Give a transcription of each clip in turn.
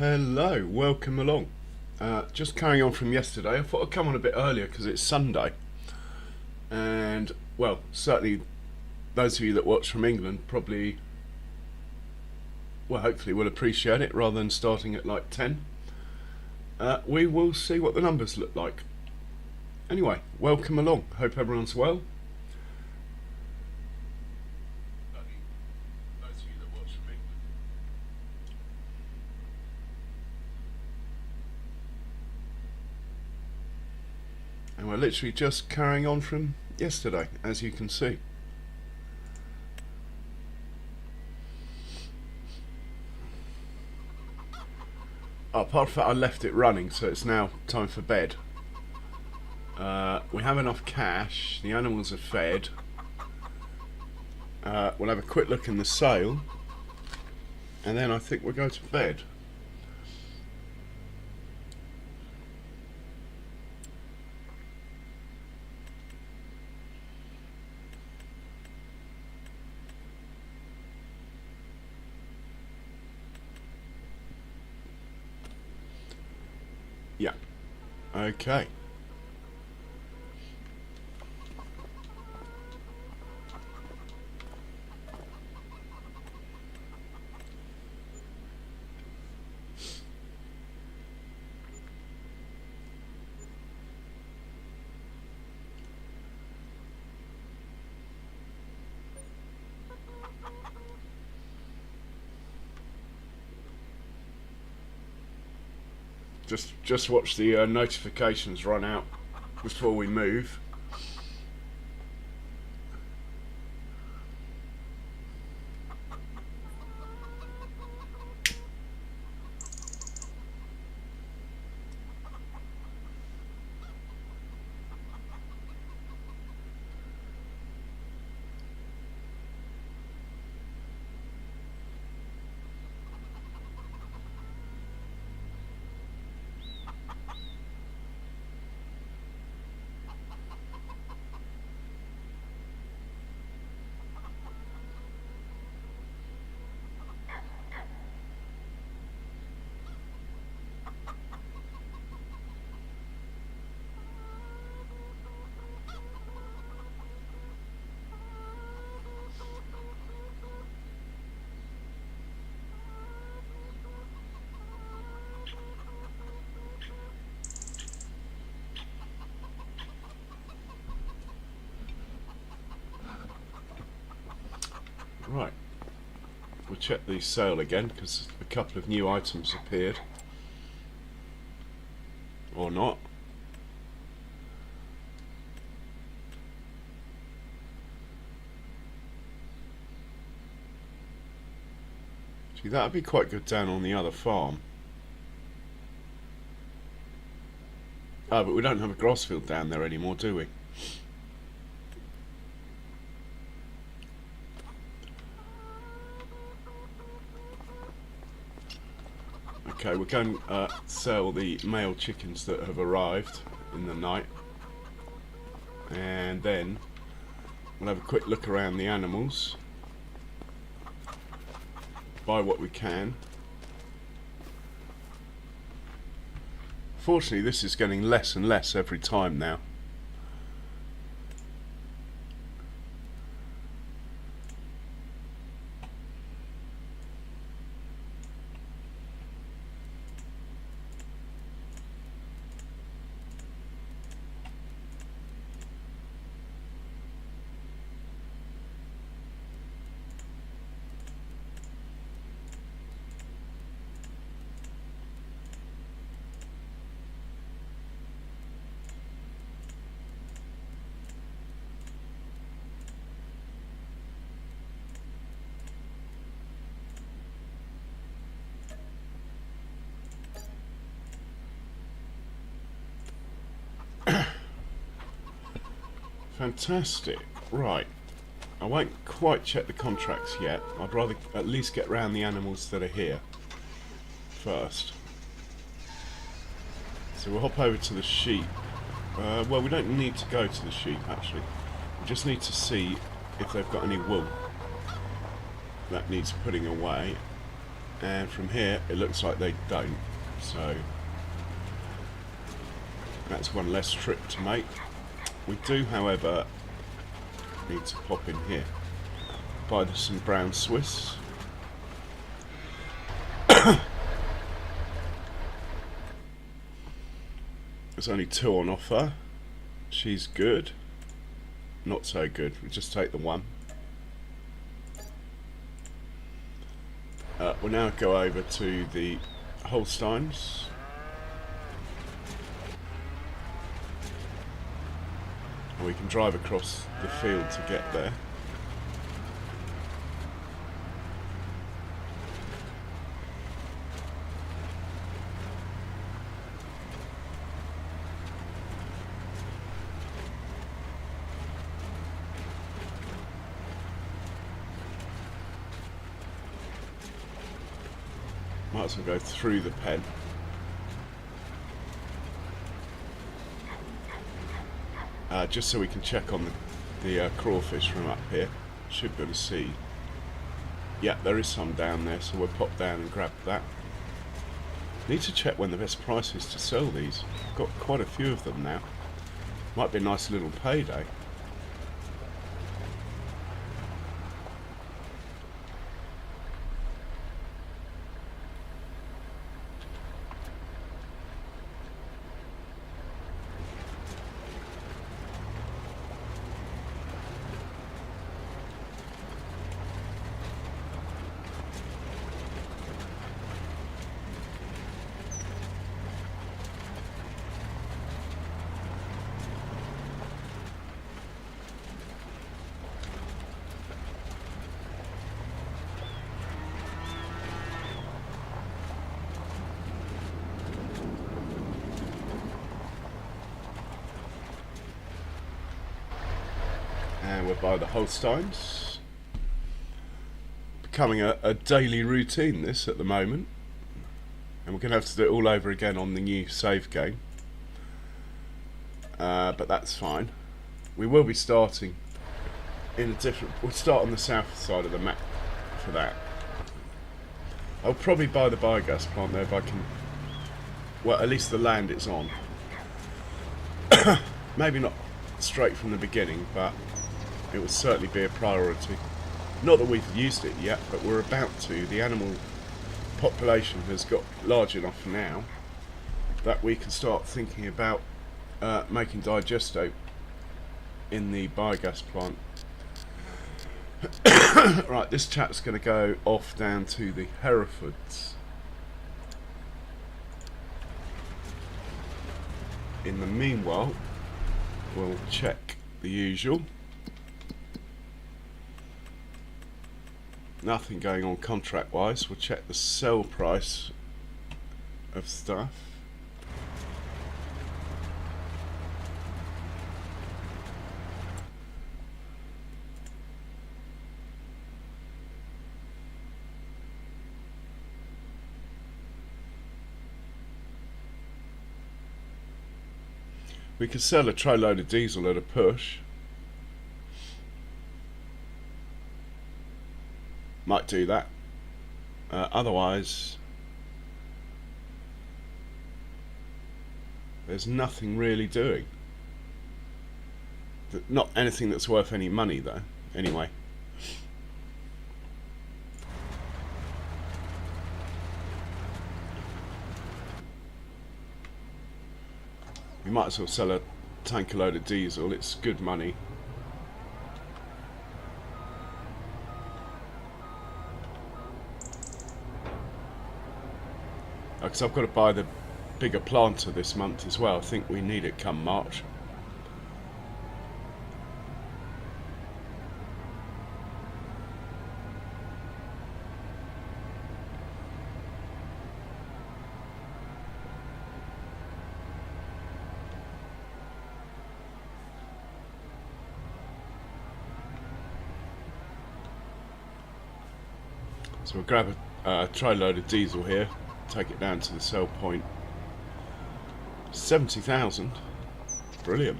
Hello, welcome along. Just carrying on from yesterday, I thought I'd come on a bit earlier because it's Sunday. And, well, certainly those of you that watch from England probably, well, hopefully will appreciate it rather than starting at like 10. We will see what the numbers look like. Anyway, welcome along. Hope everyone's well. And we're literally just carrying on from yesterday, as you can see. Apart from that, I left it running, so it's now time for bed. We have enough cash, the animals are fed. We'll have a quick look in the sale, and then I think we'll go to bed. Yeah. Okay. Just watch the notifications run out before we move. Right, we'll check the sale again because a couple of new items appeared. Or not. See, that would be quite good down on the other farm. Ah, but we don't have a grass field down there anymore, do we? Okay, we're going to sell the male chickens that have arrived in the night, and then we'll have a quick look around the animals, buy what we can. Fortunately, this is getting less and less every time now. Fantastic. Right. I won't quite check the contracts yet. I'd rather at least get round the animals that are here first. So we'll hop over to the sheep. Well, we don't need to go to the sheep actually. We just need to see if they've got any wool that needs putting away. and from here it looks like they don't, so that's one less trip to make. We do, however, need to pop in here, buy some brown Swiss. There's only 2 on offer. She's good. Not so good. We just take the one. We'll now go over to the Holsteins. And we can drive across the field to get there. Might as well go through the pen. Just so we can check on the crawfish from up here. Should be able to see. Yeah, there is some down there, so we'll pop down and grab that. Need to check when the best price is to sell these. Got quite a few of them now. Might be a nice little payday. And we're by the Holsteins. Becoming a daily routine, this, at the moment. And we're going to have to do it all over again on the new save game. But that's fine. We will be starting in a different... We'll start on the south side of the map for that. I'll probably buy the biogas plant there if I can... Well, at least the land it's on. Maybe not straight from the beginning, but it will certainly be a priority. Not that we've used it yet, but we're about to. The animal population has got large enough now that we can start thinking about making digesto in the biogas plant. Right, this chap's going to go off down to the Herefords. In the meanwhile, we'll check the usual. Nothing going on contract wise. We'll check the sell price of stuff. We could sell a tray load of diesel at a push. Might do that. Otherwise, there's nothing really doing. Not anything that's worth any money, though. Anyway. We might as well sell a tanker load of diesel. It's good money. Because I've got to buy the bigger planter this month as well. I think we need it come March. So we'll grab a tray load of diesel here. Take it down to the sell point. 70,000. Brilliant.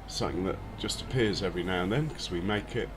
Something that just appears every now and then because we make it.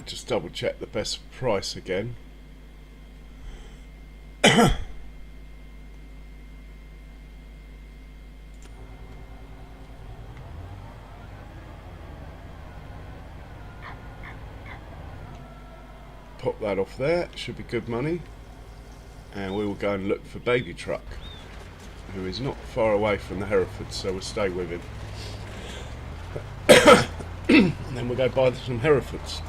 Just double check the best price again. Pop that off there, should be good money. And we will go and look for Baby Truck, who is not far away from the Herefords, so we'll stay with him. And then we'll go buy some Herefords.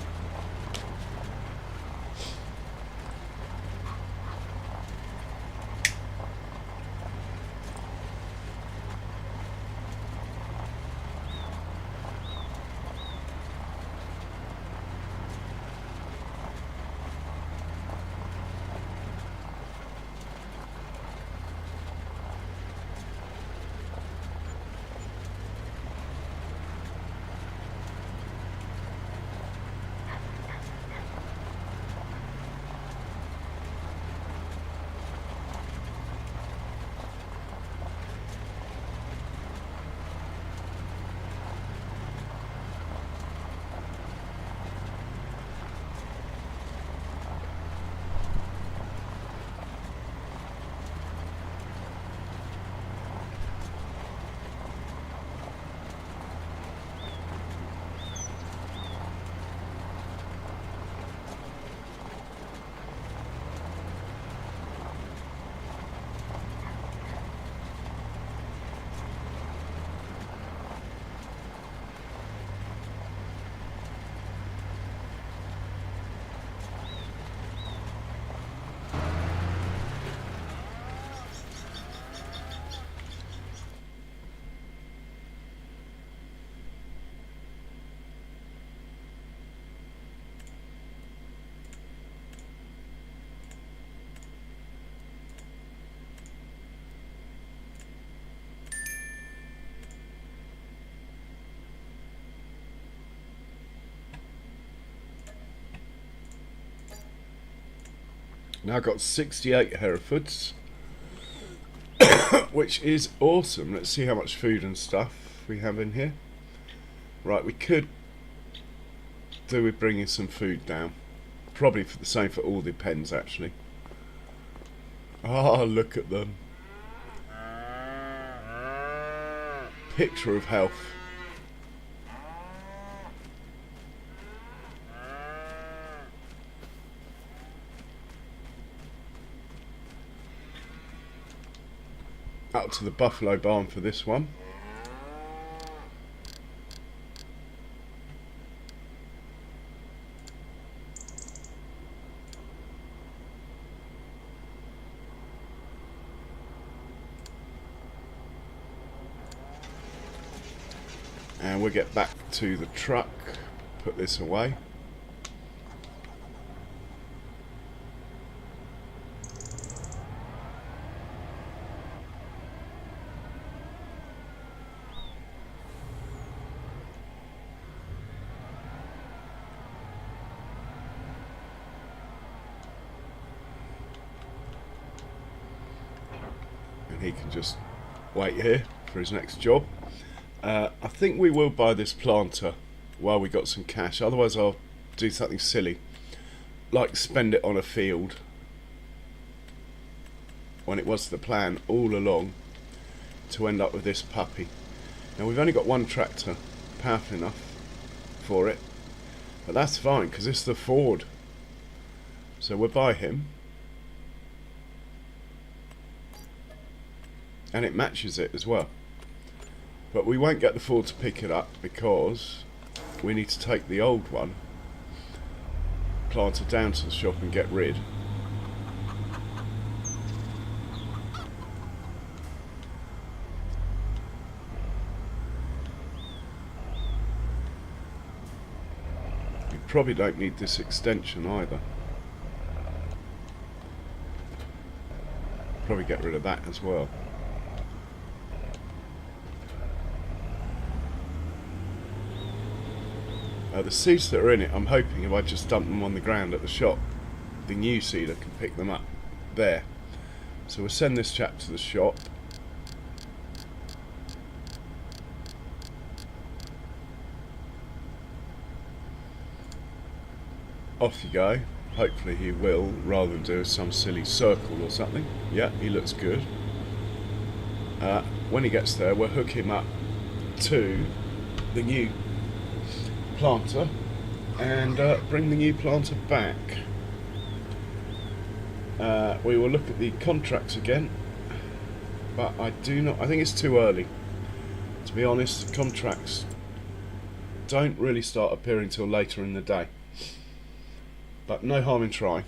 Now I've got 68 Herefords, which is awesome. Let's see how much food and stuff we have in here. Right, we could do with bringing some food down. Probably for the same for all the pens, actually. Ah, look at them. Picture of health. Up to the buffalo barn for this one. And we'll get back to the truck, put this away. And he can just wait here for his next job. I think we will buy this planter while we got some cash, otherwise I'll do something silly, like spend it on a field, when it was the plan all along to end up with this puppy. Now we've only got one tractor powerful enough for it, but that's fine because it's the Ford, so we'll buy him. And it matches it as well. But we won't get the Ford to pick it up because we need to take the old one, planter down to the shop and get rid. We probably don't need this extension either. Probably get rid of that as well. The seeds that are in it, I'm hoping if I just dump them on the ground at the shop, the new seeder can pick them up there. So we'll send this chap to the shop. off you go. Hopefully he will, rather than do some silly circle or something. Yeah, he looks good. When he gets there, we'll hook him up to the new planter and bring the new planter back. We will look at the contracts again, but I think it's too early. To be honest, the contracts don't really start appearing till later in the day. But no harm in trying.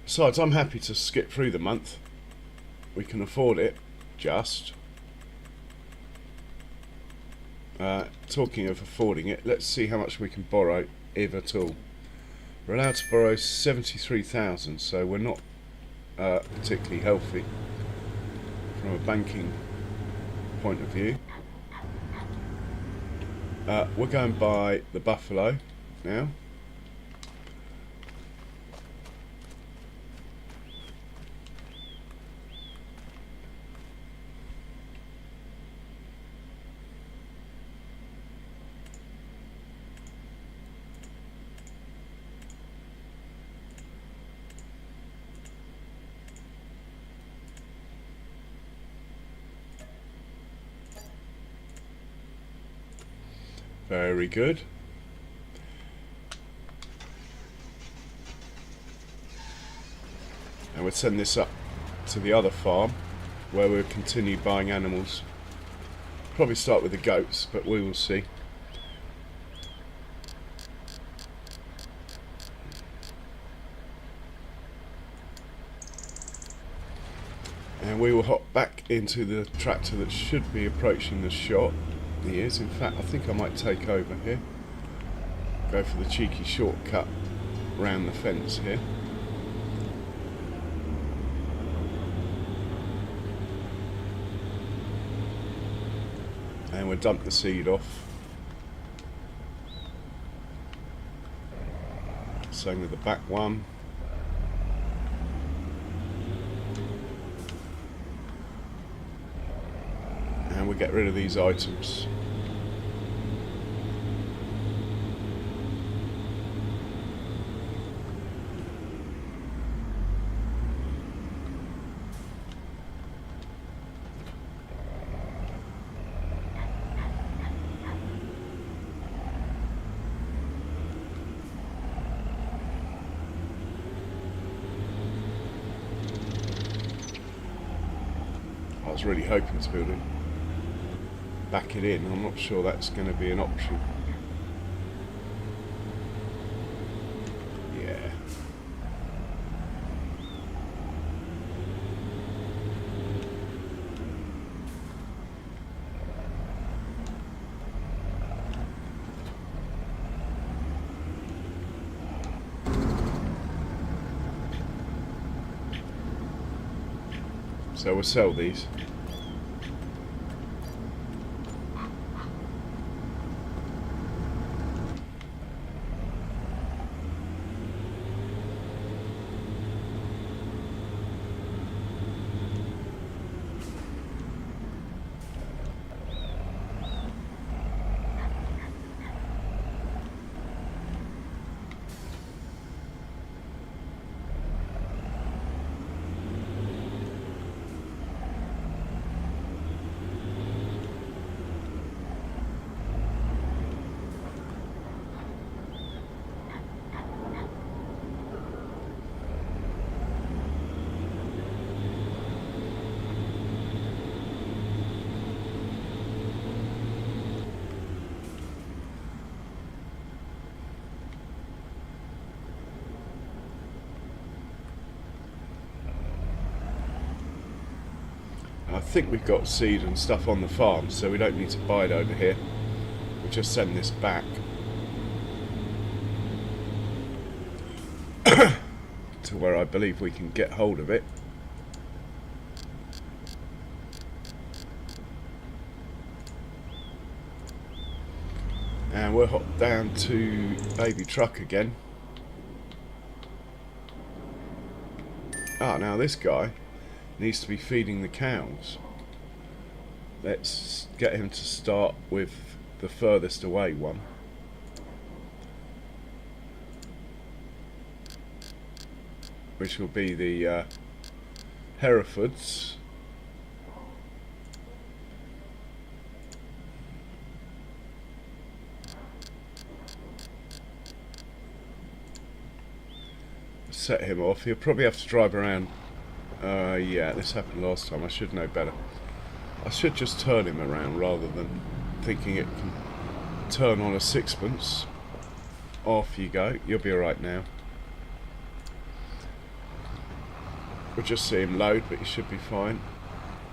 Besides, I'm happy to skip through the month. We can afford it, just. Talking of affording it, let's see how much we can borrow, if at all. We're allowed to borrow 73,000, so we're not particularly healthy from a banking point of view. We're going by the Buffalo now. Very good. And we'll send this up to the other farm where we'll continue buying animals. Probably start with the goats, but we will see. And we will hop back into the tractor that should be approaching the shop. He is. In fact, I think I might take over here. Go for the cheeky shortcut round the fence here. And we'll dump the seed off. Same with the back one. And we'll get rid of these items. I was really hoping to build it. Back it in. I'm not sure that's going to be an option. Yeah. So we'll sell these. I think we've got seed and stuff on the farm, so we don't need to buy it over here. We'll just send this back to where I believe we can get hold of it. And we'll hop down to baby truck again. Ah, now this guy needs to be feeding the cows. Let's get him to start with the furthest away one. Which will be the Herefords. Set him off. He'll probably have to drive around. Yeah, this happened last time. I should know better. I should just turn him around rather than thinking it can turn on a sixpence. Off you go. You'll be alright now. We'll just see him load, but he should be fine.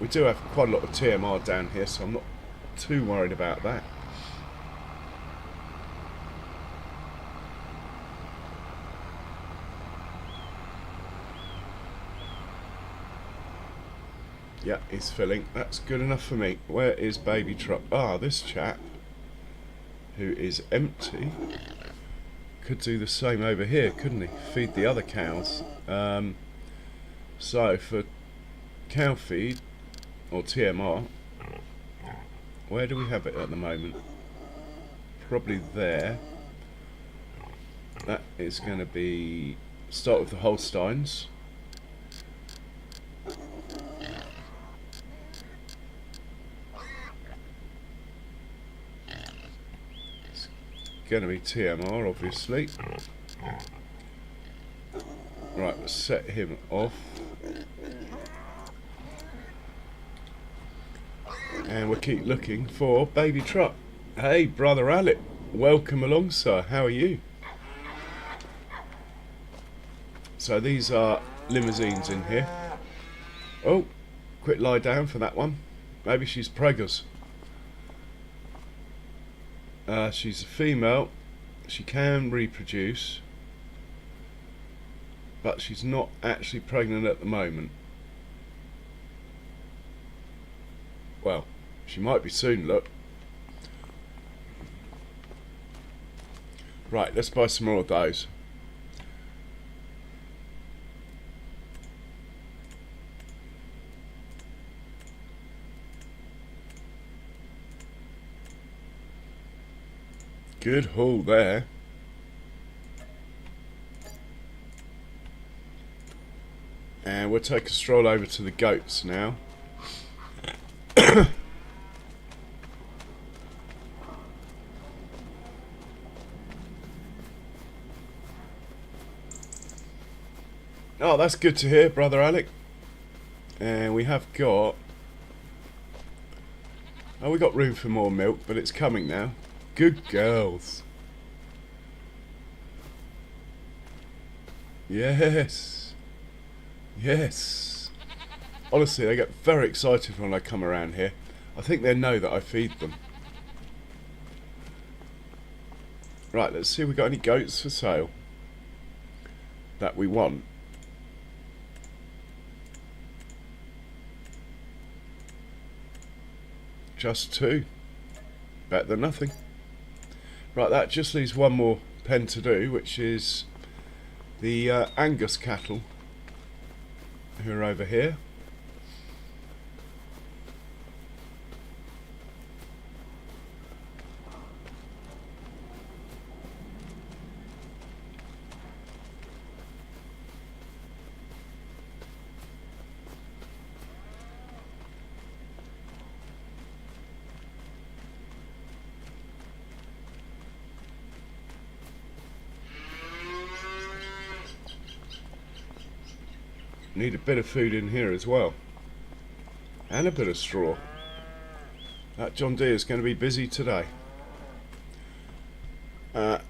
We do have quite a lot of TMR down here, so I'm not too worried about that. Yeah, he's filling. That's good enough for me. Where is baby truck? Ah, this chap, who is empty, could do the same over here, couldn't he? Feed the other cows. So for cow feed or TMR, where do we have it at the moment? Probably there. That is going to be start with the Holsteins. It's going to be TMR, obviously. Right, let's set him off. And we'll keep looking for baby truck. Hey, brother Alec, welcome along, sir. How are you? So these are limousines in here. Oh, quick lie down for that one. Maybe she's preggers. She's a female. She can reproduce, but she's not actually pregnant at the moment. Well, she might be soon, look. Right, let's buy some more of those. Good haul there. And we'll take a stroll over to the goats now. Oh, that's good to hear, brother Alec. And we have got... Oh, we got room for more milk, but it's coming now. Good girls. Yes. Yes. Honestly, they get very excited when I come around here. I think they know that I feed them. Right, let's see if we got any goats for sale that we want. Just two. Better than nothing. Right, that just leaves one more pen to do, which is the Angus cattle who are over here. Need a bit of food in here as well. And a bit of straw. That John Deere is going to be busy today.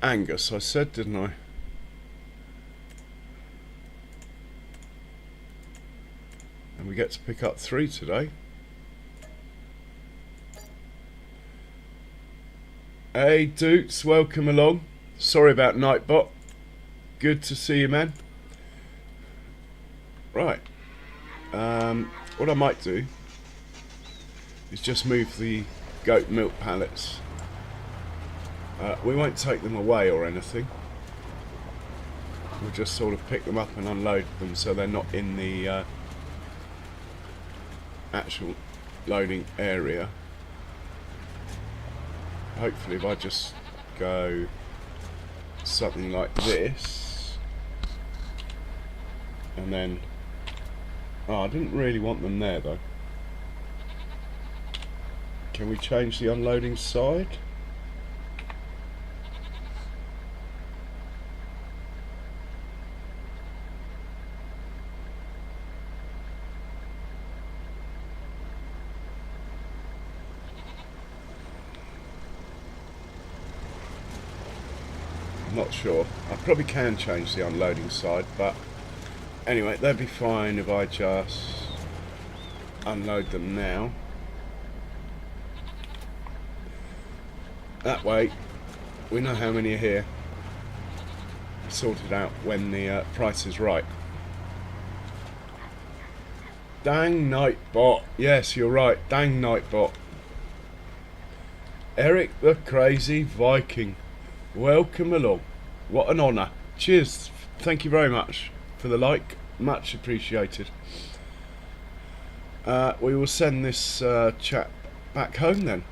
Angus, I said, didn't I? And we get to pick up 3 today. Hey Dukes, welcome along. Sorry about Nightbot. Good to see you, man. Right, what I might do is just move the goat milk pallets. We won't take them away or anything. We'll just sort of pick them up and unload them so they're not in the actual loading area. hopefully if I just go something like this, and then, oh, I didn't really want them there though. Can we change the unloading side? Not sure. I probably can change the unloading side, but anyway, that'd be fine if I just unload them now. That way we know how many are here, sorted out when the price is right. Dang Nightbot. Yes, you're right, dang Nightbot. Eric the Crazy Viking, welcome along. What an honour. Cheers. Thank you very much for the like. Much appreciated. We will send this chap back home then.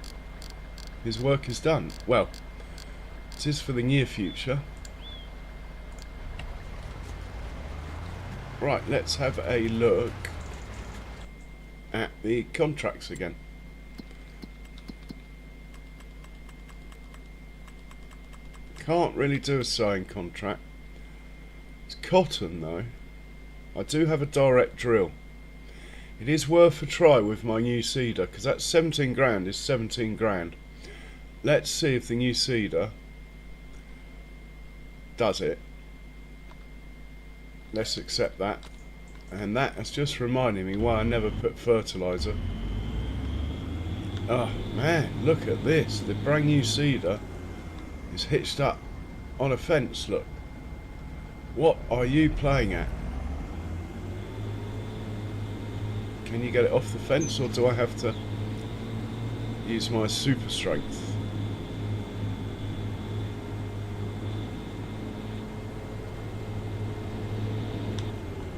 His work is done. Well, it is for the near future. Right, let's have a look at the contracts again. Can't really do a sewing contract. It's cotton though. I do have a direct drill. It is worth a try with my new seeder, because that 17 grand is 17 grand. Let's see if the new seeder does it. Let's accept that. And that has just reminded me why I never put fertiliser. Oh man, look at this. The brand new seeder is hitched up on a fence, look. What are you playing at? Can you get it off the fence, or do I have to use my super strength?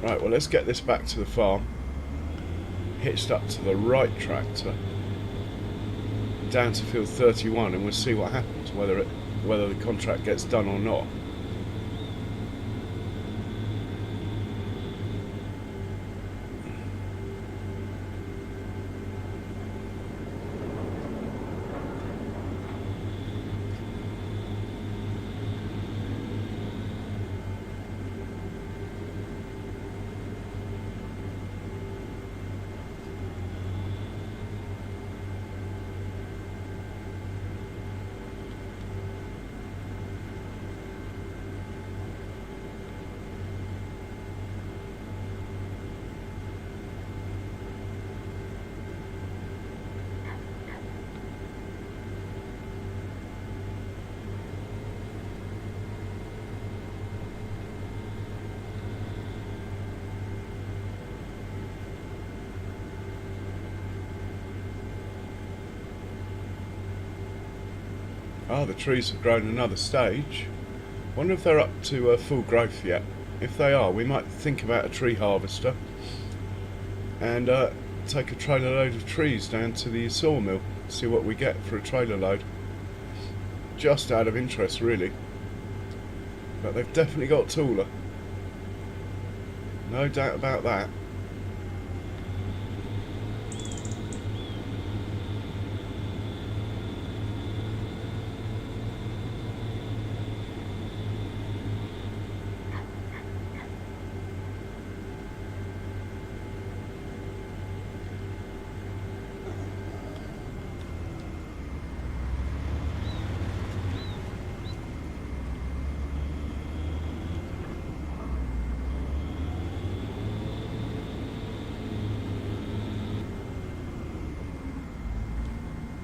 Right, well let's get this back to the farm. Hitched up to the right tractor. Down to field 31, and we'll see what happens, whether the contract gets done or not. Ah, the trees have grown another stage. Wonder if they're up to full growth yet. If they are, we might think about a tree harvester and take a trailer load of trees down to the sawmill, see what we get for a trailer load. Just out of interest really, but they've definitely got taller, no doubt about that.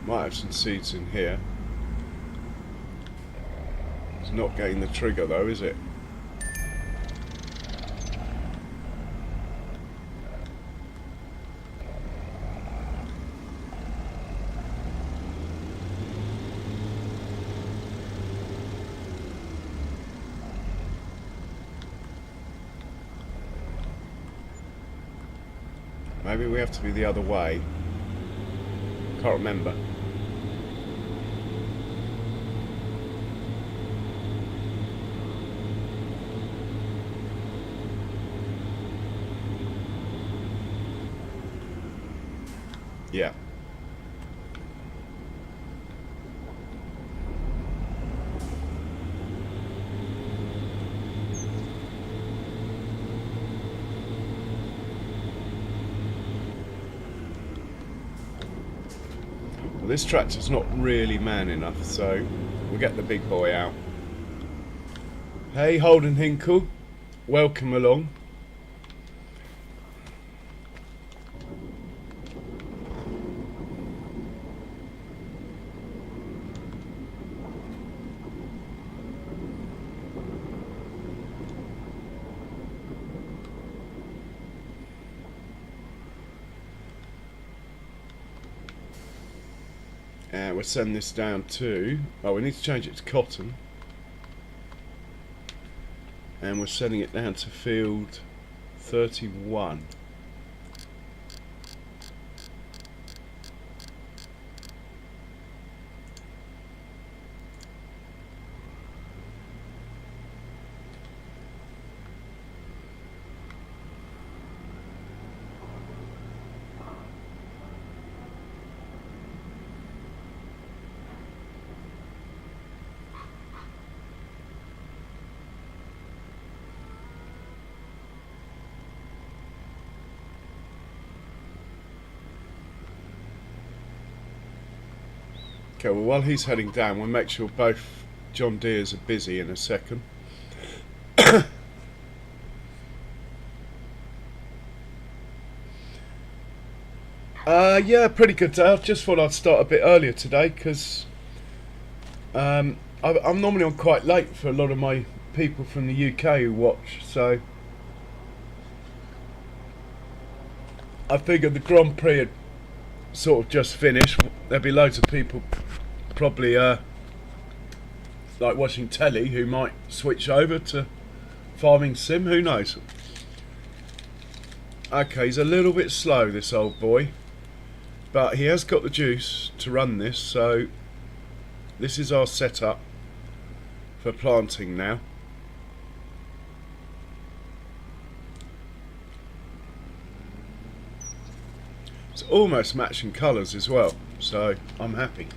Might have some seeds in here. It's not getting the trigger though, is it? Maybe we have to be the other way. Can't remember. this tractor's not really man enough, so we'll get the big boy out. Hey Holden Hinkle, welcome along. We'll send this down to, we need to change it to cotton, and we're sending it down to field 31. Okay, well while he's heading down, we'll make sure both John Deeres are busy in a second. Yeah, pretty good day. I just thought I'd start a bit earlier today because I'm normally on quite late for a lot of my people from the UK who watch, so I figured the Grand Prix had sort of just finished. There'll be loads of people probably like watching telly who might switch over to farming sim, who knows. Okay, he's a little bit slow, this old boy, but he has got the juice to run this, so this is our setup for planting now. It's almost matching colours as well, so I'm happy.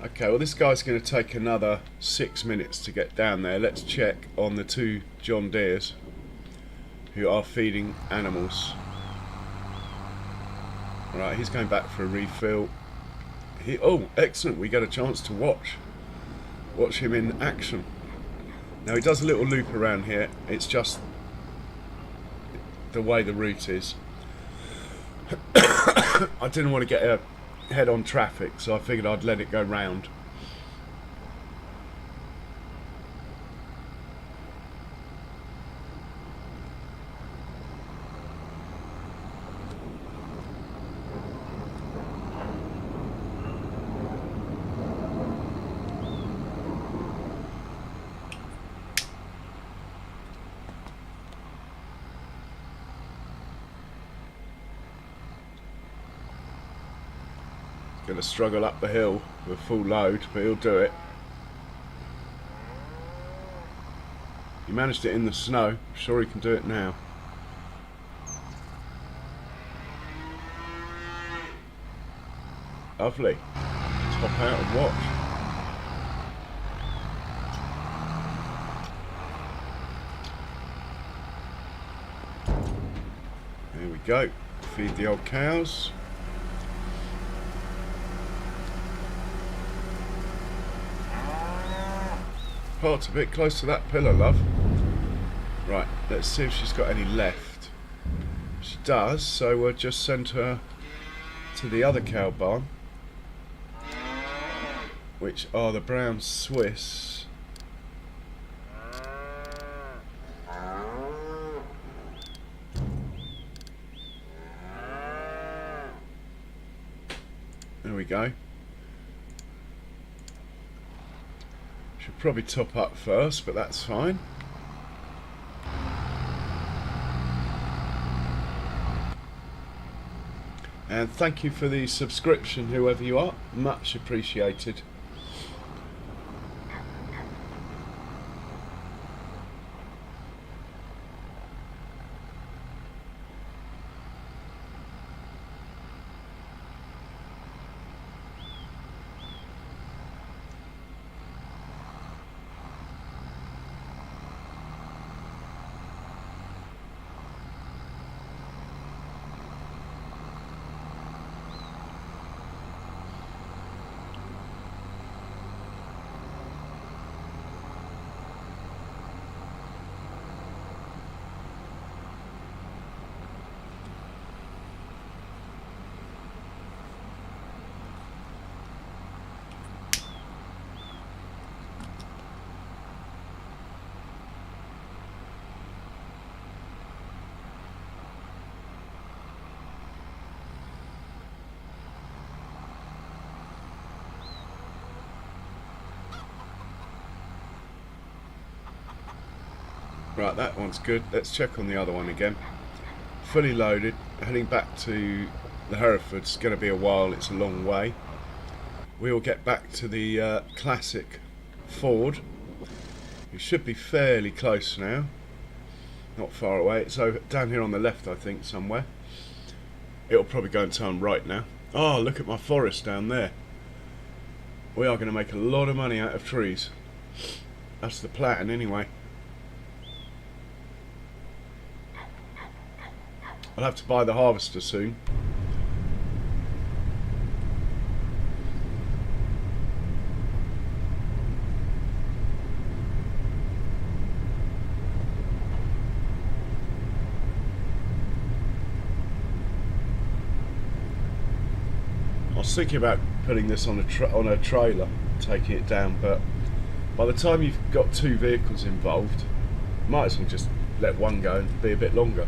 Okay, well this guy's going to take another 6 minutes to get down there. Let's check on the two John Deeres who are feeding animals. Right, he's going back for a refill. Oh, excellent, we get a chance to watch him in action. Now he does a little loop around here, it's just the way the route is. I didn't want to get a head-on traffic, so I figured I'd let it go round. Going to struggle up the hill with full load, but he'll do it. He managed it in the snow. I'm sure he can do it now. Lovely. Let's hop out and watch. There we go. Feed the old cows. Part's a bit close to that pillar, love. Right, let's see if she's got any left. She does, so we'll just send her to the other cow barn, which are the brown Swiss. There we go. Should probably top up first, but that's fine. And thank you for the subscription, whoever you are, much appreciated. Right, that one's good. Let's check on the other one again. Fully loaded, heading back to the Hereford. It's going to be a while, it's a long way. We will get back to the classic Ford. We should be fairly close now. Not far away. It's over, down here on the left, I think, somewhere. It'll probably go and turn right now. Oh, look at my forest down there. We are going to make a lot of money out of trees. That's the plan, anyway. I'll have to buy the harvester soon. I was thinking about putting this on a trailer, taking it down, but by the time you've got two vehicles involved, might as well just let one go and be a bit longer.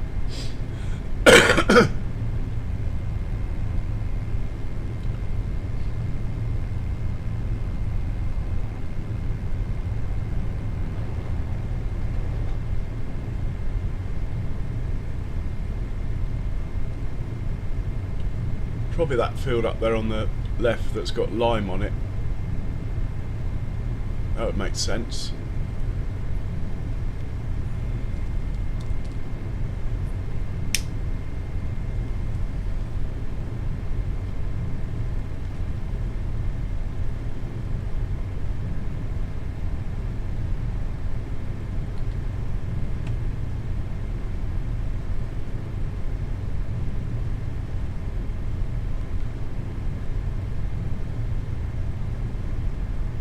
Probably that field up there on the left that's got lime on it. That would make sense.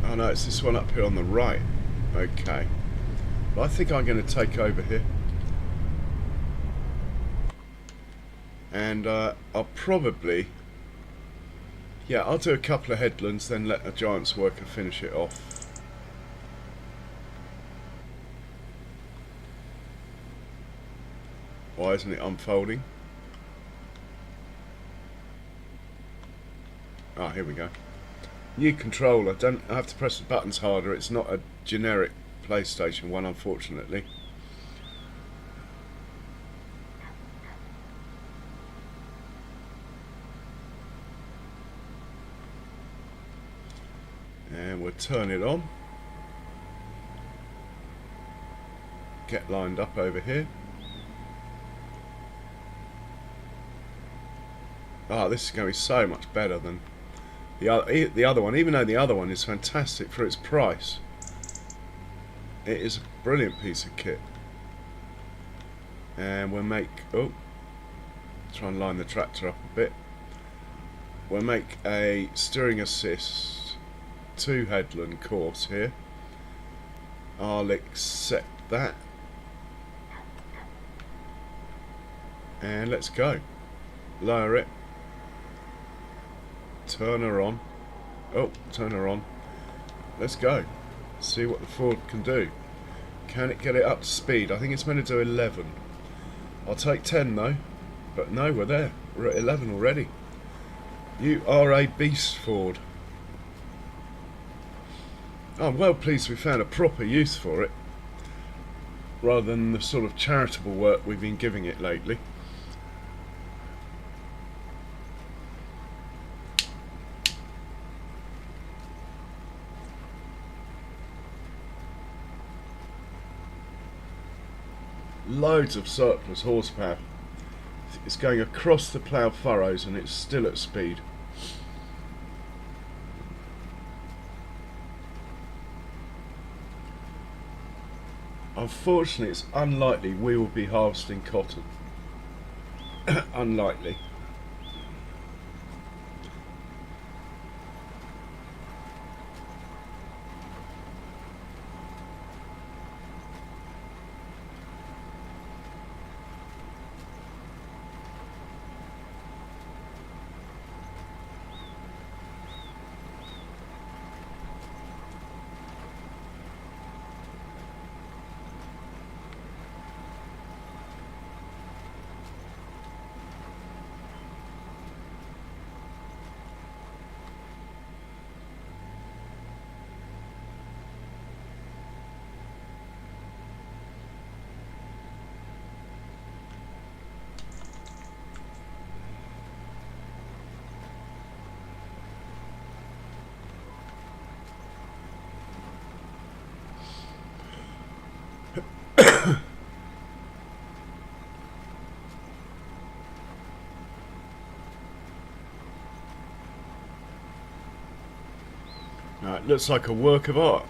Oh no, it's this one up here on the right. Okay. Well, I think I'm going to take over here. And I'll probably... yeah, I'll do a couple of headlands, then let a giant's worker finish it off. Why isn't it unfolding? Ah, here we go. New controller. I have to press the buttons harder. It's not a generic PlayStation one, unfortunately. And we'll turn it on. Get lined up over here. Ah, this is going to be so much better than the other one, even though the other one is fantastic for its price. It is a brilliant piece of kit. And we'll make... oh, try and line the tractor up a bit. We'll make a steering assist 2 headland course here. I'll accept that. And let's go. Lower it. Turn her on. Oh, turn her on. Let's go. See what the Ford can do. Can it get it up to speed? I think it's meant to do 11. I'll take 10 though. But no, we're there. We're at 11 already. You are a beast, Ford. I'm well pleased we found a proper use for it, rather than the sort of charitable work we've been giving it lately. Loads of surplus horsepower. It's going across the ploughed furrows and it's still at speed. Unfortunately, it's unlikely we will be harvesting cotton. Unlikely. It looks like a work of art.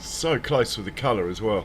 So close with the colour as well.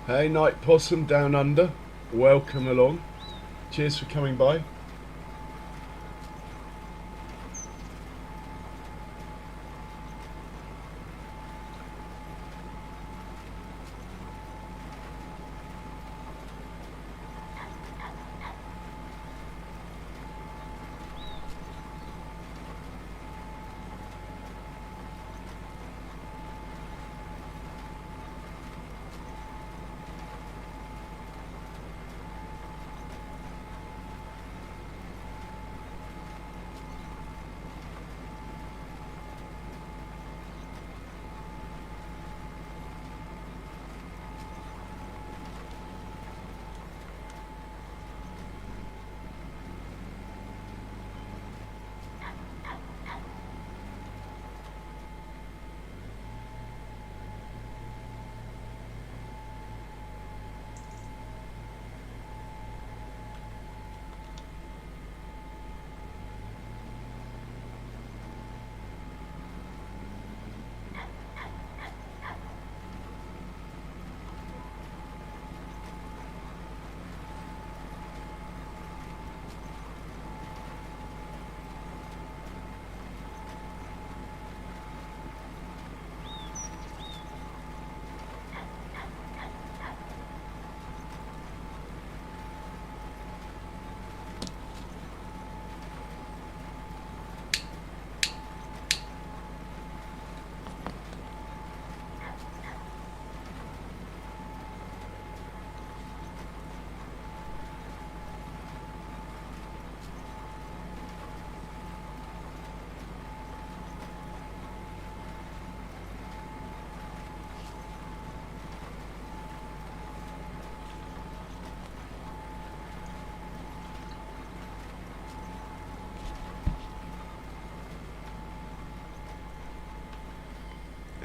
Hey, Night Possum down under, welcome along. Cheers for coming by.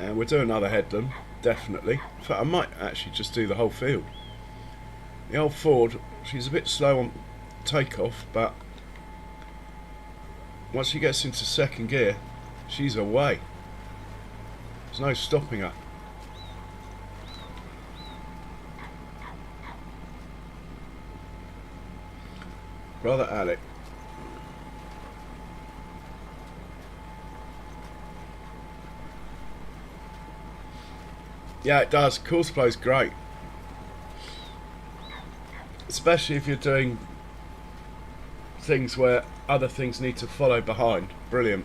and we'll do another headland, definitely. In fact, I might actually just do the whole field. The old Ford, she's a bit slow on takeoff, but once she gets into second gear, she's away. There's no stopping her. Brother Alec. Yeah, it does. Course flow's great. Especially if you're doing things where other things need to follow behind. Brilliant.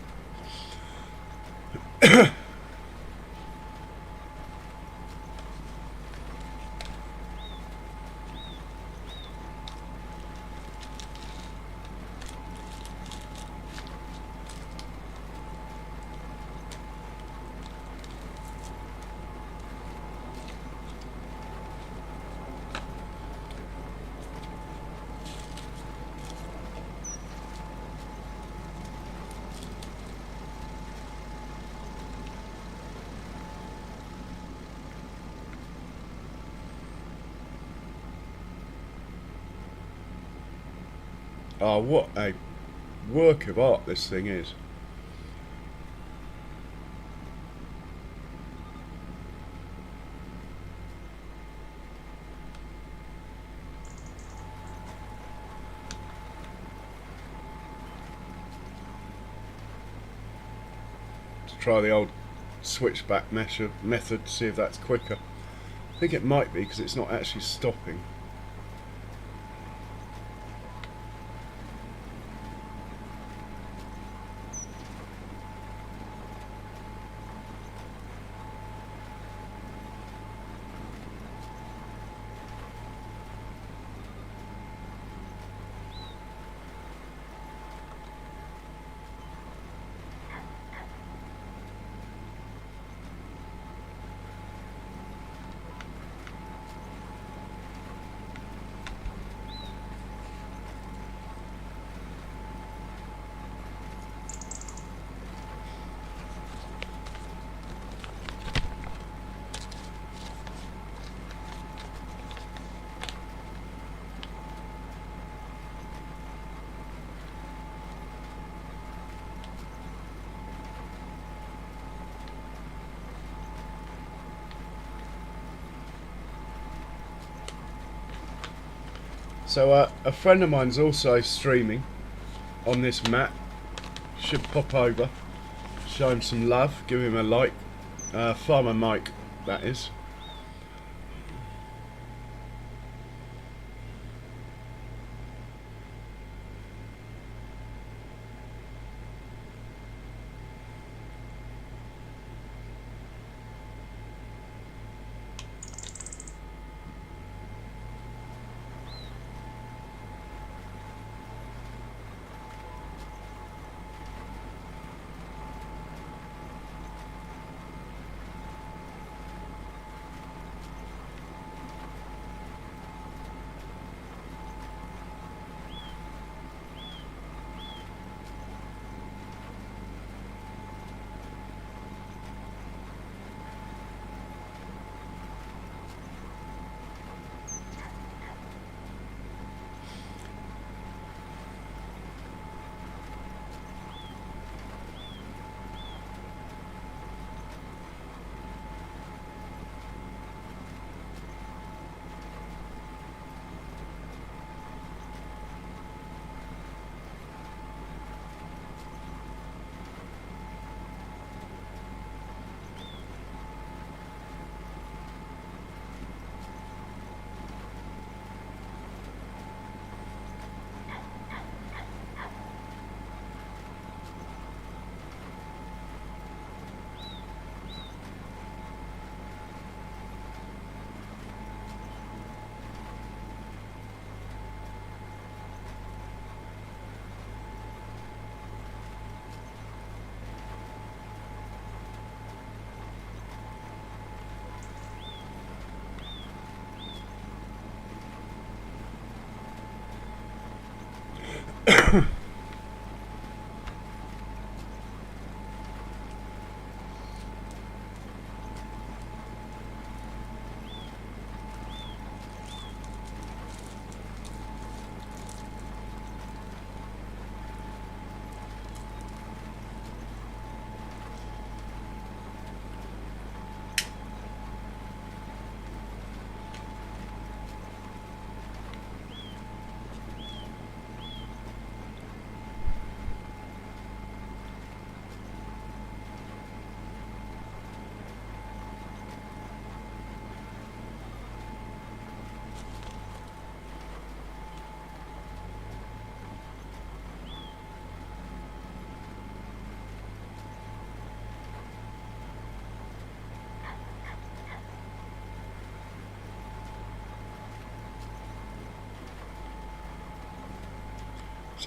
Oh, what a work of art this thing is. Let's try the old switchback method to see if that's quicker. I think it might be because it's not actually stopping. So a friend of mine's also streaming on this map. Should pop over, show him some love, give him a like. Farmer Mike, that is.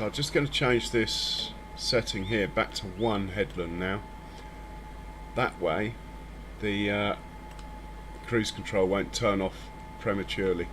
So I'm just going to change this setting here back to 1 headland now. That way the cruise control won't turn off prematurely.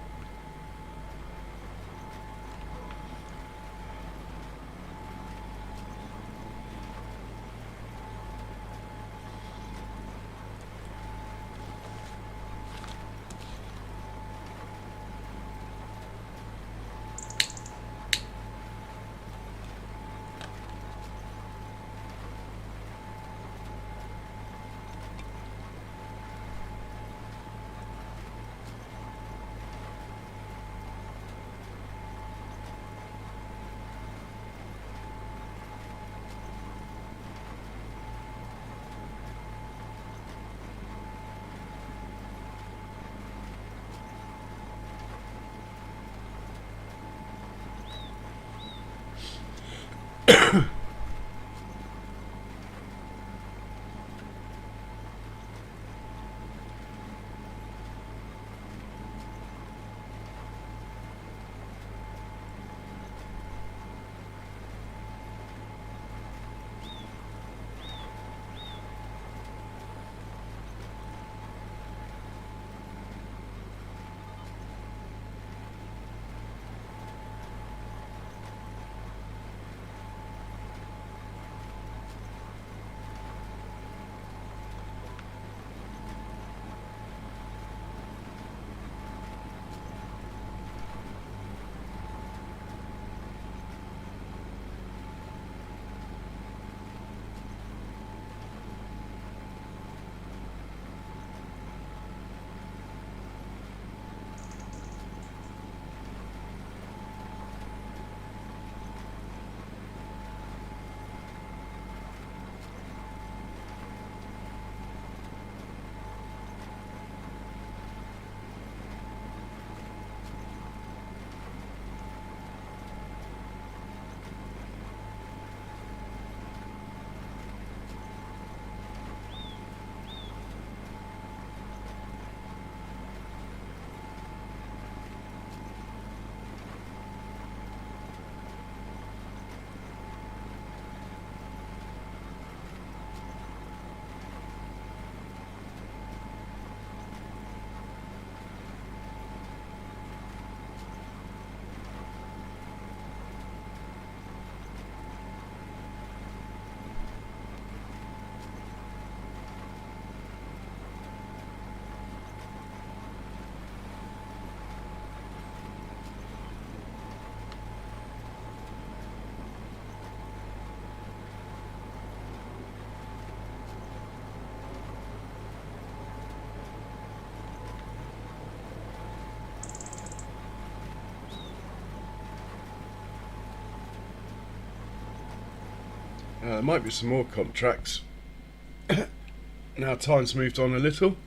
There might be some more contracts. Now time's moved on a little.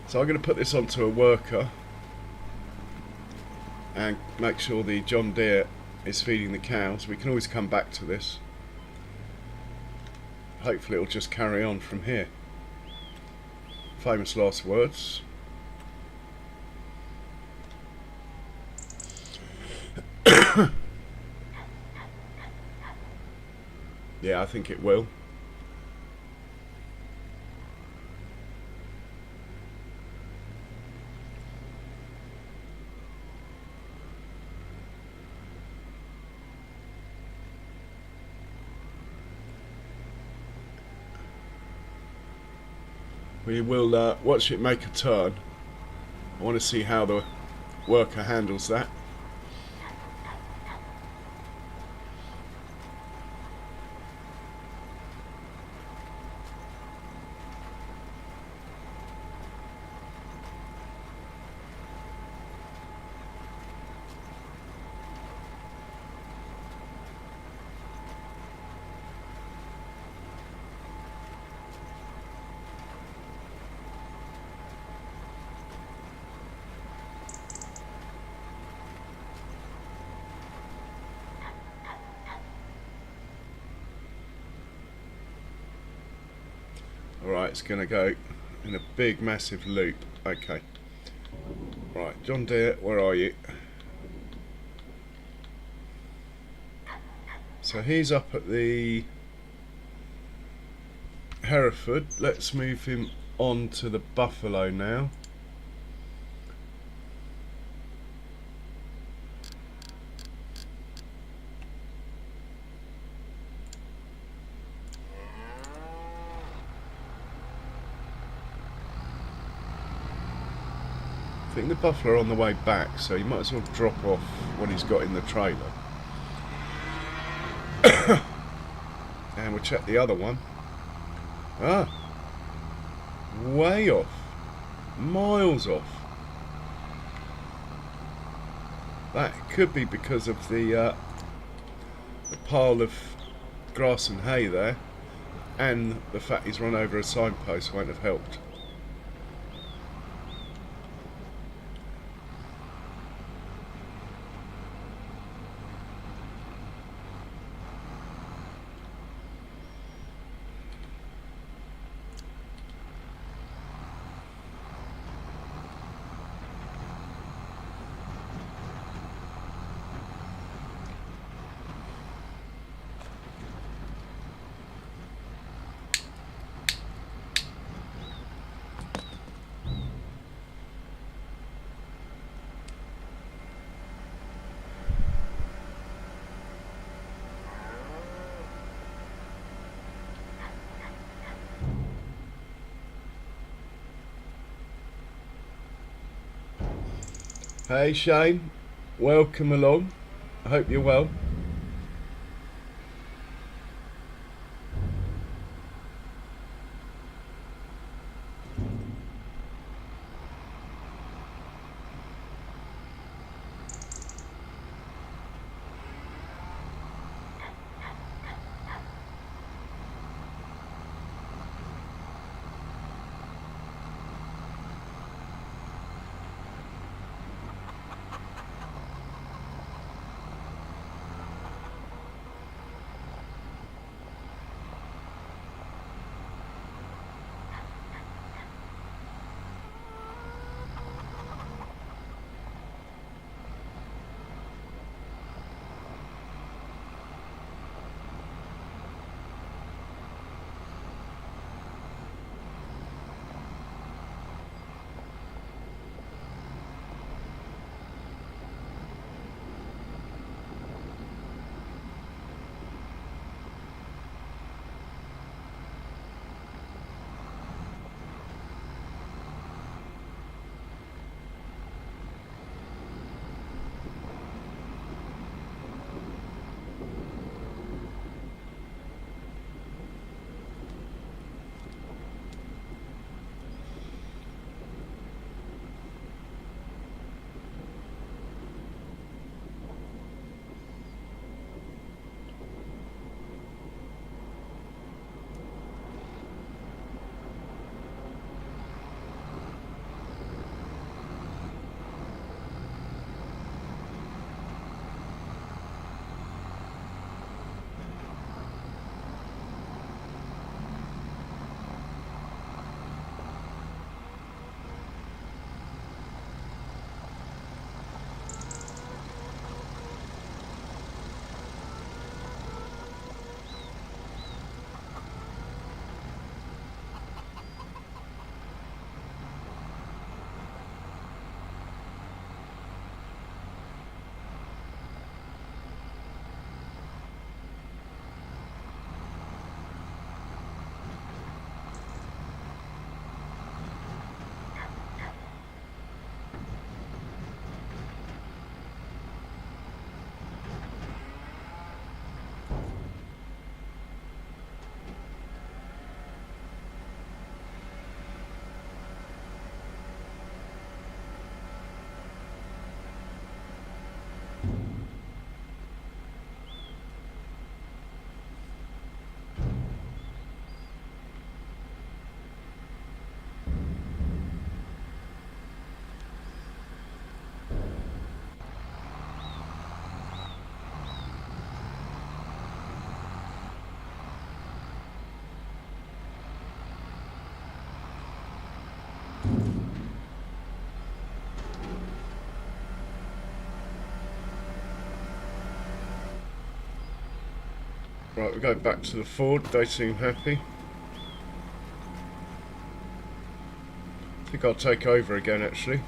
So I'm going to put this onto a worker and make sure the John Deere is feeding the cows. We can always come back to this. Hopefully it'll just carry on from here. Famous last words. Yeah, I think it will. We will watch it make a turn. I want to see how the worker handles that. Alright, it's going to go in a big massive loop. Okay. Right, John Deere, where are you? So he's up at the Hereford. Let's move him on to the Buffalo now. I think the Buffalo are on the way back, so you might as well drop off what he's got in the trailer. And we'll check the other one. Ah, way off, miles off. That could be because of the pile of grass and hay there, and the fact he's run over a signpost won't have helped. Hey Shane, welcome along. I hope you're well. Right, we go back to the Ford. They seem happy. I think I'll take over again, actually.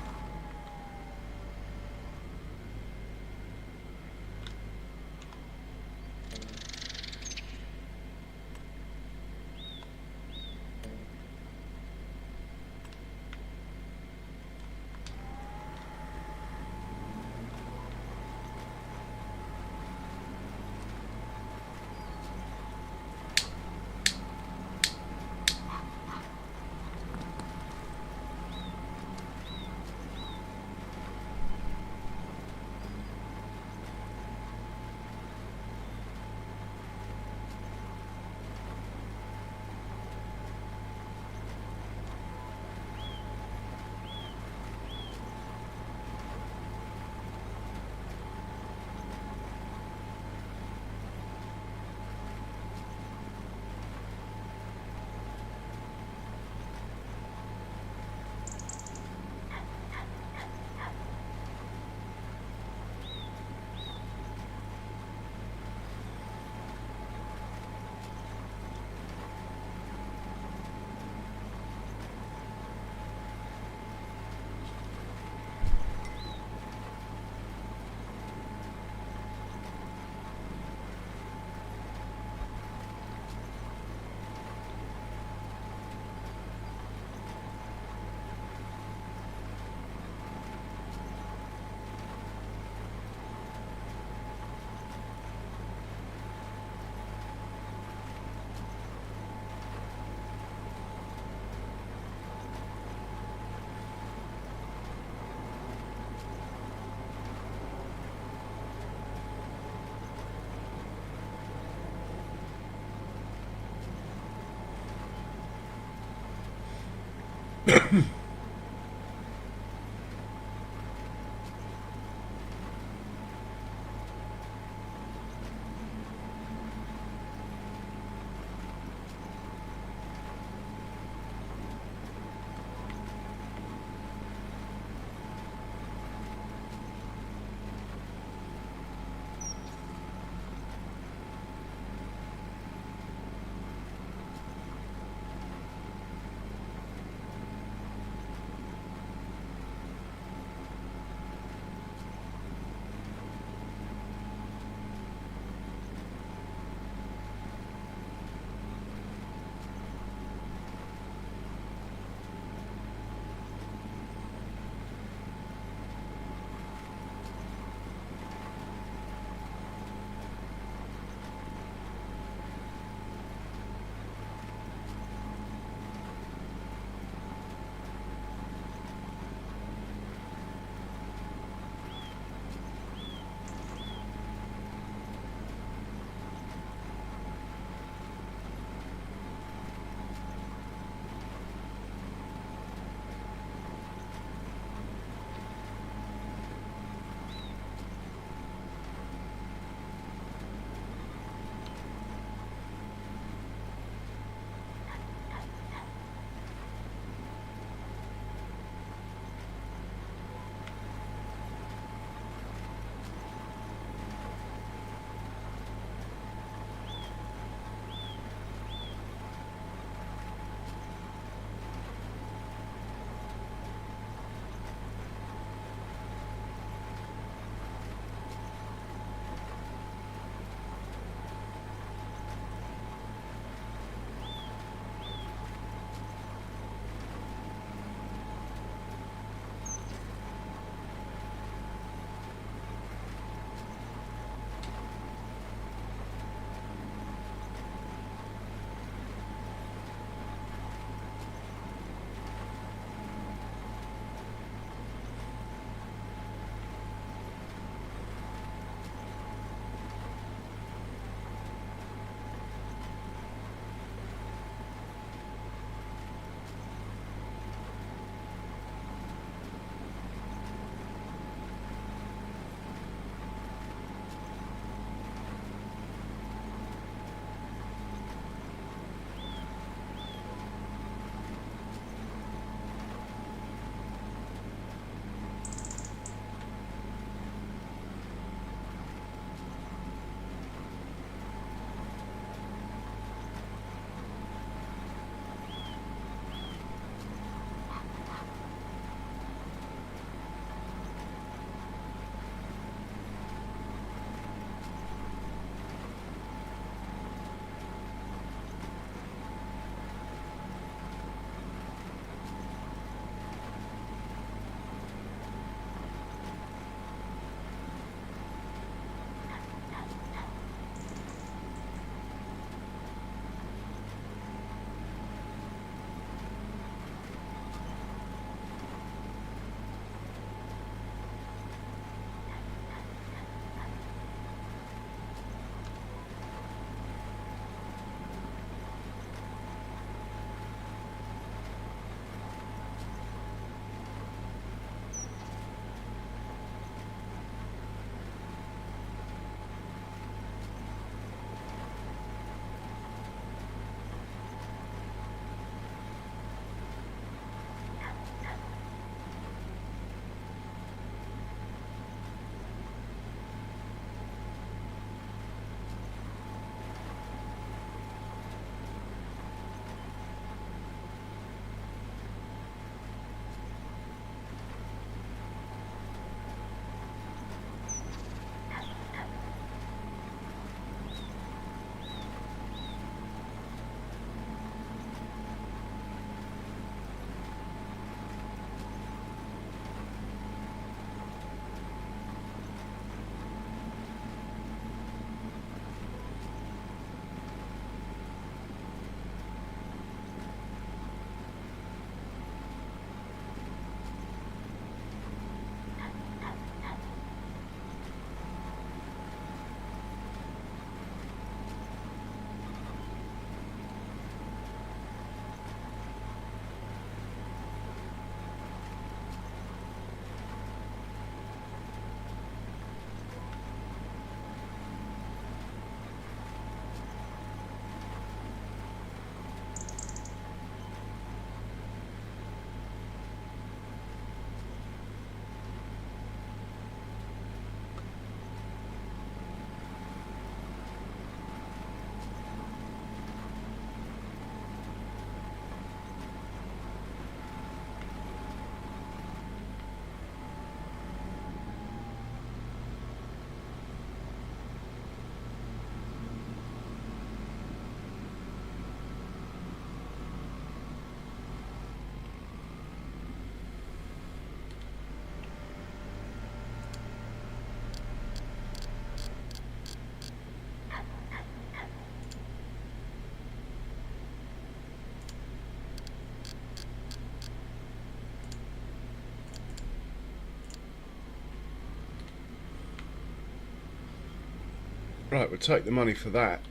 Right, we'll take the money for that.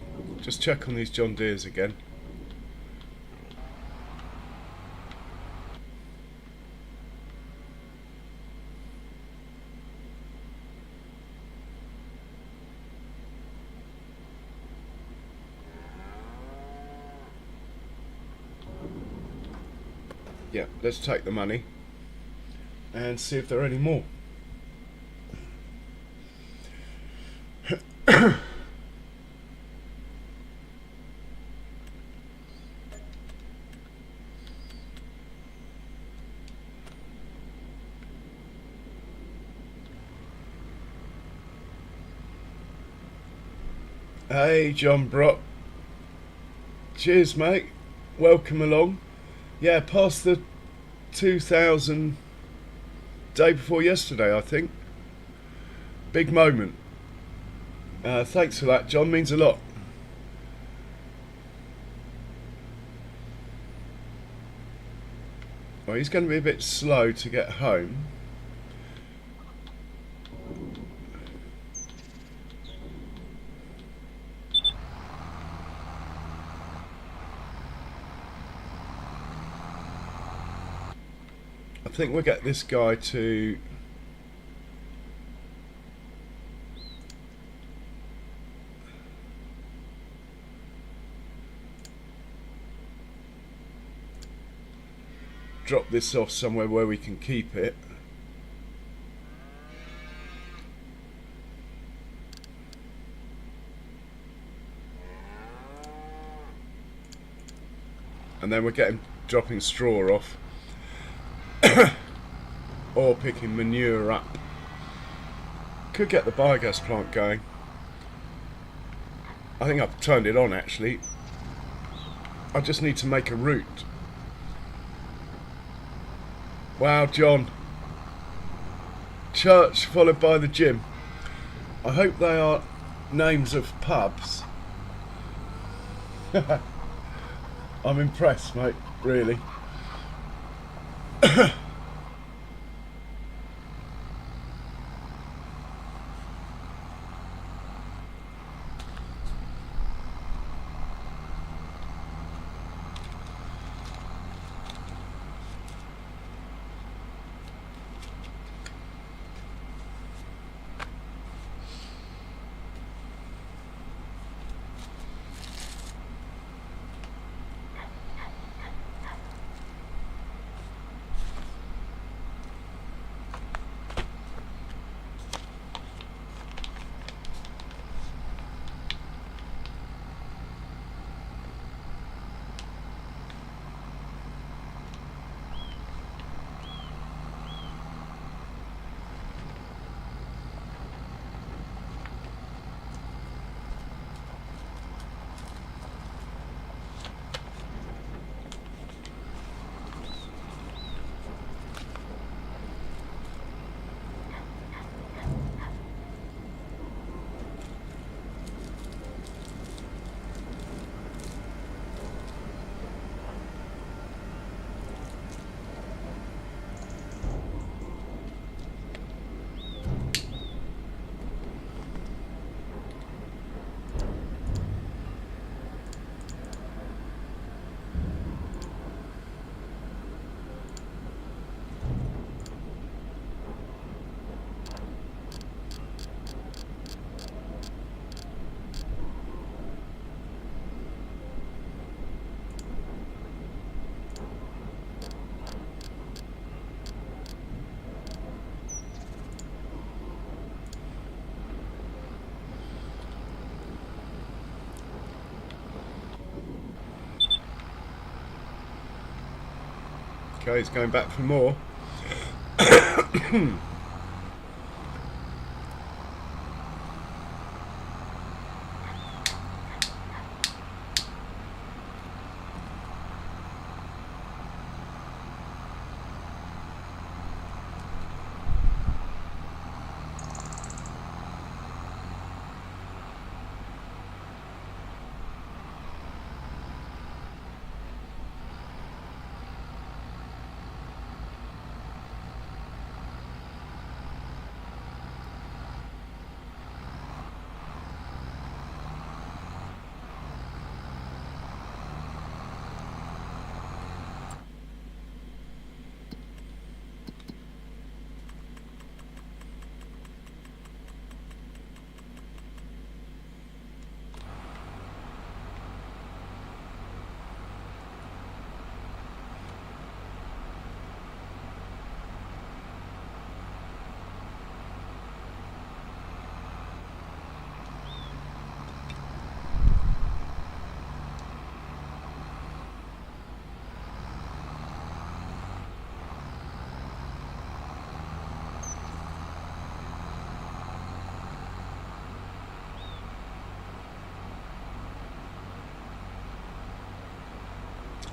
Just check on these John Deeres again. Yeah, let's take the money and see if there are any more. Hey, John Brock. Cheers, mate. Welcome along. Yeah, past the 2000 day before yesterday, I think. Big moment. Thanks for that, John. Means a lot. Well, he's going to be a bit slow to get home. I think we'll get this guy to drop this off somewhere where we can keep it. And then we'll get him dropping straw off. Or picking manure up. Could get the biogas plant going. I think I've turned it on actually. I just need to make a route. Wow, John. Church followed by the gym. I hope they are names of pubs. I'm impressed, mate, really. Okay, he's going back for more.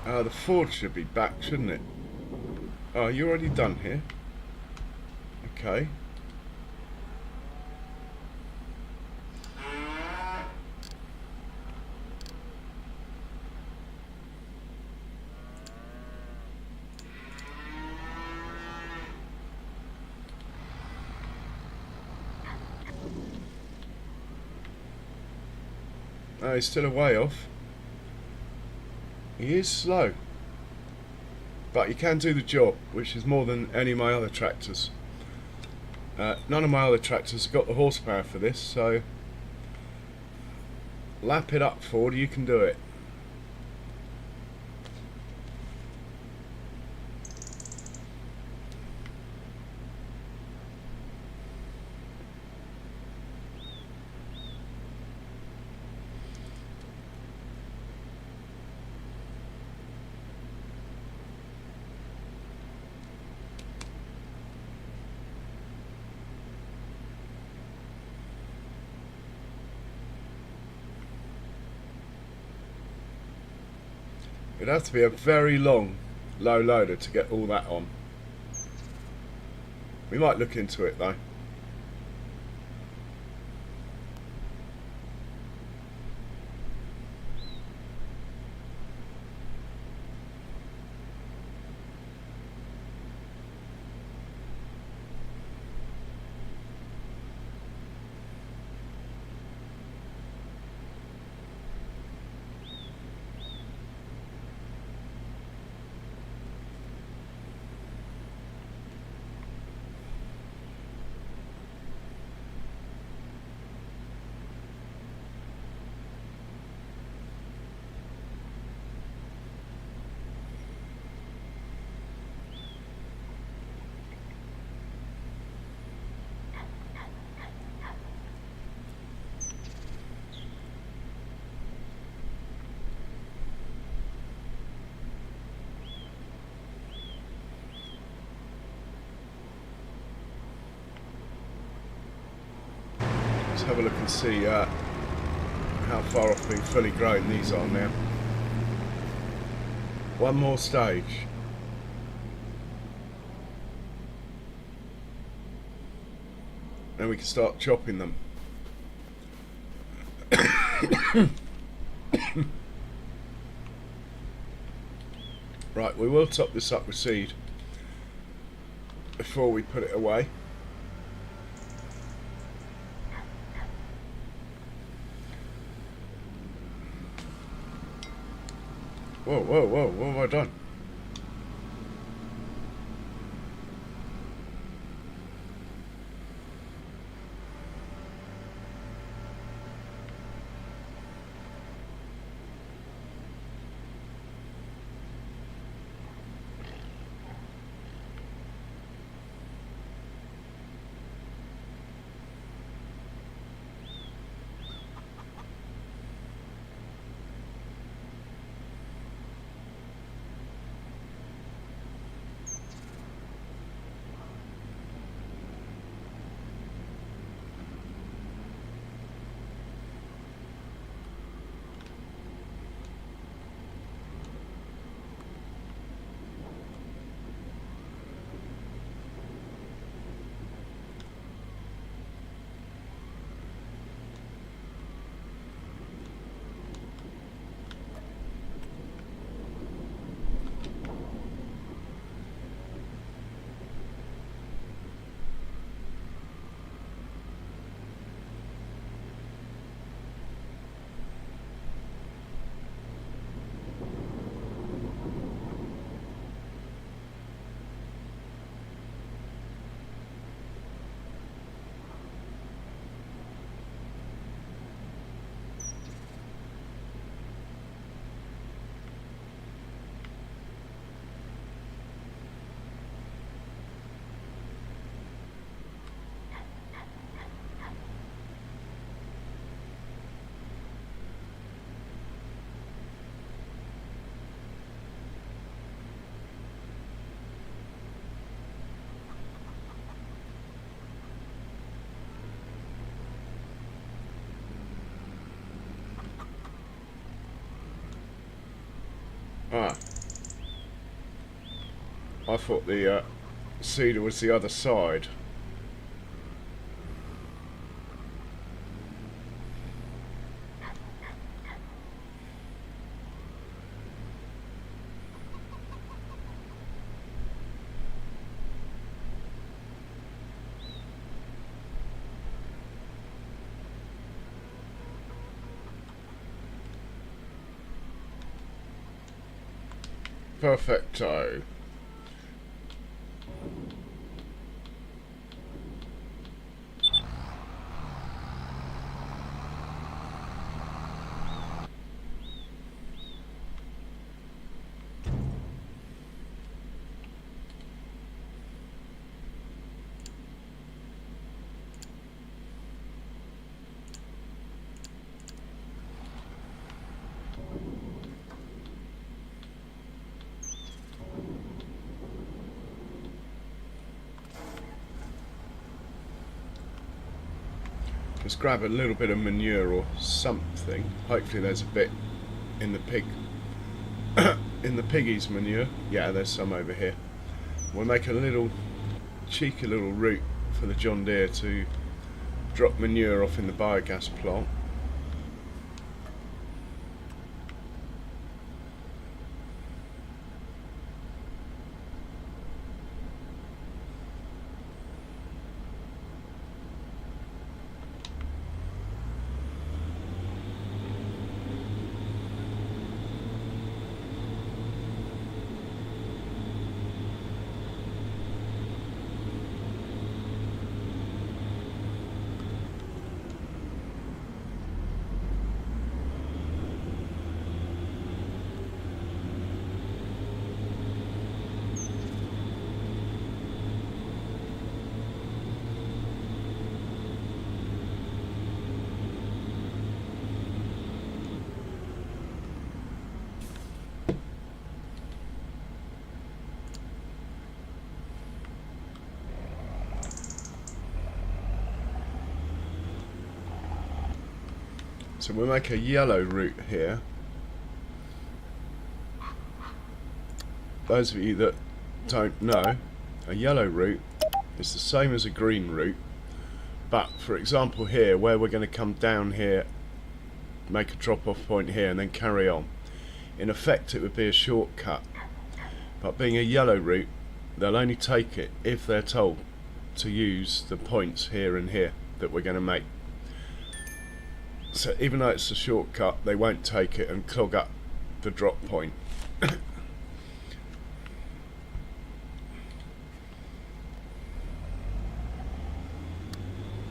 The Ford should be back, shouldn't it? Oh, you're already done here. Okay. Oh, he's still a way off. He is slow. But he can do the job, which is more than any of my other tractors. None of my other tractors have got the horsepower for this, so lap it up, Ford, you can do it. It'd have to be a very long low loader to get all that on. We might look into it though. Let's have a look and see how far off being fully grown these are now. One more stage. Then we can start chopping them. Right, we will top this up with seed before we put it away. Whoa, whoa, whoa, what have I done? Ah, I thought the seeder was the other side. Perfecto. Just grab a little bit of manure or something. Hopefully there's a bit in the pig in the piggy's manure. Yeah, there's some over here. We'll make a little cheeky little route for the John Deere to drop manure off in the biogas plant. So we'll make a yellow route here. Those of you that don't know, a yellow route is the same as a green route, but for example here, where we're going to come down here, make a drop-off point here and then carry on, in effect it would be a shortcut, but being a yellow route, they'll only take it if they're told to use the points here and here that we're going to make. So even though it's a shortcut, they won't take it and clog up the drop point. In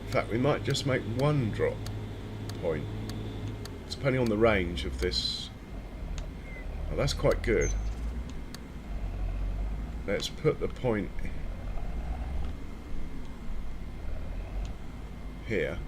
fact, we might just make one drop point, depending on the range of this. Oh, that's quite good. Let's put the point here.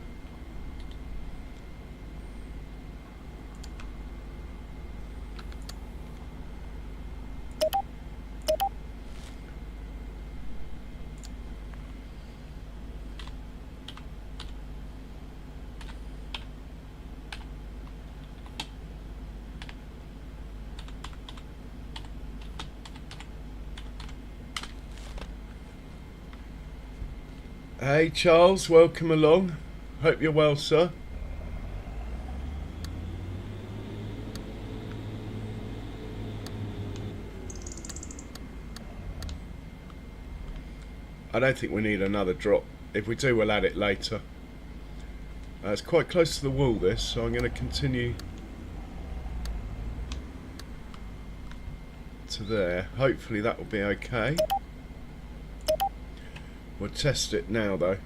Hey Charles, welcome along. Hope you're well, sir. I don't think we need another drop. If we do, we'll add it later. It's quite close to the wall, this, so I'm going to continue to there. Hopefully that will be okay. We'll test it now though.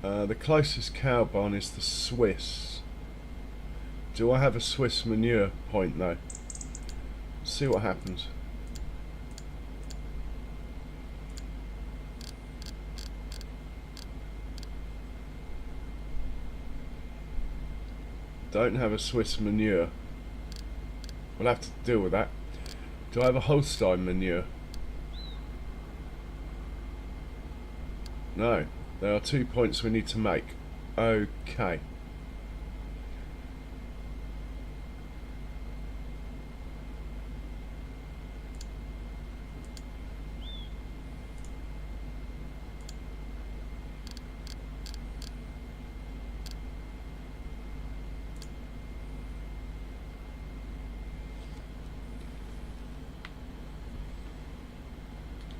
The closest cow barn is the Swiss. Do I have a Swiss manure point though? See what happens. Don't have a Swiss manure. We'll have to deal with that. Do I have a Holstein manure? No. There are 2 points we need to make. Okay.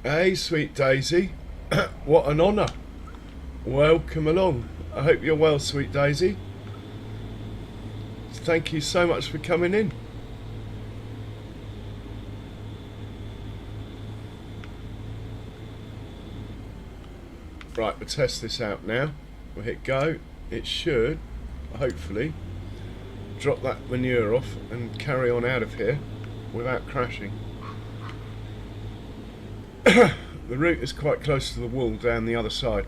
Hey, sweet Daisy. What an honour. Welcome along. I hope you're well, sweet Daisy. Thank you so much for coming in. Right, we'll test this out now. We'll hit go. It should, hopefully, drop that manure off and carry on out of here without crashing. The route is quite close to the wall down the other side.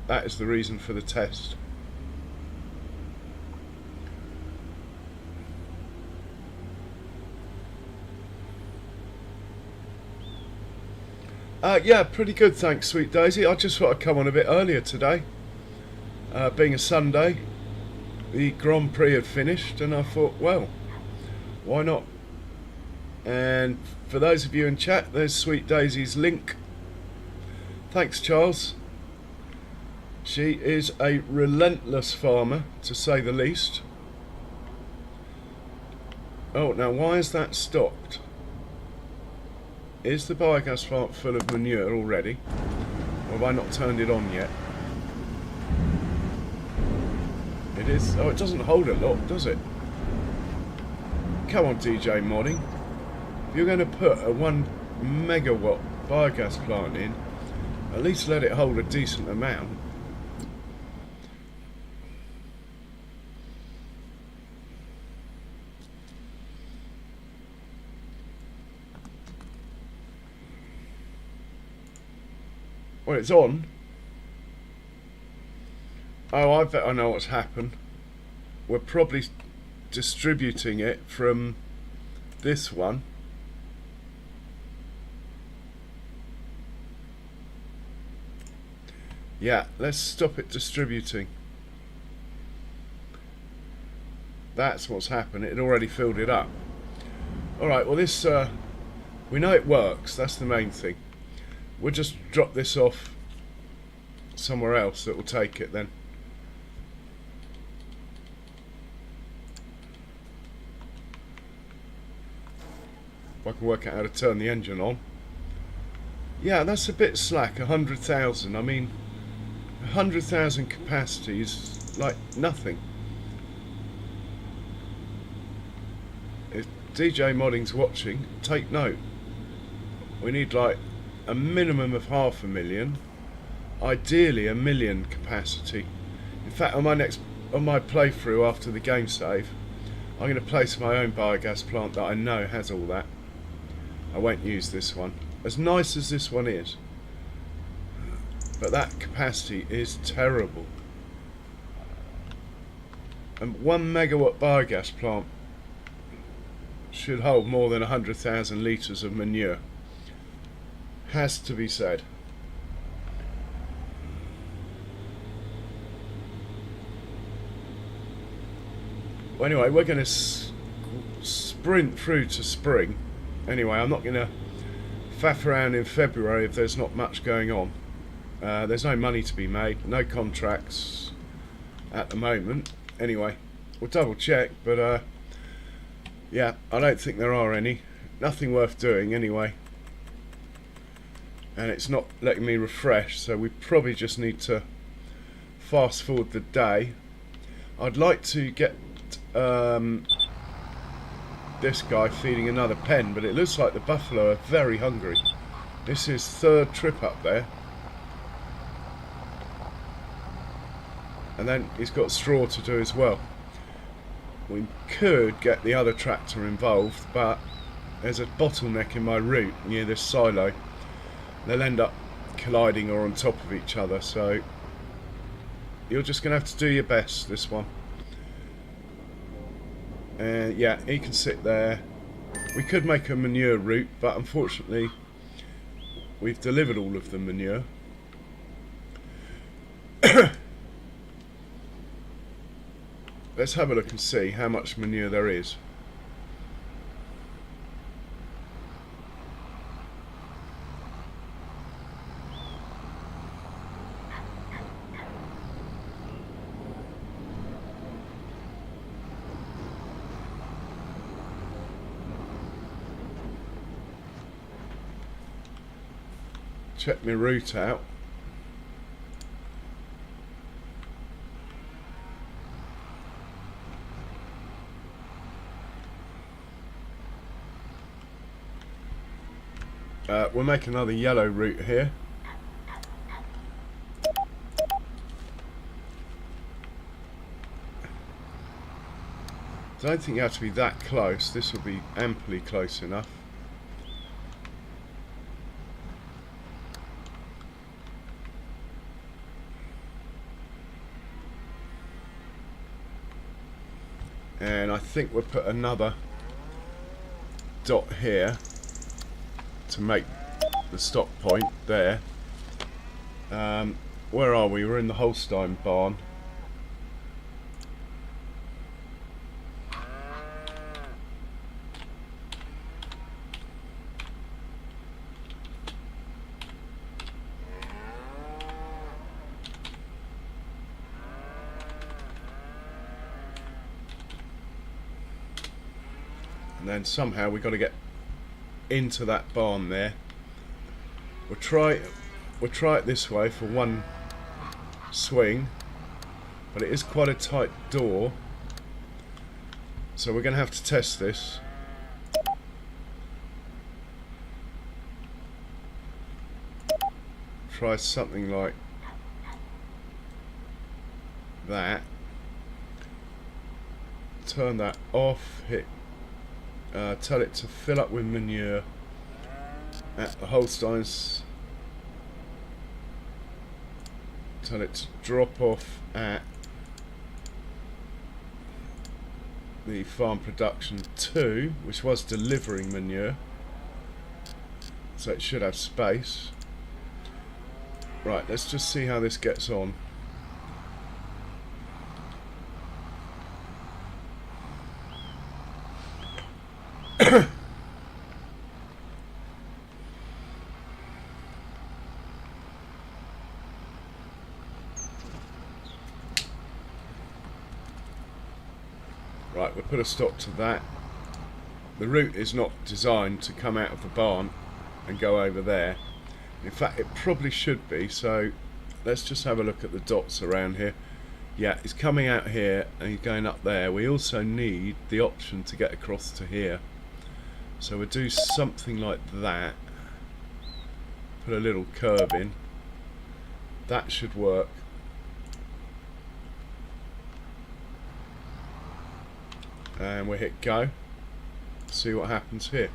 That is the reason for the test. Yeah, pretty good, thanks, sweet Daisy. I just thought I'd come on a bit earlier today. Being a Sunday, the Grand Prix had finished, and I thought, well, why not? And for those of you in chat, there's sweet Daisy's link. Thanks, Charles. She is a relentless farmer, to say the least. Oh, now why is that stopped? Is the biogas plant full of manure already? Or have I not turned it on yet? It is. Oh, it doesn't hold a lot, does it? Come on, DJ Modding. If you're going to put a 1 megawatt biogas plant in, at least let it hold a decent amount. Well, it's on. Oh, I bet I know what's happened. We're probably distributing it from this one. Yeah, let's stop it distributing. That's what's happened. It had already filled it up. Alright, well this, we know it works. That's the main thing. We'll just drop this off somewhere else that will take it then. If I can work out how to turn the engine on. Yeah, that's a bit slack, 100,000. I mean, 100,000 capacity is like nothing. If DJ Modding's watching, take note. We need like a minimum of 500,000, ideally 1 million capacity. In fact, on my playthrough after the game save, I'm going to place my own biogas plant that I know has all that. I won't use this one, as nice as this one is, but that capacity is terrible. And 1 megawatt biogas plant should hold more than 100,000 litres of manure. Has to be said. Well, anyway, we're going to sprint through to spring. Anyway, I'm not going to faff around in February if there's not much going on. There's no money to be made, no contracts at the moment. Anyway, we'll double check, but yeah, I don't think there are any. Nothing worth doing anyway. And it's not letting me refresh, so we probably just need to fast forward the day. I'd like to get this guy feeding another pen, but it looks like the buffalo are very hungry. This is 3rd trip up there. And then he's got straw to do as well. We could get the other tractor involved, but there's a bottleneck in my route near this silo. They'll end up colliding or on top of each other, so you're just going to have to do your best this one. And yeah, he can sit there. We could make a manure route, but unfortunately we've delivered all of the manure. Let's have a look and see how much manure there is. check my route out. We'll make another yellow route here. I don't think you have to be that close. This will be amply close enough. And I think we'll put another dot here to make the stop point there. Where are we? We're in the Holstein barn. And then somehow we've got to get into that barn there. We'll try it this way for one swing, but it is quite a tight door, so we're going to have to test this. Try something like that. Turn that off. Hit. Tell it to fill up with manure at the Holsteins. Tell it to drop off at the farm production 2, which was delivering manure, so it should have space. Right, let's just see how this gets on. Right, we'll put a stop to that. The route is not designed to come out of the barn and go over there. In fact, it probably should be, so let's just have a look at the dots around here. Yeah, he's coming out here and he's going up there. We also need the option to get across to here. So we'll do something like that. Put a little curve in. That should work. And we'll hit go. See what happens here.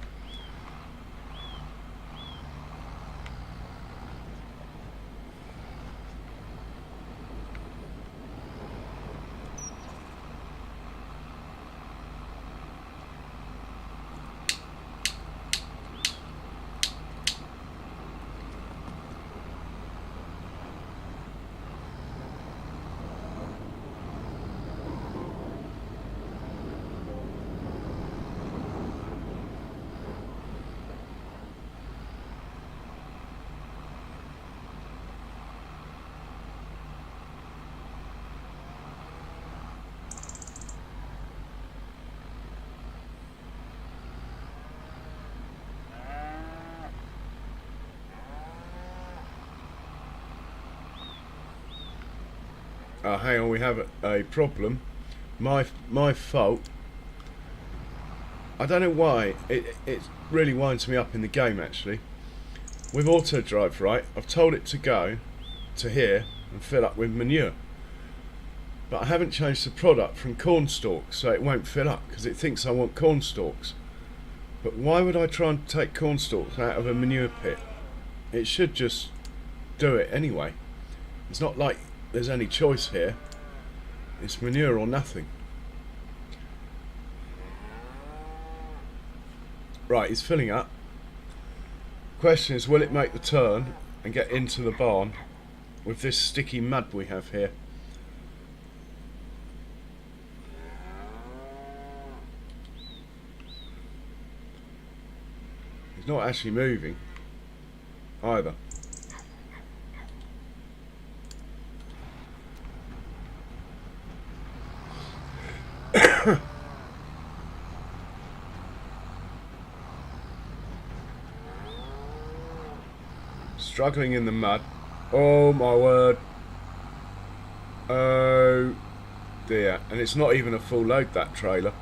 Hang on, we have a problem. My fault. I don't know why. It really winds me up in the game, actually. With auto drive, right, I've told it to go to here and fill up with manure. But I haven't changed the product from corn stalks, so it won't fill up because it thinks I want corn stalks. But why would I try and take corn stalks out of a manure pit? It should just do it anyway. It's not like there's any choice here. It's manure or nothing. Right, he's filling up. Question is, will it make the turn and get into the barn with this sticky mud we have here? He's not actually moving either. Struggling in the mud. Oh my word. Oh dear. And it's not even a full load, that trailer.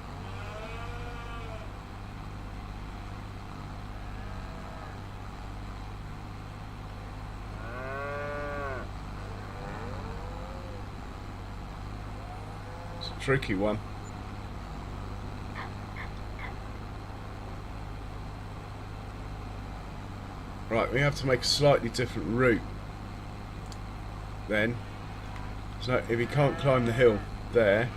It's a tricky one. Right, we have to make a slightly different route then. So if he can't climb the hill there,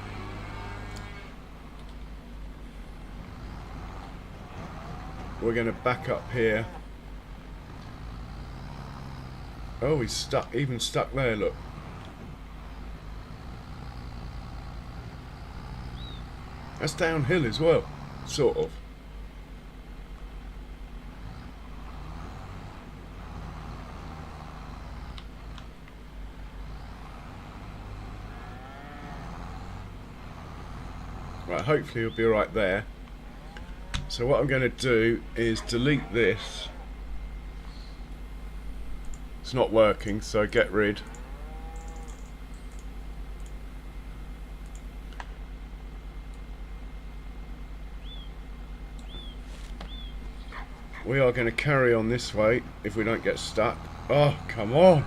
we're going to back up here. Oh, he's stuck, even stuck there, look. That's downhill as well, sort of. Right, hopefully he'll be right there. So what I'm going to do is delete this. It's not working, so get rid. We are going to carry on this way if we don't get stuck. Oh, come on!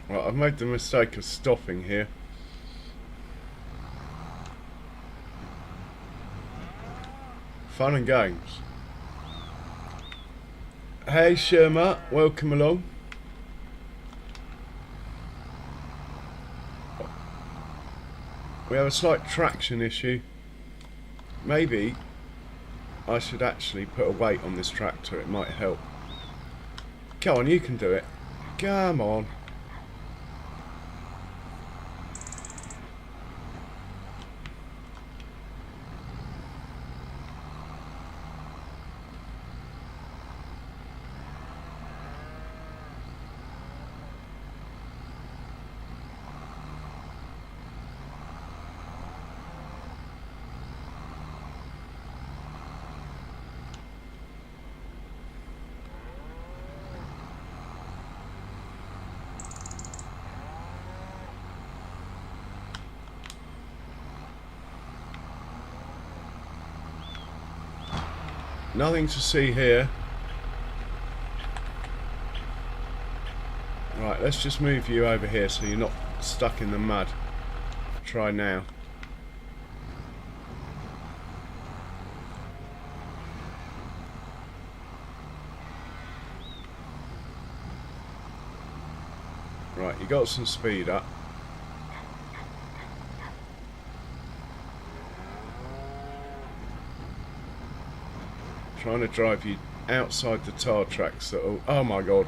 Right, I've made the mistake of stopping here. Fun and games. Hey Sherma, welcome along. We have a slight traction issue. Maybe I should actually put a weight on this tractor, it might help. Go on, you can do it. Come on. Nothing to see here. Right, let's just move you over here so you're not stuck in the mud. Try now. Right, you got some speed up. Trying to drive you outside the tar tracks. Oh my god.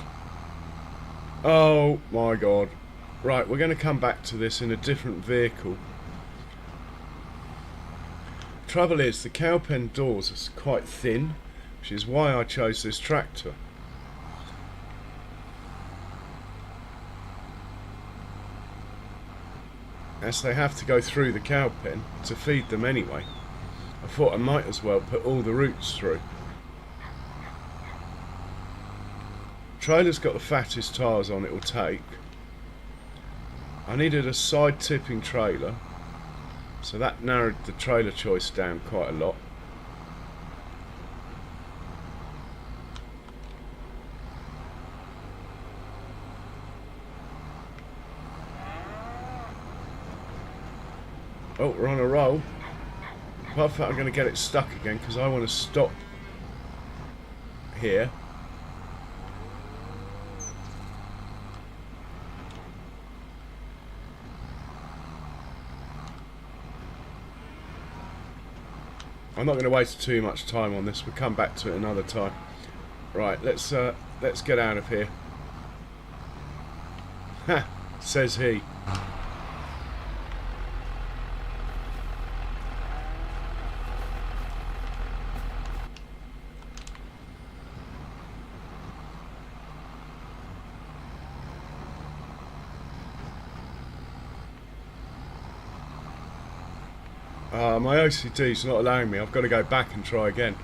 Oh my god. Right, we're going to come back to this in a different vehicle. Trouble is, the cow pen doors are quite thin, which is why I chose this tractor. As they have to go through the cow pen to feed them anyway. I thought I might as well put all the routes through. Trailer's got the fattest tyres on it will take. I needed a side tipping trailer, so that narrowed the trailer choice down quite a lot. Oh, we're on a roll. Apart from that, I'm going to get it stuck again because I want to stop here. I'm not going to waste too much time on this. We'll come back to it another time. Right, let's get out of here. Ha! Says he. My OCD's not allowing me. I've got to go back and try again.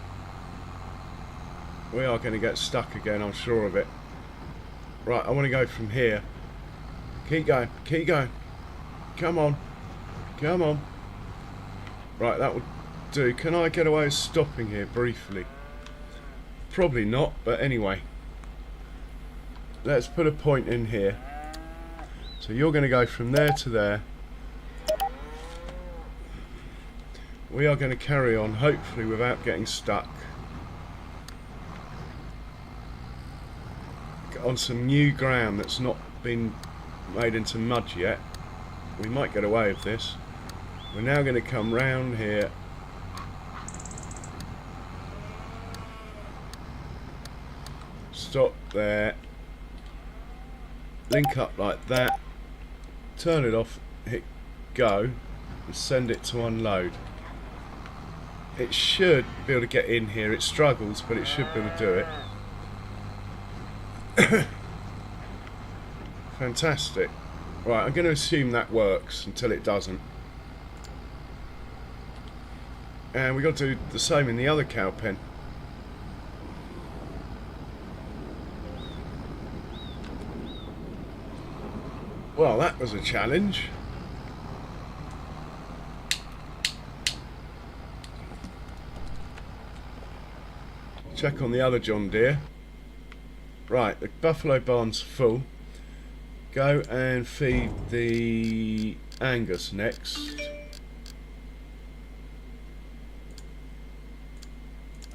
We are going to get stuck again, I'm sure of it. Right, I want to go from here. Keep going, keep going. Come on, come on. Right, that will do. Can I get away with stopping here briefly? Probably not, but anyway. Let's put a point in here. So you're going to go from there to there. We are going to carry on, hopefully without getting stuck. Get on some new ground that's not been made into mud yet. We might get away with this. We're now going to come round here. Stop there. Link up like that. Turn it off, hit go, and send it to unload. It should be able to get in here. It struggles, but it should be able to do it. Fantastic. Right, I'm going to assume that works until it doesn't. And we've got to do the same in the other cow pen. Well, that was a challenge. Check on the other John Deere. Right, the buffalo barn's full. Go and feed the Angus next.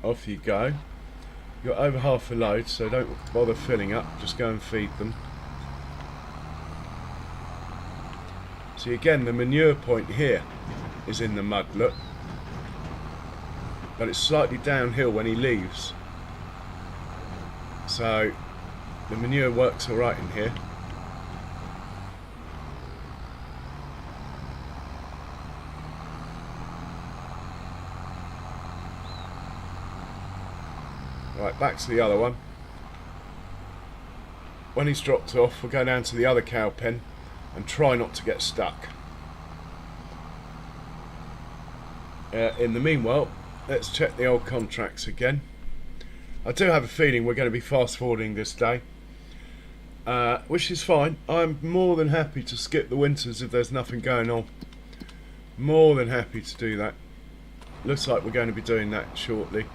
Off you go. You've got over half a load, so don't bother filling up, just go and feed them. See, again, the manure point here is in the mud, look. But it's slightly downhill when he leaves. So the manure works alright in here. Right, back to the other one. When he's dropped off, we'll go down to the other cow pen and try not to get stuck. In the meanwhile, let's check the old contracts again. I do have a feeling we're going to be fast forwarding this day, which is fine. I'm more than happy to skip the winters if there's nothing going on. More than happy to do that. Looks like we're going to be doing that shortly.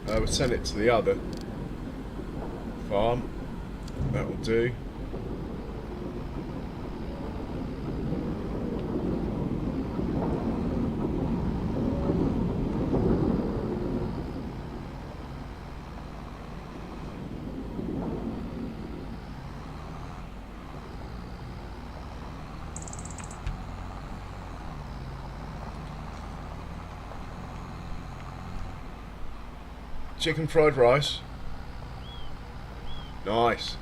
We'll send it to the other farm. That will do. Chicken fried rice. Nice.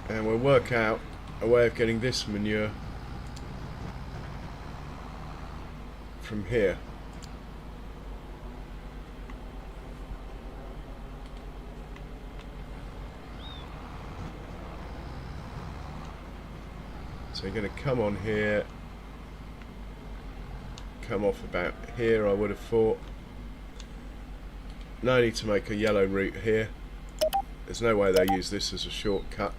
And we'll work out a way of getting this manure from here. So you're going to come on here, come off about here, I would have thought. No need to make a yellow route here. There's no way they use this as a shortcut.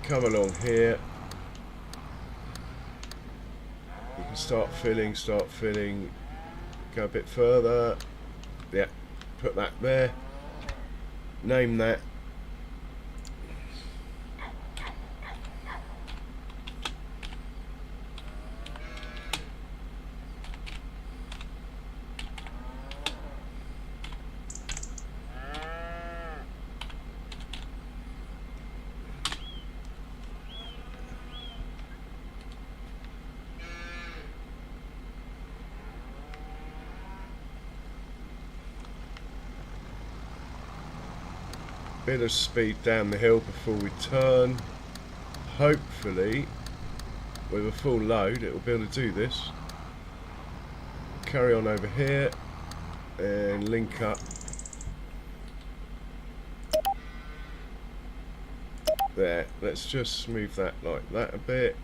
Come along here. You can start filling, go a bit further. Yeah, put that there. Name that. Bit of speed down the hill before we turn. Hopefully with a full load it will be able to do this. Carry on over here and link up there. Let's just smooth that like that a bit.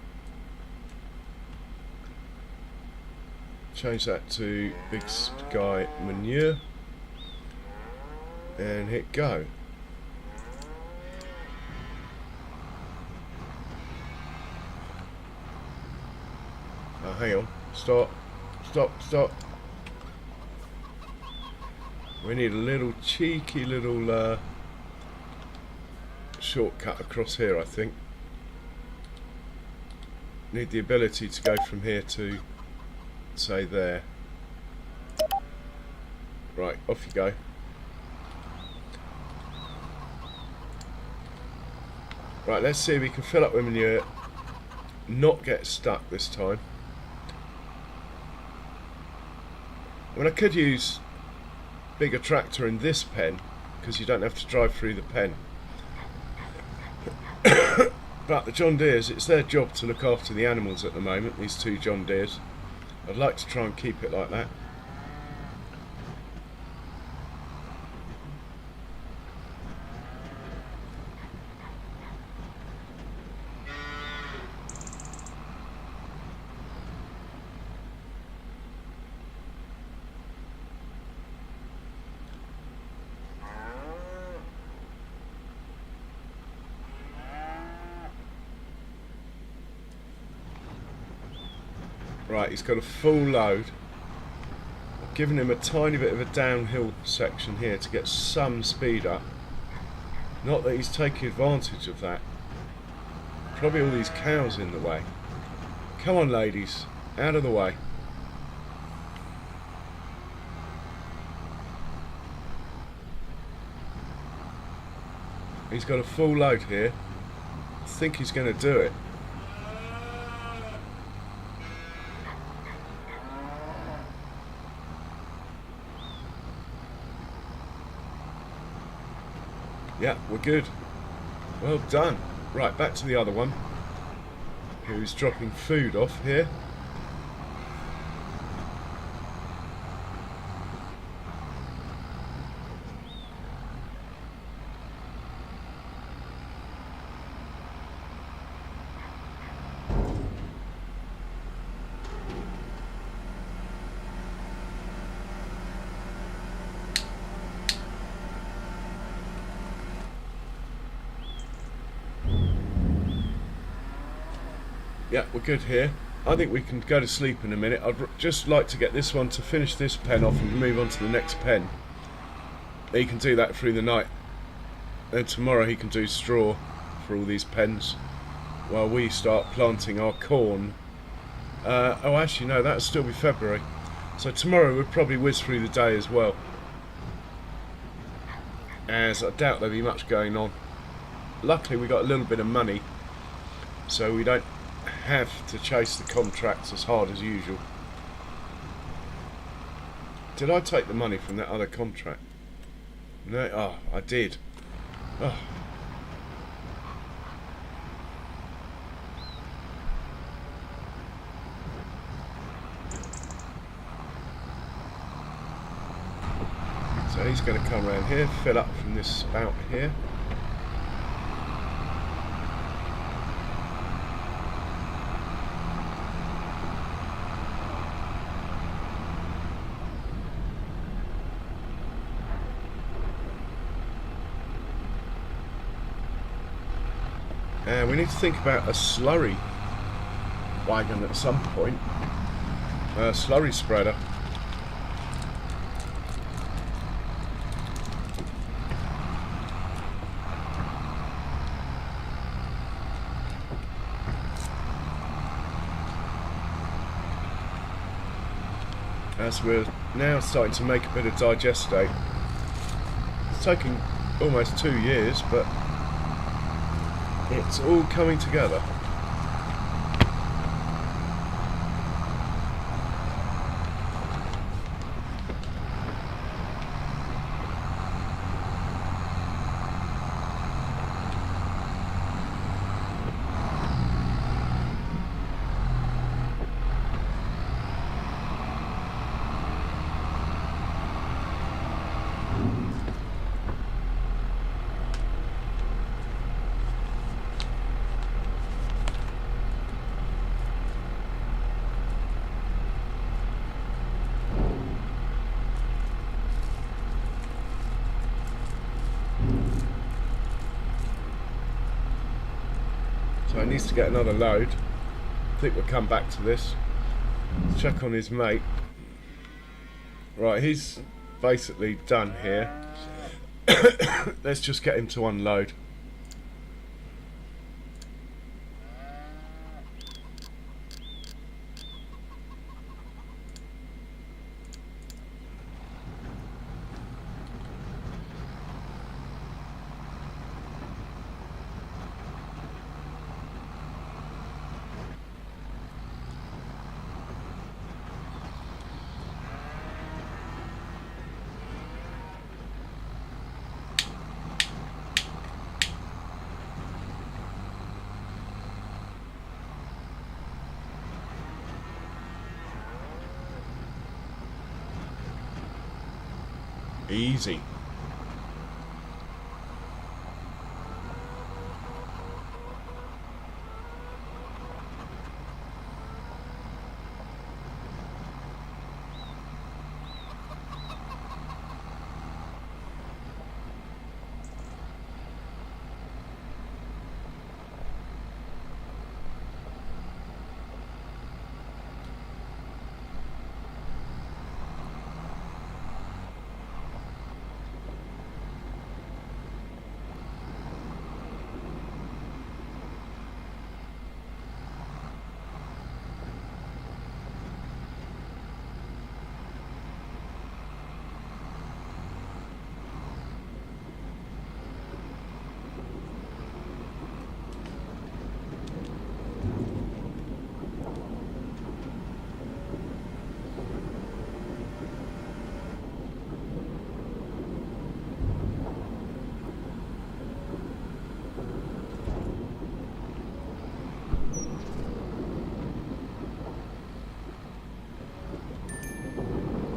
Change that to Big Sky Manure and hit go. Oh, hang on, stop. We need a little cheeky little shortcut across here, I think. Need the ability to go from here to, say, there. Right, off you go. Right, let's see if we can fill up with manure, not get stuck this time. I mean, I could use bigger tractor in this pen because you don't have to drive through the pen. But the John Deeres, it's their job to look after the animals at the moment, these two John Deeres. I'd like to try and keep it like that. Right, he's got a full load. I've given him a tiny bit of a downhill section here to get some speed up. Not that he's taking advantage of that. Probably all these cows in the way. Come on, ladies, out of the way. He's got a full load here. I think he's going to do it. Yeah, we're good. Well done. Right, back to the other one, who's dropping food off here. Yeah, we're good here. I think we can go to sleep in a minute. I'd just like to get this one to finish this pen off and move on to the next pen. He can do that through the night. Then tomorrow he can do straw for all these pens while we start planting our corn. Oh, actually no, that'll still be February. So tomorrow we'll probably whiz through the day as well, as I doubt there'll be much going on. Luckily we got a little bit of money, so we don't have to chase the contracts as hard as usual. Did I take the money from that other contract? No, oh, I did. Oh. So he's going to come around here, fill up from this spout here. And we need to think about a slurry wagon at some point. A slurry spreader. As we're now starting to make a bit of digestate. It's taken almost 2 years, but it's all coming together. So he needs to get another load. I think we'll come back to this. Let's check on his mate. Right, he's basically done here. Let's just get him to unload. Easy.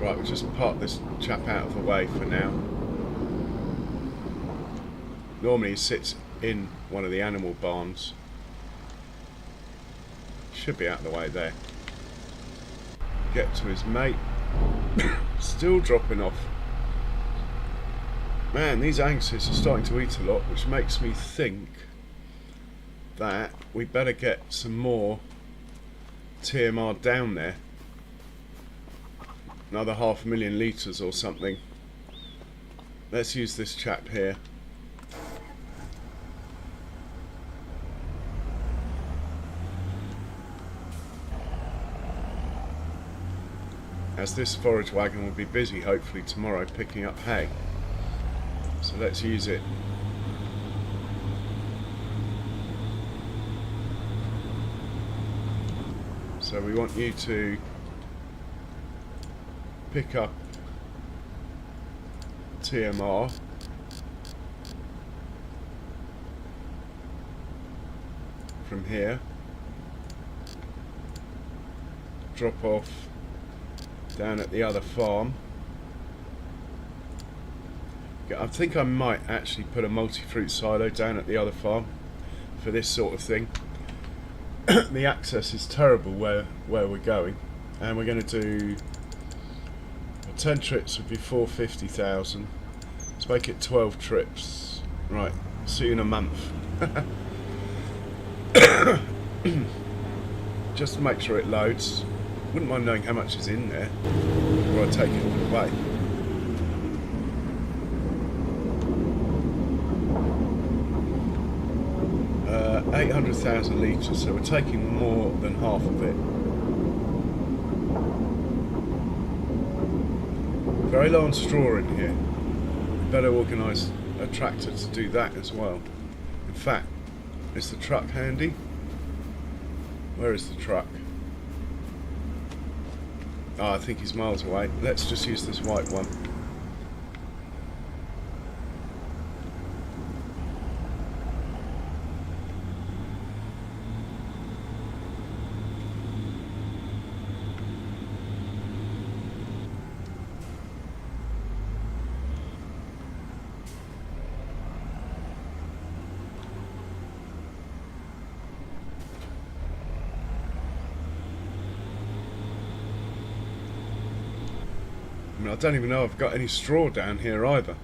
Right, we'll just park this chap out of the way for now. Normally he sits in one of the animal barns. Should be out of the way there. Get to his mate. Still dropping off. Man, these Anguses are starting to eat a lot, which makes me think that we better get some more TMR down there. Another 500,000 litres or something. Let's use this chap here. As this forage wagon will be busy hopefully tomorrow picking up hay. So let's use it. So we want you to pick up TMR from here, drop off down at the other farm. I think I might actually put a multi-fruit silo down at the other farm for this sort of thing. The access is terrible where we're going, and we're going to do 10 trips would be 450,000. Let's make it 12 trips. Right, see you in a month. Just to make sure it loads. Wouldn't mind knowing how much is in there before I take it all away. Uh, 800,000 litres, so we're taking more than half of it. Very low on straw in here. Better organise a tractor to do that as well. In fact, is the truck handy? Where is the truck? Oh, I think he's miles away. Let's just use this white one. I mean, I don't even know if I've got any straw down here either.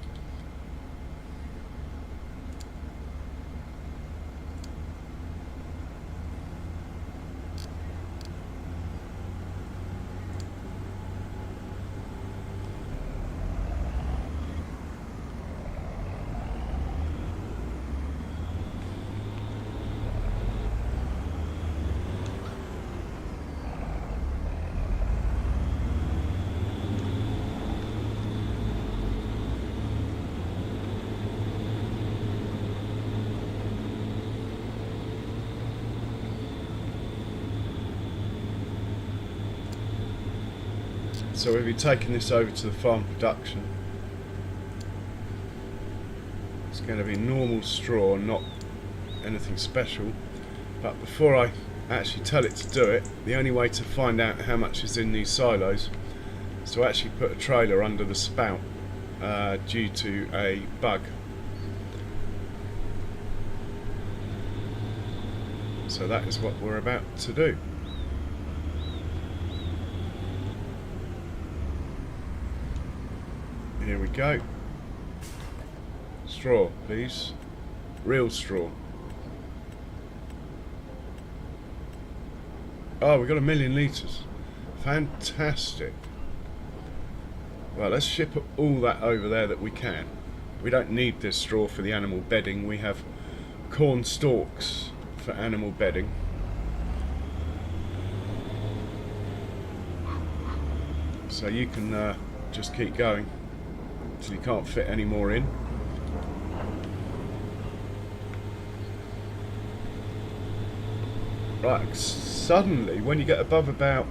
So we'll be taking this over to the farm production. It's going to be normal straw, not anything special. But before I actually tell it to do it, the only way to find out how much is in these silos is to actually put a trailer under the spout due to a bug. So that is what we're about to do. Here we go. Straw, please. Real straw. Oh, we've got 1 million litres. Fantastic. Well, let's ship all that over there that we can. We don't need this straw for the animal bedding. We have corn stalks for animal bedding. So you can just keep going until you can't fit any more in. Right, suddenly when you get above about,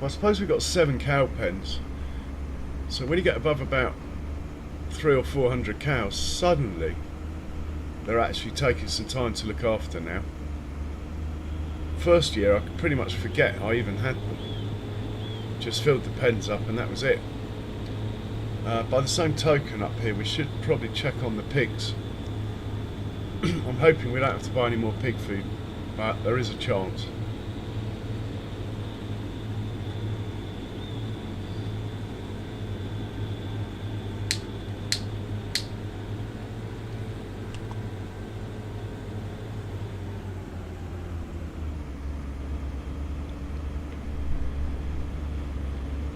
well, I suppose we've got 7 cow pens, so when you get above about 300 or 400 cows, suddenly they're actually taking some time to look after now. First year I could pretty much forget I even had them. Just filled the pens up and that was it. By the same token, up here we should probably check on the pigs. I'm hoping we don't have to buy any more pig food, but there is a chance.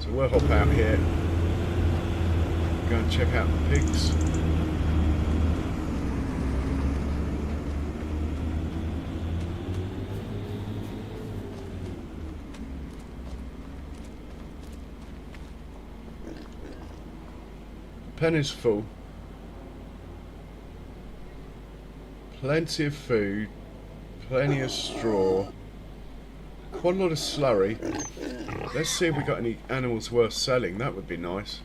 So we'll hop out here, go and check out the pigs. Pen is full. Plenty of food, plenty of straw, quite a lot of slurry. Let's see if we got any animals worth selling. That would be nice.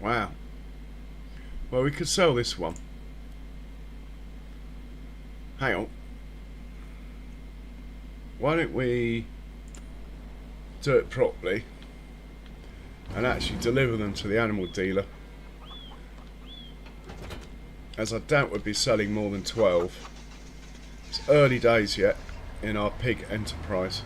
Wow. Well, we could sell this one. Hang on. Why don't we do it properly and actually deliver them to the animal dealer as I doubt we'll be selling more than 12. It's early days yet in our pig enterprise.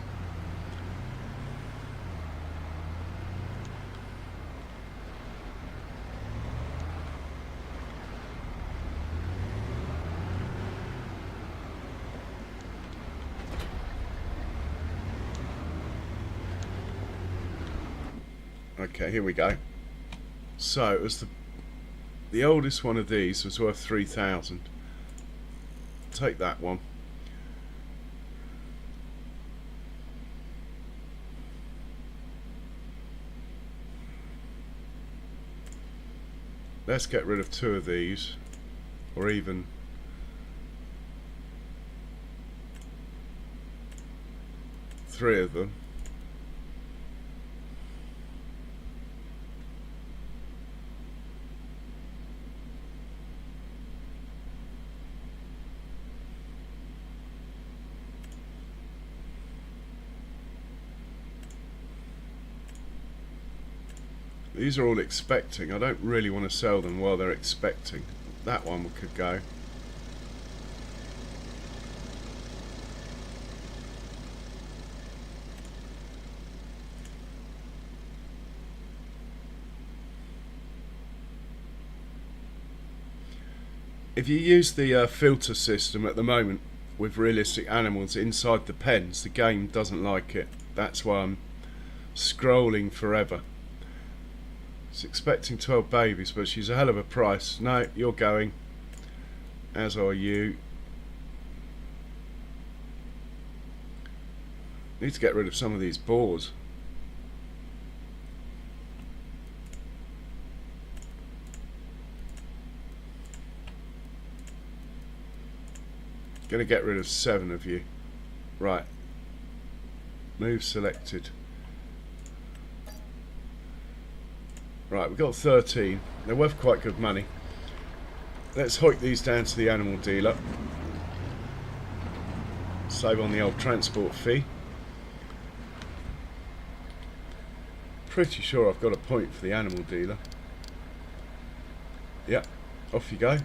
Okay, here we go. So it was the oldest one of these was worth 3,000. Take that one. Let's get rid of 2 of these, or even three of them. These are all expecting. I don't really want to sell them while they're expecting. That one could go. If you use the filter system at the moment with realistic animals inside the pens, the game doesn't like it. That's why I'm scrolling forever. It's expecting 12 babies, but she's a hell of a price. No, you're going, as are you. Need to get rid of some of these boars. Gonna get rid of 7 of you. Right. Move selected. Right, we've got 13. They're worth quite good money. Let's hoik these down to the animal dealer. Save on the old transport fee. Pretty sure I've got a point for the animal dealer. Yep, off you go.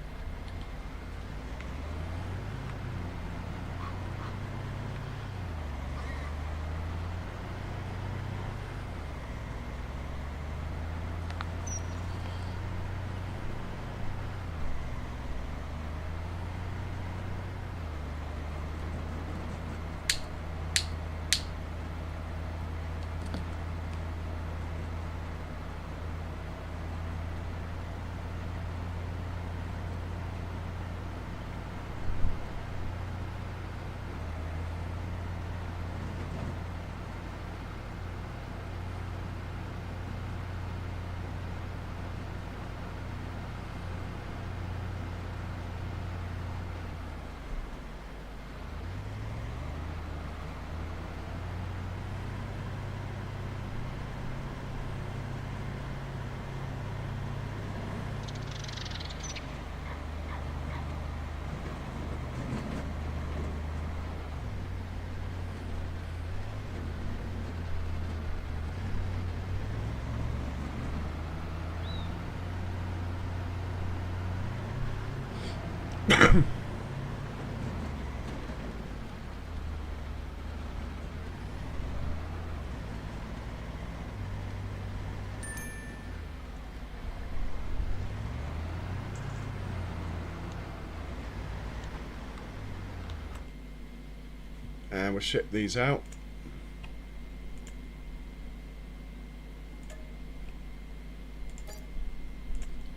And we'll ship these out.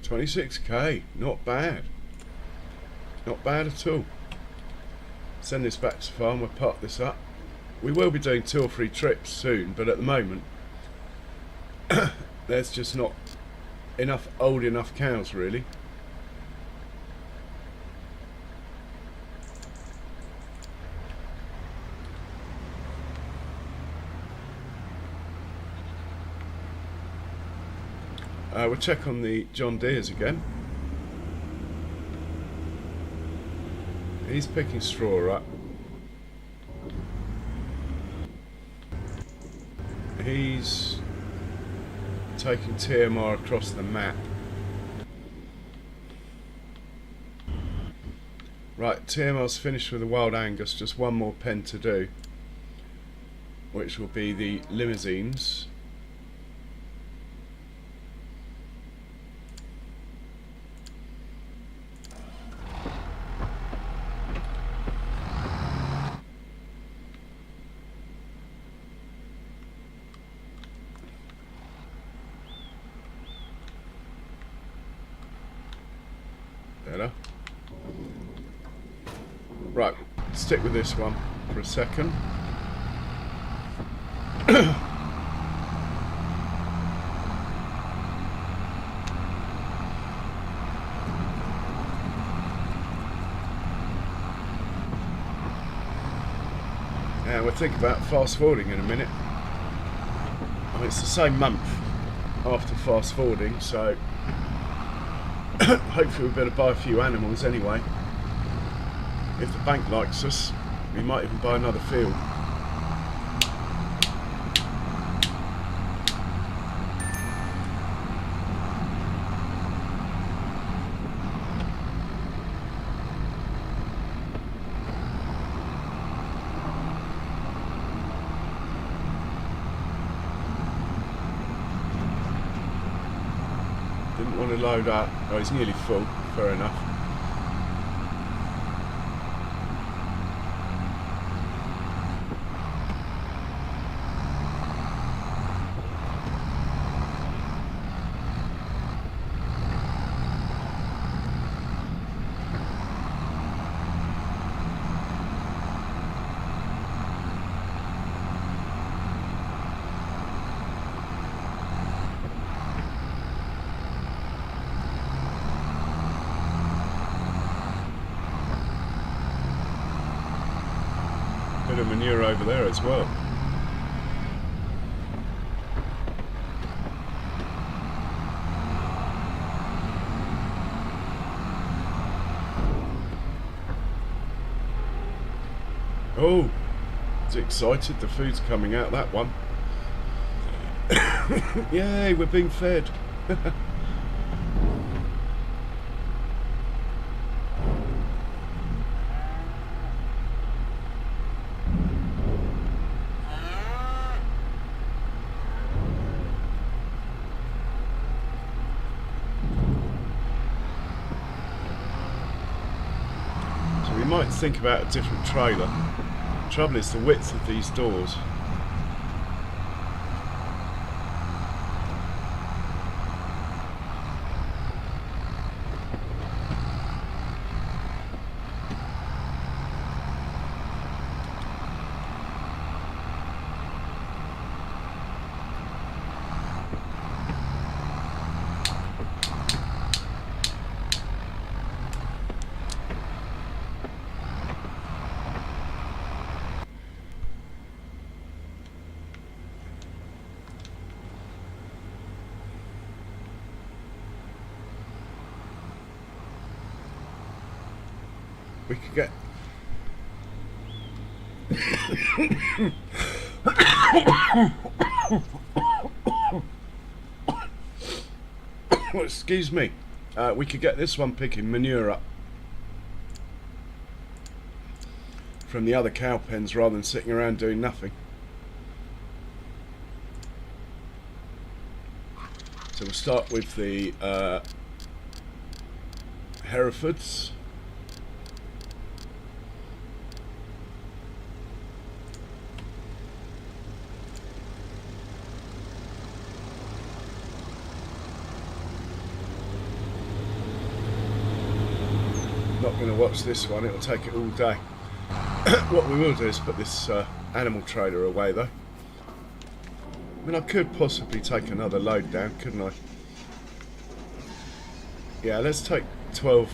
$26k, not bad. Not bad at all. Send this back to farm, we'll park this up. We will be doing 2 or 3 trips soon, but at the moment there's just not enough old enough cows really. We'll check on the John Deeres again. He's picking straw up. He's taking TMR across the map. Right, TML's finished with the Wild Angus, just one more pen to do, which will be the limousines. Better. Right, stick with this one for a second. And we'll think about fast forwarding in a minute. I mean, it's the same month after fast forwarding, so hopefully we'll be able to buy a few animals anyway. If the bank likes us, we might even buy another field. Didn't want to load up. Oh, he's nearly full. Fair enough. Bit of manure over there as well. Oh, it's excited, the food's coming out, that one. Yay, we're being fed. We might think about a different trailer. The trouble is the width of these doors. We could get excuse me, we could get this one picking manure up from the other cow pens rather than sitting around doing nothing. So we'll start with the Herefords. Not going to watch this one, it'll take it all day. What we will do is put this animal trailer away though. I mean, I could possibly take another load down, couldn't I? Yeah, let's take 12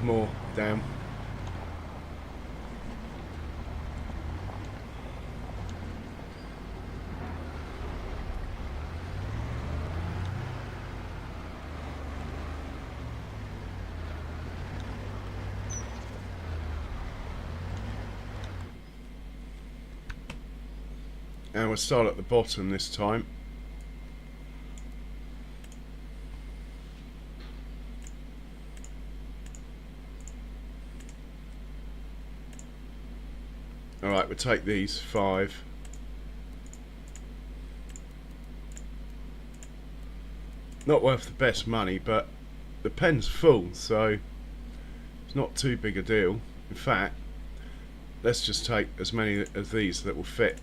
more down. And we'll start at the bottom this time. Alright, we'll take these 5. Not worth the best money, but the pen's full, so it's not too big a deal. In fact, let's just take as many of these that will fit.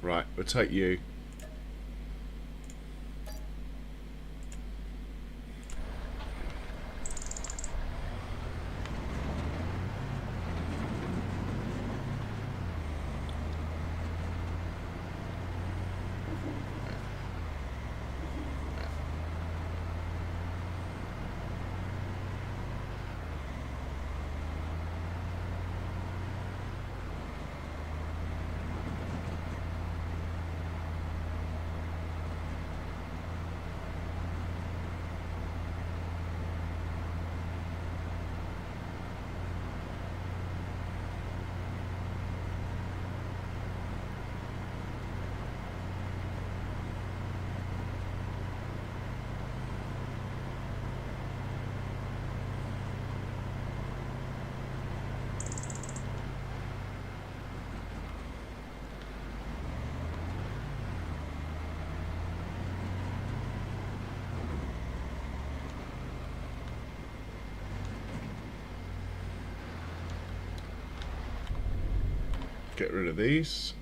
Right, we'll take you. Get rid of these.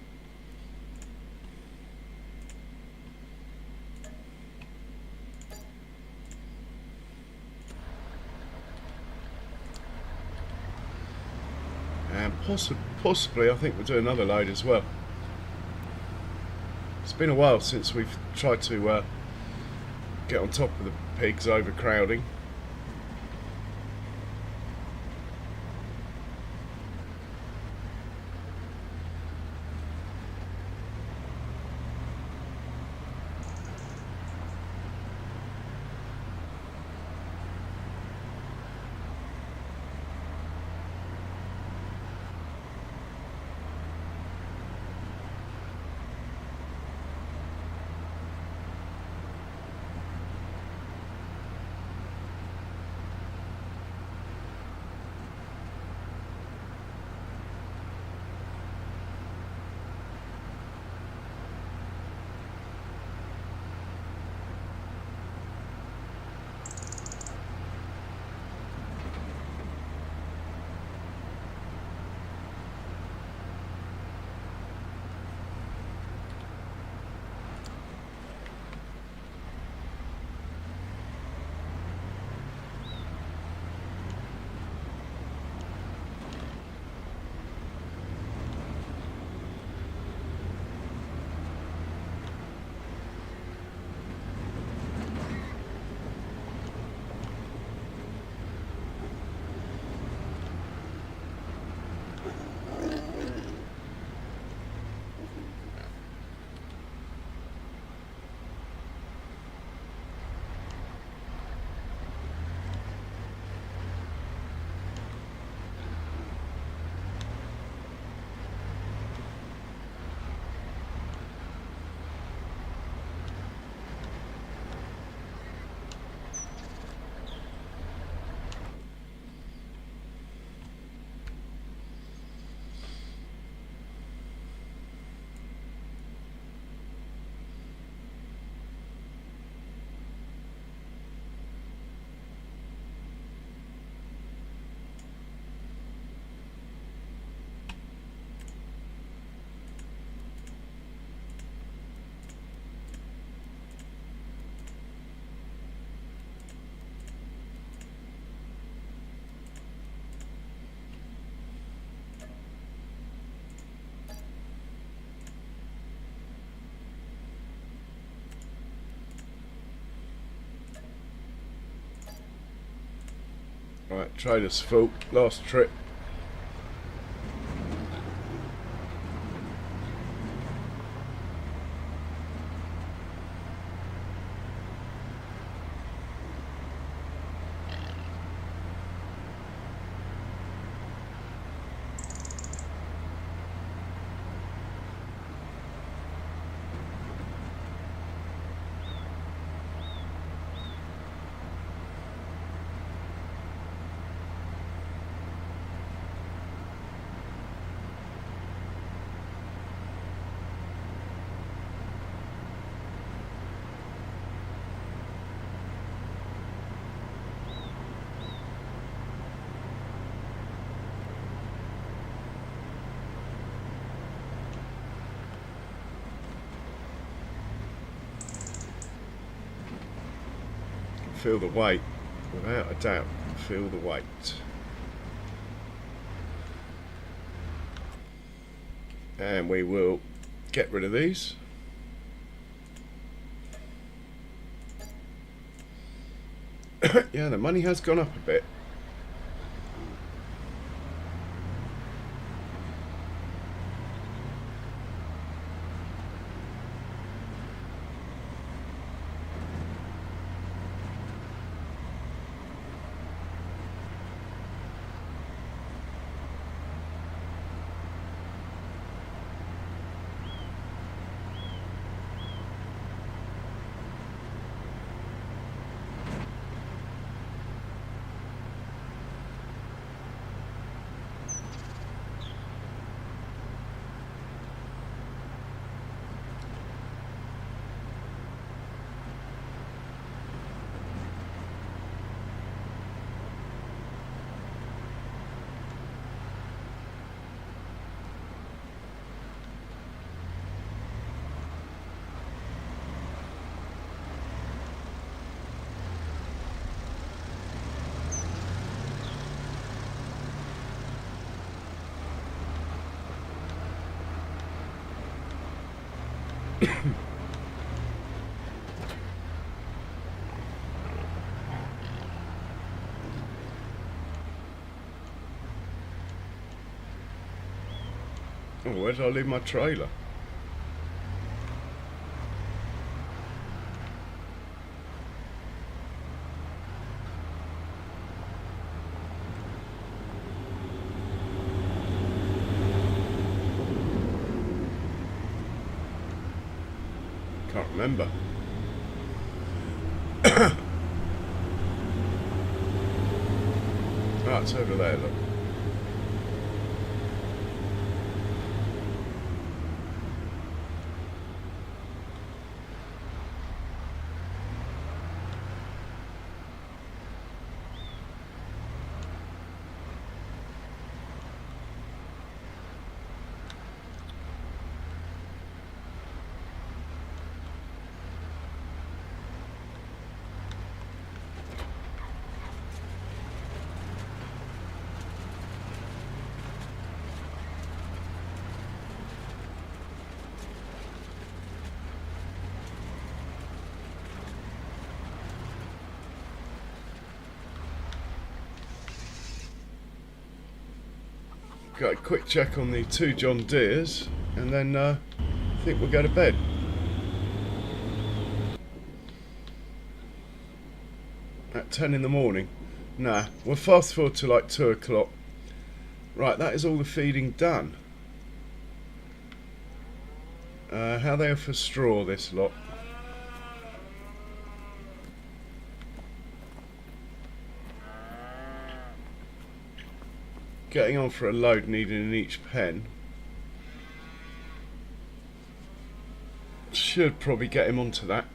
And possibly I think we'll do another load as well. It's been a while since we've tried to get on top of the pigs overcrowding. Right, trailer's full. Last trip. feel the weight, without a doubt. Feel the weight. And we will get rid of these. Yeah, the money has gone up a bit. Oh, where did I leave my trailer? Can't remember. Ah, it's over there, look. Got a quick check on the 2 John Deeres, and then I think we'll go to bed. At 10 in the morning. Nah, we'll fast forward to like 2 o'clock. Right, that is all the feeding done. How they are for straw, this lot. Getting on for a load needed in each pen. Should probably get him onto that.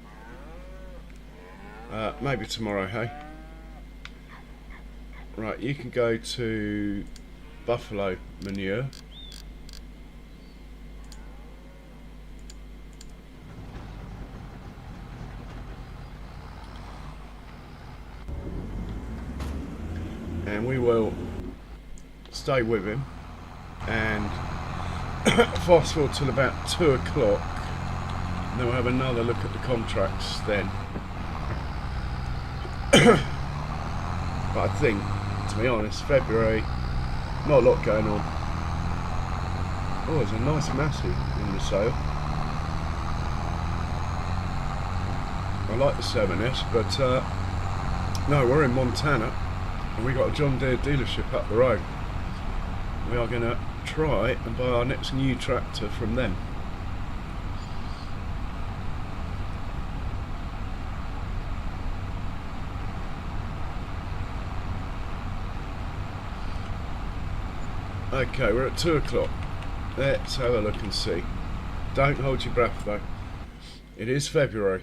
Maybe tomorrow, hey? Right, you can go to buffalo manure. And we will stay with him and fast forward till about 2 o'clock, and then we'll have another look at the contracts then. But I think, to be honest, February, not a lot going on. Oh, there's a nice Massey in the sale. I like the 7S, but no, we're in Montana and we got a John Deere dealership up the road. We are going to try and buy our next new tractor from them. Okay, we're at 2 o'clock. Let's have a look and see. Don't hold your breath though. It is February.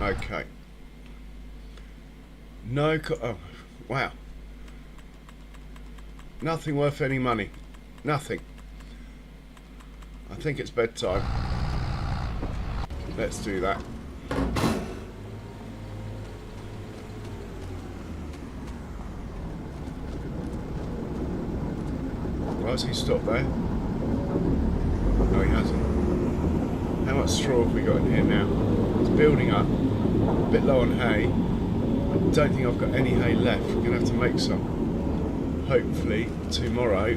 Okay. No, oh, wow. Nothing worth any money. Nothing. I think it's bedtime. Let's do that. Why has he stopped there? No, he hasn't. How much straw have we got in here now? It's building up. A bit low on hay. I don't think I've got any hay left. We're going to have to make some. Hopefully tomorrow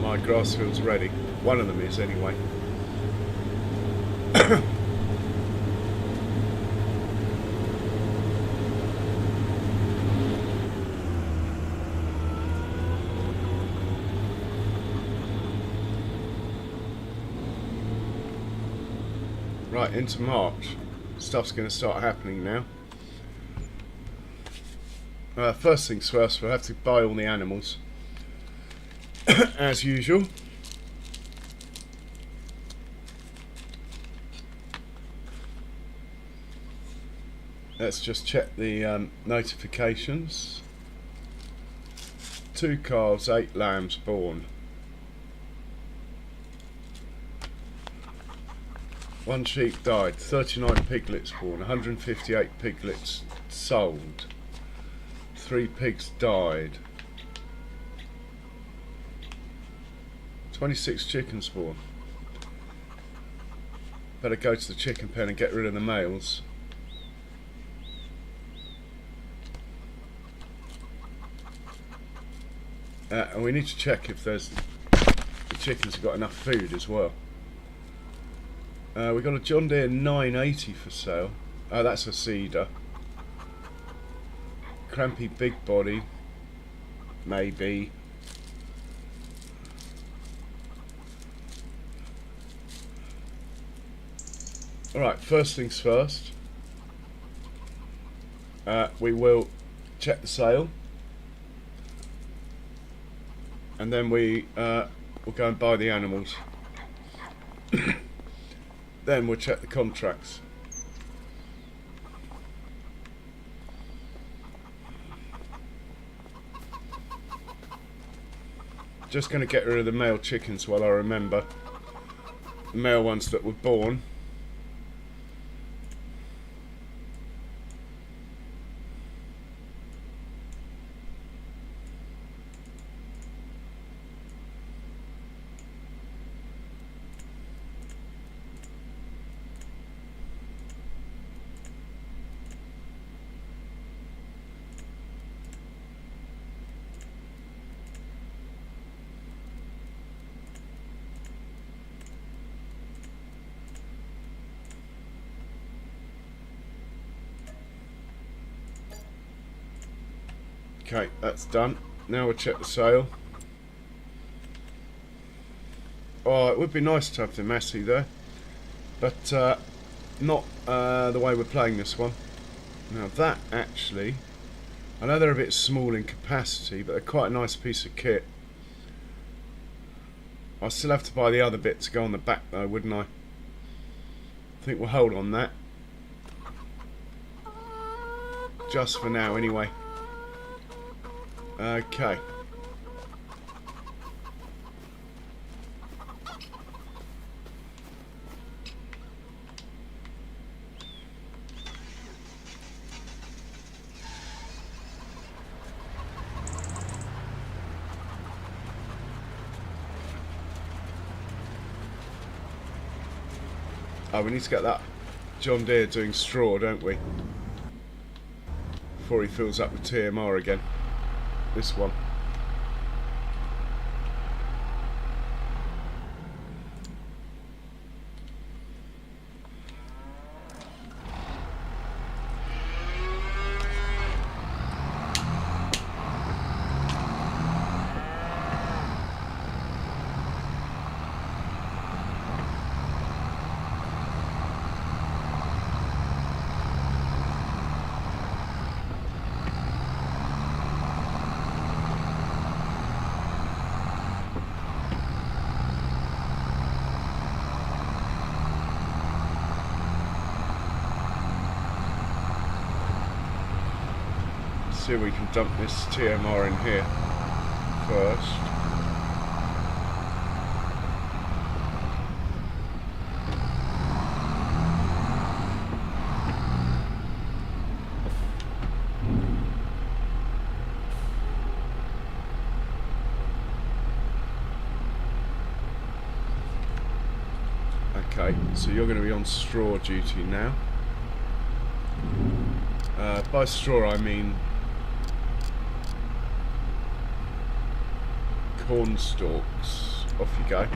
my grass field's ready. One of them is anyway. Right, into March. Stuff's going to start happening now. First things first, we'll have to buy all the animals. As usual. Let's just check the notifications. 2 calves, 8 lambs born. 1 sheep died, 39 piglets born, 158 piglets sold, 3 pigs died, 26 chickens born. Better go to the chicken pen and get rid of the males. And we need to check if the chickens have got enough food as well. We've got a John Deere 980 for sale. Oh, that's a cedar. Crampy big body. Maybe. Alright, first things first. We will check the sale. And then we will go and buy the animals. Then we'll check the contracts. Just going to get rid of the male chickens while I remember. The male ones that were born. Okay, that's done. Now we'll check the sale. Oh, it would be nice to have the Massey there, but not the way we're playing this one. Now that actually, I know they're a bit small in capacity, but they're quite a nice piece of kit. I still have to buy the other bit to go on the back though, wouldn't I? I think we'll hold on that. Just for now anyway. Okay. Oh, we need to get that John Deere doing straw, don't we? Before he fills up with TMR again. This one. see if we can dump this TMR in here first. Okay, so you're going to be on straw duty now. By straw I mean corn stalks. Off you go.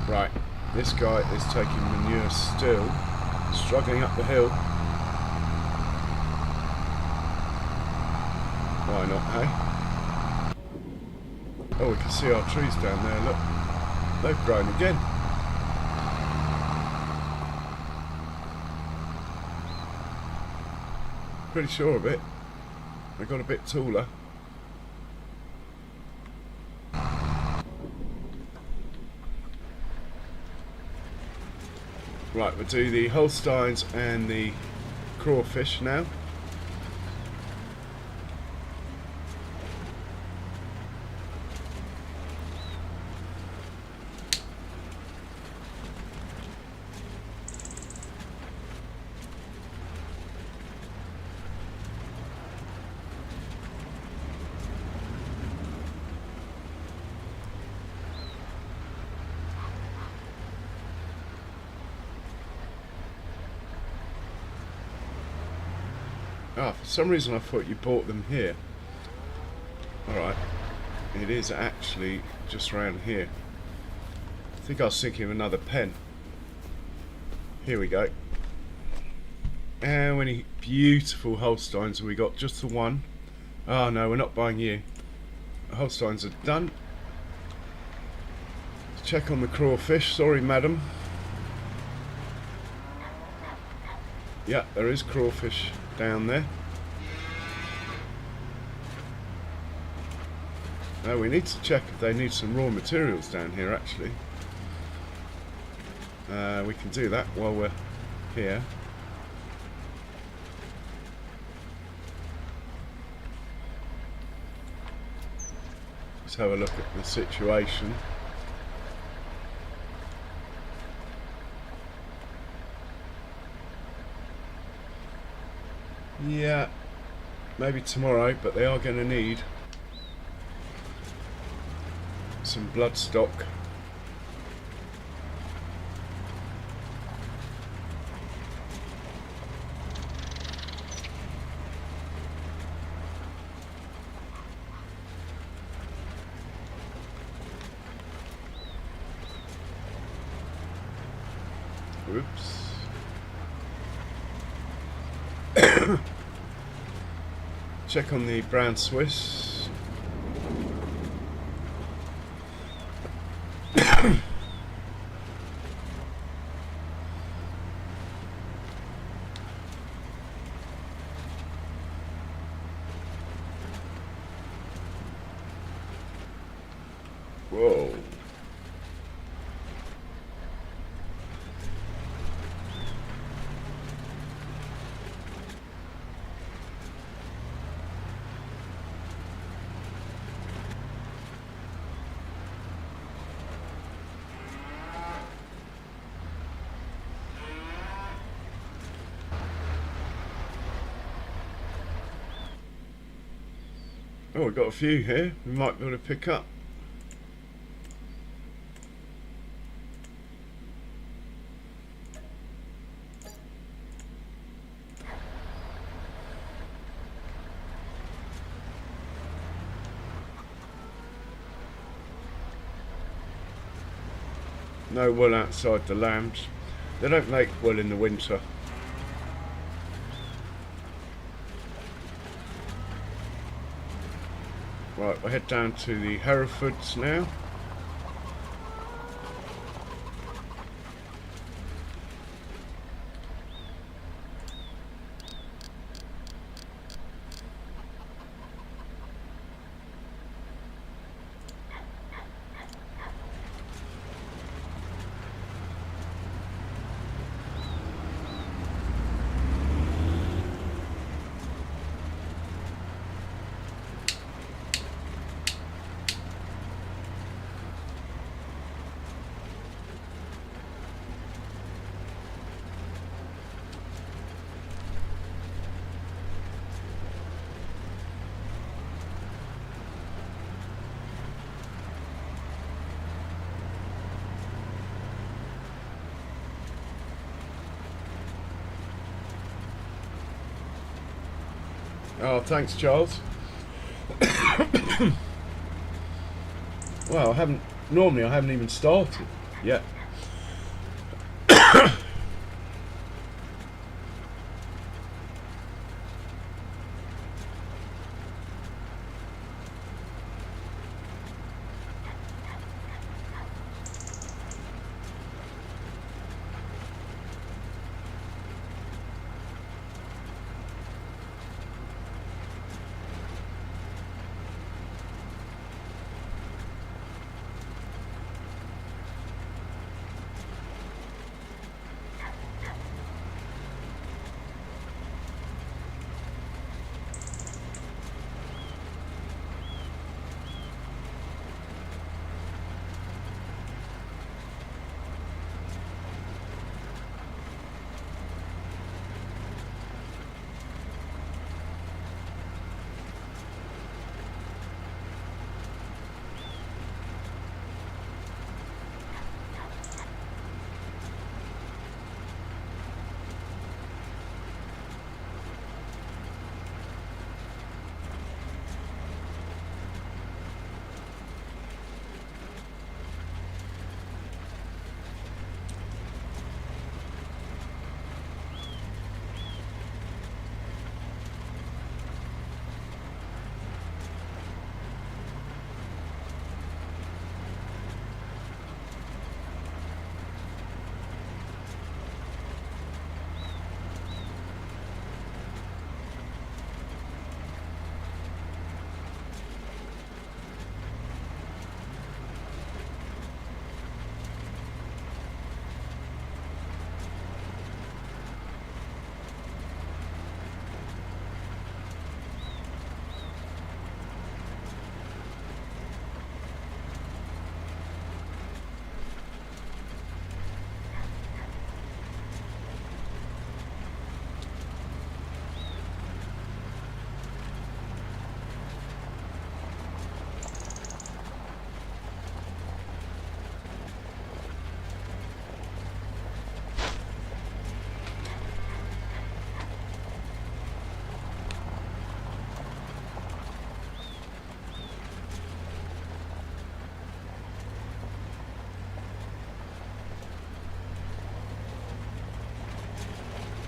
Right, this guy is taking manure still, struggling up the hill. Why not, hey? Oh, we can see our trees down there, look. They've grown again. Pretty sure of it. They got a bit taller. Right, we'll do the Holsteins and the crawfish now. Ah, for some reason I thought you bought them here. Alright, it is actually just around here. I think I was thinking of another pen. Here we go. And how many beautiful Holsteins have we got? Just the one. Oh no, we're not buying you. The Holsteins are done. Let's check on the crawfish. Sorry, madam. Yeah, there is crawfish down there. Now we need to check if they need some raw materials down here actually. We can do that while we're here. Let's have a look at the situation. Yeah, maybe tomorrow, but they are going to need some bloodstock. Oops. Check on the brown Swiss. Whoa. Oh, we've got a few here we might be able to pick up. No wool outside the lambs. They don't make wool in the winter. Right, we'll head down to the Herefords now. Oh, thanks, Charles. Well, normally I haven't even started yet.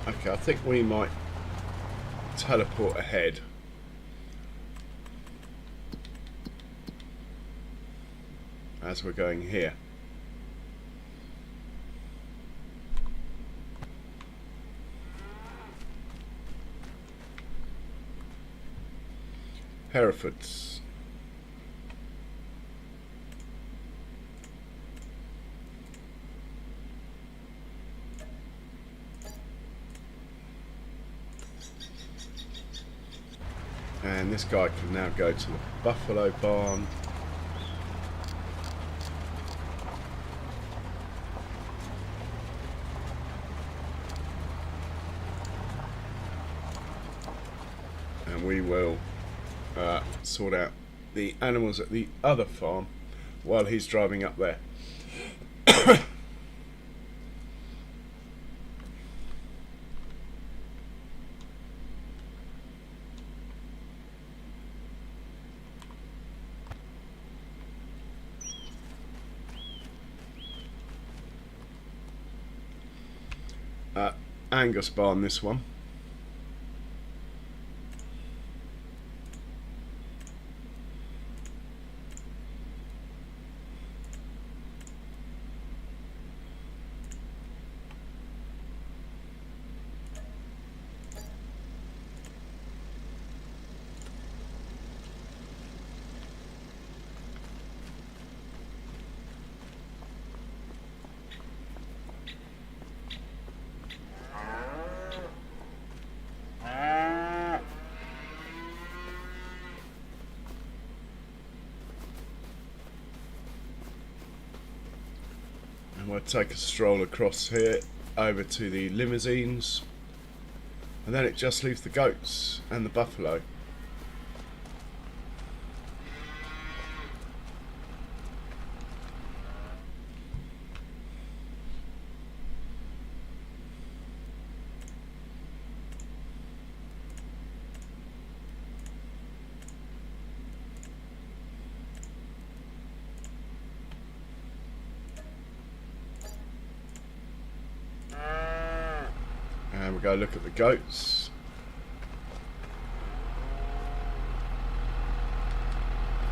Okay, I think we might teleport ahead. As we're going here. Herefords. And this guy can now go to the buffalo barn. And we will sort out the animals at the other farm while he's driving up there. Angus barn, this one. And we'll take a stroll across here over to the limousines, and then it just leaves the goats and the buffalo. And we'll go look at the goats.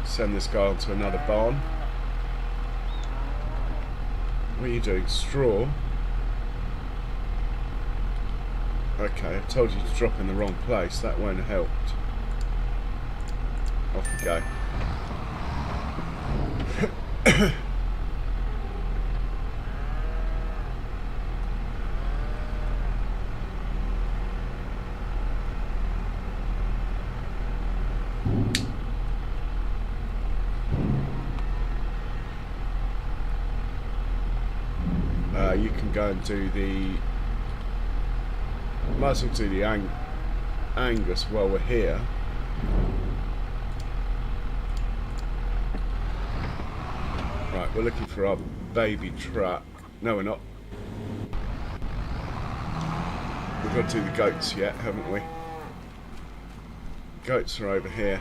Send this guy on to another barn. What are you doing? Straw? Okay, I told you to drop in the wrong place. That won't have helped. Off we go. You can go and do the... Might as well do the Angus while we're here. Right, we're looking for our baby truck. No, we're not. We've got to do the goats yet, haven't we? Goats are over here.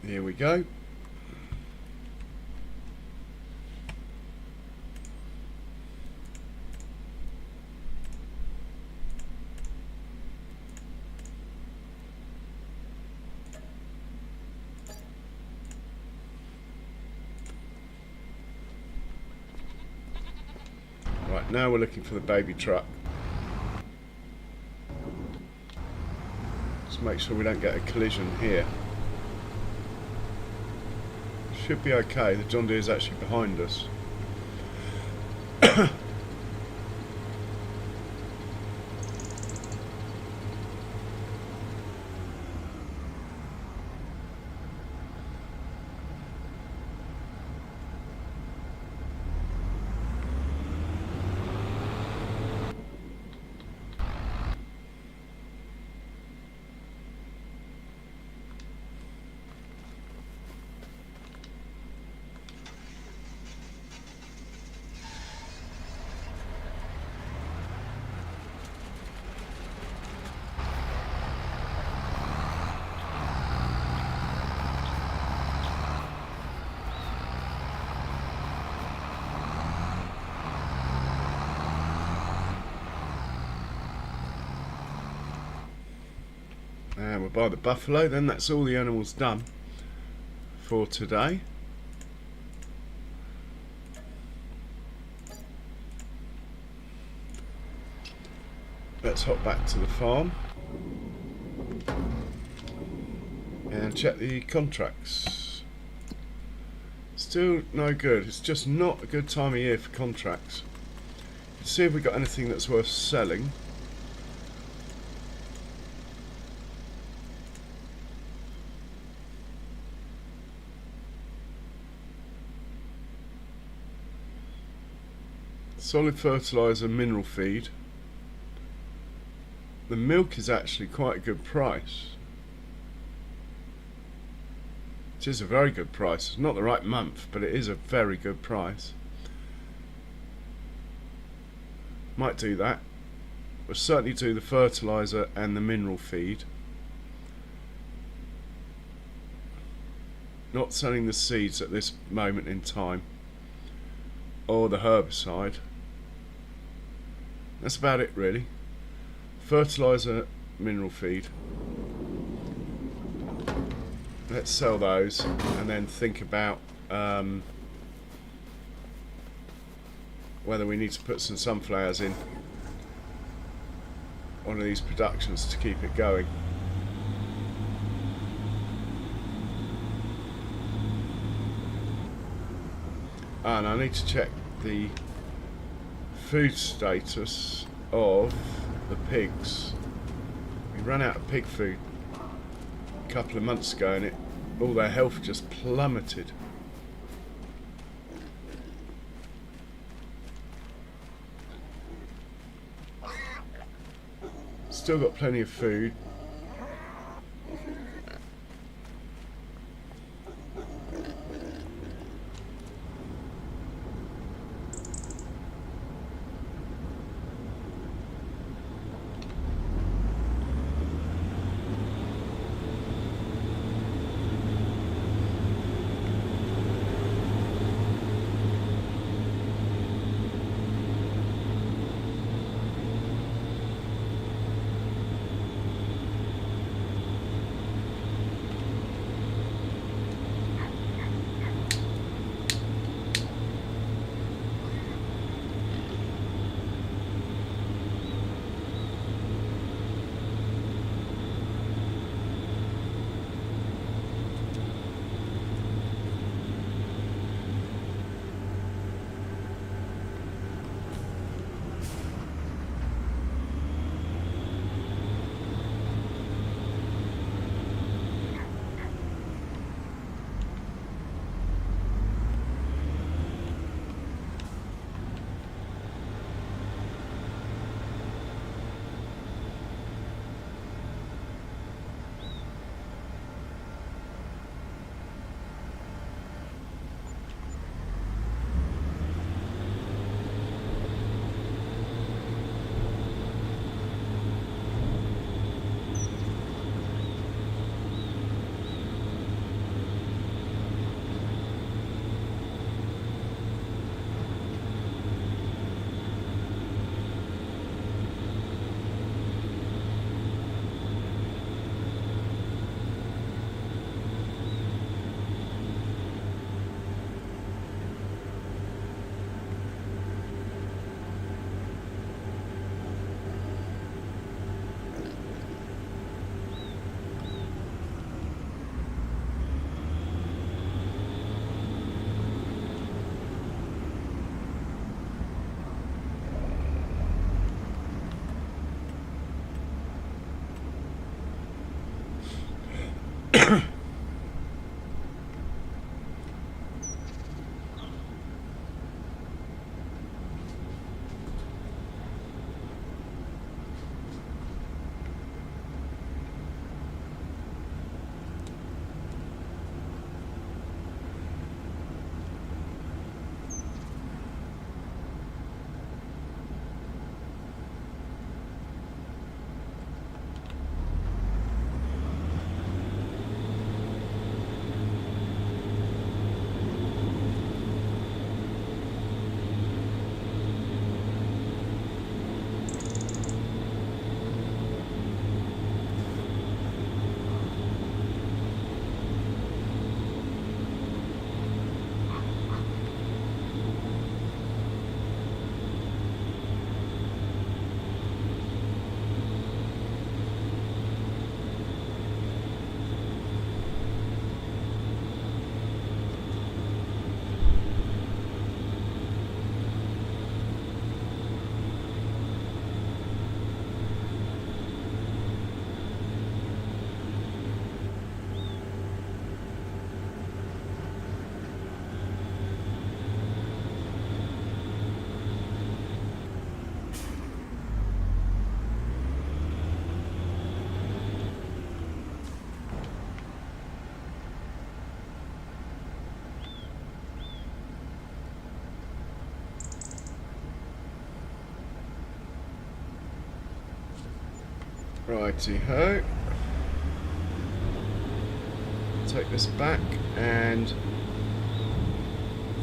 Here we go. Right, now we're looking for the baby truck. Just make sure we don't get a collision here. Should be okay. The John Deere's actually behind us. And we'll buy the buffalo, then that's all the animals done for today. Let's hop back to the farm and check the contracts. Still no good. It's just not a good time of year for contracts. Let's see if we've got anything that's worth selling. Solid fertiliser, mineral feed. The milk is actually quite a good price. It is a very good price. It's not the right month, but it is a very good price. Might do that. We'll certainly do the fertiliser and the mineral feed. Not selling the seeds at this moment in time, or the herbicide. That's about it really. Fertiliser, mineral feed. Let's sell those and then think about whether we need to put some sunflowers in one of these productions to keep it going. And I need to check the food status of the pigs. We ran out of pig food a couple of months ago and all their health just plummeted. Still got plenty of food. Righty ho. Take this back and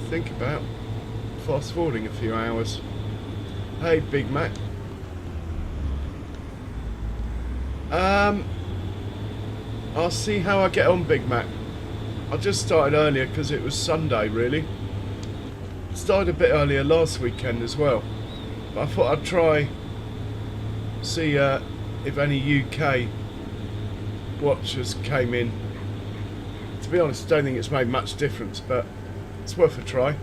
think about fast forwarding a few hours. Hey Big Mac. I'll see how I get on, Big Mac. I just started earlier because it was Sunday, really. Started a bit earlier last weekend as well. But I thought I'd try, see if any UK watchers came in. To be honest, I don't think it's made much difference, but it's worth a try.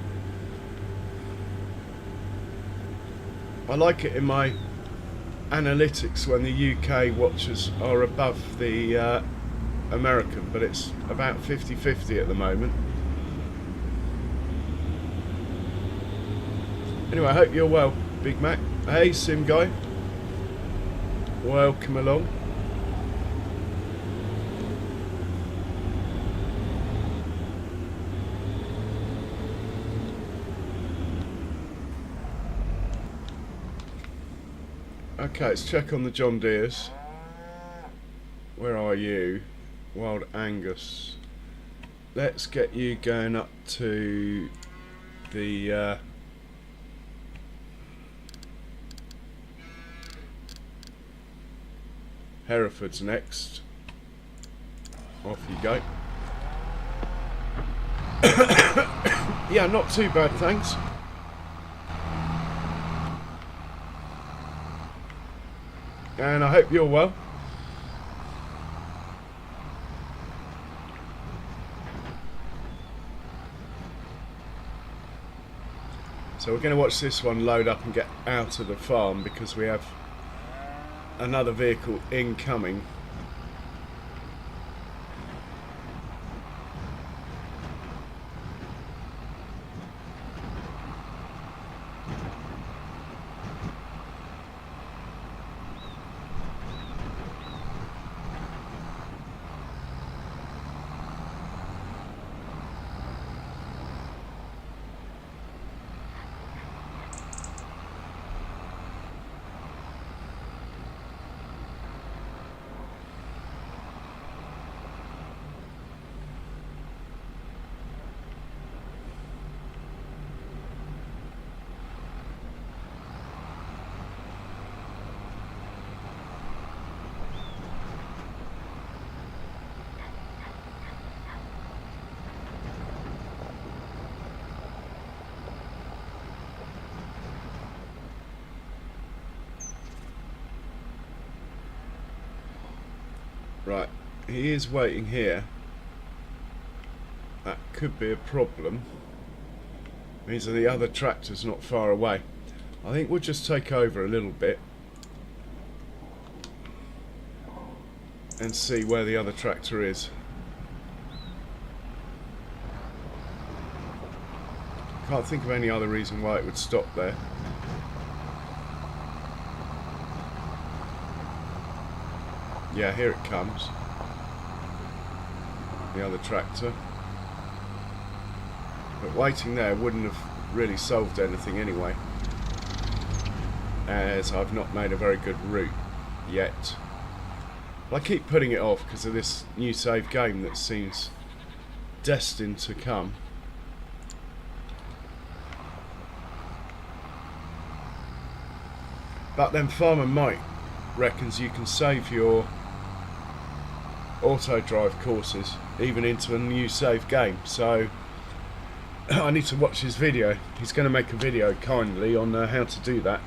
I like it in my analytics when the UK watchers are above the American, but it's about 50-50 at the moment. Anyway, I hope you're well, Big Mac. Hey, Sim Guy. Welcome along. Okay, let's check on the John Deeres. Where are you? Wild Angus. Let's get you going up to the Herefords next. Off you go. Yeah, not too bad, thanks. And I hope you're well. So we're going to watch this one load up and get out of the farm because we have another vehicle incoming. Right, he is waiting here. That could be a problem. Means that the other tractor's not far away. I think we'll just take over a little bit and see where the other tractor is. Can't think of any other reason why it would stop there. Yeah, here it comes. The other tractor. But waiting there wouldn't have really solved anything anyway, as I've not made a very good route yet. But I keep putting it off because of this new save game that seems destined to come. But then Farmer Mike reckons you can save your auto drive courses even into a new save game, so I need to watch his video. He's going to make a video kindly on how to do that.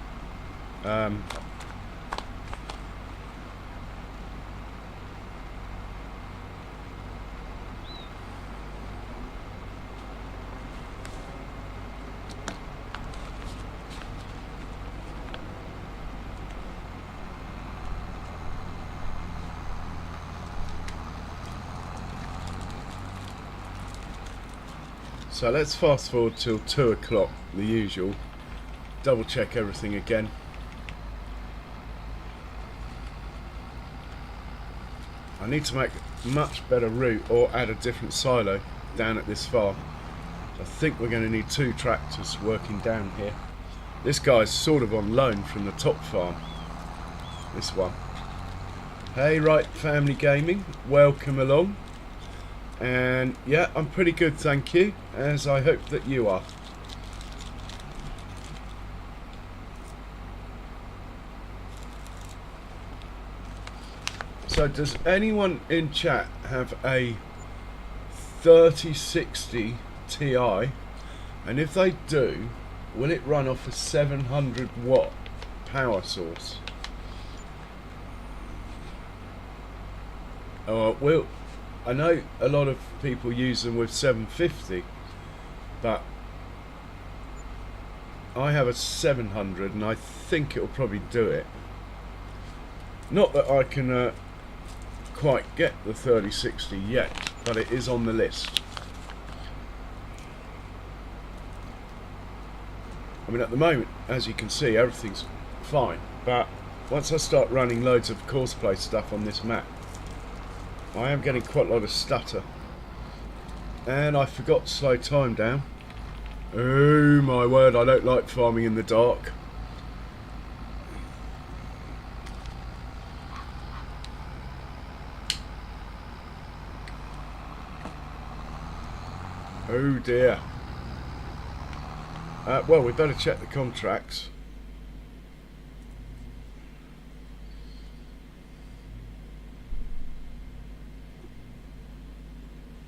So let's fast forward till 2 o'clock, the usual. Double check everything again. I need to make a much better route or add a different silo down at this farm. I think we're going to need 2 tractors working down here. This guy's sort of on loan from the top farm. This one. Hey, right, family gaming, welcome along. And yeah, I'm pretty good, thank you, as I hope that you are. So does anyone in chat have a 3060 Ti? And if they do, will it run off a 700 watt power source? Well, I know a lot of people use them with 750, but I have a 700 and I think it'll probably do it. Not that I can quite get the 3060 yet, but it is on the list. I mean, at the moment, as you can see, everything's fine, but once I start running loads of courseplay stuff on this map, I am getting quite a lot of stutter. And I forgot to slow time down. Oh my word, I don't like farming in the dark. Oh dear. Well, we better check the contracts.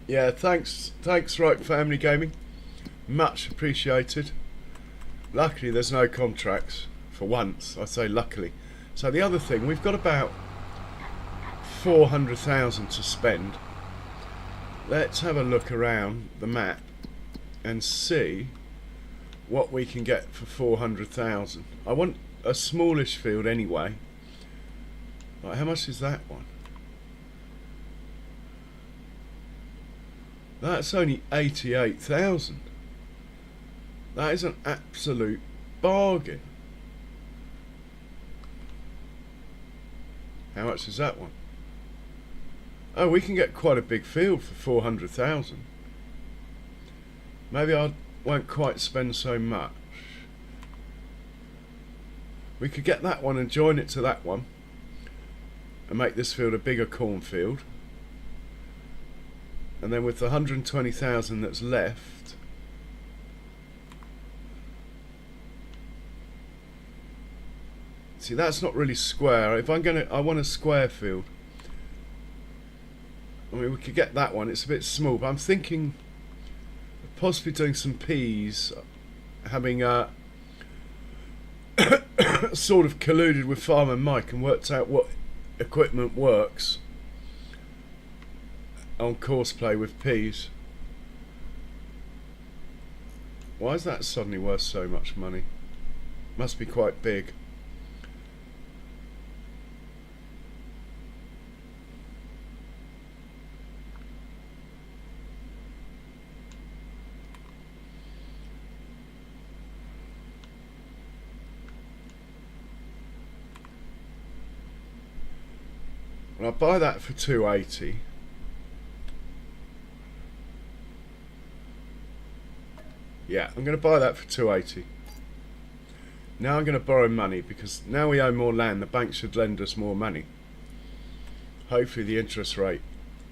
Yeah, thanks, right, family gaming. Much appreciated. Luckily, there's no contracts for once. I say luckily. So the other thing, we've got about 400,000 to spend. Let's have a look around the map and see what we can get for 400,000. I want a smallish field anyway. Right, how much is that one? That's only 88,000. That is an absolute bargain. How much is that one? Oh, we can get quite a big field for 400,000. Maybe I won't quite spend so much. We could get that one and join it to that one and make this field a bigger cornfield. And then with the 120,000 that's left, see, that's not really square. If I want a square field. I mean, we could get that one. It's a bit small, but I'm thinking of possibly doing some peas, having sort of colluded with Farmer Mike and worked out what equipment works on courseplay with peas. Why is that suddenly worth so much money? Must be quite big. Well, I'll buy that for 280. Yeah, I'm going to buy that for 280. Now I'm going to borrow money because now we own more land. The bank should lend us more money. Hopefully the interest rate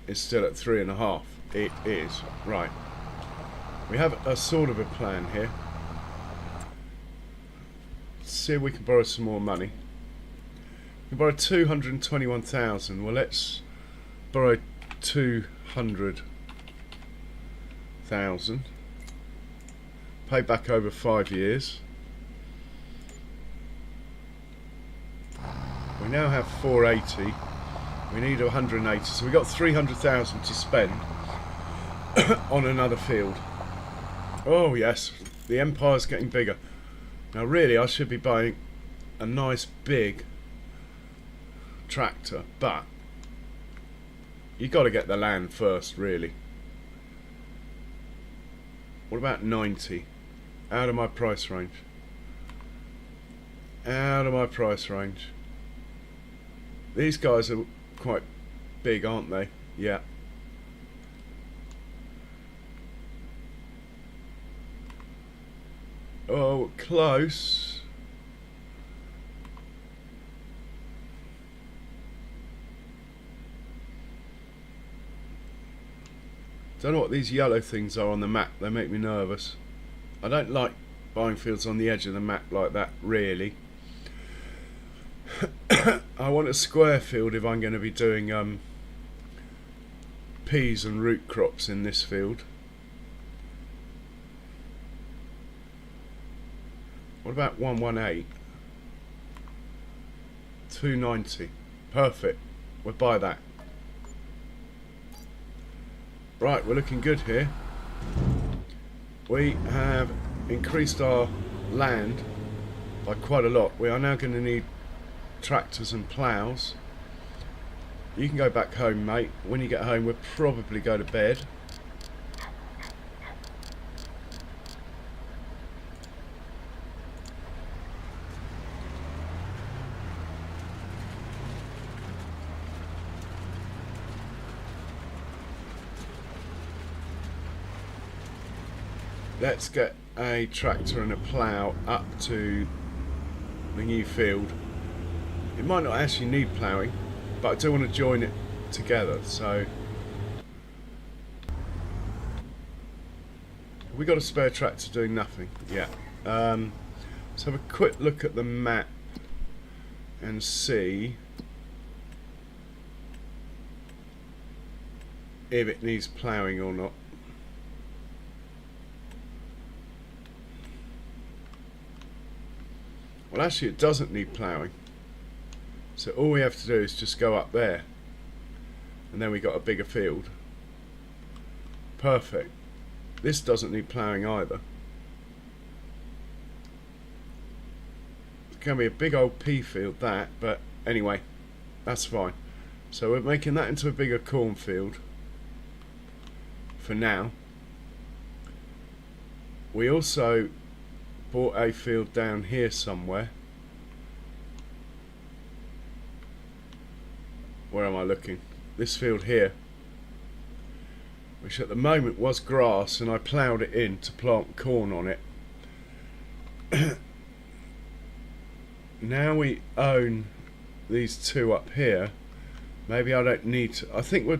is still at 3.5. It is. Right. We have a sort of a plan here. Let's see if we can borrow some more money. We can borrow 221,000. Well, let's borrow 200,000. Pay back over 5 years. We now have 480. We need 180, so we've got 300,000 to spend on another field. Oh yes, the empire's getting bigger. Now really I should be buying a nice big tractor, but you got to get the land first, really. What about 90? Out of my price range. Out of my price range. These guys are quite big, aren't they? Yeah. Oh, close. Don't know what these yellow things are on the map. They make me nervous. I don't like buying fields on the edge of the map like that, really. I want a square field if I'm going to be doing peas and root crops in this field. What about 118? 290. Perfect. We'll buy that. Right, we're looking good here. We have increased our land by quite a lot. We are now going to need tractors and ploughs. You can go back home, mate. When you get home, we'll probably go to bed. Let's get a tractor and a plough up to the new field. It might not actually need ploughing, but I do want to join it together, so we got a spare tractor doing nothing. Yeah. Let's have a quick look at the map and see if it needs ploughing or not. Well, actually it doesn't need ploughing, so all we have to do is just go up there and then we got a bigger field. Perfect. This doesn't need ploughing either. It's going to be a big old pea field, that, but anyway, that's fine. So we're making that into a bigger cornfield for now. We also bought a field down here somewhere. Where am I looking? This field here, which at the moment was grass, and I ploughed it in to plant corn on it. Now we own these two up here. Maybe I don't need to. I think we'd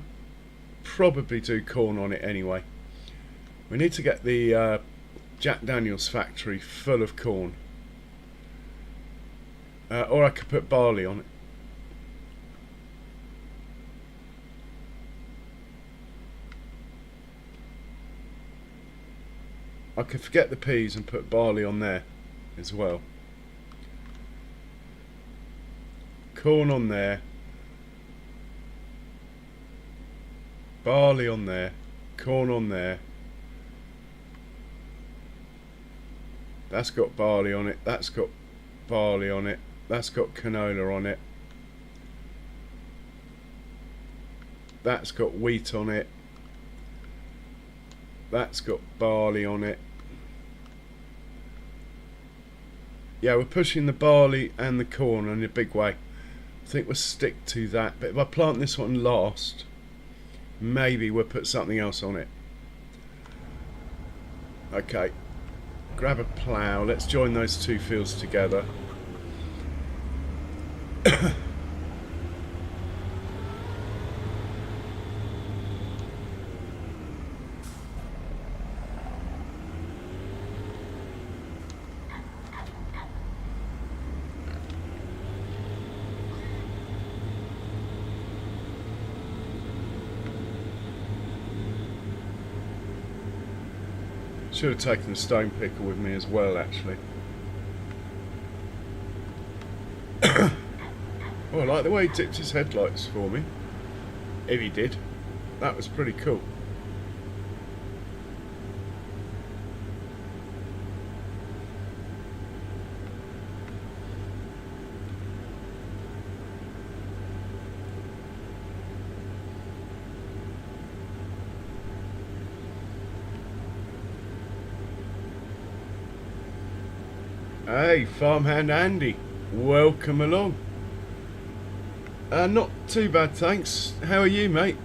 probably do corn on it anyway. We need to get the Jack Daniels factory full of corn, or I could put barley on it. I could forget the peas and put barley on there as well. Corn on there, barley on there, corn on there. That's got barley on it, that's got barley on it, that's got canola on it, that's got wheat on it, that's got barley on it. Yeah, we're pushing the barley and the corn in a big way. I think we'll stick to that, but if I plant this one last, maybe we'll put something else on it. Okay. Grab a plough, let's join those two fields together. Should have taken the stone picker with me as well, actually. Oh, I like the way he dipped his headlights for me. If he did. That was pretty cool. Hey, Farmhand Andy, welcome along. Not too bad, thanks. How are you, mate?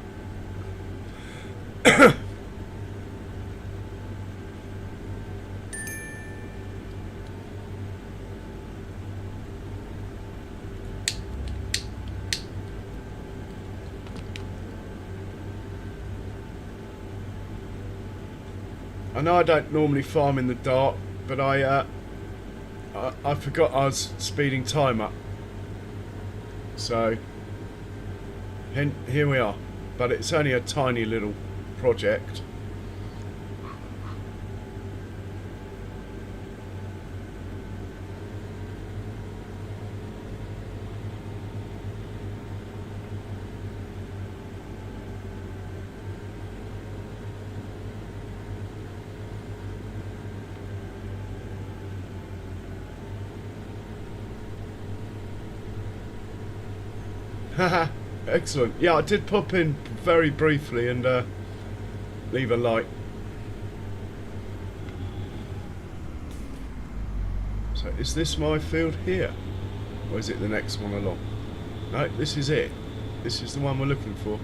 I know I don't normally farm in the dark, but I forgot I was speeding time up. So, here we are. But it's only a tiny little project. Haha, excellent. Yeah, I did pop in very briefly and leave a like. So is this my field here? Or is it the next one along? No, this is it. This is the one we're looking for.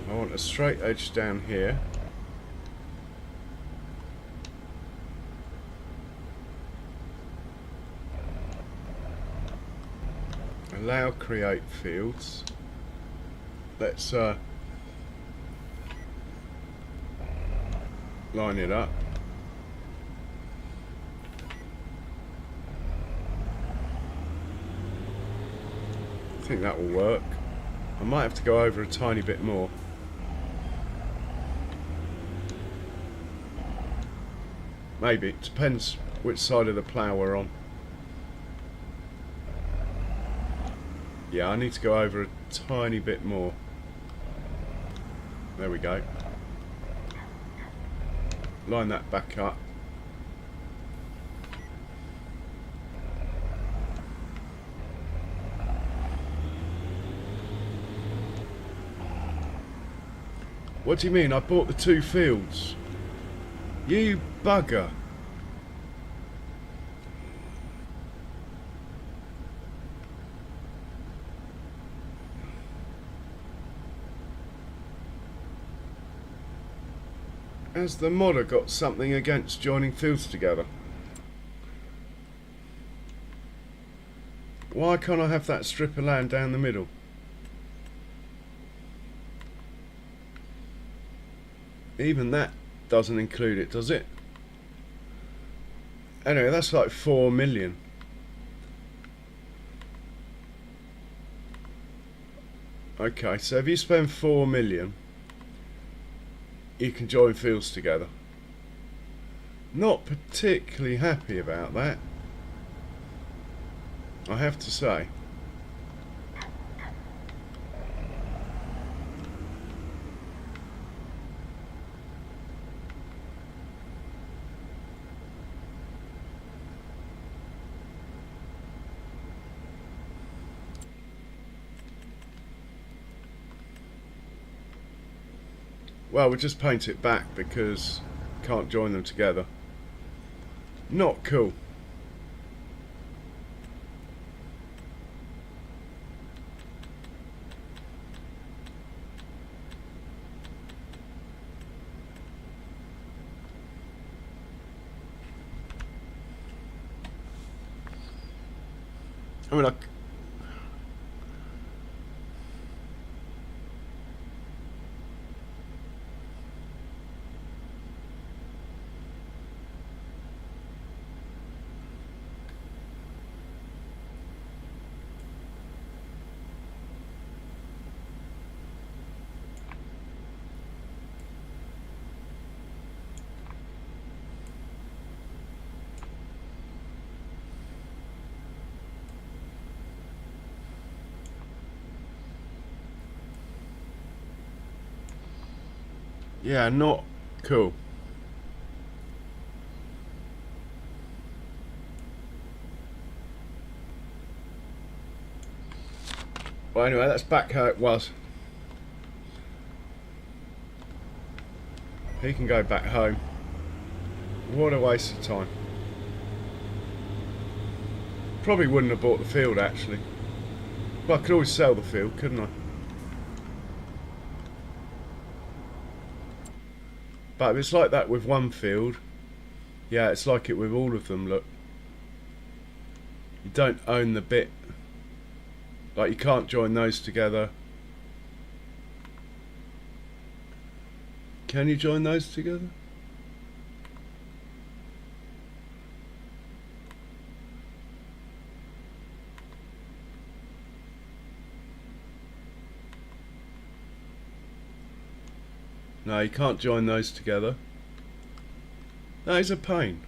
I want a straight edge down here. Allow create fields. Let's line it up. I think that will work. I might have to go over a tiny bit more. Maybe, it depends which side of the plough we're on. Yeah, I need to go over a tiny bit more. There we go. Line that back up. What do you mean? I bought the 2 fields. You bugger. Has the modder got something against joining fields together? Why can't I have that strip of land down the middle? Even that doesn't include it, does it? Anyway, that's like 4 million. Okay, so if you spend 4 million, you can join fields together. Not particularly happy about that, I have to say. Well, we'll just paint it back because can't join them together. Not cool. I mean, yeah, not cool. Well, anyway, that's back how it was. He can go back home. What a waste of time. Probably wouldn't have bought the field, actually. Well, I could always sell the field, couldn't I? But if it's like that with one field, yeah, it's like it with all of them, look. You don't own the bit Like, you can't join those together. Can you join those together? No, you can't join those together. That is a pain.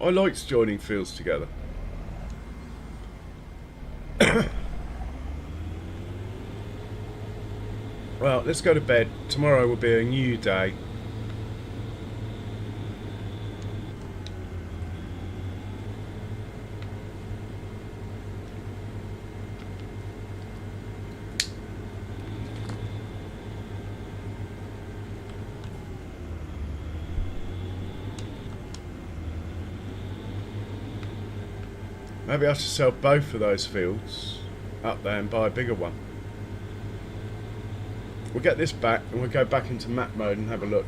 I liked joining fields together. Well, let's go to bed. Tomorrow will be a new day. Maybe I should sell both of those fields up there and buy a bigger one. We'll get this back and we'll go back into map mode and have a look.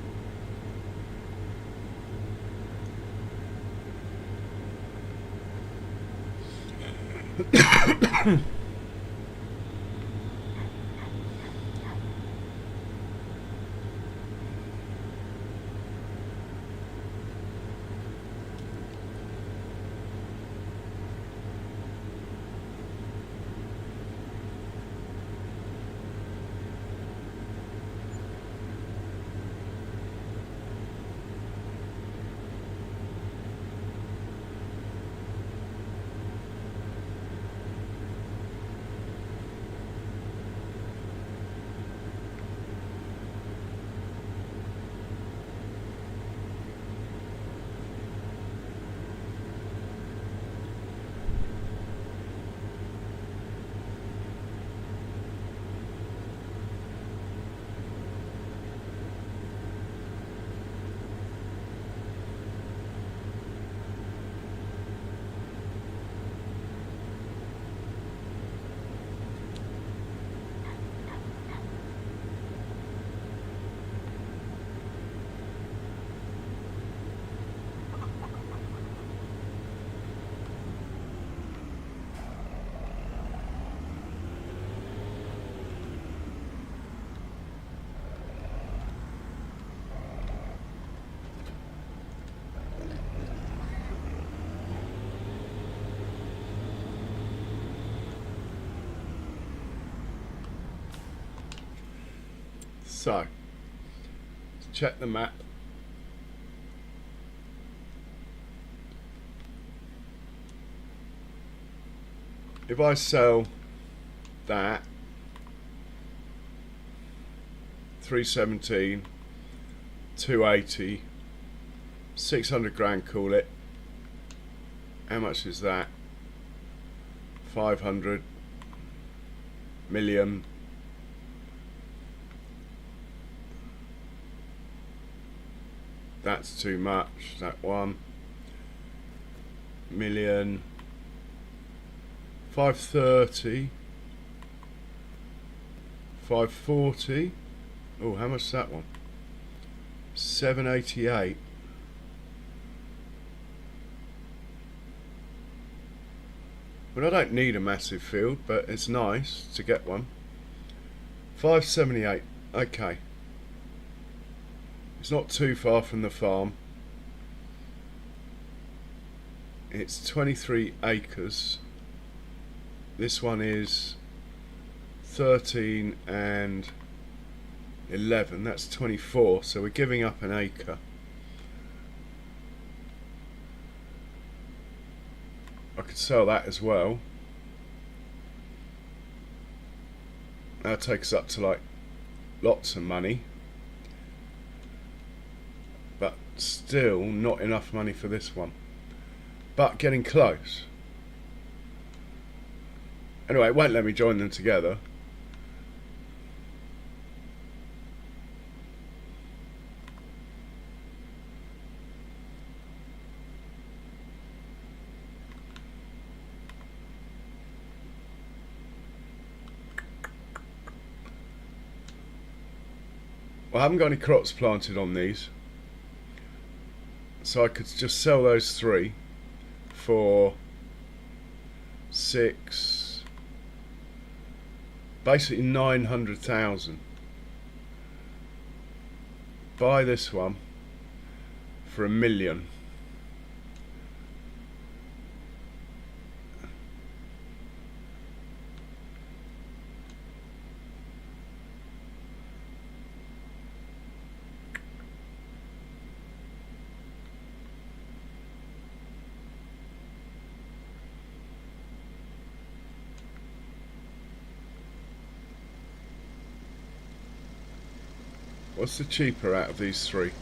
So, let's check the map. If I sell that, 317, 280, 600 grand, call it. How much is that? 500 million. That's too much, that 1 million. 530, 540. Oh, how much is that one? 788. Well, I don't need a massive field, but it's nice to get one. 578. Okay. It's not too far from the farm. It's 23 acres. This one is 13 and 11. That's 24. So we're giving up an acre. I could sell that as well. That takes us up to like lots of money. But still not enough money for this one. But getting close. Anyway, it won't let me join them together. Well, I haven't got any crops planted on these. So I could just sell those 3 for 6, Basically 900,000. Buy this one for $1 million. What's the cheaper out of these three?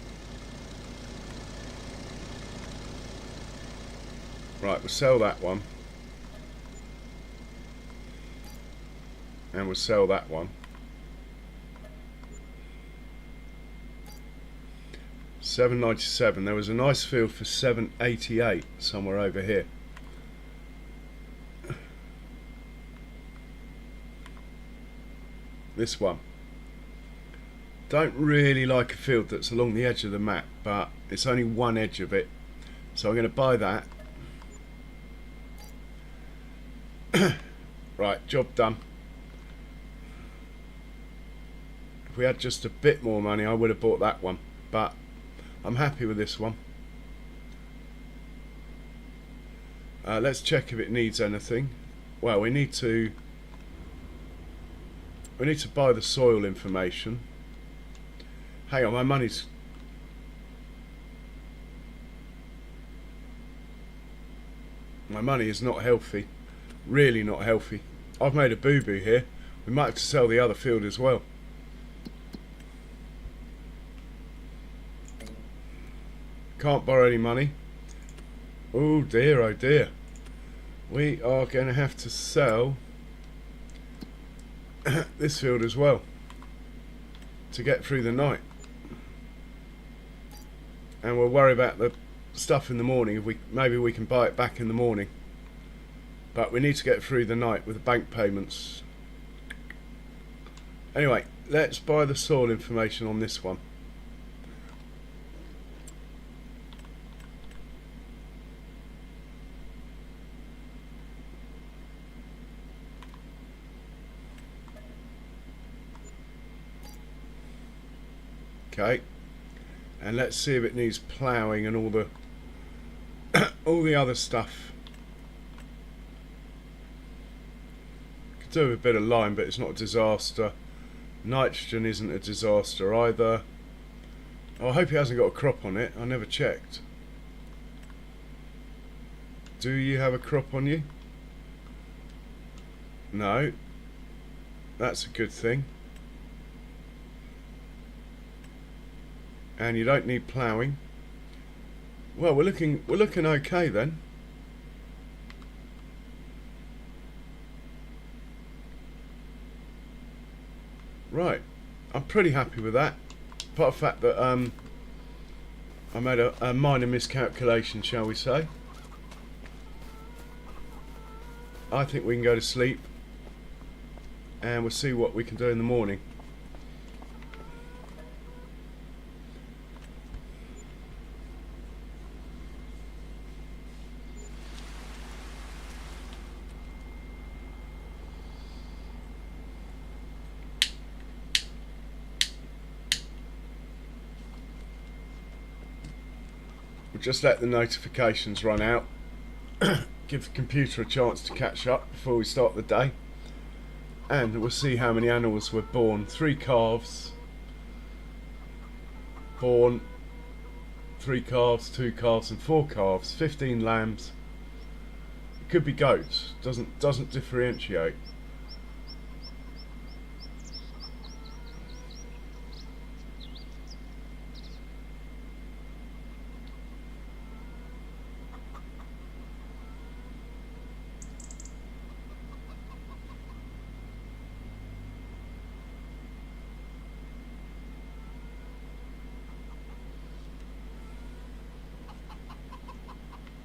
Right, we'll sell that one. And we'll sell that one. $7.97. There was a nice field for $7.88 somewhere over here. This one. Don't really like a field that's along the edge of the map, but it's only one edge of it, so I'm going to buy that. Right, job done. If we had just a bit more money, I would have bought that one, but I'm happy with this one. Let's check if it needs anything. Well, we need to buy the soil information. Hang on, my money is not healthy. Really not healthy. I've made a boo-boo here. We might have to sell the other field as well. Can't borrow any money. Oh dear, oh dear. We are going to have to sell this field as well to get through the night. And we'll worry about the stuff in the morning. If maybe we can buy it back in the morning, but we need to get through the night with the bank payments. Anyway, let's buy the soil information on this one. Okay, and let's see if it needs ploughing and all the all the other stuff. Could do with a bit of lime, but it's not a disaster. Nitrogen isn't a disaster either. Oh, I hope it hasn't got a crop on it. I never checked. Do you have a crop on you? No. That's a good thing. And you don't need ploughing. Well, we're looking okay then. Right, I'm pretty happy with that. Apart from the fact that I made a minor miscalculation, shall we say. I think we can go to sleep, and we'll see what we can do in the morning. We'll just let the notifications run out. Give the computer a chance to catch up before we start the day. And we'll see how many animals were born. 3 calves born, 3 calves, 2 calves and 4 calves, 15 lambs. It could be goats, doesn't differentiate.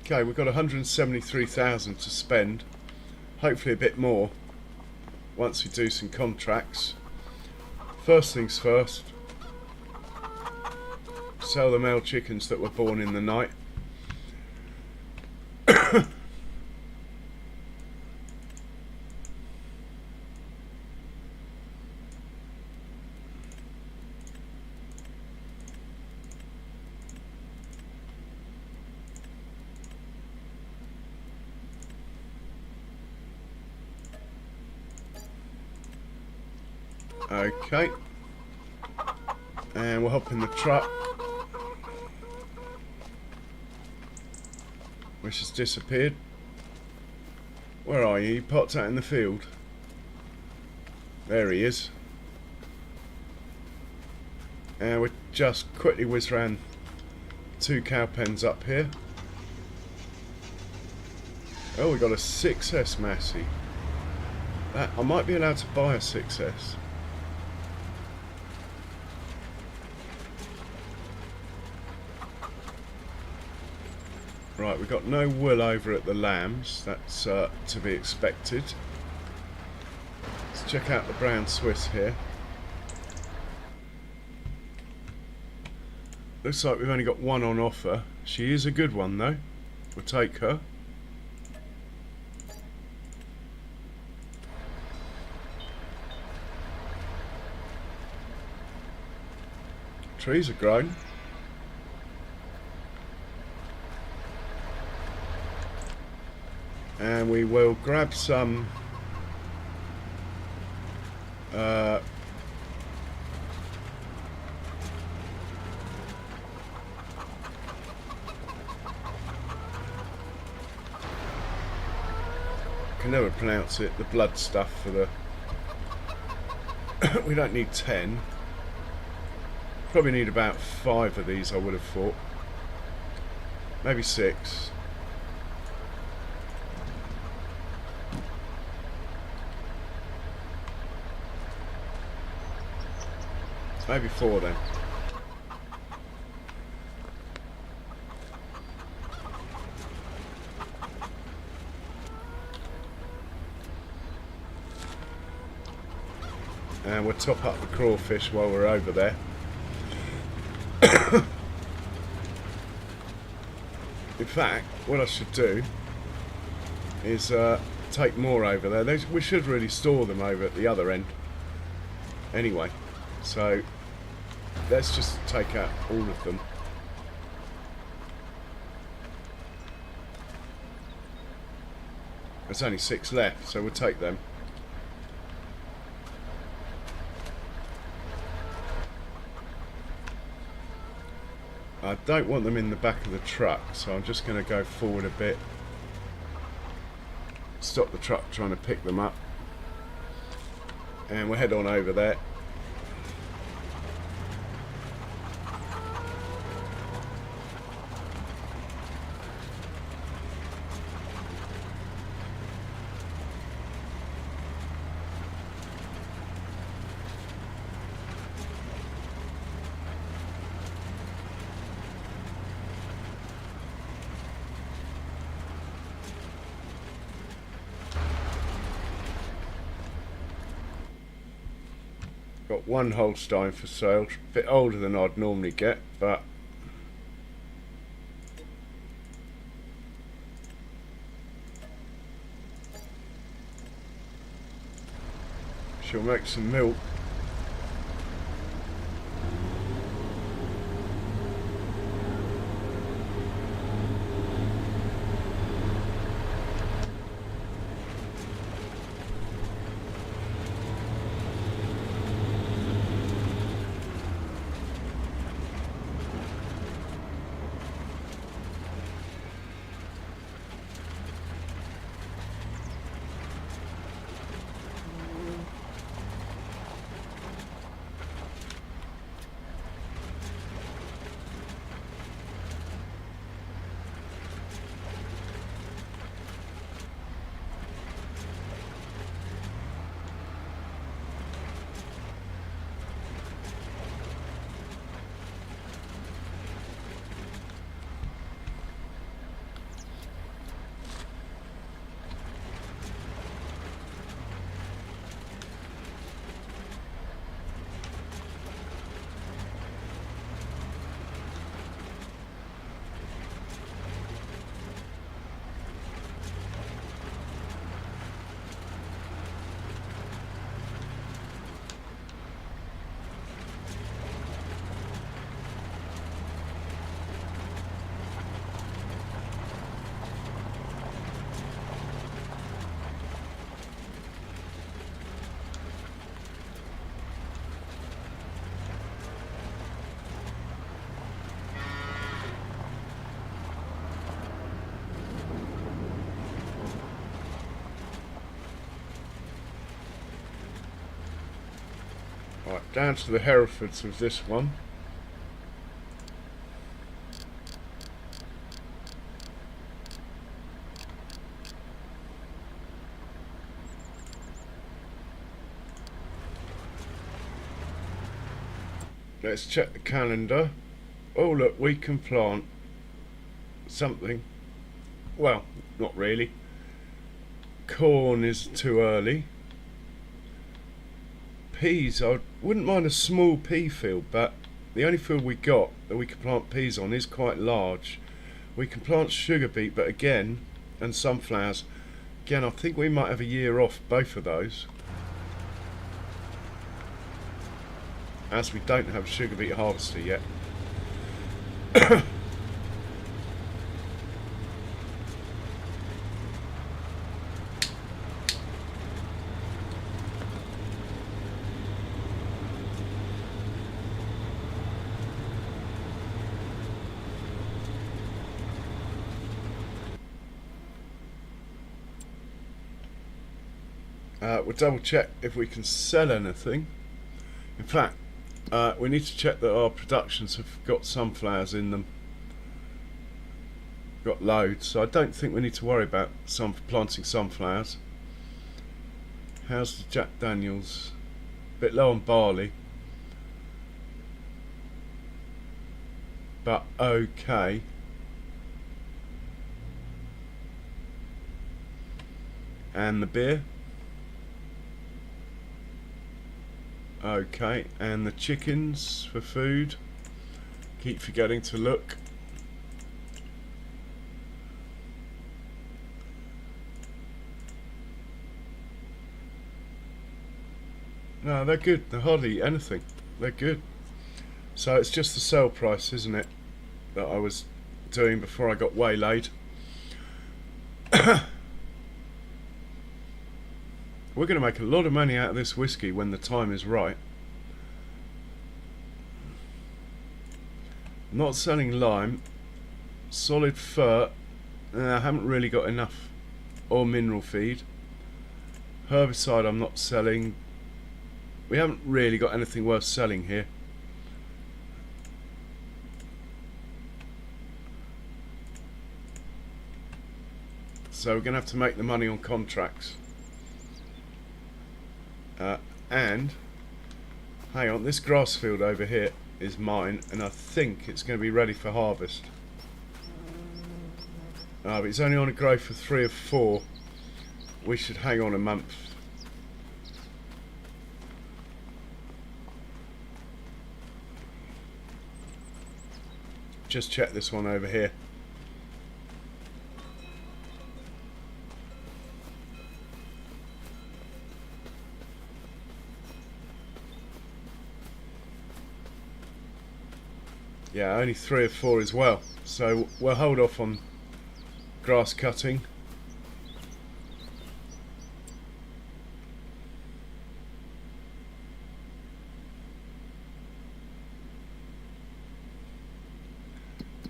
Okay, we've got 173,000 to spend. Hopefully a bit more once we do some contracts. First things first, sell the male chickens that were born in the night. Okay. And we'll hop in the truck, which has disappeared. Where are you? You popped out in the field. There he is. And we just quickly whiz round 2 cow pens up here. Oh, we got a 6S Massey. That, I might be allowed to buy a 6S. Right, we've got no wool over at the lambs. That's to be expected. Let's check out the brown Swiss here. Looks like we've only got one on offer. She is a good one though. We'll take her. Trees are grown. And we will grab some can never pronounce it, the blood stuff for the we don't need 10. Probably need about 5 of these, I would have thought. Maybe 6. Maybe 4 then. And we'll top up the crawfish while we're over there. In fact, what I should do is take more over there. We should really store them over at the other end anyway. So let's just take out all of them. There's only 6 left, so we'll take them. I don't want them in the back of the truck, so I'm just going to go forward a bit. Stop the truck trying to pick them up. And we'll head on over there. Got one Holstein for sale, a bit older than I'd normally get, but she'll make some milk. Right, down to the Herefords with this one. Let's check the calendar. Oh look, we can plant something. Well, not really. Corn is too early. Peas, I wouldn't mind a small pea field, but the only field we got that we can plant peas on is quite large. We can plant sugar beet, but again, and sunflowers. Again, I think we might have a year off both of those, as we don't have a sugar beet harvester yet. We'll double check if we can sell anything. In fact, we need to check that our productions have got sunflowers in them. Got loads, so I don't think we need to worry about planting sunflowers. How's the Jack Daniels? Bit low on barley, but okay. And the beer? Okay, and the chickens for food. Keep forgetting to look. No, they're good. They're hardly anything. They're good. So it's just the sell price, isn't it, that I was doing before I got waylaid. We're going to make a lot of money out of this whiskey when the time is right. Not selling lime. Solid fir. I haven't really got enough. Or mineral feed. Herbicide I'm not selling. We haven't really got anything worth selling here. So we're going to have to make the money on contracts. And hang on, this grass field over here is mine, and I think it's going to be ready for harvest. But it's only on a growth of 3 or 4. We should hang on a month. Just check this one over here. Yeah, only 3 or 4 as well. So we'll hold off on grass cutting.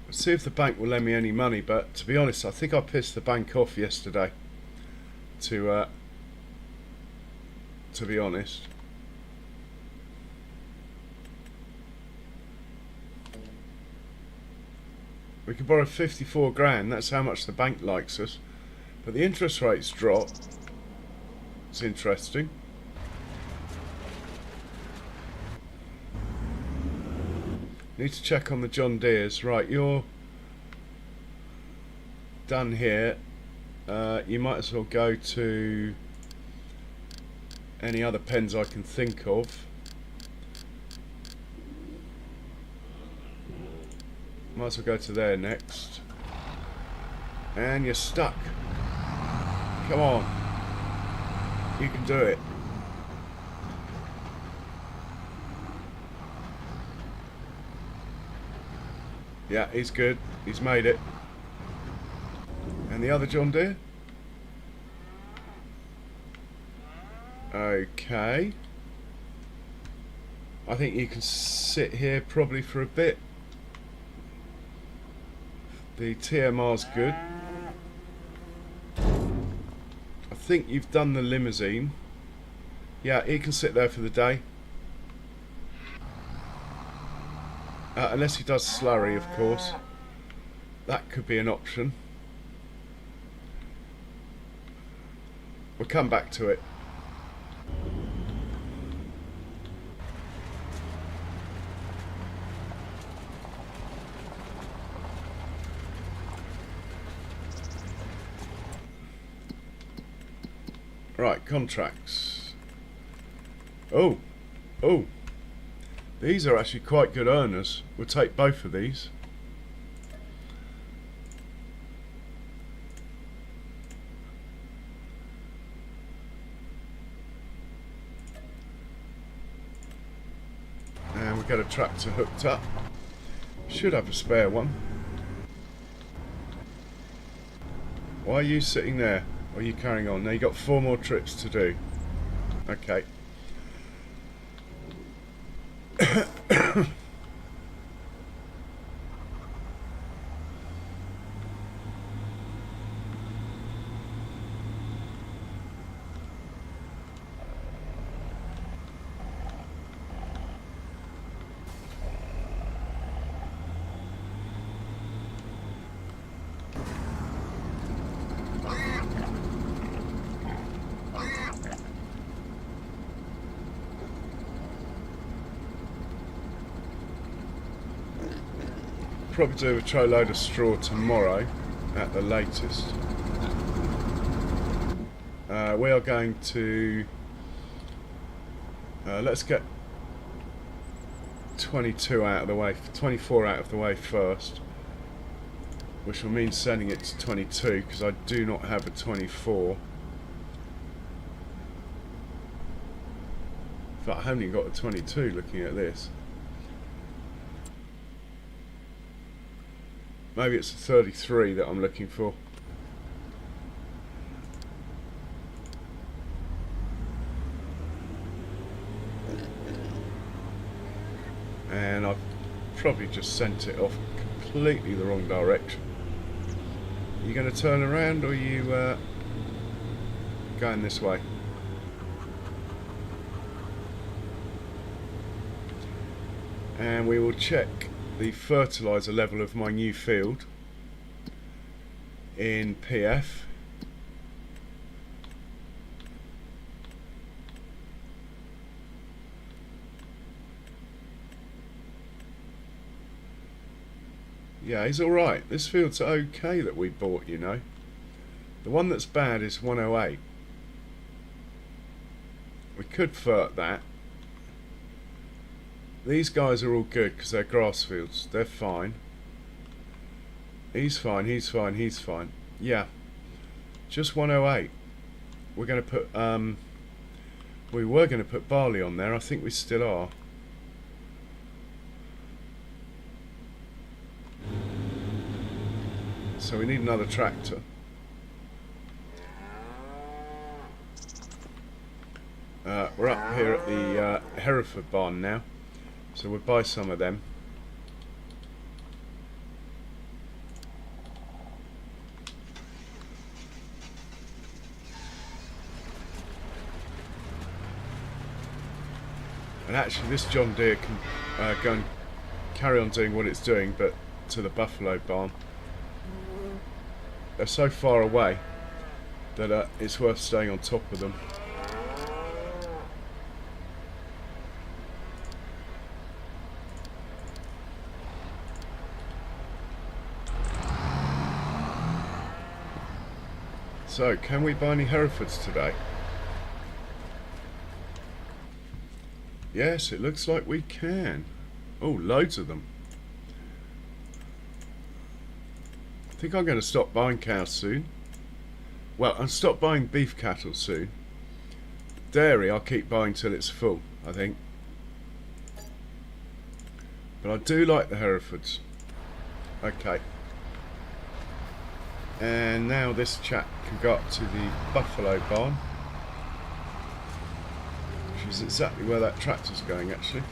Let's see if the bank will lend me any money, but to be honest, I think I pissed the bank off yesterday. To be honest. We could borrow 54 grand, that's how much the bank likes us. But the interest rates drop. It's interesting. Need to check on the John Deeres. Right, you're done here. You might as well go to any other pens I can think of. Might as well go to there next. And you're stuck. Come on. You can do it. Yeah, he's good. He's made it. And the other John Deere? Okay. I think you can sit here probably for a bit. The TMR's good. I think you've done the limousine. Yeah, he can sit there for the day. Unless he does slurry, of course. That could be an option. We'll come back to it. Right, contracts. Oh, these are actually quite good earners. We'll take both of these. And we've got a tractor hooked up. Should have a spare one. Why are you sitting there? Or are you carrying on? Now you've got 4 more trips to do. Okay. Probably do a tray load of straw tomorrow at the latest. We are going to let's get 22 out of the way, 24 out of the way first, which will mean sending it to 22 because I do not have a 24. But I haven't even got a 22 looking at this. Maybe it's a 33 that I'm looking for. And I've probably just sent it off completely the wrong direction. Are you going to turn around or are you going this way? And we will check the fertiliser level of my new field in PF. Yeah, he's alright. This field's okay that we bought, you know. The one that's bad is 108. We could fert that. These guys are all good because they're grass fields. They're fine. He's fine, he's fine, he's fine. Yeah. Just 108. We're going to put... we were going to put barley on there. I think we still are. So we need another tractor. We're up here at the Hereford barn now. So we'll buy some of them. And actually this John Deere can go and carry on doing what it's doing, but to the buffalo barn. They're so far away that it's worth staying on top of them. So, can we buy any Herefords today? Yes, it looks like we can. Oh, loads of them. I think I'm going to stop buying cows soon. Well, I'll stop buying beef cattle soon. Dairy I'll keep buying till it's full, I think. But I do like the Herefords. Okay. And now this chap can go up to the buffalo barn, which is exactly where that tractor's going actually.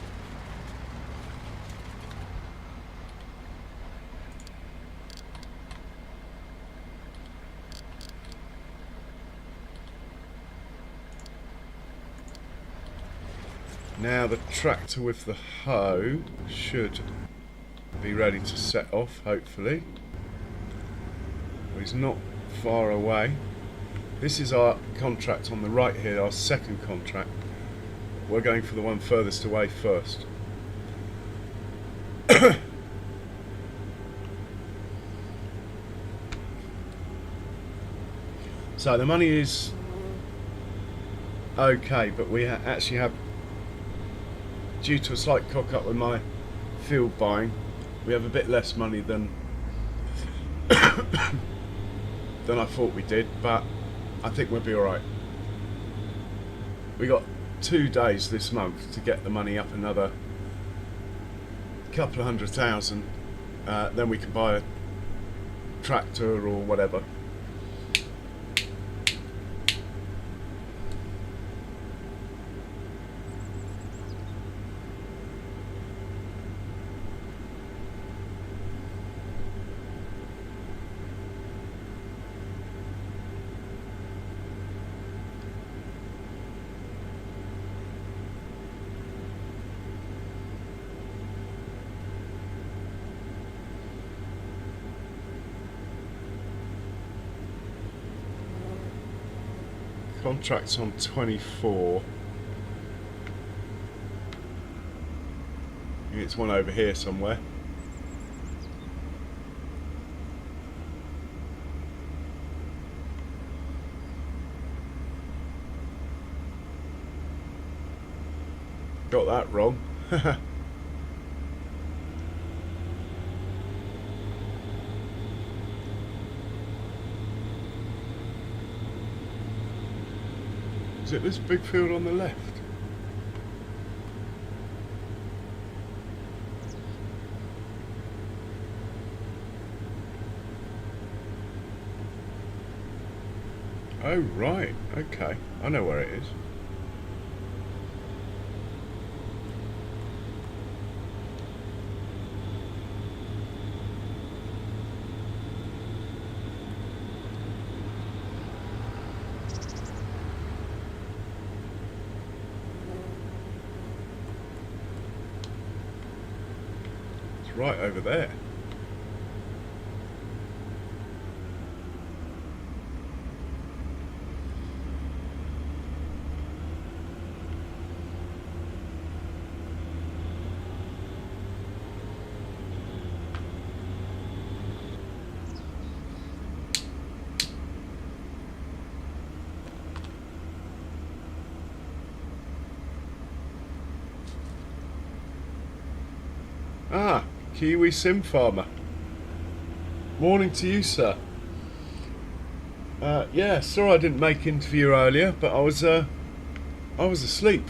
Now the tractor with the hoe should be ready to set off, hopefully. He's not far away. This is our contract on the right here, our second contract. We're going for the one furthest away first. So the money is okay, but we actually have, due to a slight cock up with my field buying, we have a bit less money than than I thought we did, but I think we'll be alright. We got 2 days this month to get the money up another couple of $100,000, then we can buy a tractor or whatever. Contracts on 24. I think it's one over here somewhere. Got that wrong. Is it this big field on the left? Oh right, okay. I know where it is. Right over there. Ah, Kiwi Sim Farmer. Morning to you, sir. Yeah, sorry I didn't make interview earlier, but I was asleep.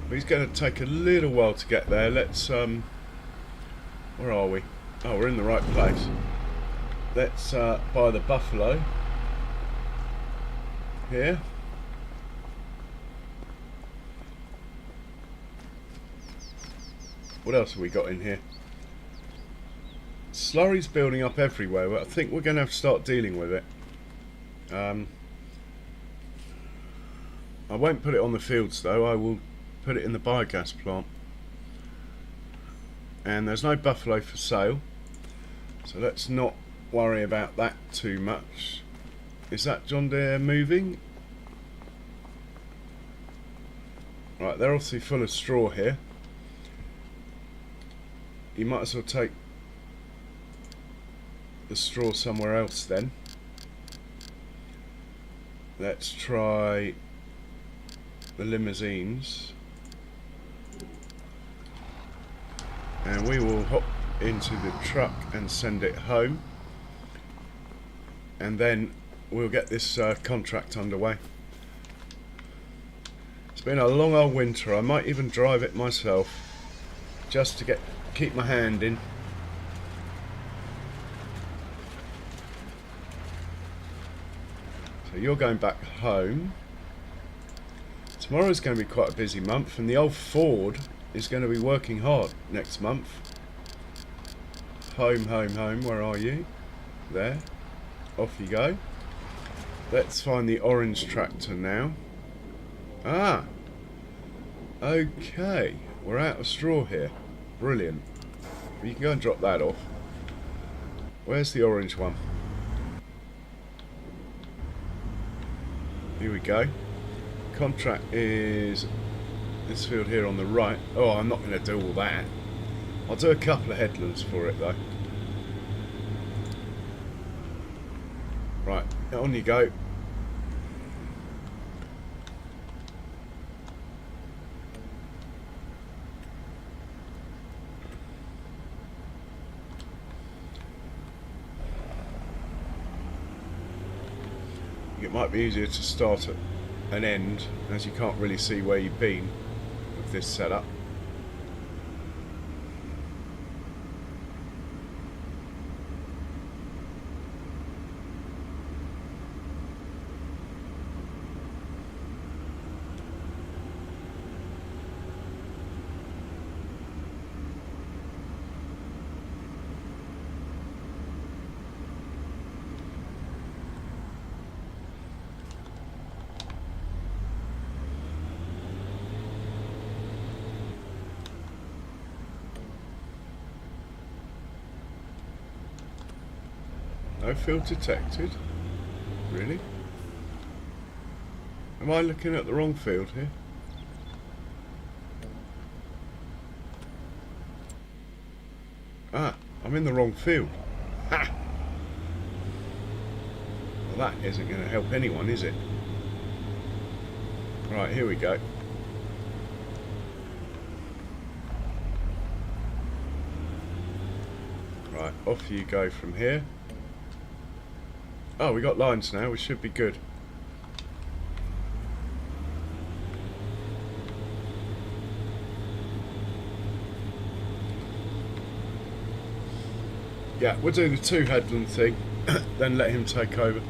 He's going to take a little while to get there. Let's where are we? Oh, we're in the right place. Let's buy the buffalo here. What else have we got in here? Slurry's building up everywhere, but I think we're going to have to start dealing with it. I won't put it on the fields though. I will put it in the biogas plant. And there's no buffalo for sale, so let's not worry about that too much. Is that John Deere moving? Right, they're obviously full of straw here. You might as well take the straw somewhere else then. Let's try the limousines. And we will hop into the truck and send it home. And then we'll get this contract underway. It's been a long old winter. I might even drive it myself just to keep my hand in. So you're going back home. Tomorrow's going to be quite a busy month, and the old Ford is going to be working hard next month. Home, home, home, where are you? There. Off you go. Let's find the orange tractor now. Ah! Okay, we're out of straw here. Brilliant. You can go and drop that off. Where's the orange one? Here we go. Contract is this field here on the right. Oh, I'm not going to do all that. I'll do a couple of headlands for it though. Right, on you go. It might be easier to start at an end, as you can't really see where you've been with this setup. No field detected? Really? Am I looking at the wrong field here? Ah, I'm in the wrong field. Ha! Well, that isn't going to help anyone, is it? Right, here we go. Right, off you go from here. Oh, we got lines now, we should be good. Yeah, we'll do the two headland thing, then let him take over.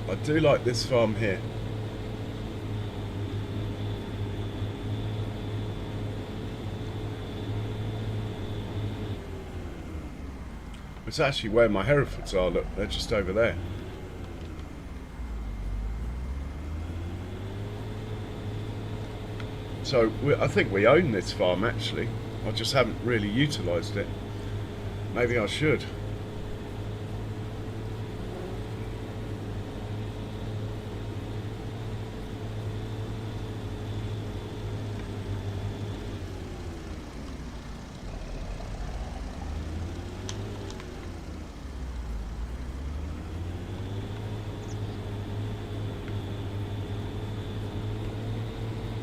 I do like this farm here. It's actually where my Herefords are, look, they're just over there. So I think we own this farm actually. I just haven't really utilised it. Maybe I should.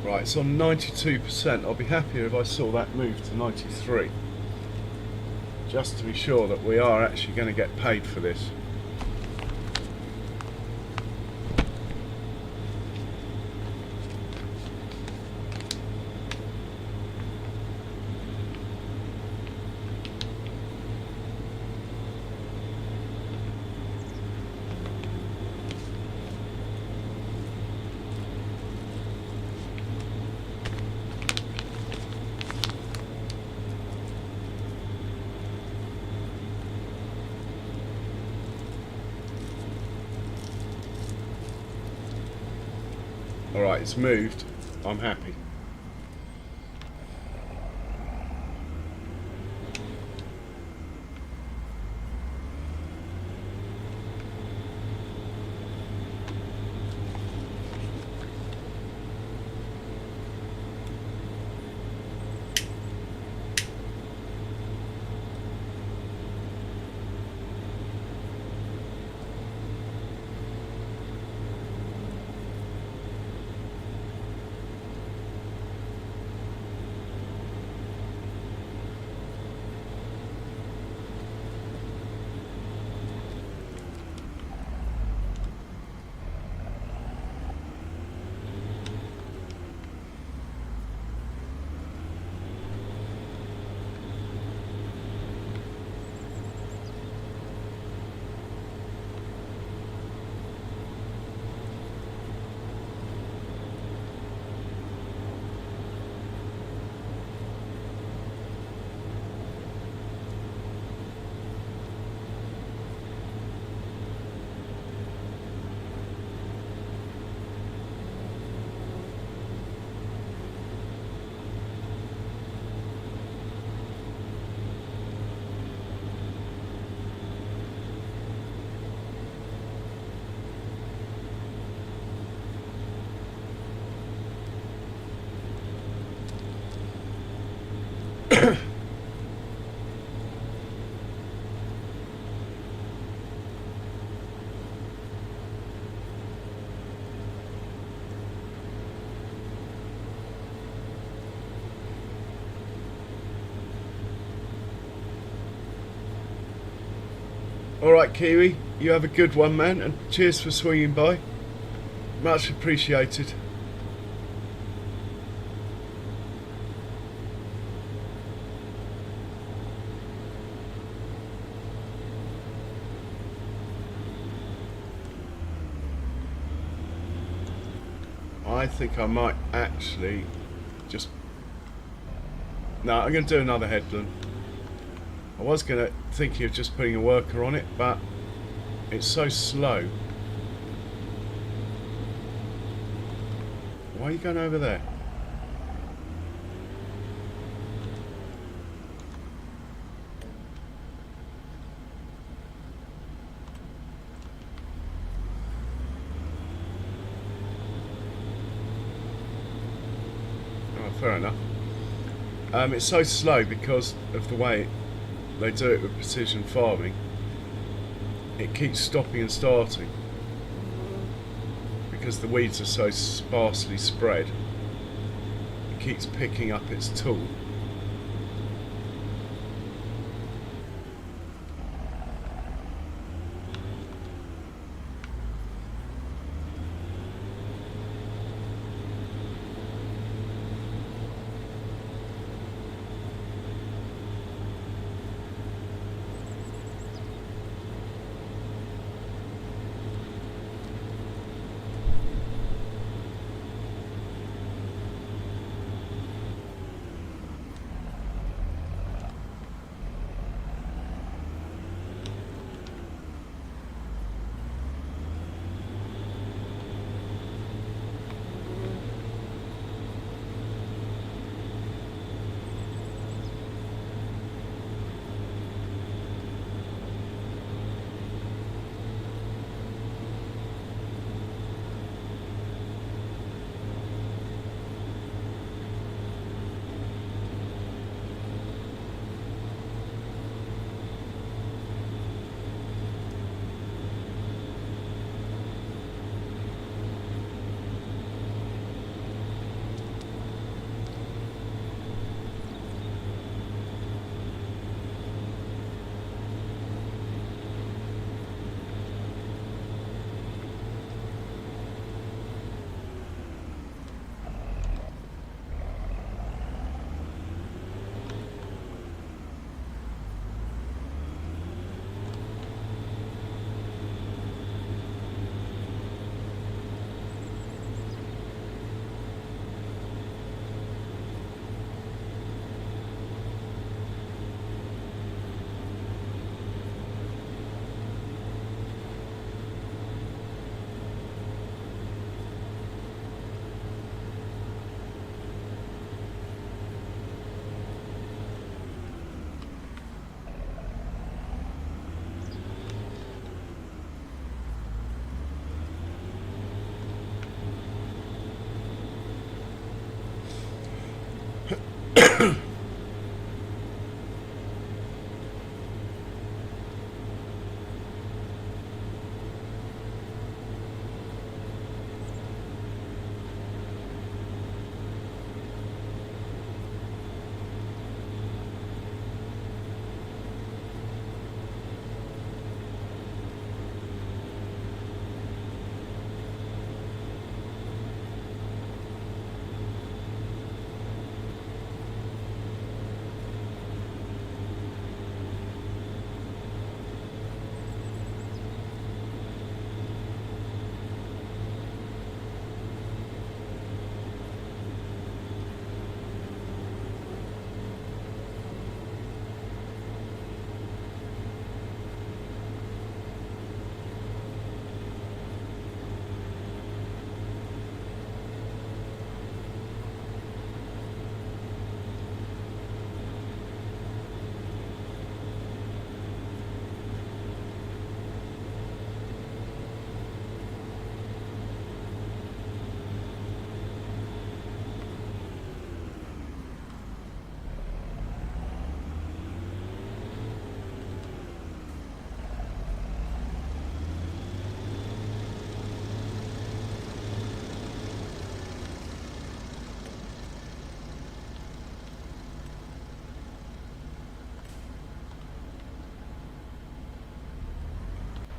Right, it's on 92%. I'll be happier if I saw that move to 93. Just to be sure that we are actually going to get paid for this. Alright, it's moved. I'm happy. Alright, Kiwi, you have a good one, man, and cheers for swinging by. Much appreciated. I think I might actually just... No, I'm going to do another headland. I was thinking of just putting a worker on it, but it's so slow. Why are you going over there? Oh, fair enough. It's so slow because of the way they do it with precision farming. It keeps stopping and starting because the weeds are so sparsely spread. It keeps picking up its tool.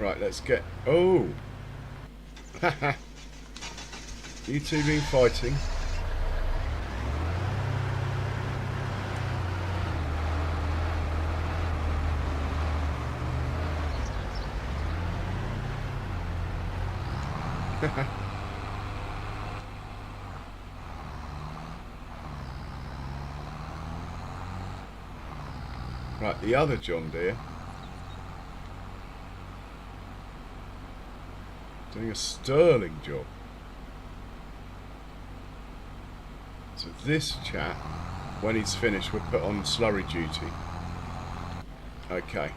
Right, let's get... Oh! Haha! You two been fighting? Right, the other John Deere doing a sterling job. So this chap, when he's finished, we'll put on slurry duty. Okay.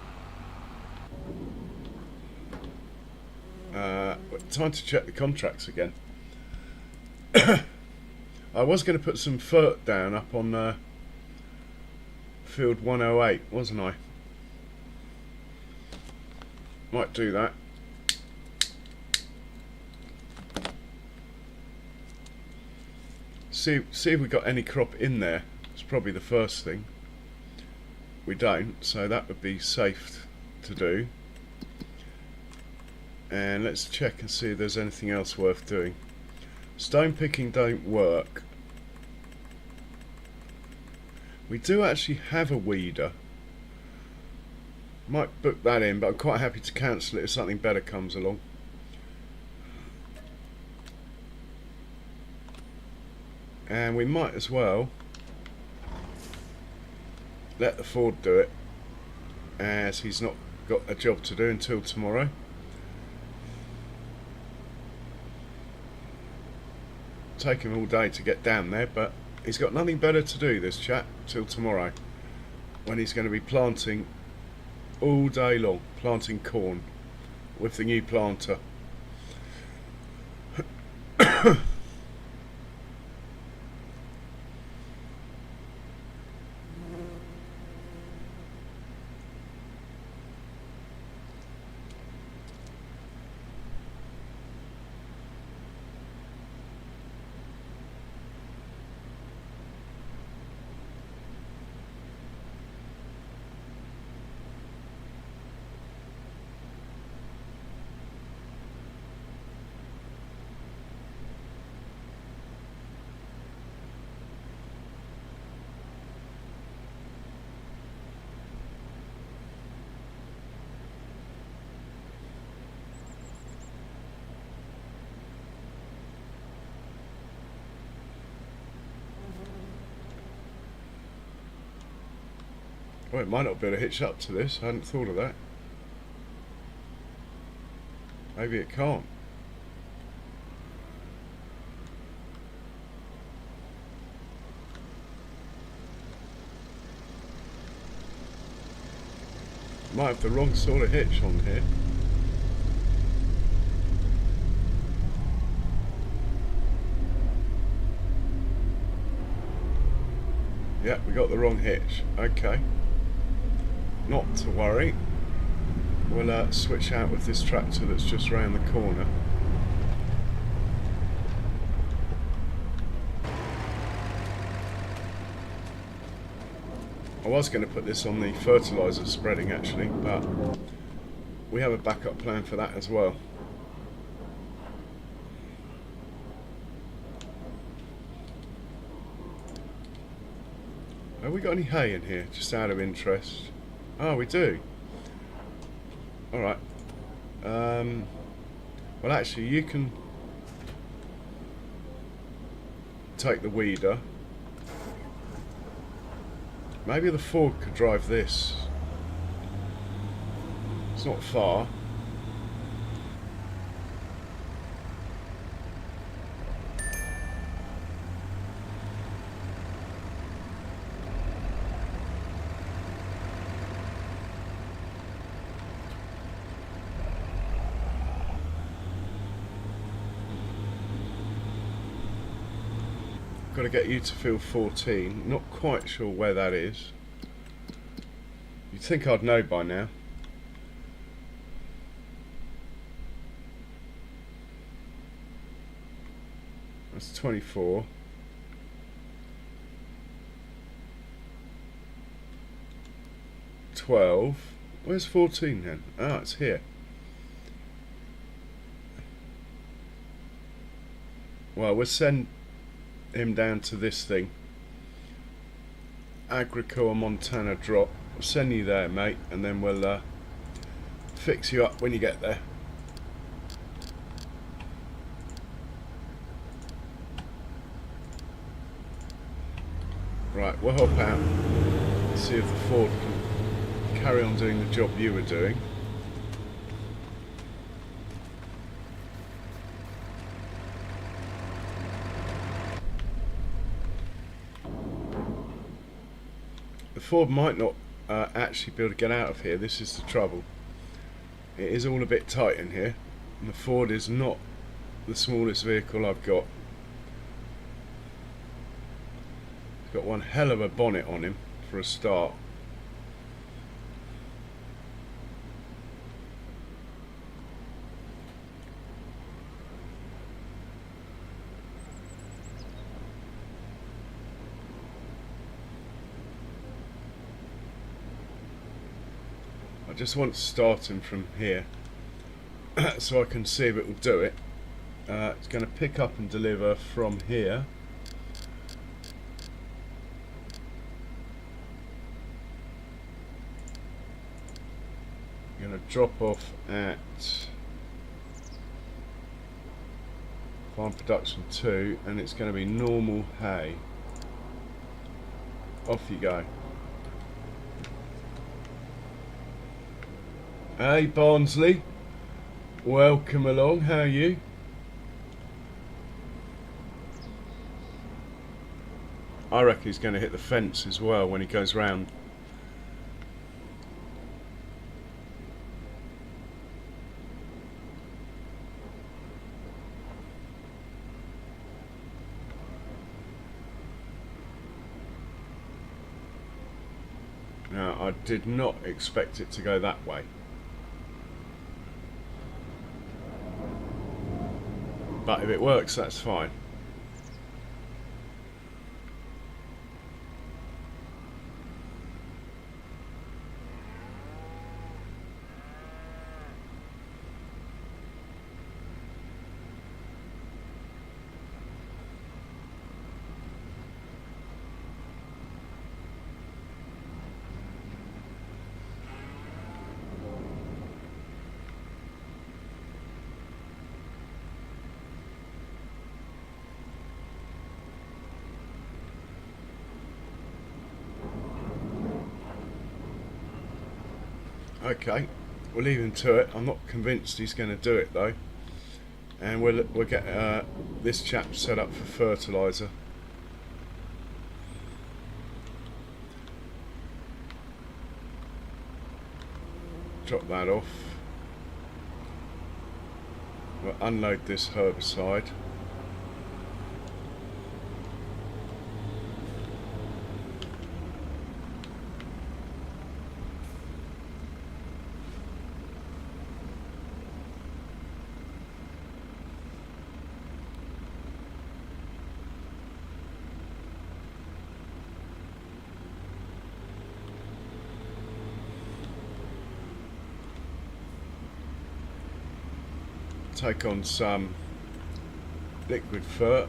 Time to check the contracts again. I was going to put some fert down up on field 108, wasn't I? Might do that. See if we got any crop in there. It's probably the first thing. We don't, so that would be safe to do. And let's check and see if there's anything else worth doing. Stone picking don't work. We do actually have a weeder. Might book that in, but I'm quite happy to cancel it if something better comes along. And we might as well let the Ford do it, as he's not got a job to do until tomorrow. Take him all day to get down there, but he's got nothing better to do, this chap, till tomorrow, when he's going to be planting all day long, planting corn with the new planter. Well, it might not be able to hitch up to this. I hadn't thought of that. Maybe it can't. Might have the wrong sort of hitch on here. Yeah, we got the wrong hitch. Okay. Not to worry. We'll switch out with this tractor that's just round the corner. I was going to put this on the fertiliser spreading actually, but we have a backup plan for that as well. Have we got any hay in here, just out of interest? Oh, we do. Alright. Well, actually, you can take the weeder. Maybe the Ford could drive this. It's not far. Got to get you to field 14. Not quite sure where that is. You'd think I'd know by now. That's 24. Where's 14 then? Ah, it's here. Well, we'll send him down to this thing. Agricola Montana drop. We'll send you there, mate, and then we'll fix you up when you get there. Right, we'll hop out, see if the Ford can carry on doing the job you were doing. The Ford might not actually be able to get out of here. This is the trouble. It is all a bit tight in here, and the Ford is not the smallest vehicle I've got. It's got one hell of a bonnet on him for a start. I just want to start him from here so I can see if it will do it. It's going to pick up and deliver from here. Going to drop off at farm production 2, and it's going to be normal hay. Off you go. Hey Barnsley, welcome along, how are you? I reckon he's going to hit the fence as well when he goes round. Now, I did not expect it to go that way. But if it works, that's fine. Okay, we'll leave him to it. I'm not convinced he's going to do it though, and we'll get this chap set up for fertiliser. Drop that off. We'll unload this herbicide. Take on some liquid fert.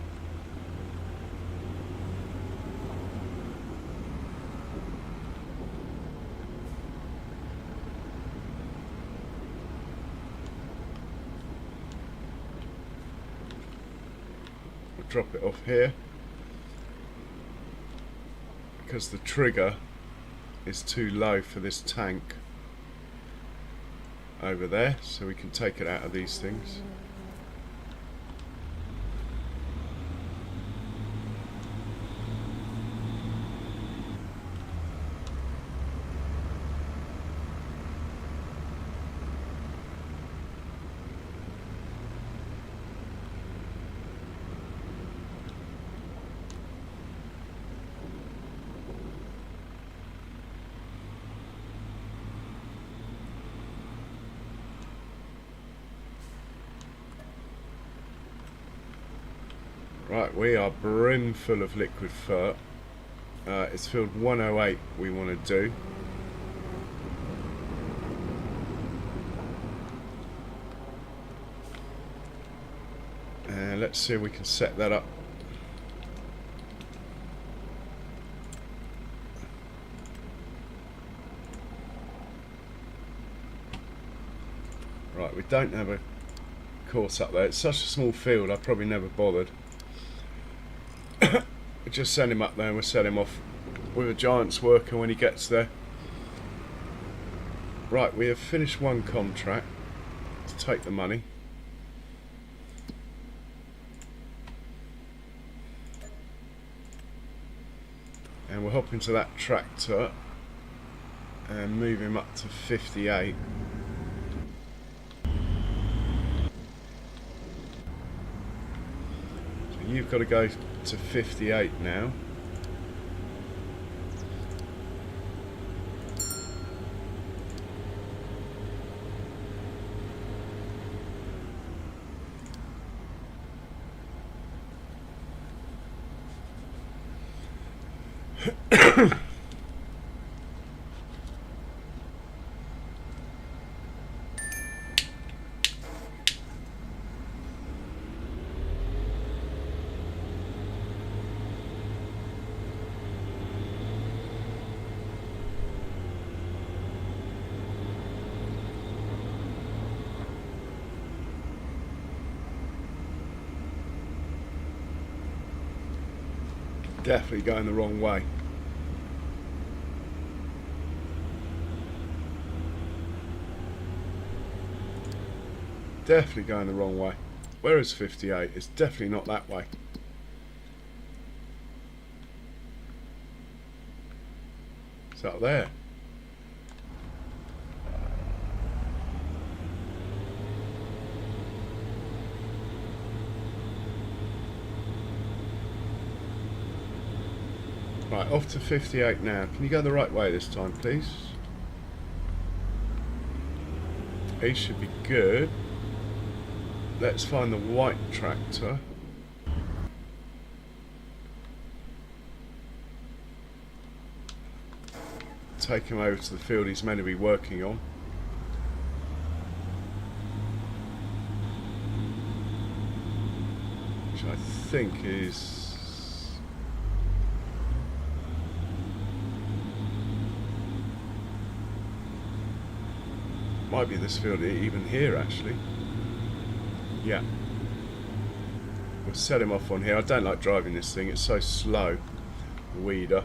We'll drop it off here because the trigger is too low for this tank over there, so we can take it out of these things. Right, we are brimful of liquid fert. It's field 108 we want to do. And let's see if we can set that up. Right, we don't have a course up there. It's such a small field, I probably never bothered. We just send him up there and we'll set him off with a giant's worker when he gets there. Right, we have finished one contract. Let's take the money. And we'll hop into that tractor and move him up to 58. So you've got to go to 58 now. Definitely going the wrong way. Definitely going the wrong way. Where is 58? It's definitely not that way. It's up there. Right, off to 58 now. Can you go the right way this time, please? He should be good. Let's find the white tractor. Take him over to the field he's meant to be working on. Which I think is... might be this field even here actually. Yeah. We'll set him off on here. I don't like driving this thing, it's so slow. Weeder.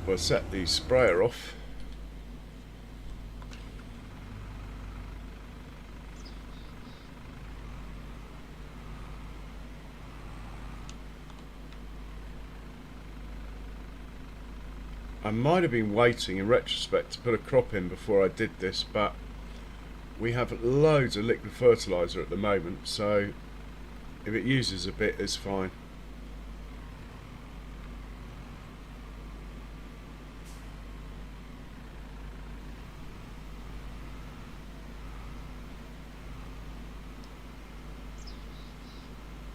We'll set the sprayer off. I might have been waiting in retrospect to put a crop in before I did this, but we have loads of liquid fertiliser at the moment, so if it uses a bit, it's fine.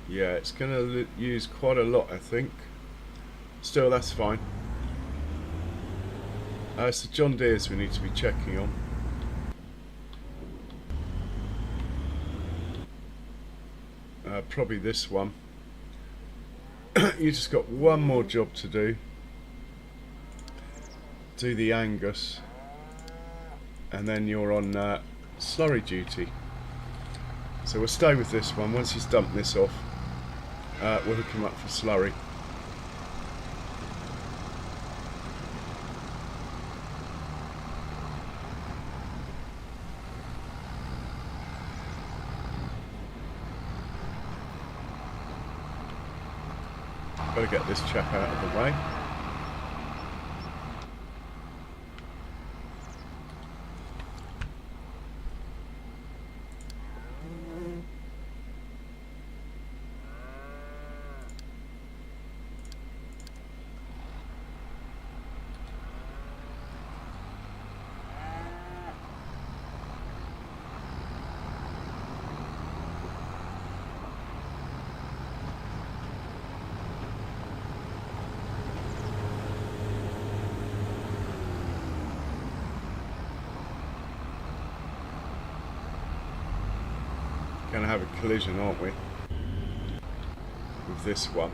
Yeah, it's going to use quite a lot, I think. Still, that's fine. It's the John Deere's we need to be checking on. Probably this one. You just got one more job to do. Do the Angus. And then you're on slurry duty. So we'll stay with this one. Once he's dumped this off, we'll hook him up for slurry. Got to get this chap out of the way. going to have a collision, aren't we? With this one.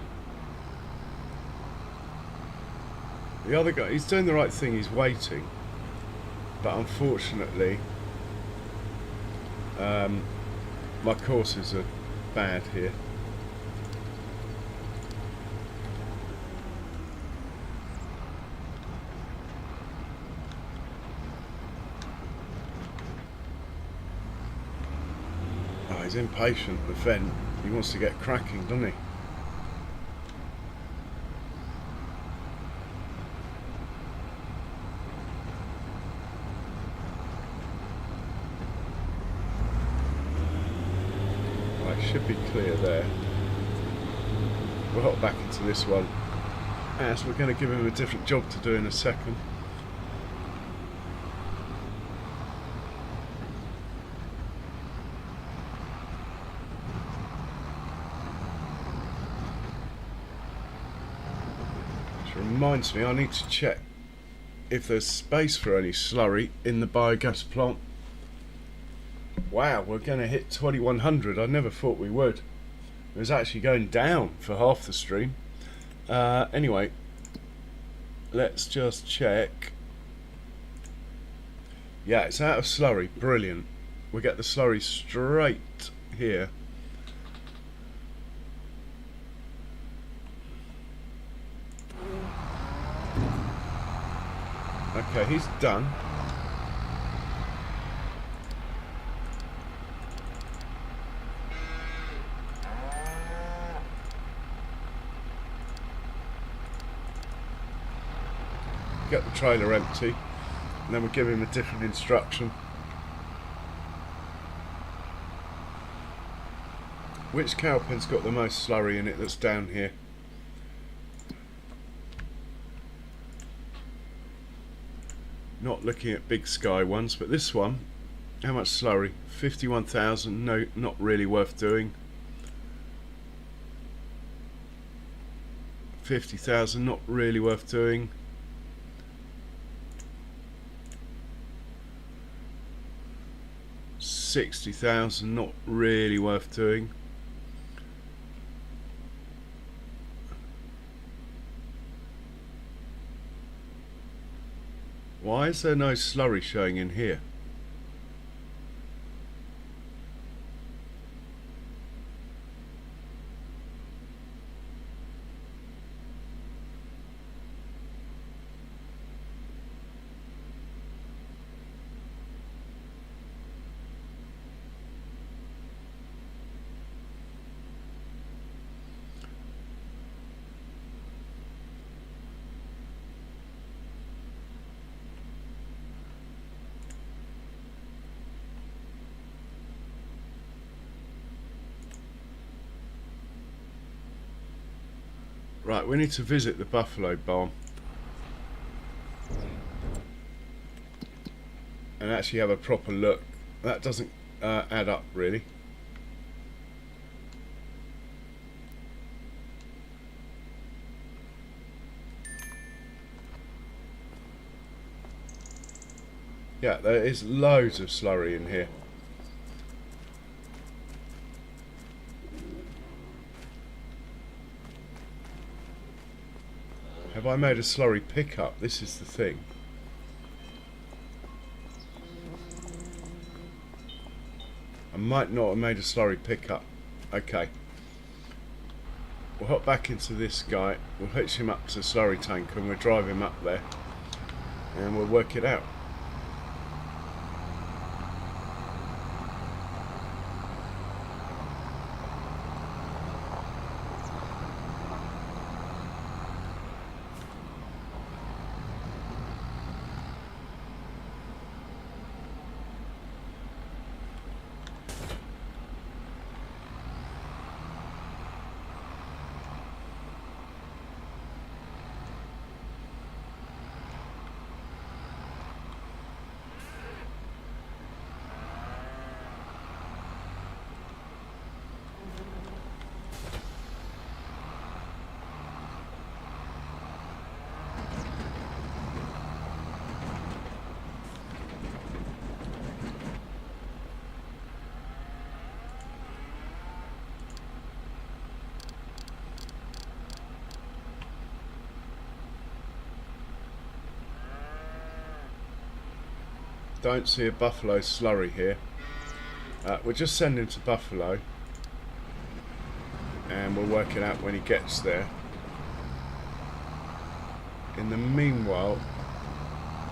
The other guy, he's doing the right thing, he's waiting. But unfortunately, my courses are bad here. Oh, he's impatient, the Fen. He wants to get cracking, doesn't he? Should be clear there. We'll hop back into this one as we're going to give him a different job to do in a second. Which reminds me, I need to check if there's space for any slurry in the biogas plant. Wow, we're going to hit 2100. I never thought we would. It was actually going down for half the stream. Anyway, let's just check. Yeah, it's out of slurry. Brilliant. We get the slurry straight here. Okay, he's done. Get the trailer empty, and then we'll give him a different instruction. Which cowpen's got the most slurry in it that's down here? Not looking at big sky ones, but this one, how much slurry? 51,000, no, not really worth doing. 50,000, not really worth doing. 60,000, not really worth doing. Why is there no slurry showing in here? Right, we need to visit the buffalo barn and actually have a proper look. That doesn't add up really. Yeah, there is loads of slurry in here. Have I made a slurry pickup? This is the thing. I might not have made a slurry pickup. Okay. We'll hop back into this guy. We'll hitch him up to the slurry tank and we'll drive him up there. And we'll work it out. Don't see a buffalo slurry here. We'll just send him to Buffalo, and we'll work it out when he gets there. In the meanwhile,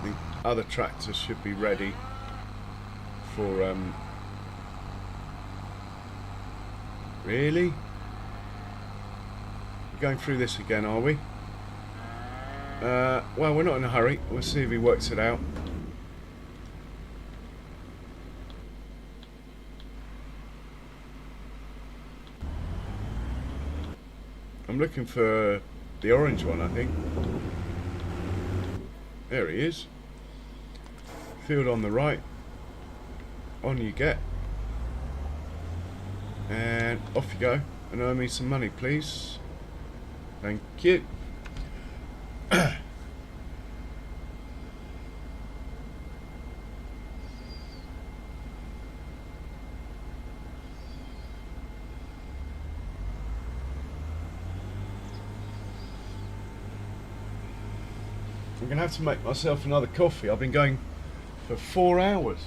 the other tractors should be ready for really? We're going through this again, are we? Well, we're not in a hurry. We'll see if he works it out. I'm looking for the orange one, I think. There he is. Field on the right. On you get. And off you go. And earn me some money, please. Thank you. I'm going to have to make myself another coffee. I've been going for 4 hours.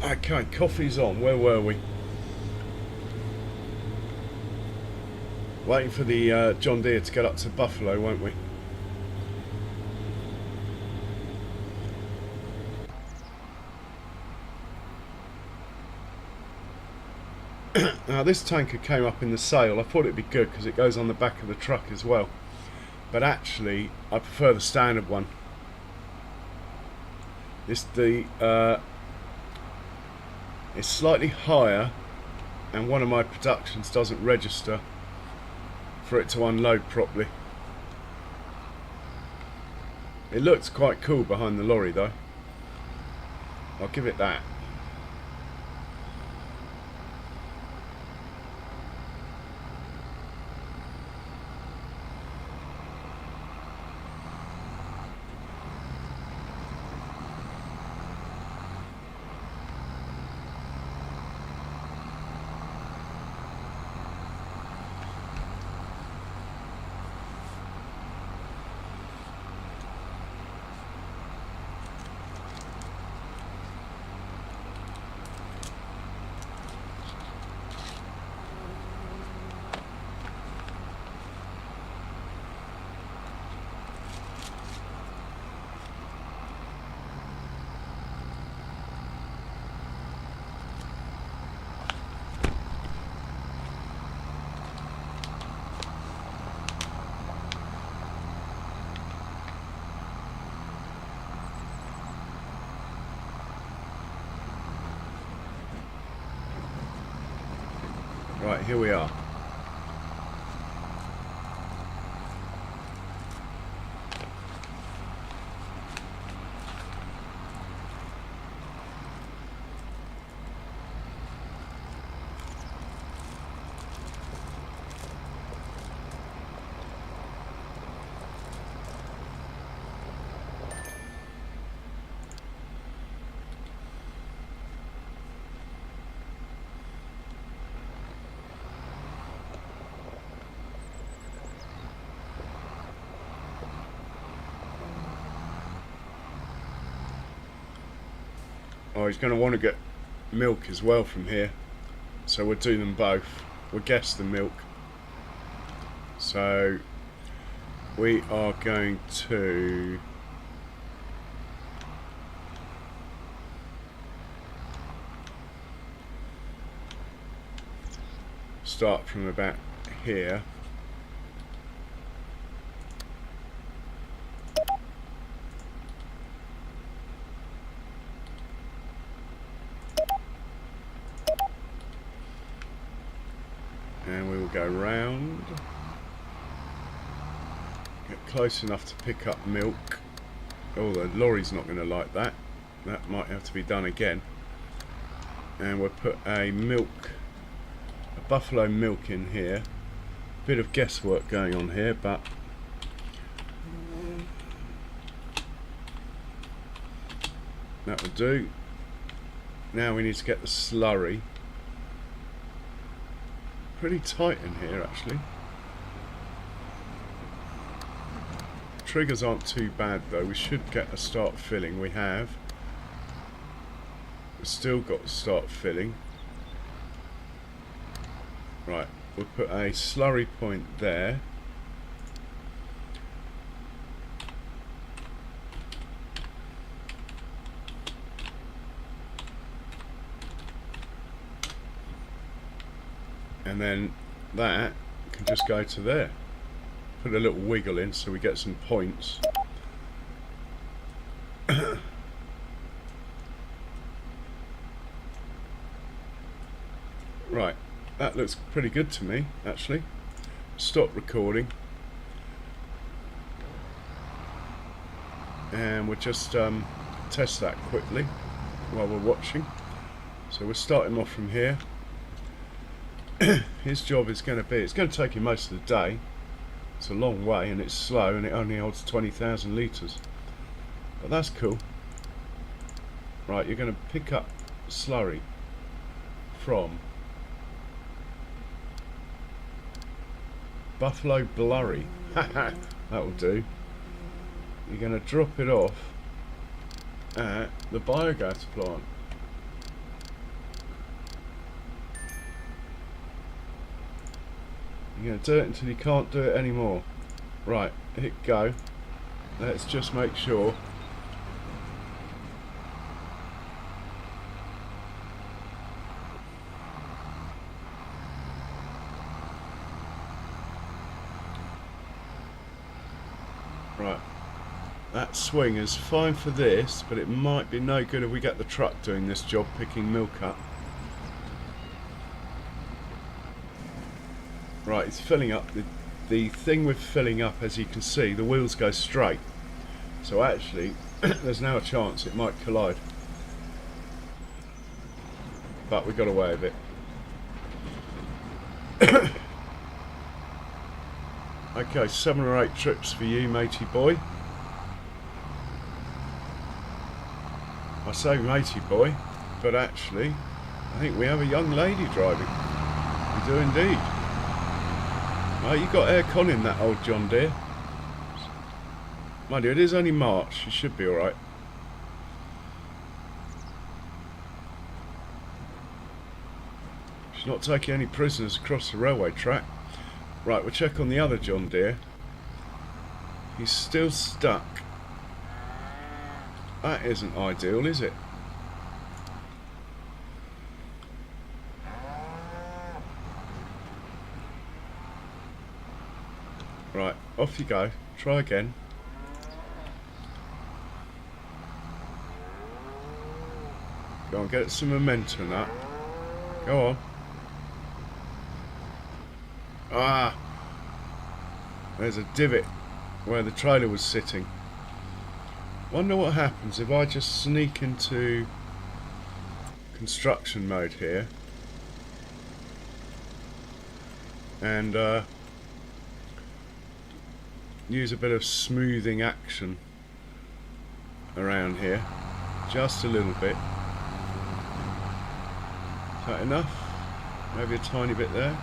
Okay, coffee's on. Where were we? Waiting for the John Deere to get up to Buffalo, won't we? Now this tanker came up in the sale. I thought it'd be good because it goes on the back of the truck as well. But actually, I prefer the standard one. It's slightly higher, and one of my productions doesn't register for it to unload properly. It looks quite cool behind the lorry though. I'll give it that. Right, here we are. Oh, he's going to want to get milk as well from here, so we'll do them both. We'll guess the milk. So we are going to start from about here. And we will go round, get close enough to pick up milk. Oh, the lorry's not going to like that. That might have to be done again. And we'll put a buffalo milk in here. Bit of guesswork going on here, but that will do. Now we need to get the slurry. Pretty tight in here actually. Triggers aren't too bad though. We should get a start filling. We have. We've still got to start filling. Right, we'll put a slurry point there. And then that can just go to there. Put a little wiggle in so we get some points. Right, that looks pretty good to me actually. Stop recording. And we'll just test that quickly while we're watching. So we're starting off from here. His job is going to be, it's going to take him most of the day. It's a long way and it's slow and it only holds 20,000 litres. But that's cool. Right, you're going to pick up slurry from Buffalo Blurry. That will do. You're going to drop it off at the biogas plant. You're going to do it until you can't do it anymore. Right, hit go. Let's just make sure. Right, that swing is fine for this, but it might be no good if we get the truck doing this job, picking milk up. Right, it's filling up. The thing with filling up, as you can see, the wheels go straight. So actually, there's now a chance it might collide. But we got away with it. Okay, 7 or 8 trips for you, matey boy. I say matey boy, but actually, I think we have a young lady driving. We do indeed. Oh, you got aircon in that old John Deere. Mind you, it is only March. You should be alright. She's not taking any prisoners across the railway track. Right, we'll check on the other John Deere. He's still stuck. That isn't ideal, is it? Right, off you go. Try again. Go on, get some momentum in that. Go on. Ah! There's a divot where the trailer was sitting. Wonder what happens if I just sneak into construction mode here and use a bit of smoothing action around here, just a little bit. Is that enough? Maybe a tiny bit there.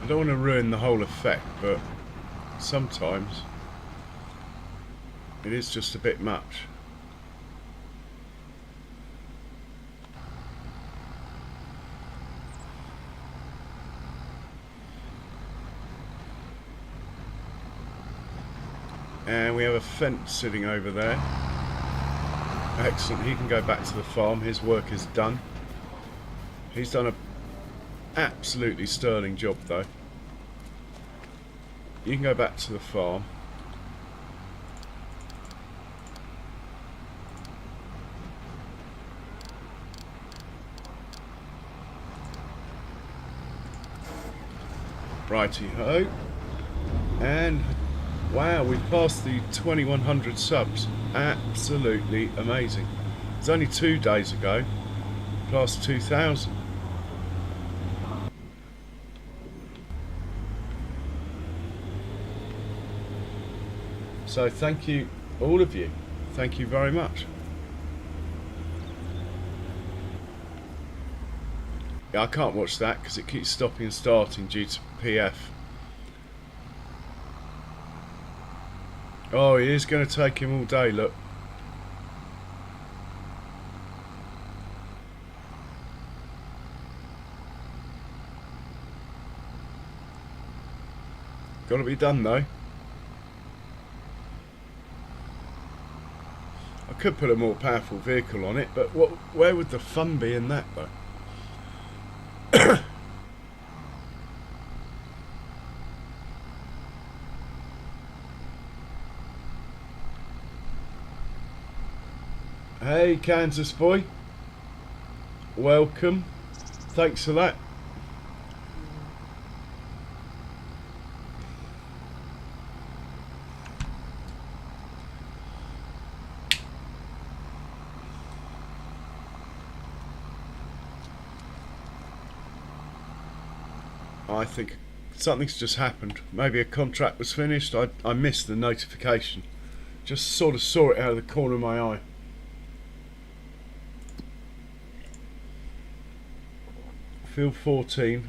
I don't want to ruin the whole effect, but sometimes it is just a bit much. And we have a fence sitting over there. Excellent, he can go back to the farm, his work is done. He's done an absolutely sterling job though. You can go back to the farm. Righty ho. And wow, we've passed the 2100 subs. Absolutely amazing. It's only 2 days ago, plus 2000. So thank you, all of you. Thank you very much. Yeah, I can't watch that because it keeps stopping and starting due to PF. Oh, it is going to take him all day, look. Got to be done though. I could put a more powerful vehicle on it, but where would the fun be in that though? Hey Kansas boy, welcome, thanks for that. I think something's just happened. Maybe a contract was finished. I missed the notification. Just sort of saw it out of the corner of my eye. Field 14.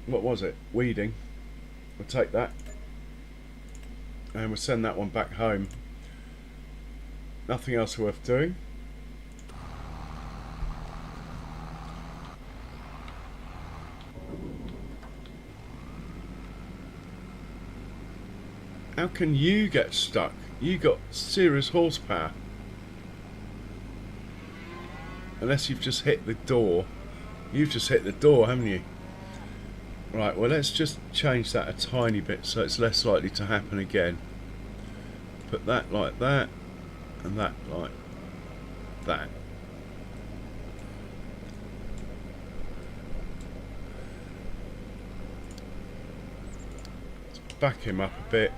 What was it? Weeding. We'll take that. And we'll send that one back home. Nothing else worth doing. How can you get stuck? You got serious horsepower. Unless you've just hit the door. You've just hit the door, haven't you? Right, well let's just change that a tiny bit so it's less likely to happen again. Put that like that, and that like that. Let's back him up a bit.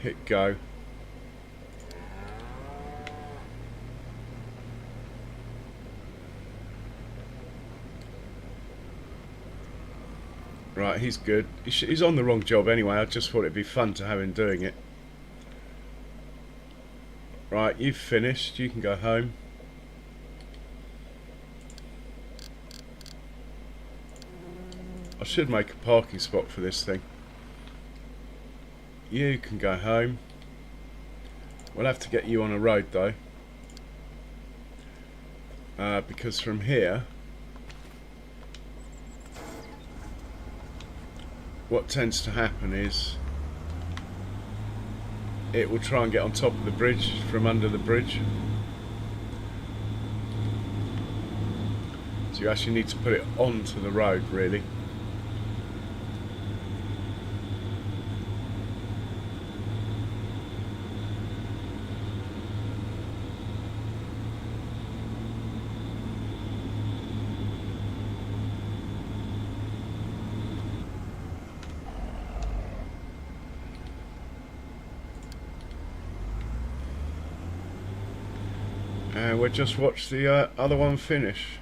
Hit go. Right, he's good. He's on the wrong job anyway. I just thought it'd be fun to have him doing it. Right, you've finished. You can go home. I should make a parking spot for this thing. You can go home. We'll have to get you on a road though. Because from here, what tends to happen is it will try and get on top of the bridge from under the bridge. So you actually need to put it onto the road really. And we'll just watch the other one finish.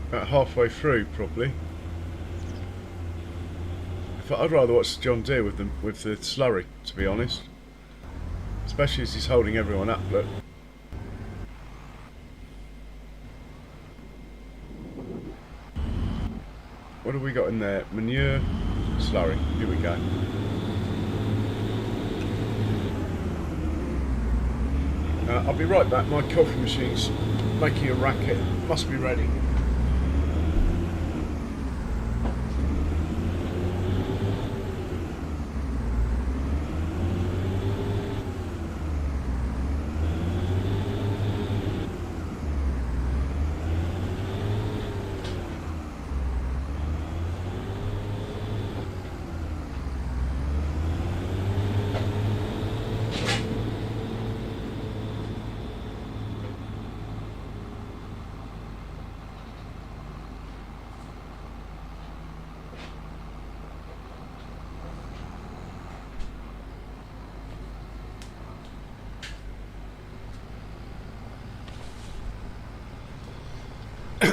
About halfway through, probably. I'd rather watch John Deere with the slurry, to be honest. Especially as he's holding everyone up, look. What have we got in there? Manure, slurry. Here we go. I'll be right back. My coffee machine's making a racket. Must be ready.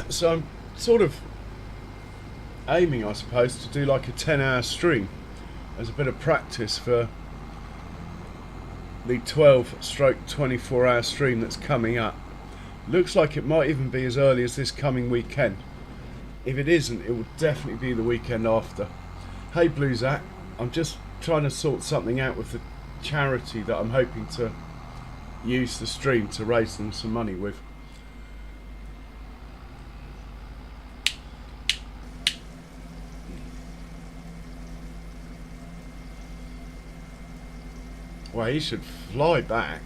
So I'm sort of aiming, I suppose, to do like a 10-hour stream as a bit of practice for the 12/24-hour stream that's coming up. Looks like it might even be as early as this coming weekend. If it isn't, it will definitely be the weekend after. Hey Blue Zach, I'm just trying to sort something out with the charity that I'm hoping to use the stream to raise them some money with. Well, he should fly back.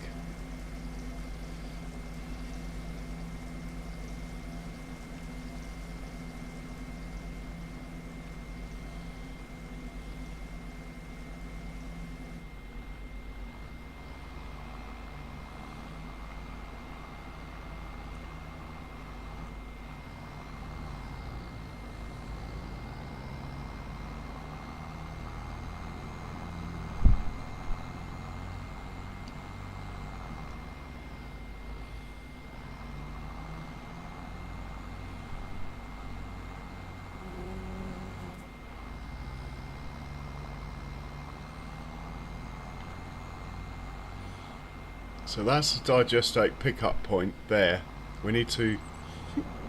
So that's the digestate pickup point there. We need to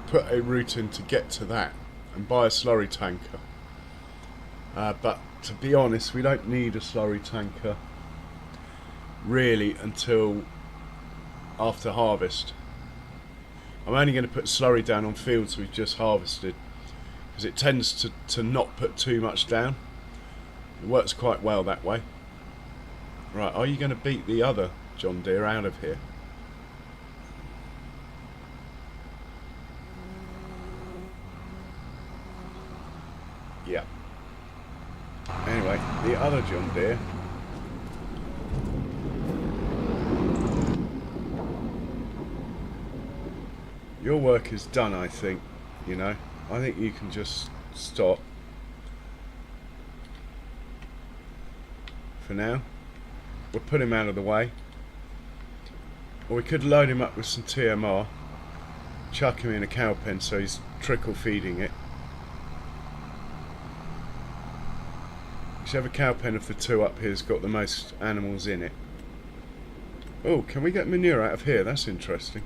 put a route in to get to that and buy a slurry tanker. But to be honest, we don't need a slurry tanker really until after harvest. I'm only going to put slurry down on fields we've just harvested because it tends to not put too much down. It works quite well that way. Right, are you going to beat the other John Deere out of here? Yeah. Anyway, the other John Deere. Your work is done, I think. You know, I think you can just stop for now. We'll put him out of the way. Or we could load him up with some TMR, chuck him in a cow pen so he's trickle feeding it. Whichever cow pen of the two up here has got the most animals in it. Oh, can we get manure out of here? That's interesting.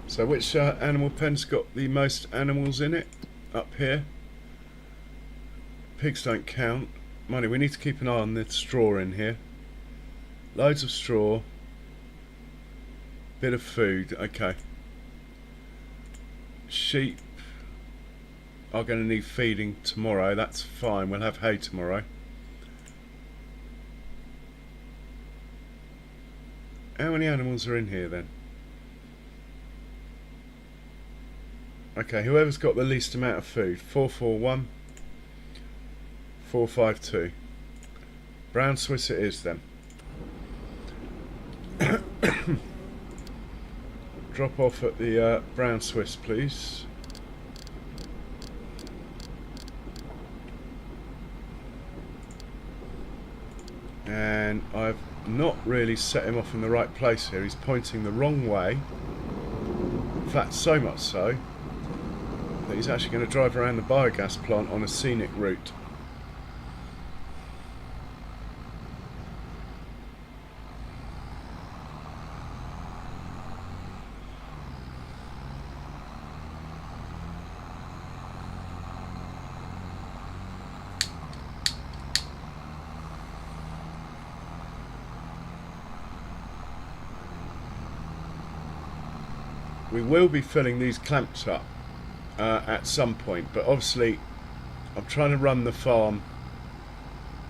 So which animal pen's got the most animals in it? Up here. Pigs don't count. Money, we need to keep an eye on the straw in here. Loads of straw. Bit of food, okay. Sheep are going to need feeding tomorrow, that's fine, we'll have hay tomorrow. How many animals are in here then? Okay, whoever's got the least amount of food. 441, 452. Brown Swiss it is then. Drop off at the Brown Swiss, please. And I've not really set him off in the right place here. He's pointing the wrong way. In fact, so much so that he's actually going to drive around the biogas plant on a scenic route. we will be filling these clamps up at some point, but obviously I'm trying to run the farm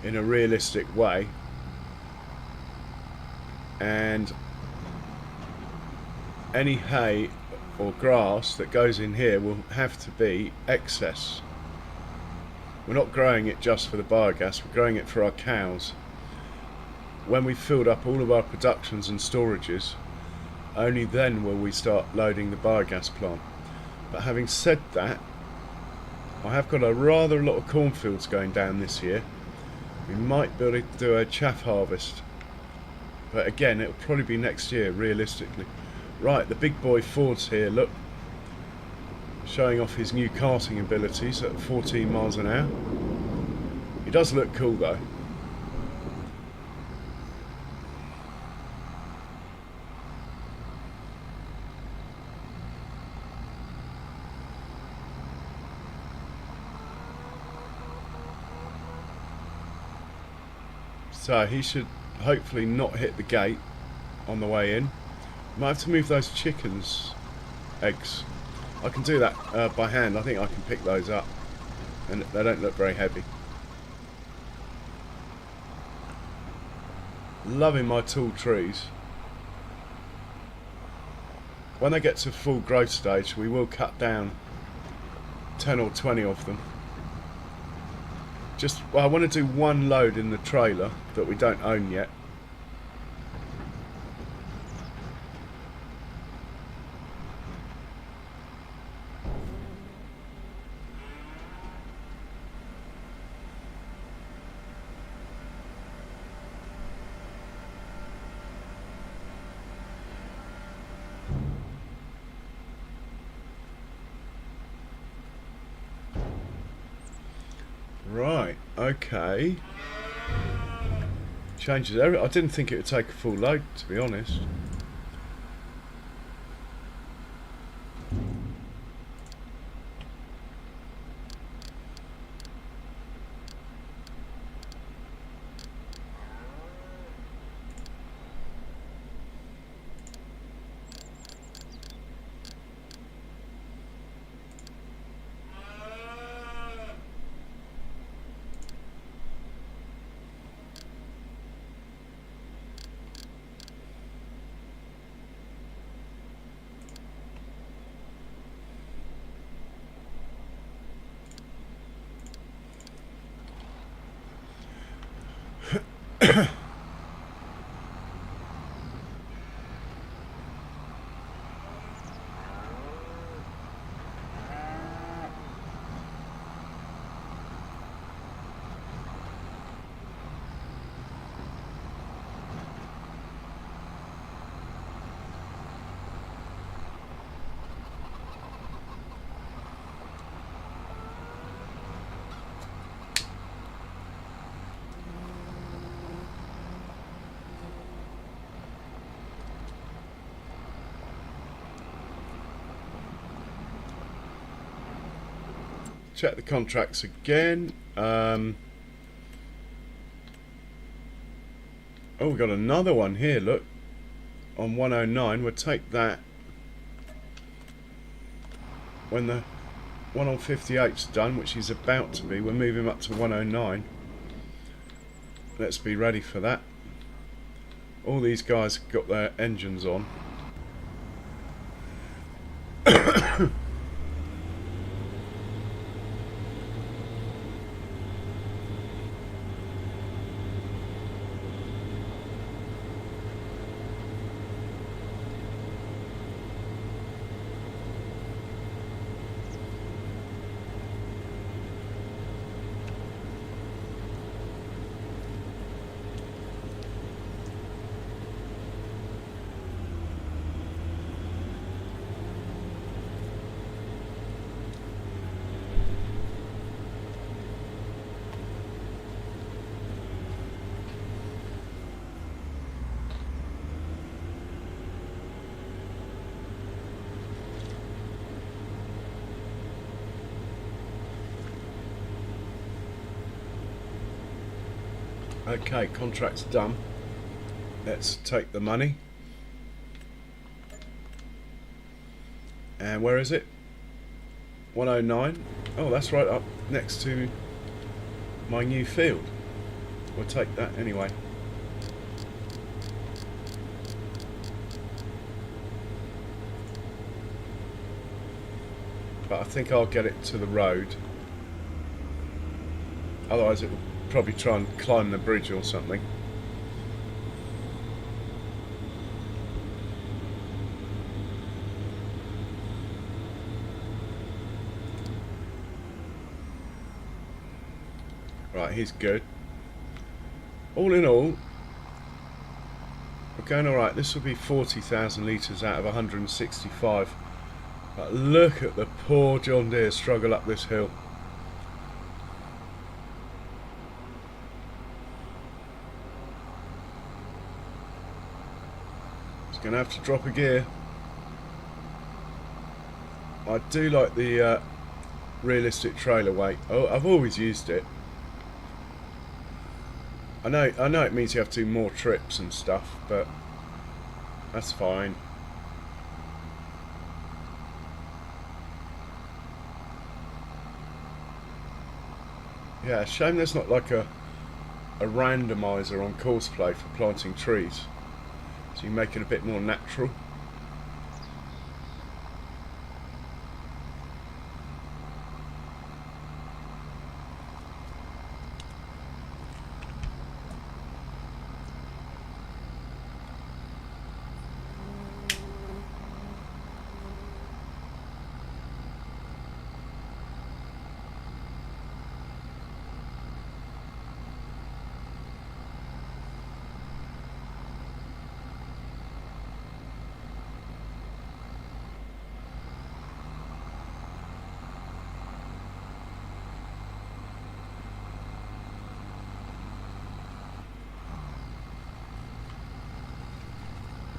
in a realistic way, and any hay or grass that goes in here will have to be excess. We're not growing it just for the biogas, we're growing it for our cows. When we've filled up all of our productions and storages, only then will we start loading the biogas plant. But having said that, I have got a rather lot of cornfields going down this year. We might be able to do a chaff harvest, but again it'll probably be next year realistically. Right, the big boy Ford's here, look, showing off his new karting abilities at 14 miles an hour. He does look cool though. So he should hopefully not hit the gate on the way in. Might have to move those chickens' eggs. I can do that by hand. I think I can pick those up, and they don't look very heavy. Loving my tall trees. When they get to full growth stage, we will cut down 10 or 20 of them. Well, I want to do one load in the trailer that we don't own yet. Right, okay. Changes everything. I didn't think it would take a full load, to be honest. Check the contracts again. Oh, we've got another one here, look. On 109, we'll take that when the one on 58's done, which he's about to be. We'll move him up to 109. Let's be ready for that. All these guys have got their engines on. Okay, contract's done. Let's take the money. And where is it? 109. Oh, that's right up next to my new field. We'll take that anyway. But I think I'll get it to the road. Otherwise it will probably try and climb the bridge or something. Right, he's good. All in all, we're going alright. This will be 40,000 litres out of 165. But look at the poor John Deere struggle up this hill. He's going to have to drop a gear. I do like the realistic trailer weight. Oh, I've always used it. I know it means you have to do more trips and stuff, but that's fine. Yeah, shame there's not like a randomizer on courseplay for planting trees, so you make it a bit more natural.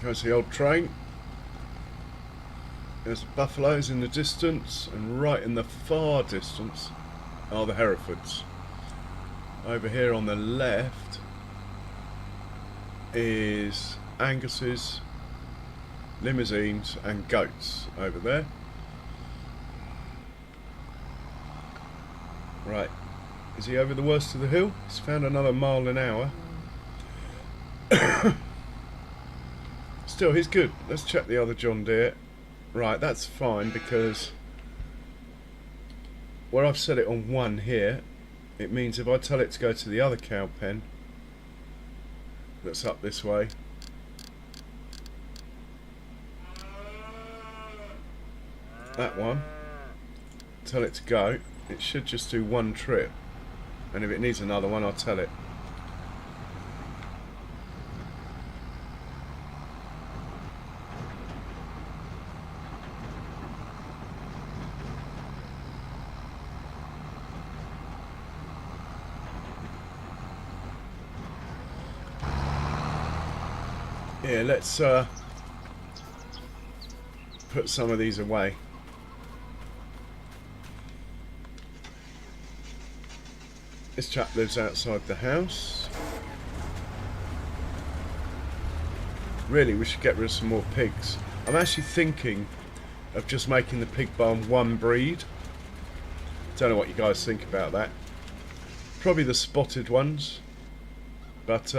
There's the old train. There's buffaloes in the distance, and right in the far distance are the Herefords. Over here on the left is Angus's, limousines and goats over there. Right, is he over the worst of the hill? He's found another mile an hour. Still, he's good. Let's check the other John Deere. Right, that's fine, because where I've set it on 1 here, it means if I tell it to go to the other cow pen that's up this way, that one, tell it to go, it should just do 1 trip, and if it needs another one I'll tell it. Yeah, let's put some of these away. This chap lives outside the house. Really, we should get rid of some more pigs. I'm actually thinking of just making the pig barn 1 breed. Don't know what you guys think about that. Probably the spotted ones, but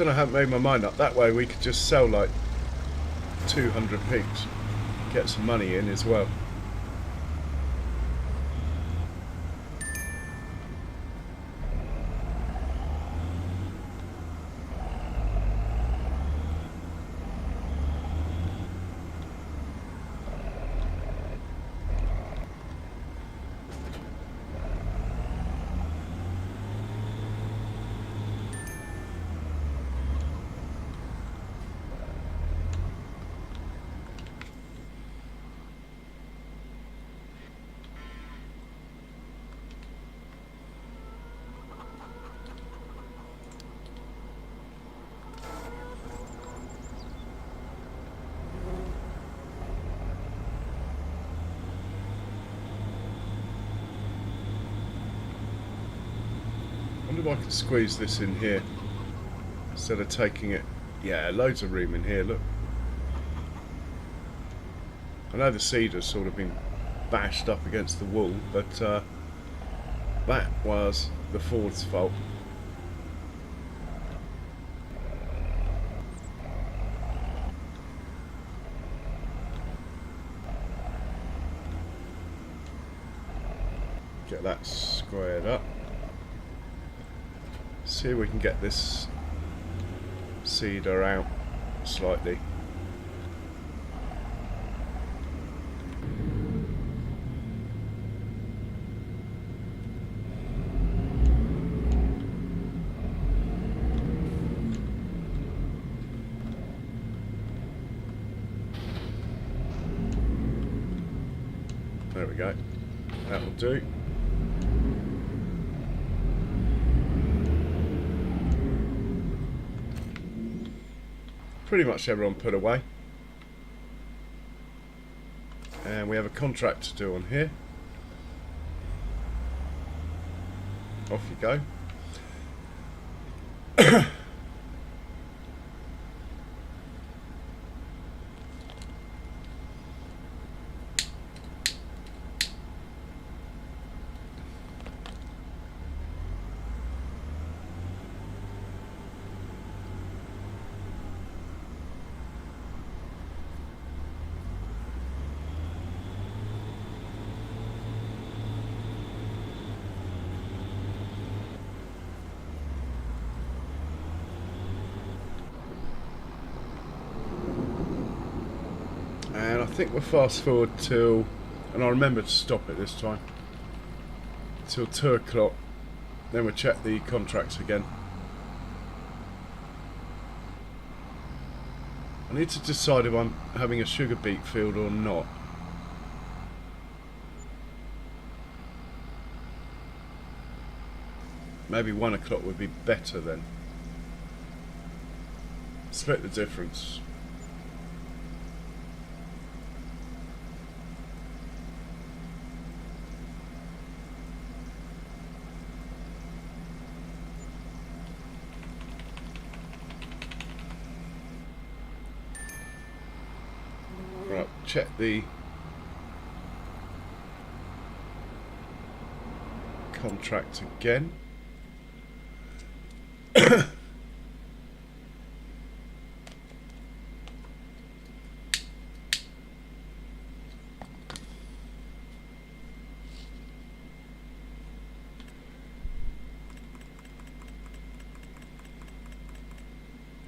I haven't made my mind up. That way we could just sell like 200 pigs, get some money in as well. wonder if I can squeeze this in here instead of taking it. Yeah, loads of room in here, look. I know the cedar's sort of been bashed up against the wall, but that was the Ford's fault. Get that squared up. See if we can get this cedar out slightly. There we go. That'll do. Pretty much everyone put away. And we have a contract to do on here. Off you go. And I think we'll fast forward till, and I remember to stop it this time, till 2 o'clock. Then we'll check the contracts again. I need to decide if I'm having a sugar beet field or not. Maybe 1 o'clock would be better then. Split the difference. Right, check the contract again.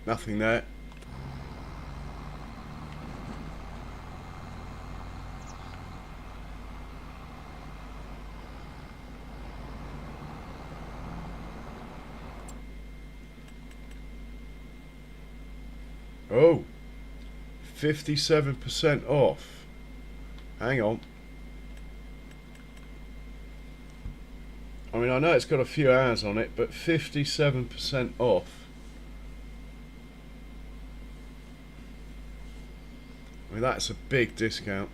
Nothing there. Oh, 57% off. Hang on. I mean, I know it's got a few hours on it, but 57% off. I mean, that's a big discount.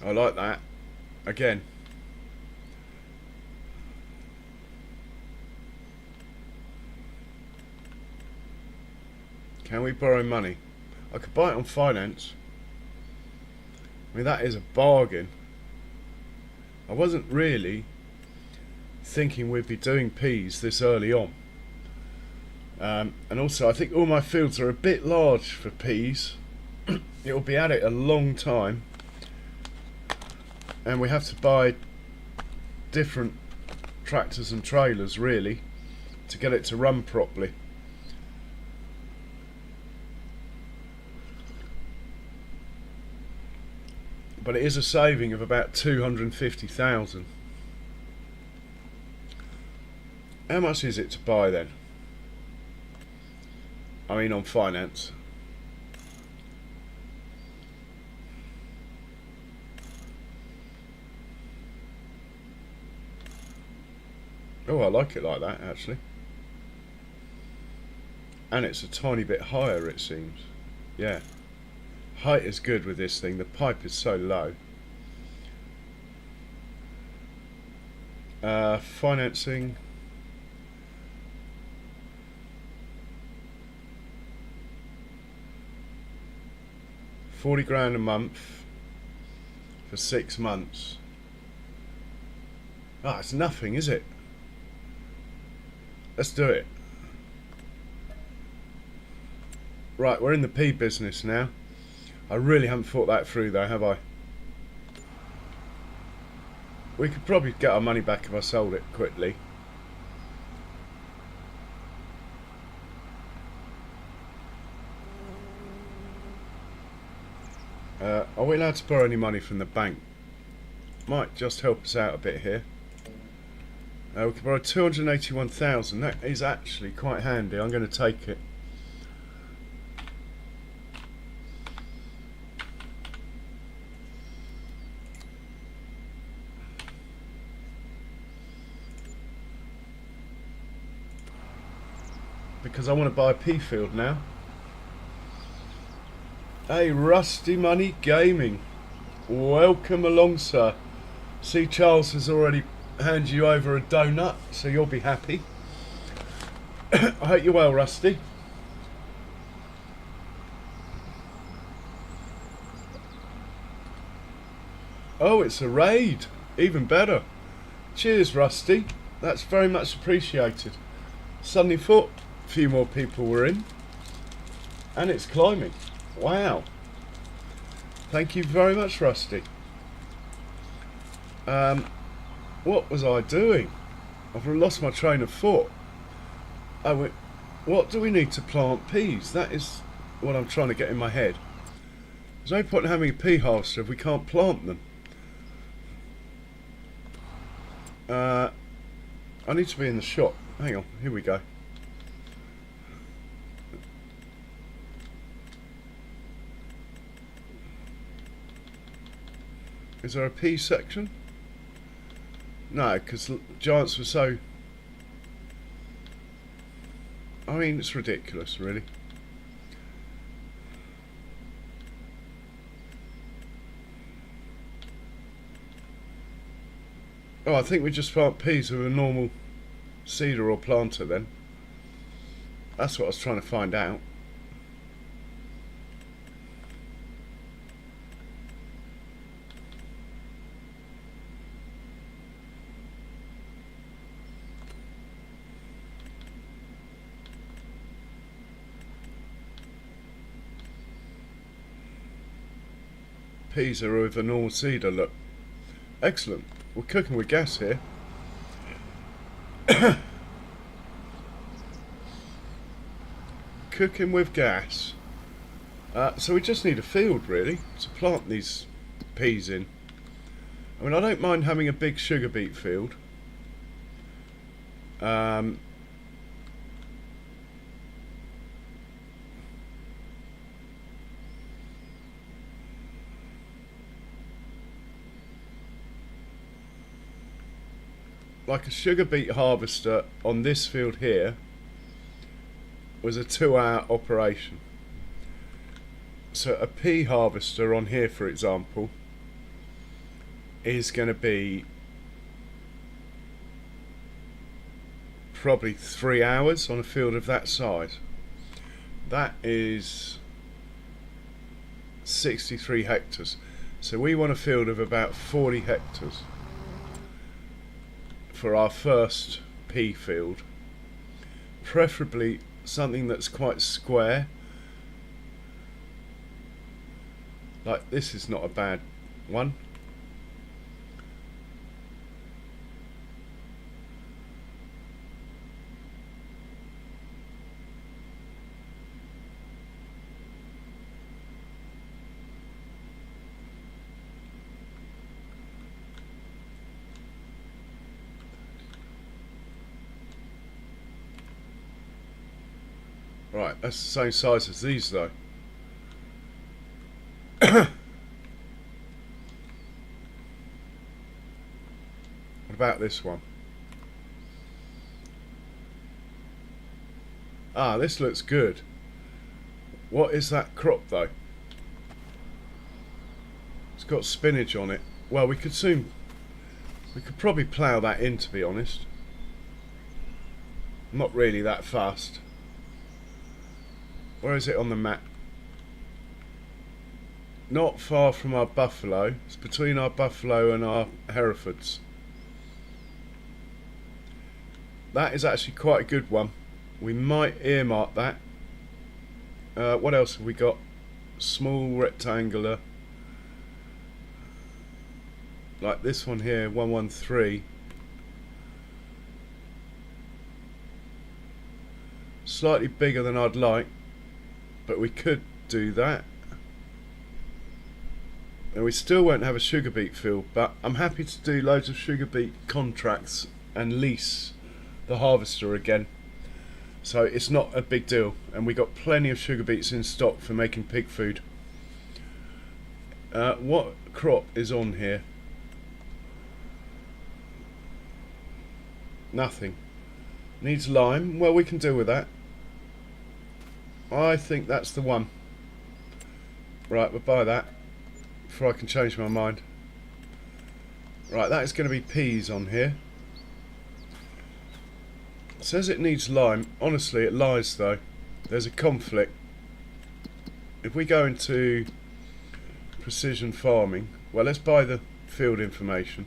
I like that. Again. Can we borrow money? I could buy it on finance. I mean, that is a bargain. I wasn't really thinking we'd be doing peas this early on. And also, I think all my fields are a bit large for peas. It'll be at it a long time. And we have to buy different tractors and trailers, really, to get it to run properly. But it is a saving of about 250,000. How much is it to buy then? I mean, on finance. Oh, I like it like that, actually. And it's a tiny bit higher, it seems. Yeah. Height is good with this thing. The pipe is so low. Financing. £40 a month for 6 months. Ah, it's nothing, is it? Let's do it. Right, we're in the pea business now. I really haven't thought that through though, have I? We could probably get our money back if I sold it quickly. Are we allowed to borrow any money from the bank? Might just help us out a bit here. We can borrow 281,000. That is actually quite handy. I'm going to take it. Because I want to buy a pea field now. Hey, Rusty Money Gaming, welcome along, sir. See, Charles has already handed you over a donut, so you'll be happy. I hope you're well, Rusty. Oh, it's a raid. Even better. Cheers, Rusty. That's very much appreciated. Suddenly thought a few more people were in. And it's climbing. Wow. Thank you very much, Rusty. What was I doing? I've lost my train of thought. Oh, what do we need to plant peas? That is what I'm trying to get in my head. There's no point in having a pea harvester if we can't plant them. I need to be in the shop. Hang on, here we go. Is there a pea section? No, because giants were so... I mean, it's ridiculous, really. Oh, I think we just plant peas with a normal seeder or planter then. That's what I was trying to find out. Peas are with a normal seeder, look. Excellent. We're cooking with gas here. Cooking with gas. So we just need a field really to plant these peas in. I mean, I don't mind having a big sugar beet field. Like a sugar beet harvester on this field here was a 2-hour operation. So a pea harvester on here, for example, is going to be probably 3 hours on a field of that size. That is 63 hectares. So we want a field of about 40 hectares for our first pea field, preferably something that's quite square. Like this is not a bad one. Right, that's the same size as these though. What about this one? Ah, this looks good. What is that crop though? It's got spinach on it. Well, we could probably plough that in, to be honest. Not really that fast. Where is it on the map? Not far from our buffalo. It's between our buffalo and our Herefords. That is actually quite a good one. We might earmark that. What else have we got? Small rectangular. Like this one here, 113. Slightly bigger than I'd like, but we could do that. And we still won't have a sugar beet field, but I'm happy to do loads of sugar beet contracts and lease the harvester again. So it's not a big deal, and we got plenty of sugar beets in stock for making pig food. What crop is on here? Nothing. Needs lime. Well, we can deal with that. I think that's the one. Right, we'll buy that before I can change my mind. Right, that is going to be peas on here. It says it needs lime. Honestly, it lies though. There's a conflict. If we go into precision farming, well, let's buy the field information.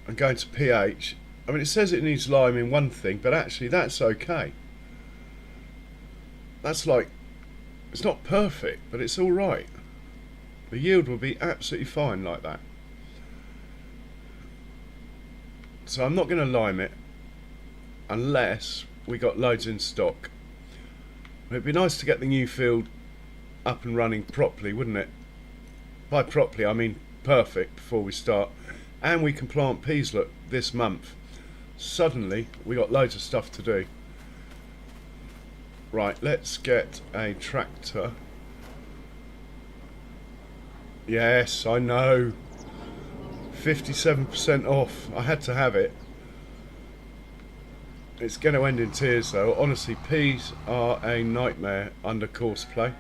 I'm going to pH. I mean, it says it needs lime in one thing, but actually that's okay. That's like, it's not perfect, but it's all right. The yield will be absolutely fine like that. So I'm not going to lime it unless we got loads in stock. It'd be nice to get the new field up and running properly, wouldn't it? By properly, I mean perfect before we start. And we can plant peas, look, this month. Suddenly, we got loads of stuff to do. Right, let's get a tractor. Yes, I know. 57% off. I had to have it. It's going to end in tears though. Honestly, peas are a nightmare under course play.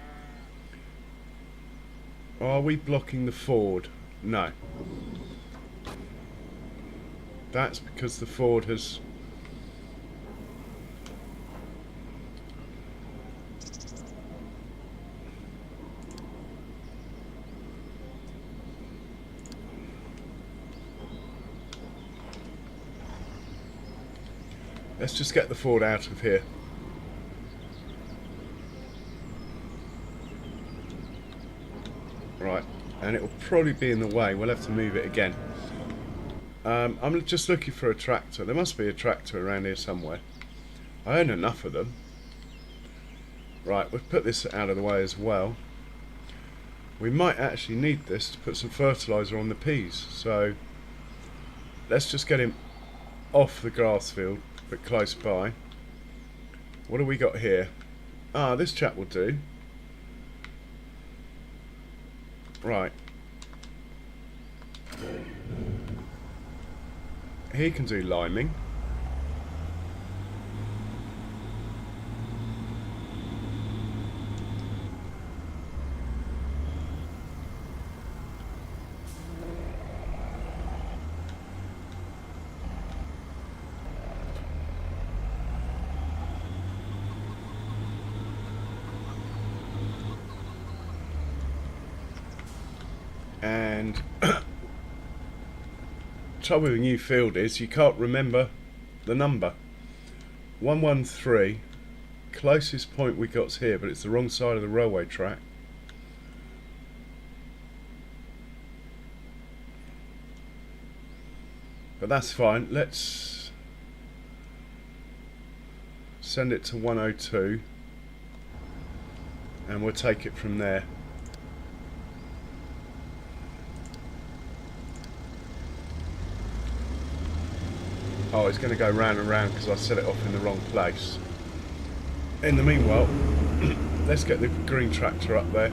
Are we blocking the ford? No. That's because the ford has... Let's just get the ford out of here. Right, and it will probably be in the way. We'll have to move it again. I'm just looking for a tractor. There must be a tractor around here somewhere. I own enough of them. Right, we'll put this out of the way as well. We might actually need this to put some fertiliser on the peas. So let's just get him off the grass field, but close by. What do we got here? Ah, this chap will do. Right. He can do liming. And trouble with a new field is you can't remember the number. 113, closest point we got's here, but it's the wrong side of the railway track. But that's fine. Let's send it to 102 and we'll take it from there. Oh, it's going to go round and round because I set it off in the wrong place. In the meanwhile, let's get the green tractor up there.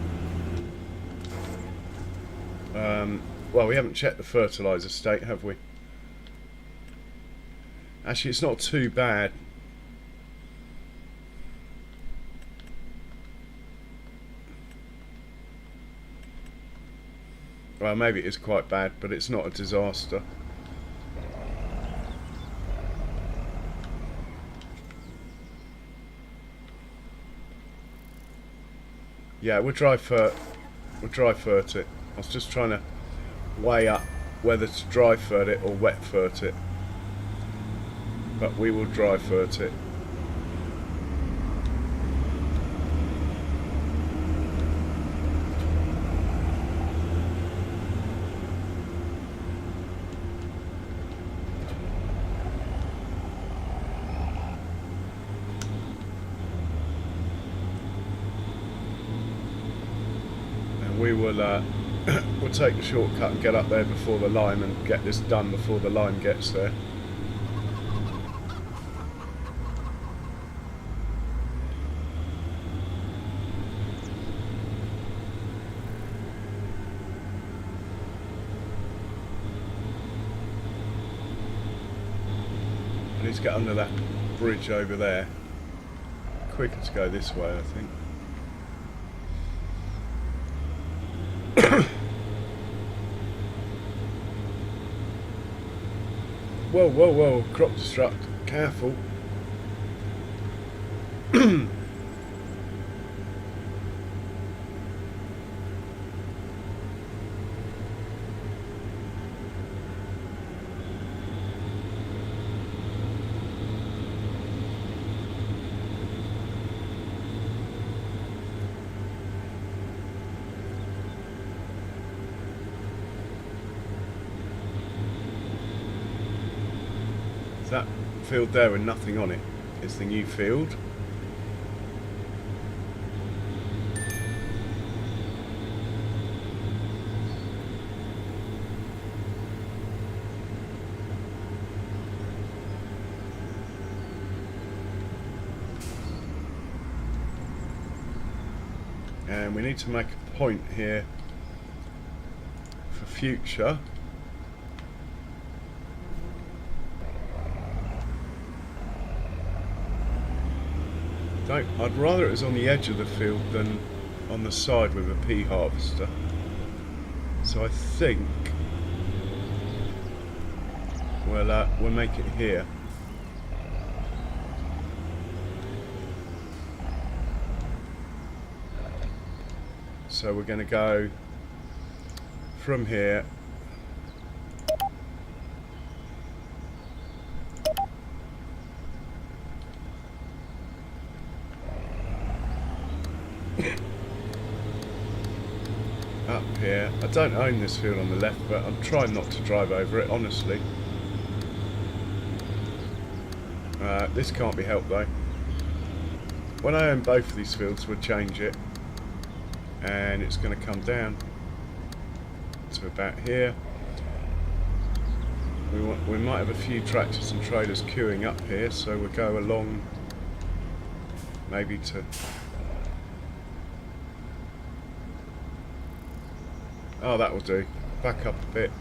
Well, we haven't checked the fertiliser state, have we? Actually, it's not too bad. Well, maybe it is quite bad, but it's not a disaster. Yeah, we'll dry fert it. I was just trying to weigh up whether to dry fert it or wet fert it. But we will dry fert it. We will we'll take the shortcut and get up there before the lime and get this done before the lime gets there. I need to get under that bridge over there. Quicker to go this way, I think. Whoa, whoa, whoa, crop destruct, careful. That field there with nothing on it is the new field. And we need to make a point here for future. I'd rather it was on the edge of the field than on the side with a pea harvester. So I think we'll make it here. So we're going to go from here . Up here. I don't own this field on the left, but I'm trying not to drive over it, honestly. This can't be helped though. When I own both of these fields, we'll change it. And it's going to come down to about here. We might have a few tractors and trailers queuing up here, so we'll go along maybe to... Oh, that will do. Back up a bit.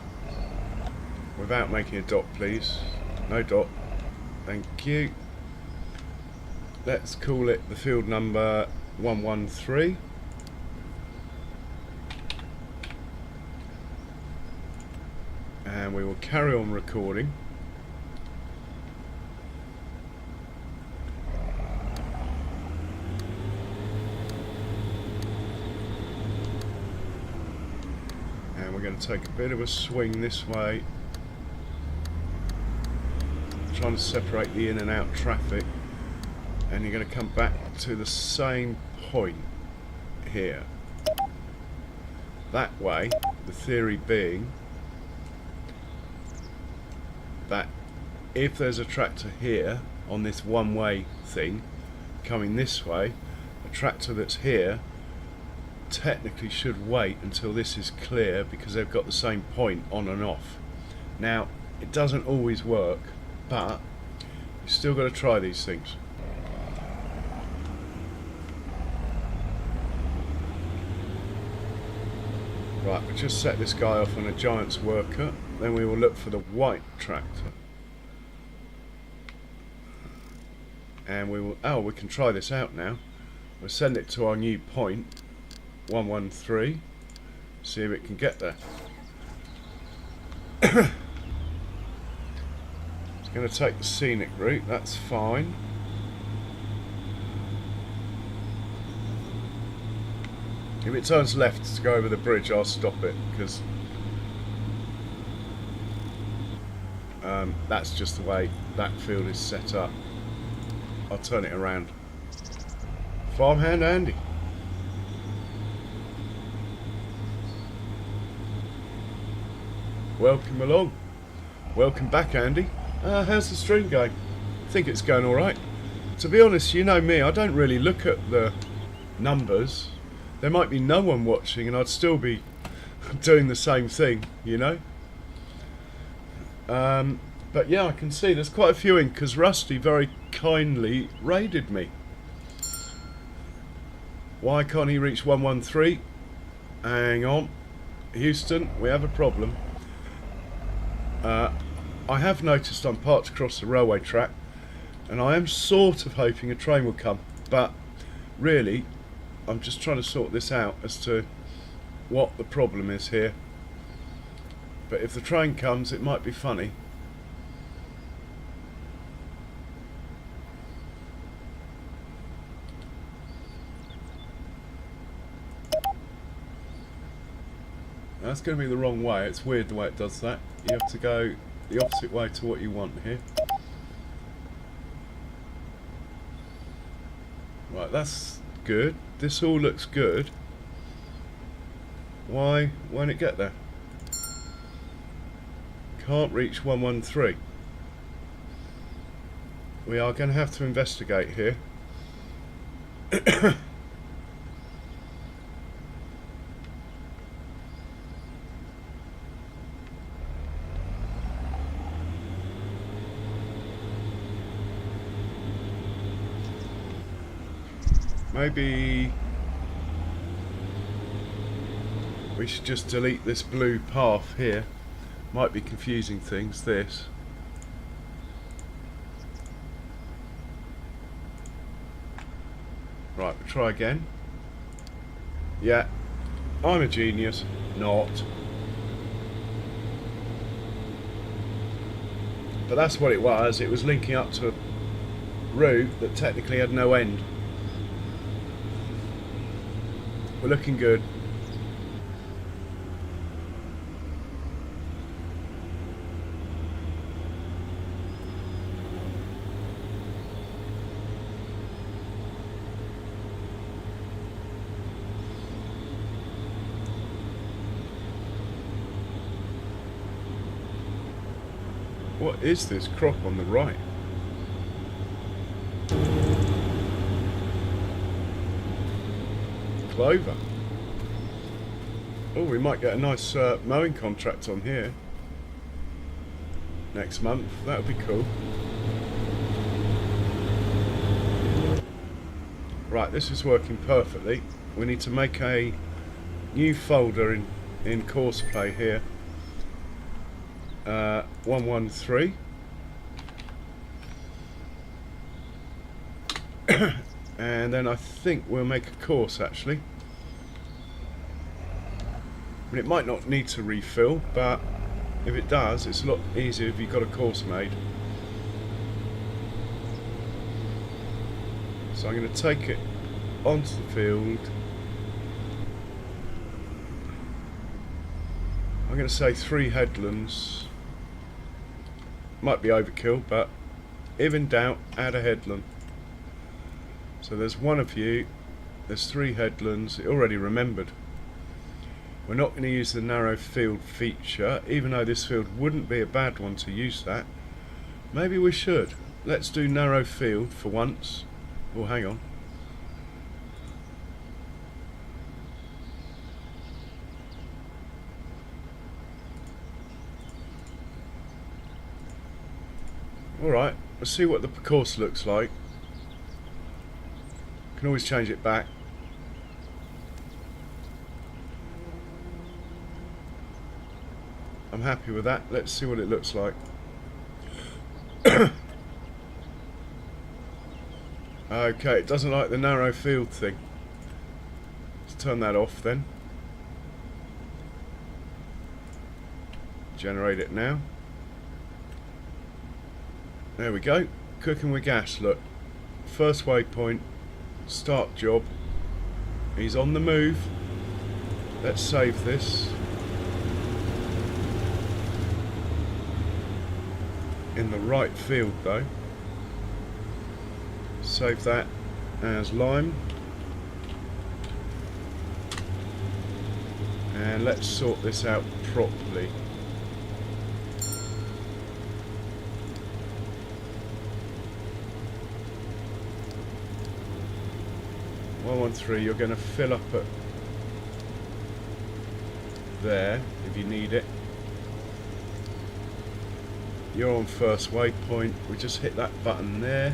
Without making a dot, please. No dot. Thank you. Let's call it the field number 113. And we will carry on recording. We're going to take a bit of a swing this way, trying to separate the in and out traffic, and you're going to come back to the same point here. That way, the theory being that if there's a tractor here on this one-way thing coming this way, a tractor that's here technically should wait until this is clear because they've got the same point on and off. Now, it doesn't always work, but you've still got to try these things. Right, we'll just set this guy off on a Giant's worker, then we will look for the white tractor. and we will. Oh, we can try this out now. We'll send it to our new point 113. See if it can get there. It's going to take the scenic route. That's fine. If it turns left to go over the bridge, I'll stop it, because that's just the way that field is set up. I'll turn it around. Farmhand Andy. Welcome along. Welcome back, Andy. How's the stream going? I think it's going alright. To be honest, you know me, I don't really look at the numbers. There might be no one watching and I'd still be doing the same thing, you know. But yeah, I can see there's quite a few in, because Rusty very kindly raided me. Why can't he reach 113? Hang on. Houston, we have a problem. I have noticed I'm parked across the railway track, and I am sort of hoping a train will come, but really I'm just trying to sort this out as to what the problem is here. But if the train comes, it might be funny. That's going to be the wrong way. It's weird the way it does that. You have to go the opposite way to what you want here. Right, that's good. This all looks good. Why won't it get there? Can't reach 113. We are going to have to investigate here. Maybe we should just delete this blue path here. Might be confusing things, this. Right, we'll try again. Yeah, I'm a genius. Not. But that's what it was. It was linking up to a route that technically had no end. We're looking good. What is this crop on the right? Clover. Oh, we might get a nice mowing contract on here next month. That would be cool. Right, this is working perfectly. We need to make a new folder in Courseplay here. 113. And then I think we'll make a course actually. I mean, it might not need to refill, but if it does, it's a lot easier if you've got a course made. So I'm going to take it onto the field. I'm going to say 3 headlands. Might be overkill, but if in doubt, add a headland. So there's one of you, there's 3 headlands. It already remembered. We're not going to use the narrow field feature, even though this field wouldn't be a bad one to use that. Maybe we should. Let's do narrow field for once. Oh, hang on. Alright, let's see what the course looks like. Can always change it back. I'm happy with that. Let's see what it looks like. Okay, it doesn't like the narrow field thing. Let's turn that off then. Generate it now. There we go. Cooking with gas, look. First waypoint. Start job. He's on the move. Let's save this. In the right field though. Save that as lime. And let's sort this out properly. You're going to fill up at there if you need it. You're on first waypoint. We just hit that button there.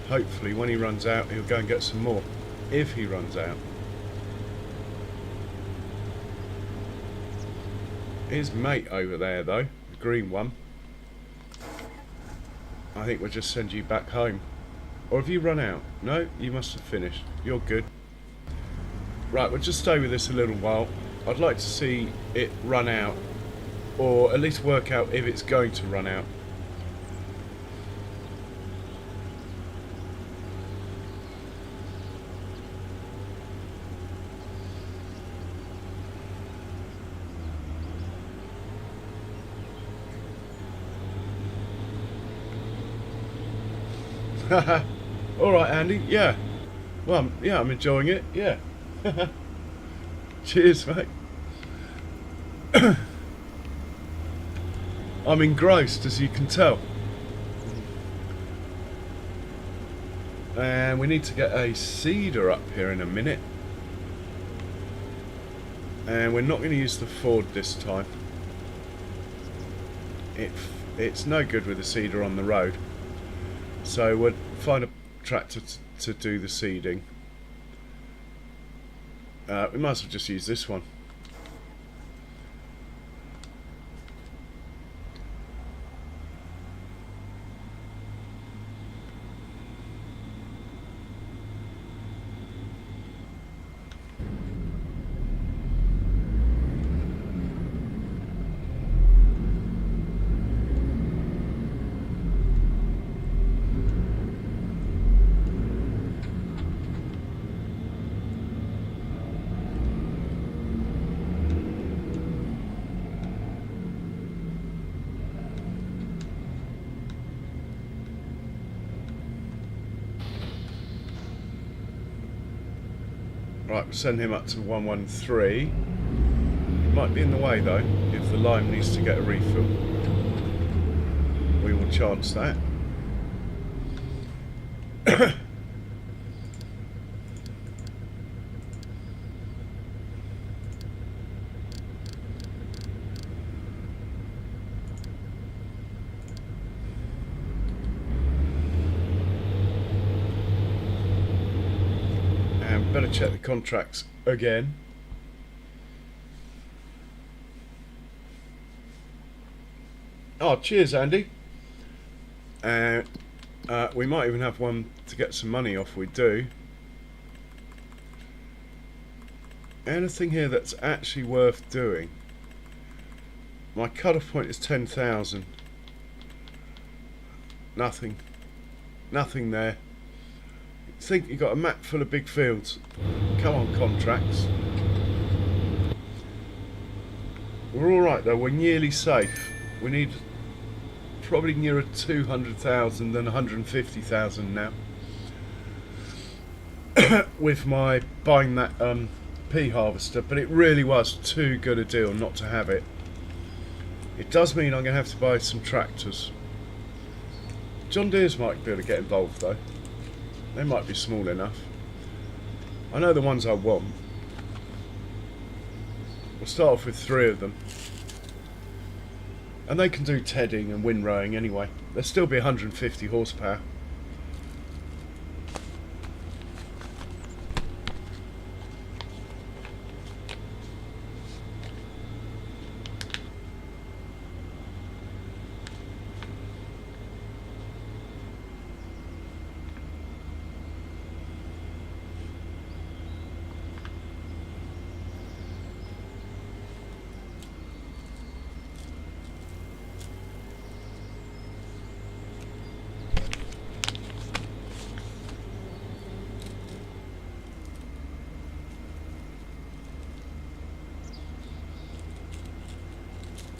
Hopefully when he runs out he'll go and get some more, if he runs out. His mate over there though, the green one, I think we'll just send you back home. Or have you run out? No, you must have finished. You're good. Right, we'll just stay with this a little while. I'd like to see it run out, or at least work out if it's going to run out. Alright Andy, yeah. Well, yeah, I'm enjoying it, yeah. Cheers, mate. I'm engrossed, as you can tell. And we need to get a seeder up here in a minute. And we're not going to use the Ford this time. It's no good with a seeder on the road. So we'll find a tractor to do the seeding. We might as well just use this one. Right, we'll send him up to 113. It might be in the way though, if the lime needs to get a refill. We will chance that. Better check the contracts again. Oh, cheers, Andy. We might even have one to get some money off. We do. Anything here that's actually worth doing? My cut-off point is 10,000. Nothing. Nothing there. Think you got a map full of big fields. Come on, contracts. We're alright though, we're nearly safe. We need probably nearer 200,000 than 150,000 now. With my buying that pea harvester, but it really was too good a deal not to have it. It does mean I'm going to have to buy some tractors. John Deere's might be able to get involved though. They might be small enough. I know the ones I want. We'll start off with 3 of them. And they can do tedding and windrowing anyway. They'll still be 150 horsepower.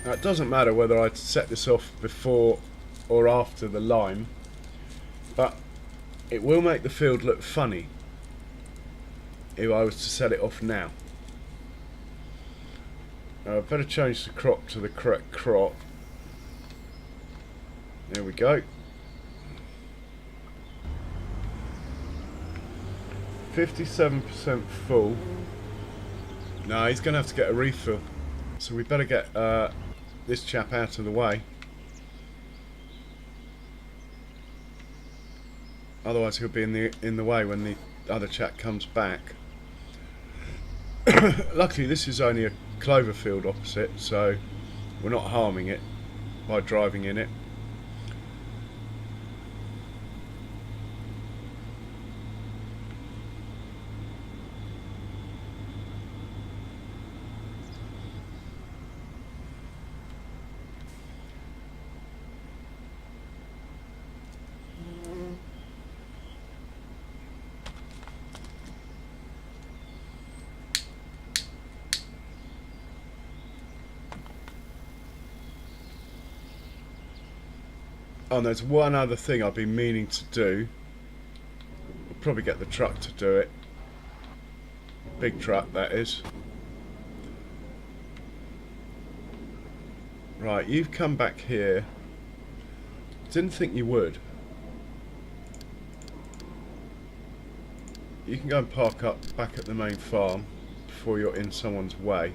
Now, it doesn't matter whether I set this off before or after the lime, but it will make the field look funny if I was to set it off now. Now, I'd better change the crop to the correct crop. There we go. 57% full. No, he's going to have to get a refill. So we better get this chap out of the way. Otherwise he'll be in the way when the other chap comes back. Luckily this is only a clover field opposite, so we're not harming it by driving in it. Oh, and there's one other thing I've been meaning to do. I'll probably get the truck to do it. Big truck, that is. Right, you've come back here. Didn't think you would. You can go and park up back at the main farm before you're in someone's way.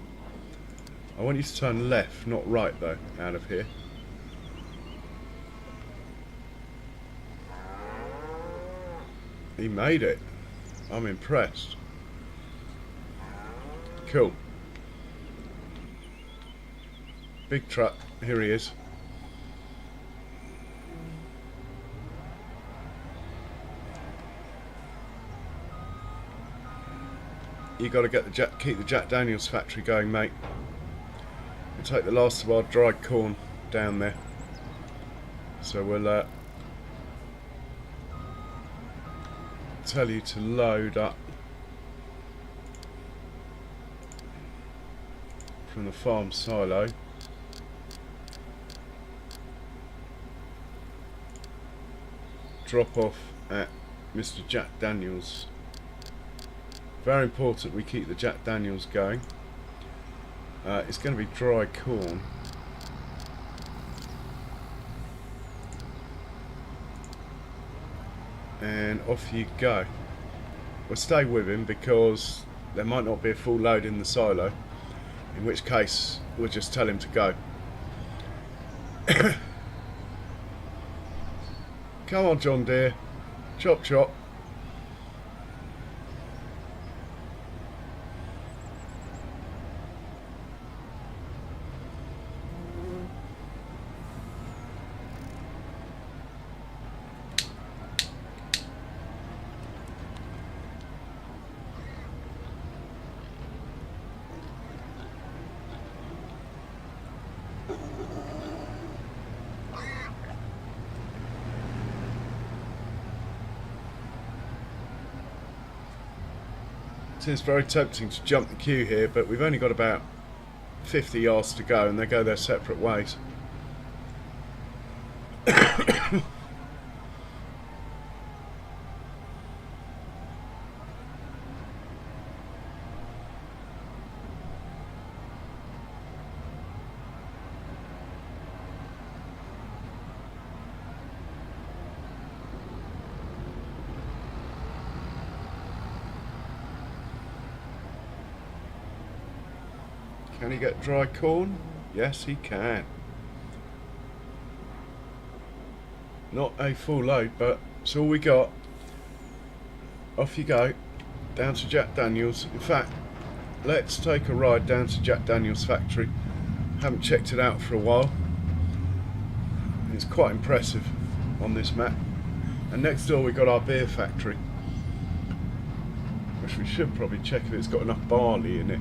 I want you to turn left, not right though, out of here. He made it. I'm impressed. Cool. Big truck. Here he is. You got to get keep the Jack Daniels factory going, mate. We'll take the last of our dried corn down there. So we'll tell you to load up from the farm silo. Drop off at Mr. Jack Daniels. Very important we keep the Jack Daniels going. It's going to be dry corn. And off you go. We'll stay with him because there might not be a full load in the silo, in which case we'll just tell him to go. Come on, John Deere. Chop chop. It is very tempting to jump the queue here, but we've only got about 50 yards to go and they go their separate ways. Can he get dry corn? Yes, he can. Not a full load, but it's all we got. Off you go, down to Jack Daniels. In fact, let's take a ride down to Jack Daniels' factory. Haven't checked it out for a while. It's quite impressive on this map. And next door we've got our beer factory, which we should probably check if it's got enough barley in it.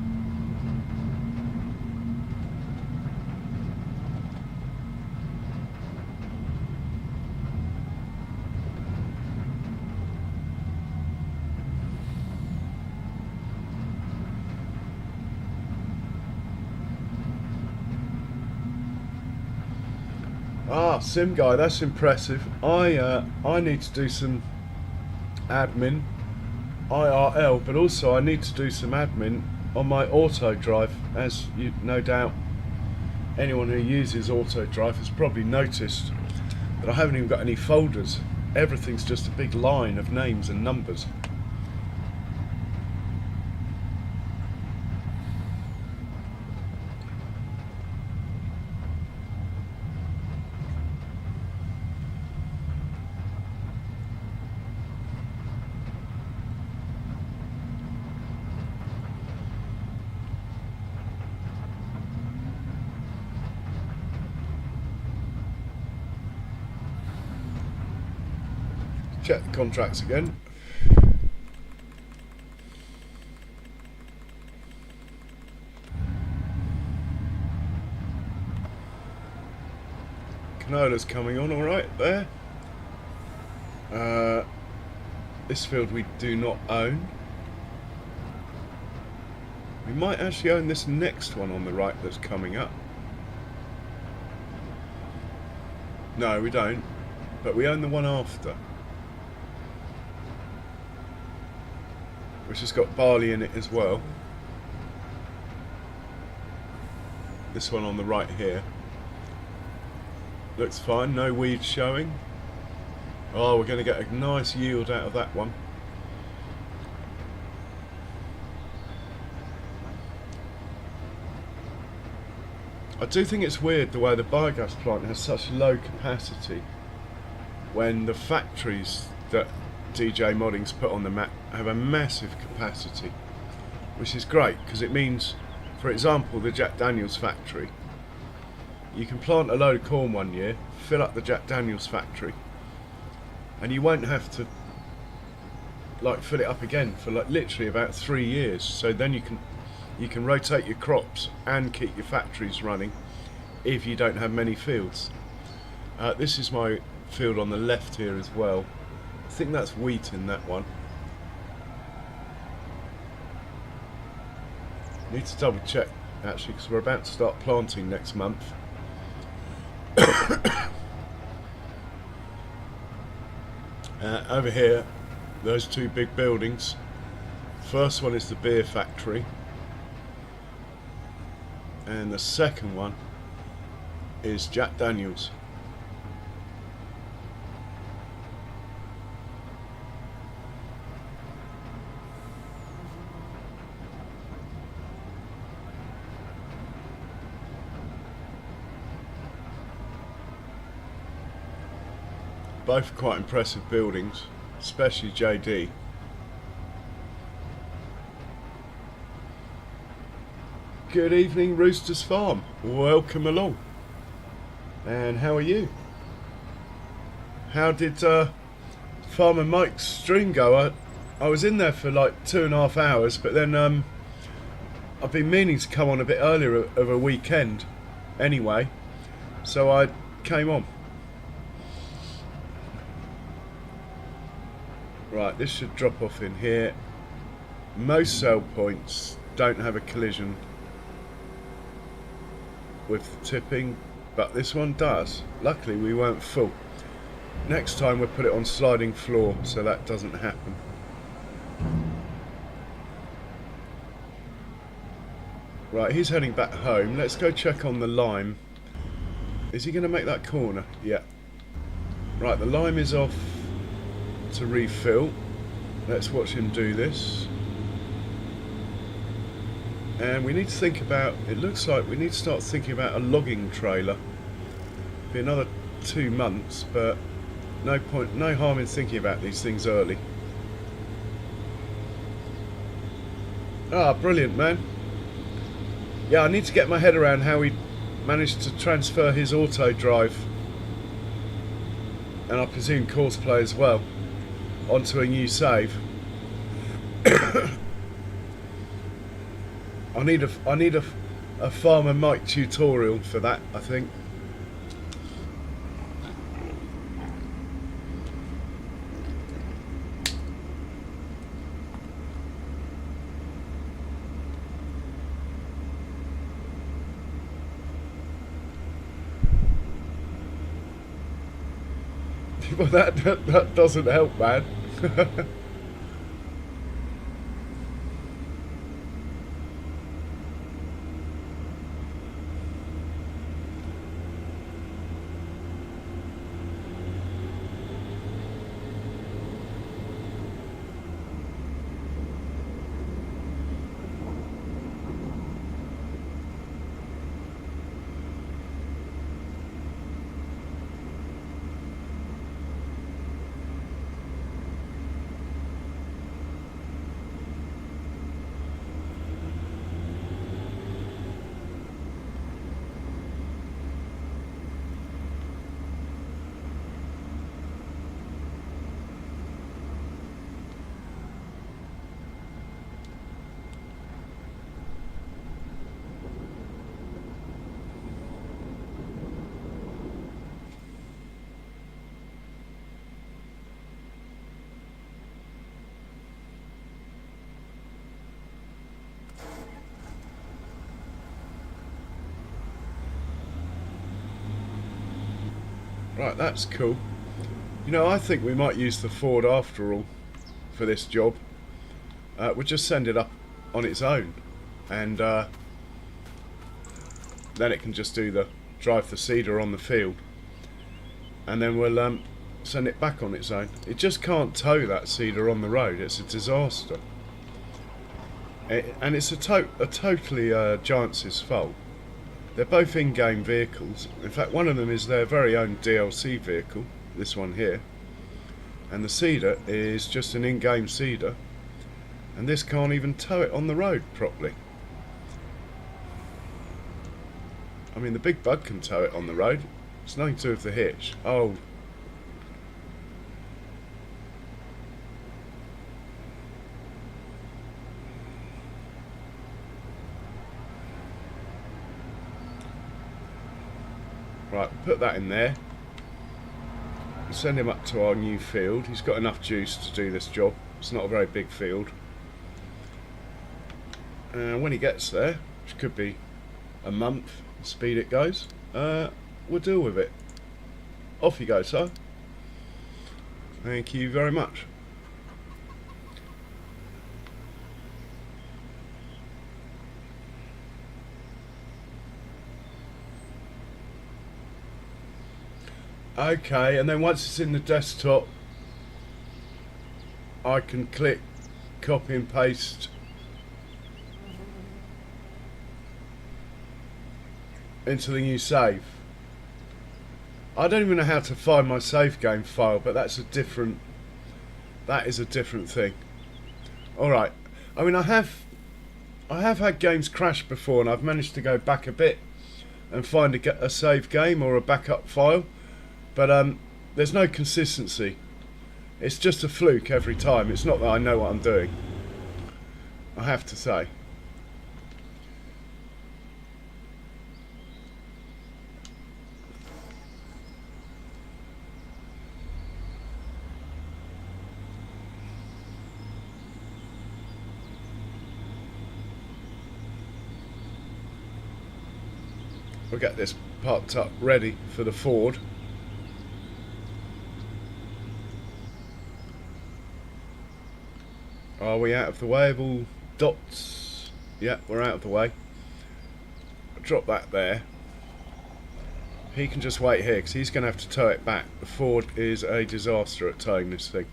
Sim guy, that's impressive. I need to do some admin, IRL, but also I need to do some admin on my auto drive. As you no doubt anyone who uses auto drive has probably noticed that I haven't even got any folders. Everything's just a big line of names and numbers. Check the contracts again. Canola's coming on all right there. This field we do not own. We might actually own this next one on the right that's coming up. No, we don't, but we own the one after, which has got barley in it as well. This one on the right here looks fine, no weeds showing. Oh, we're going to get a nice yield out of that one. I do think it's weird the way the biogas plant has such low capacity when the factories that DJ Modding's put on the map have a massive capacity, which is great because it means, for example, the Jack Daniels factory, you can plant a load of corn one year, fill up the Jack Daniels factory, and you won't have to like fill it up again for like literally about 3 years. So then you can rotate your crops and keep your factories running if you don't have many fields. This is my field on the left here as well. I think that's wheat in that one. Need to double check actually because we're about to start planting next month. Over here, those two big buildings. First one is the beer factory, and the second one is Jack Daniels. Both quite impressive buildings, especially JD. Good evening, Roosters Farm. Welcome along. And how are you? How did Farmer Mike's stream go? I was in there for like 2.5 hours, but then I've been meaning to come on a bit earlier of a weekend anyway, so I came on. Right, this should drop off in here. Most sell points don't have a collision with the tipping, but this one does. Luckily we weren't full. Next time we'll put it on sliding floor so that doesn't happen. Right, he's heading back home. Let's go check on the lime. Is he going to make that corner? Yeah. Right, the lime is off to refill. Let's watch him do this. And we need to think about, it looks like we need to start thinking about a logging trailer. Be another 2 months, but no point, no harm in thinking about these things early. Ah, brilliant, man. Yeah, I need to get my head around how he managed to transfer his auto drive, and I presume course play as well, onto a new save. I need a Farmer Mike tutorial for that, I think. Well, that doesn't help, man. Right, that's cool. You know, I think we might use the Ford after all for this job. We'll just send it up on its own, and then it can just drive the seeder on the field, and then we'll send it back on its own. It just can't tow that seeder on the road. It's a disaster, and it's totally Giants' fault. They're both in-game vehicles. In fact, one of them is their very own DLC vehicle, this one here, and the seeder is just an in-game seeder, and this can't even tow it on the road properly. I mean, the big bug can tow it on the road. It's nothing to do with the hitch. Oh. Right, put that in there. Send him up to our new field. He's got enough juice to do this job. It's not a very big field. And when he gets there, which could be a month, the speed it goes, we'll deal with it. Off you go, sir. Thank you very much. Okay, and then once it's in the desktop, I can click copy and paste into the new save. I don't even know how to find my save game file, but that is a different thing. Alright, I mean I have had games crash before, and I've managed to go back a bit and find a save game or a backup file. But there's no consistency. It's just a fluke every time. It's not that I know what I'm doing, I have to say. We'll get this parked up ready for the Ford. Are we out of the way of all dots? Yeah, we're out of the way. Drop that there. He can just wait here because he's going to have to tow it back. The Ford is a disaster at towing this thing.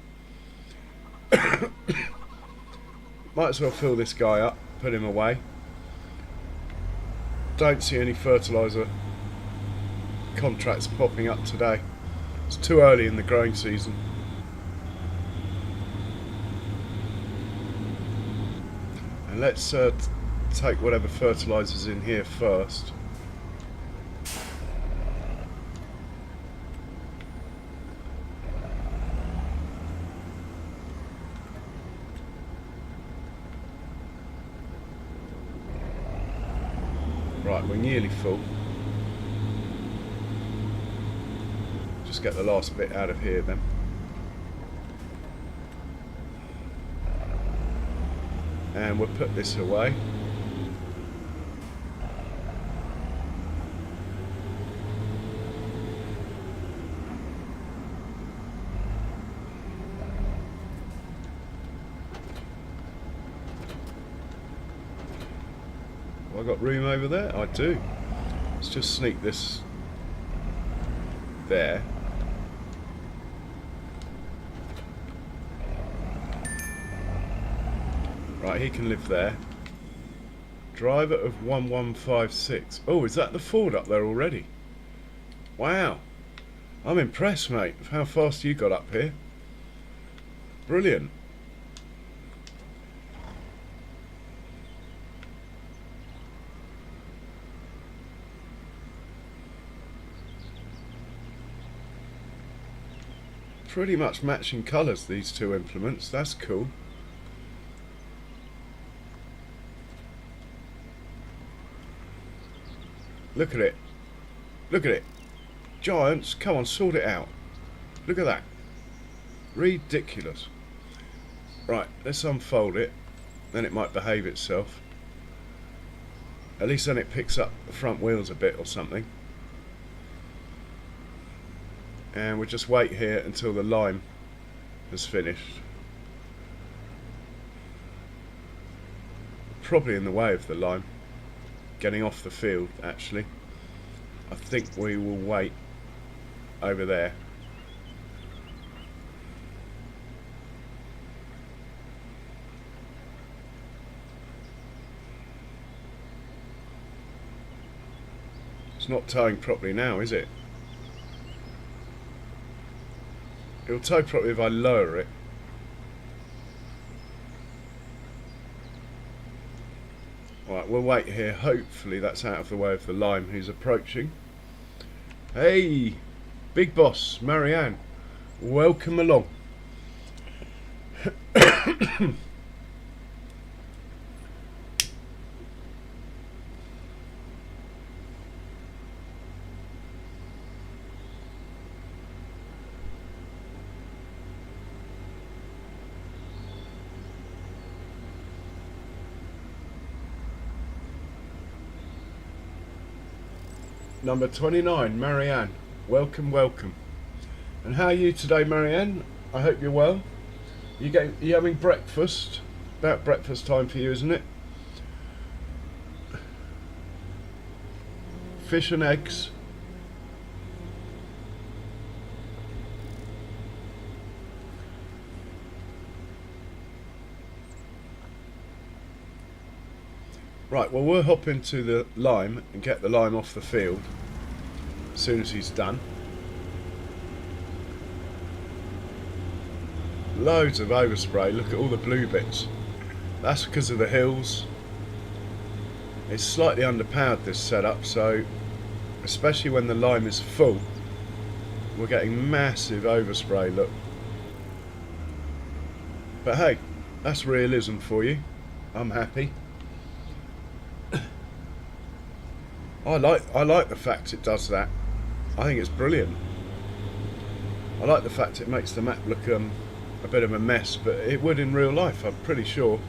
Might as well fill this guy up, put him away. Don't see any fertiliser contracts popping up today. It's too early in the growing season. And let's take whatever fertiliser's in here first. Right, we're nearly full. Just get the last bit out of here then. And we'll put this away. Have I got room over there? I do. Let's just sneak this there. Right, he can live there. Driver of 1156. Oh, is that the Ford up there already? Wow. I'm impressed, mate, of how fast you got up here. Brilliant. Pretty much matching colours, these two implements. That's cool. Look at it. Look at it. Giants, come on, sort it out. Look at that. Ridiculous. Right, let's unfold it. Then it might behave itself. At least then it picks up the front wheels a bit or something. And we'll just wait here until the lime has finished. Probably in the way of the lime getting off the field, actually. I think we will wait over there. It's not towing properly now, is it? It'll tow properly if I lower it. Right, we'll wait here. Hopefully that's out of the way of the lime who's approaching. Hey, big boss, Marianne. Welcome along. Number 29, Marianne. Welcome, welcome. And how are you today, Marianne? I hope you're well. You having breakfast? About breakfast time for you, isn't it? Fish and eggs. Right, well, we'll hop into the lime and get the lime off the field as soon as he's done. Loads of overspray. Look at all the blue bits. That's because of the hills. It's slightly underpowered, this setup, so especially when the lime is full, we're getting massive overspray, look. But hey, that's realism for you. I'm happy. I like the fact it does that. I think it's brilliant. I like the fact it makes the map look a bit of a mess, but it would in real life, I'm pretty sure.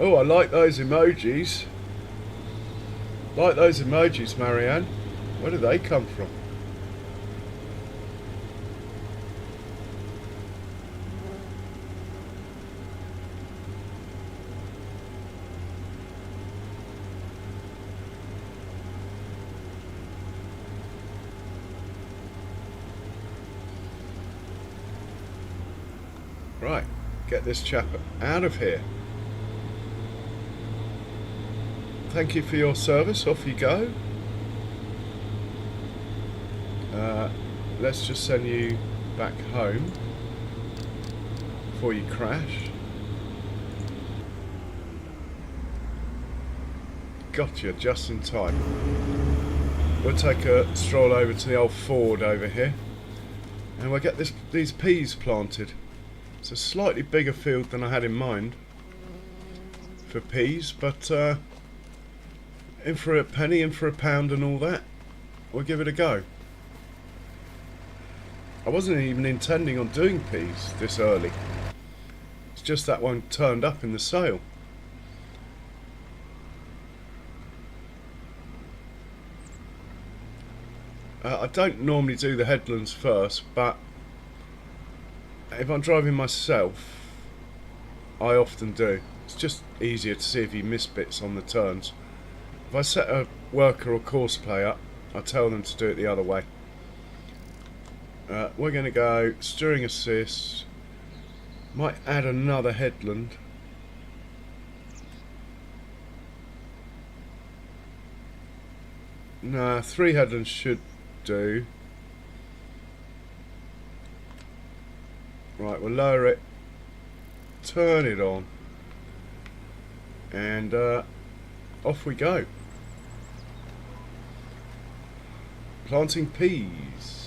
Oh, I like those emojis. Like those emojis, Marianne. Where do they come from? Right, get this chap out of here. Thank you for your service. Off you go. Let's just send you back home before you crash. Gotcha, just in time. We'll take a stroll over to the old Ford over here, and we'll get these peas planted. It's a slightly bigger field than I had in mind for peas, but in for a penny, in for a pound and all that, we'll give it a go. I wasn't even intending on doing peas this early. It's just that one turned up in the sale. I don't normally do the headlands first, but if I'm driving myself, I often do. It's just easier to see if you miss bits on the turns. If I set a worker or course play up, I tell them to do it the other way. We're going to go steering assist. Might add another headland. Nah, 3 headlands should do. Right, we'll lower it, turn it on, and off we go. Planting peas.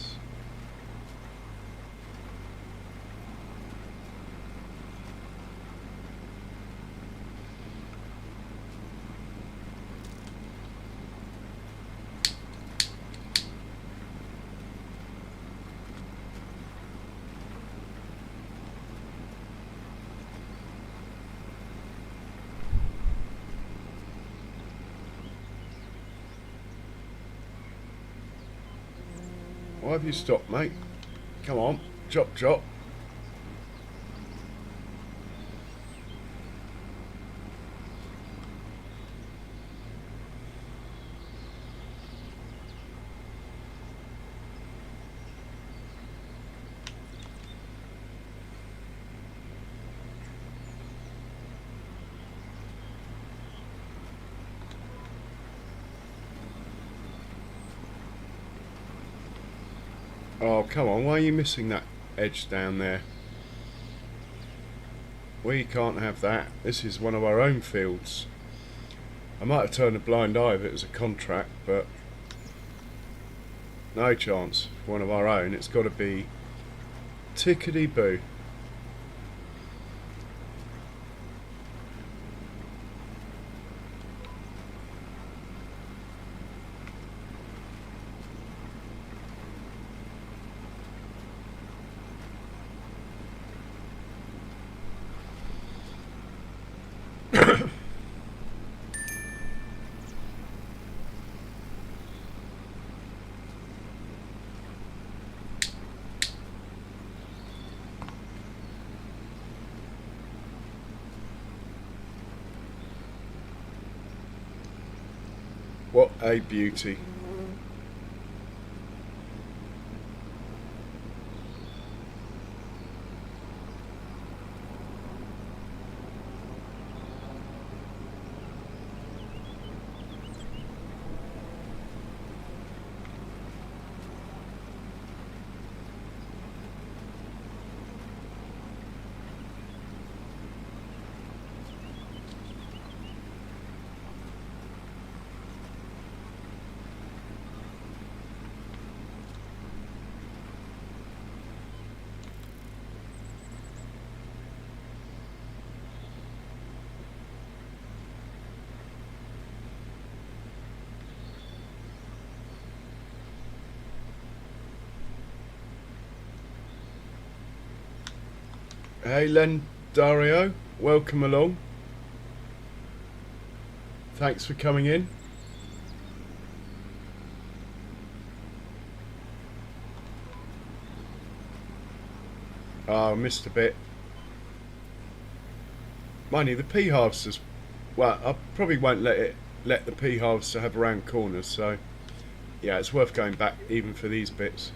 Why have you stopped, mate? Come on, chop chop. Oh, come on, why are you missing that edge down there? We can't have that. This is one of our own fields. I might have turned a blind eye if it was a contract, but no chance. One of our own, it's got to be tickety-boo. What a beauty. Hey Len Dario, welcome along. Thanks for coming in. Oh, I missed a bit. Mind you, the pea harvesters, well, I probably won't let the pea harvester have round corners, so yeah, it's worth going back even for these bits.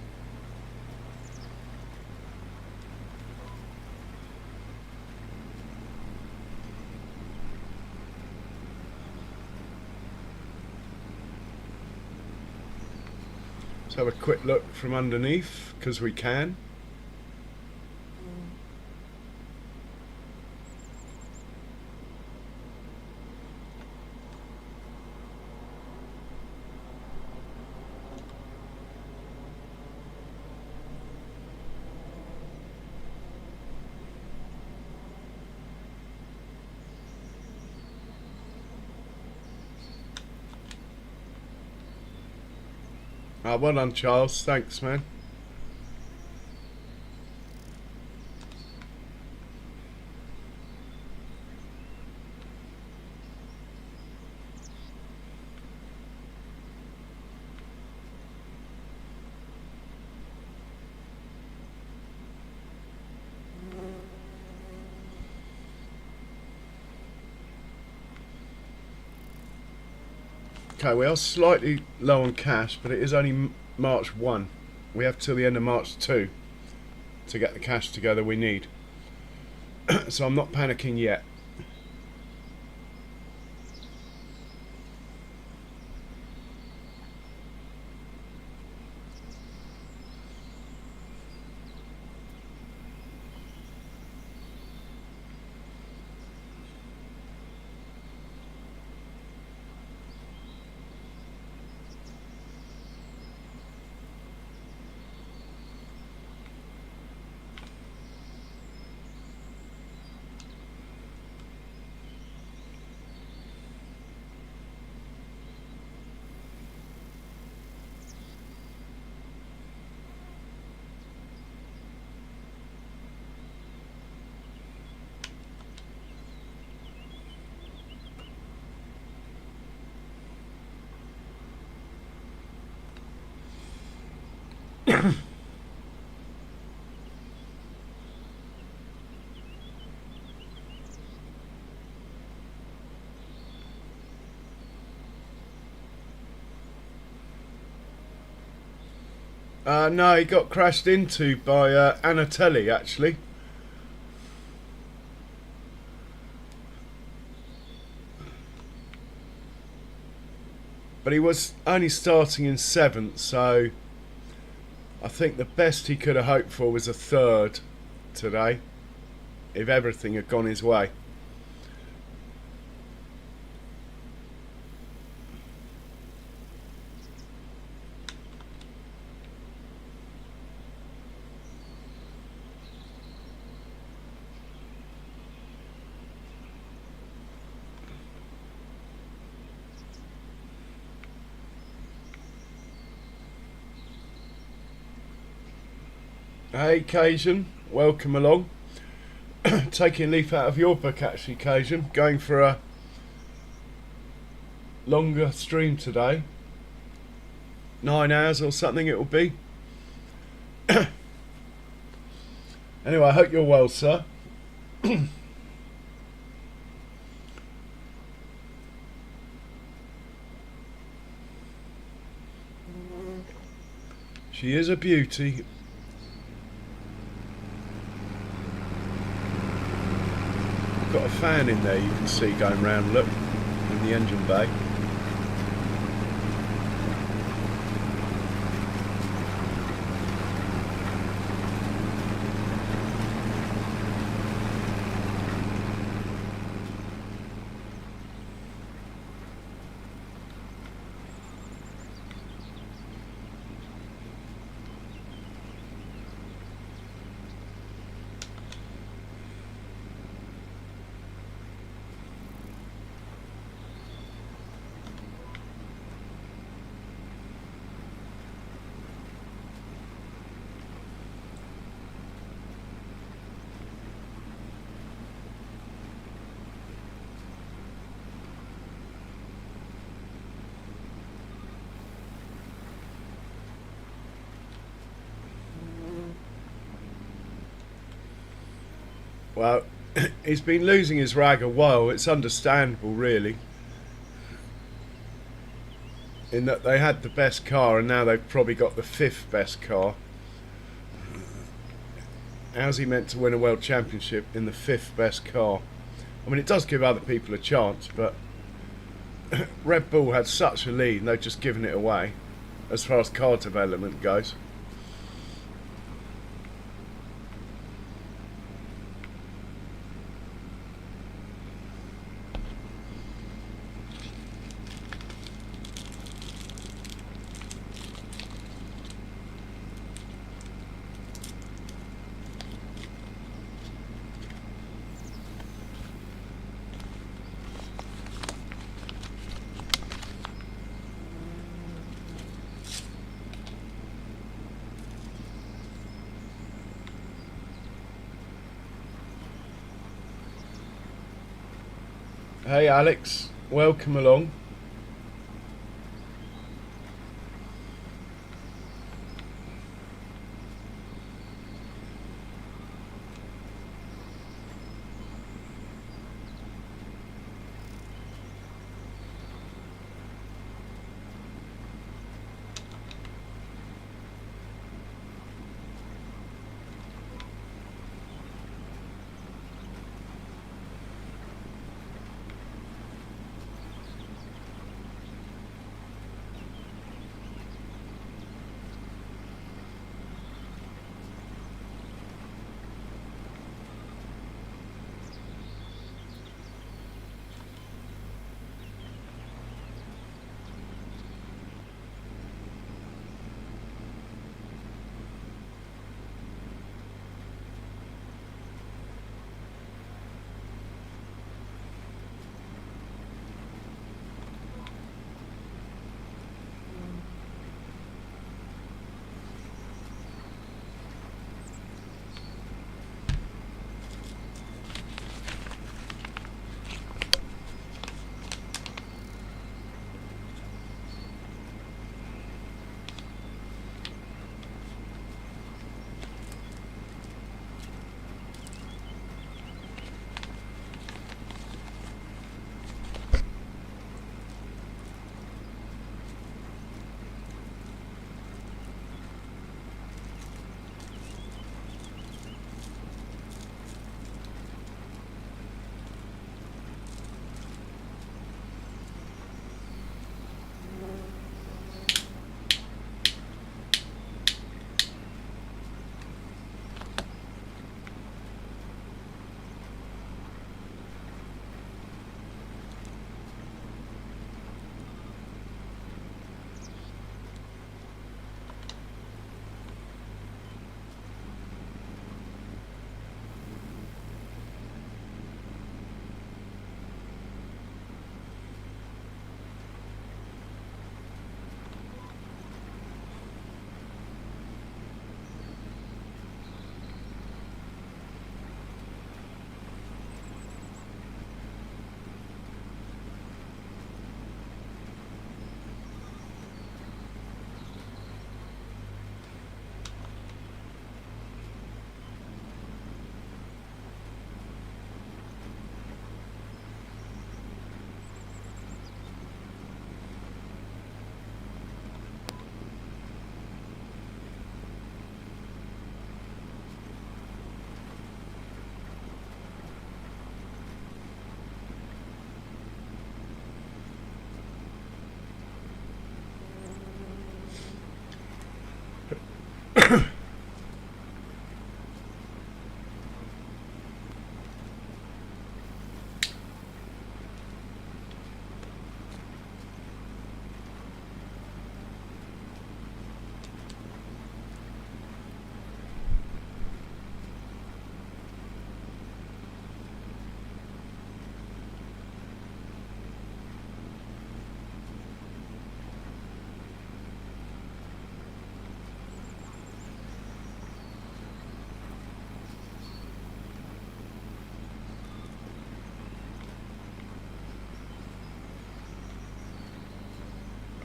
Let's have a quick look from underneath, because we can. Well done, Charles. Thanks, man. Okay, we are slightly low on cash, but it is only March 1. We have till the end of March 2 to get the cash together we need. So I'm not panicking yet. No, he got crashed into by Anatelli, actually. But he was only starting in 7th, so I think the best he could have hoped for was a 3rd today, if everything had gone his way. Hey Cajun, welcome along. Taking a leaf out of your book actually, Cajun. Going for a longer stream today. 9 hours or something it will be. Anyway, I hope you're well, sir. She is a beauty. Got a fan in there you can see going round, look, in the engine bay. Well, he's been losing his rag a while. It's understandable, really, in that they had the best car and now they've probably got the 5th best car. How's he meant to win a world championship in the 5th best car? I mean, it does give other people a chance, but Red Bull had such a lead and they've just given it away as far as car development goes. Hey Alex, welcome along.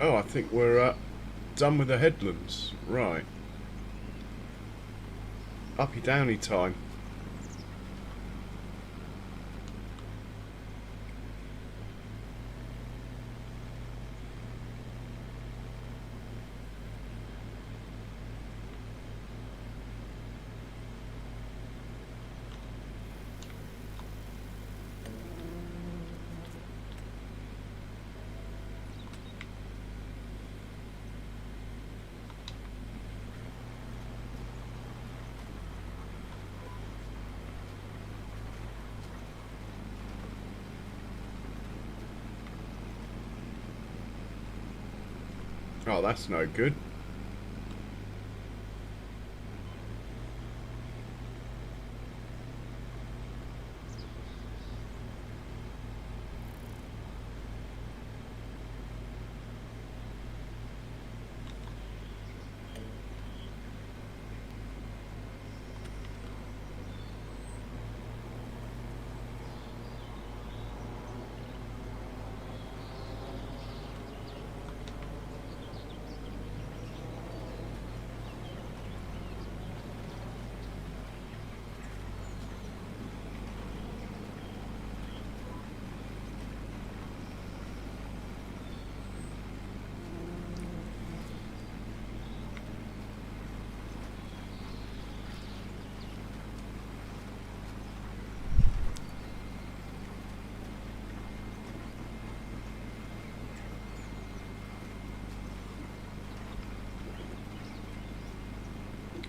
Oh, I think we're done with the headlands. Right. Uppy downy time. Oh, that's no good.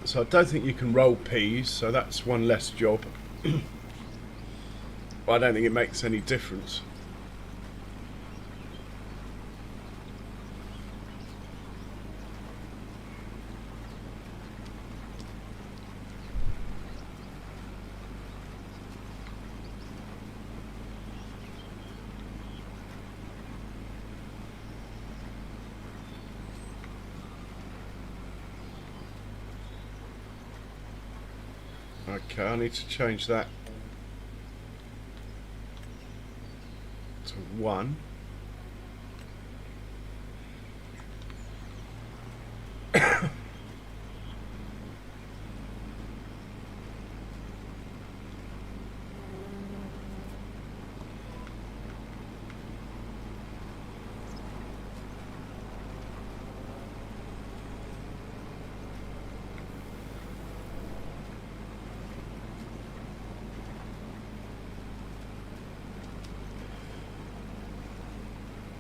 So I don't think you can roll peas, so that's one less job. But I don't think it makes any difference. Okay, I need to change that to 1.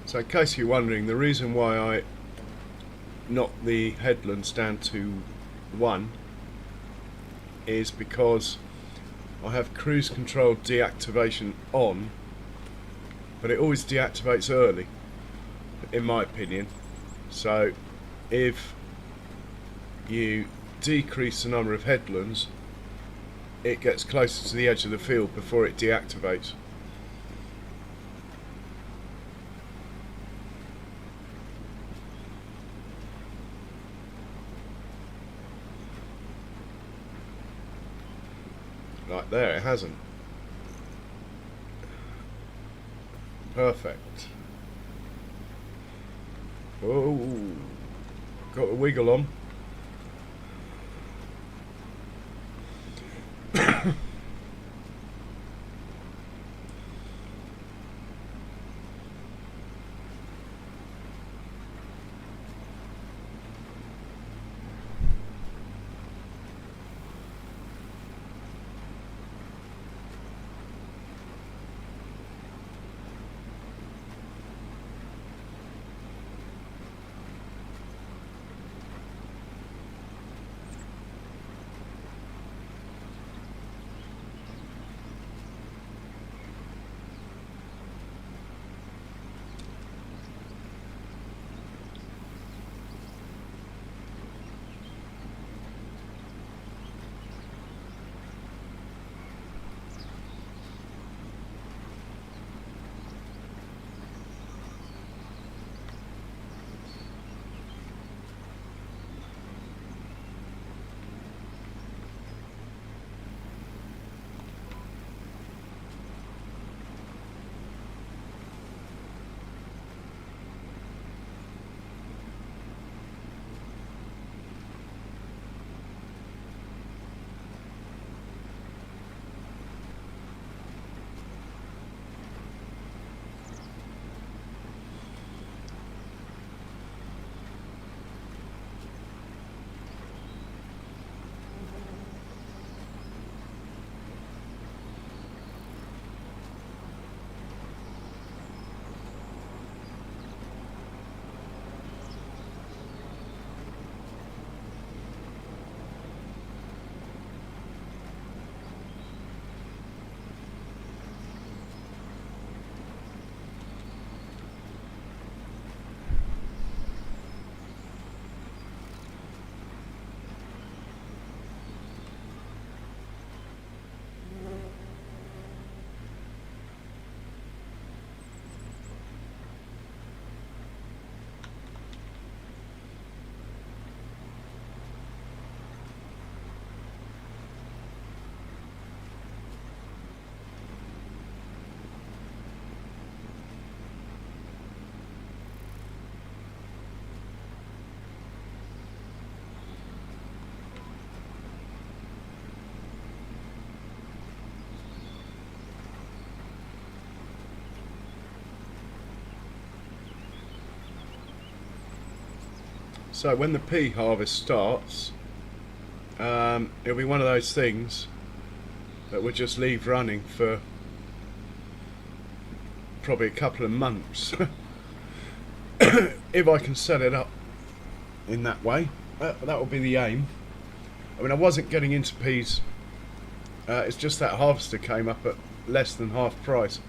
So in case you're wondering, the reason why I knocked the headlands down to 1 is because I have cruise control deactivation on, but it always deactivates early, in my opinion. So if you decrease the number of headlands, it gets closer to the edge of the field before it deactivates. Like there, it hasn't. Perfect. Oh, got a wiggle on. So when the pea harvest starts, it'll be one of those things that we'll just leave running for probably a couple of months. If I can set it up in that way, that will be the aim. I mean, I wasn't getting into peas, it's just that harvester came up at less than half price.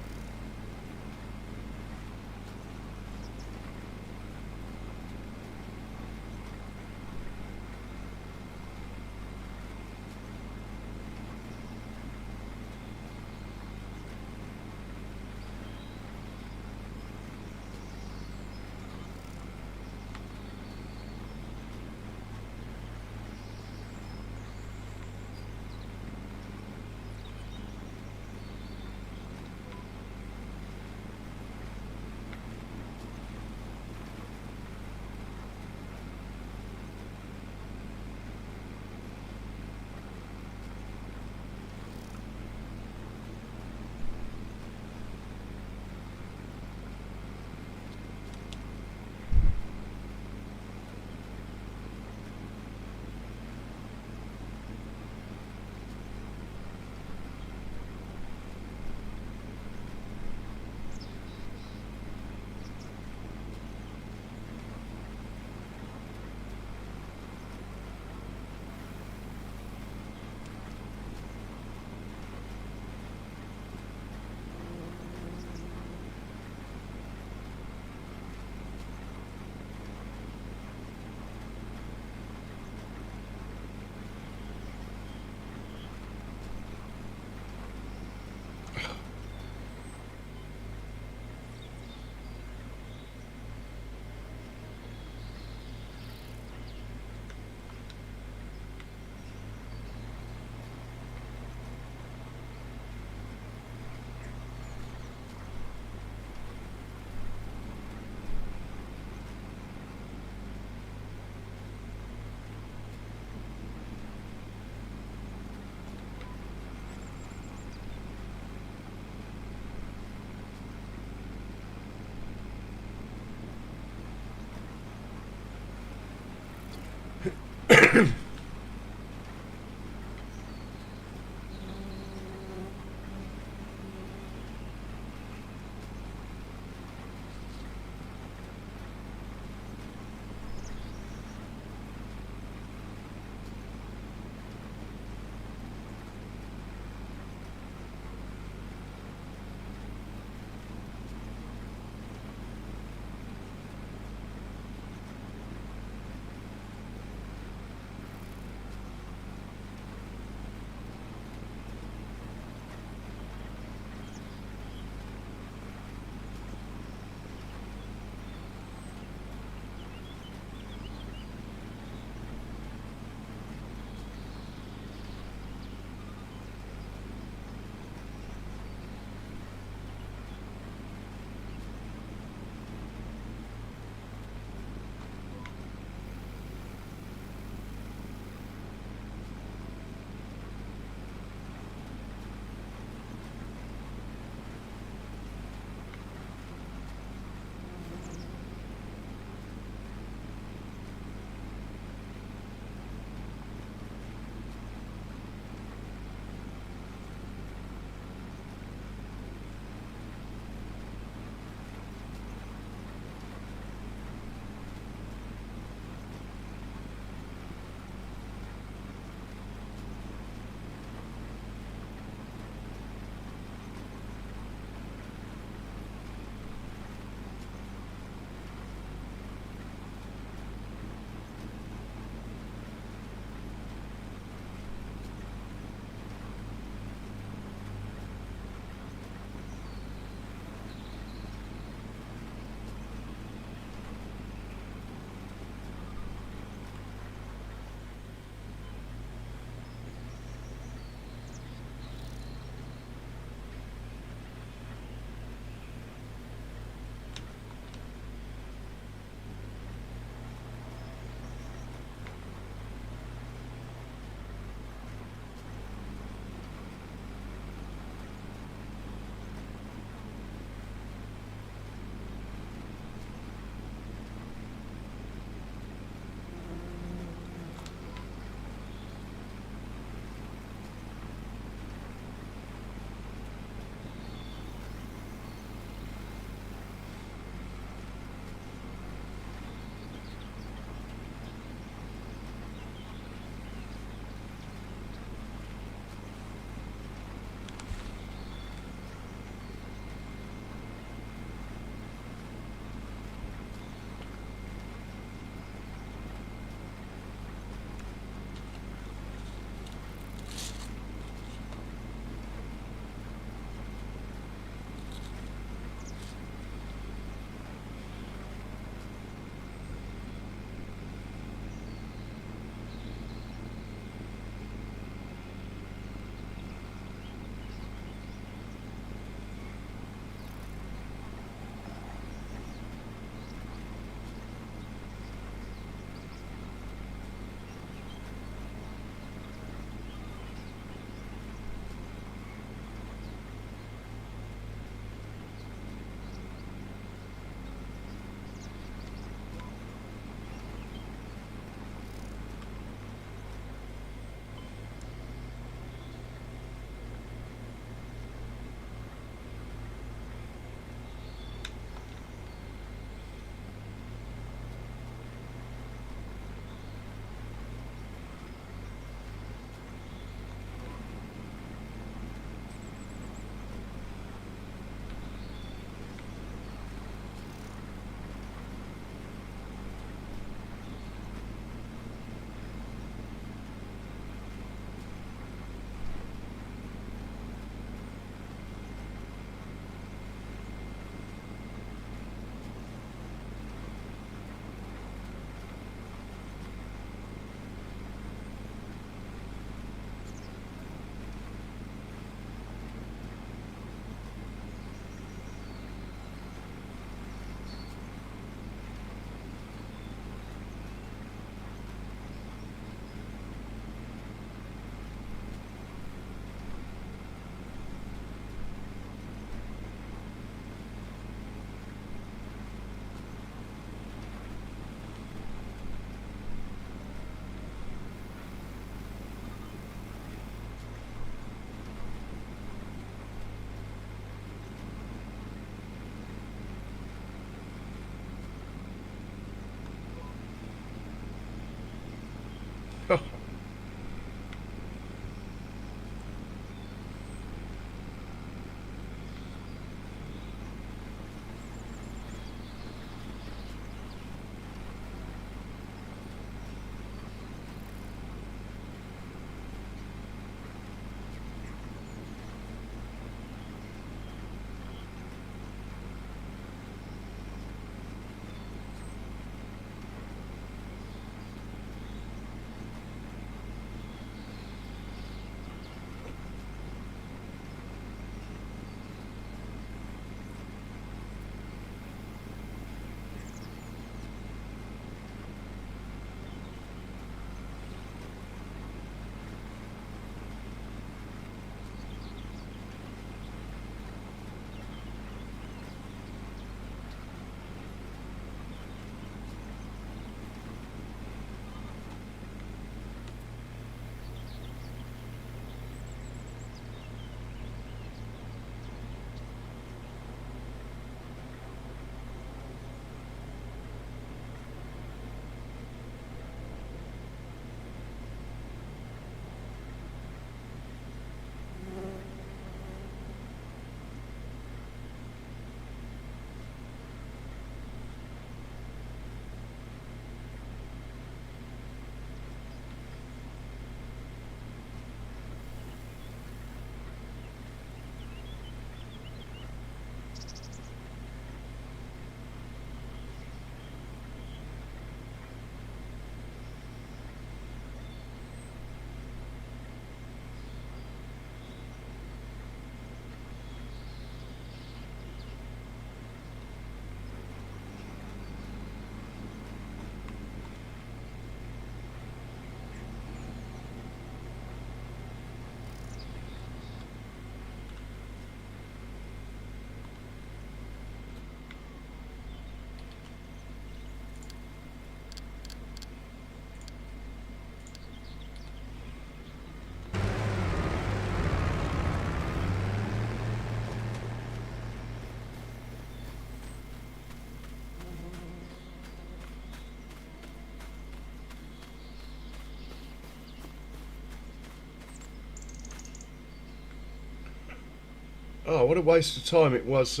Oh, what a waste of time it was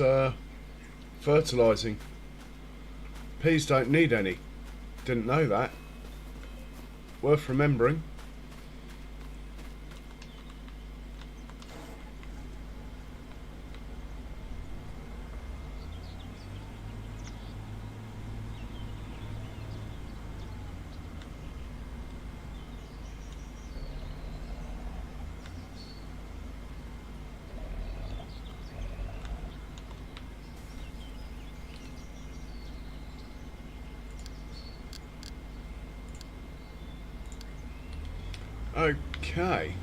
fertilising. Peas don't need any. Didn't know that. Worth remembering. Okay.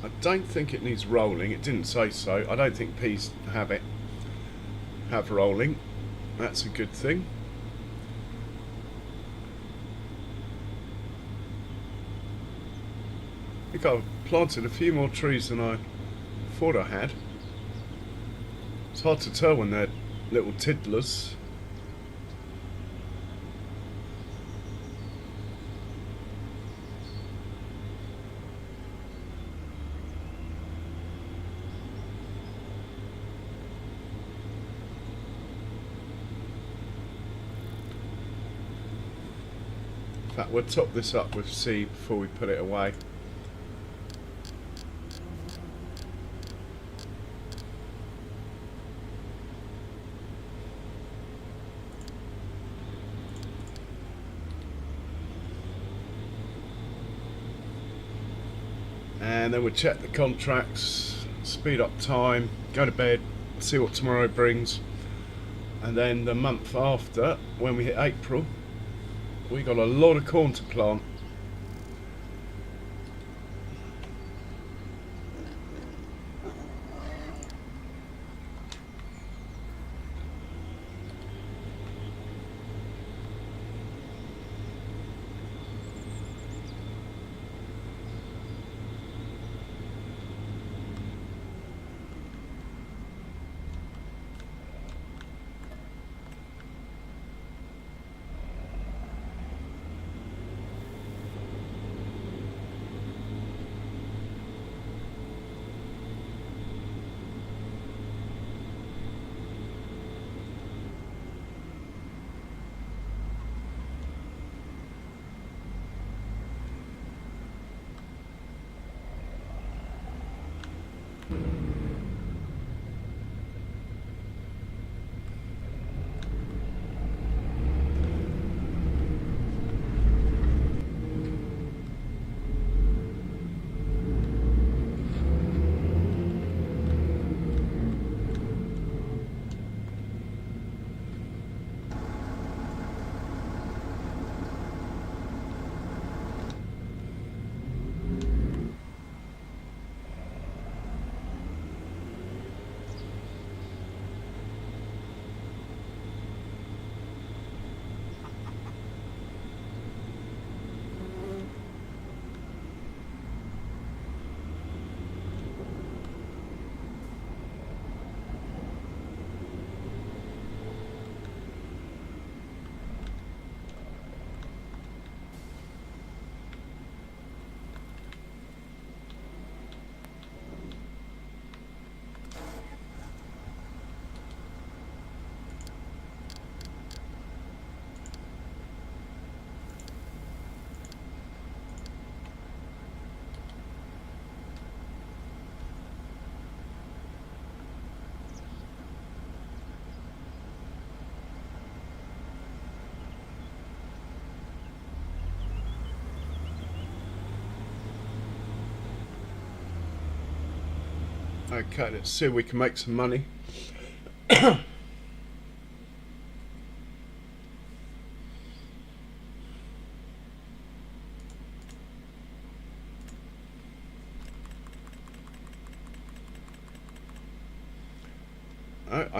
I don't think it needs rolling. It didn't say so. I don't think peas have rolling. That's a good thing. I think I've planted a few more trees than I thought I had. It's hard to tell when they're little tiddlers. In fact, we'll top this up with seed before we put it away. And then we'll check the contracts, speed up time, go to bed, see what tomorrow brings. And then the month after, when we hit April, we got a lot of corn to plant. Okay, let's see if we can make some money. I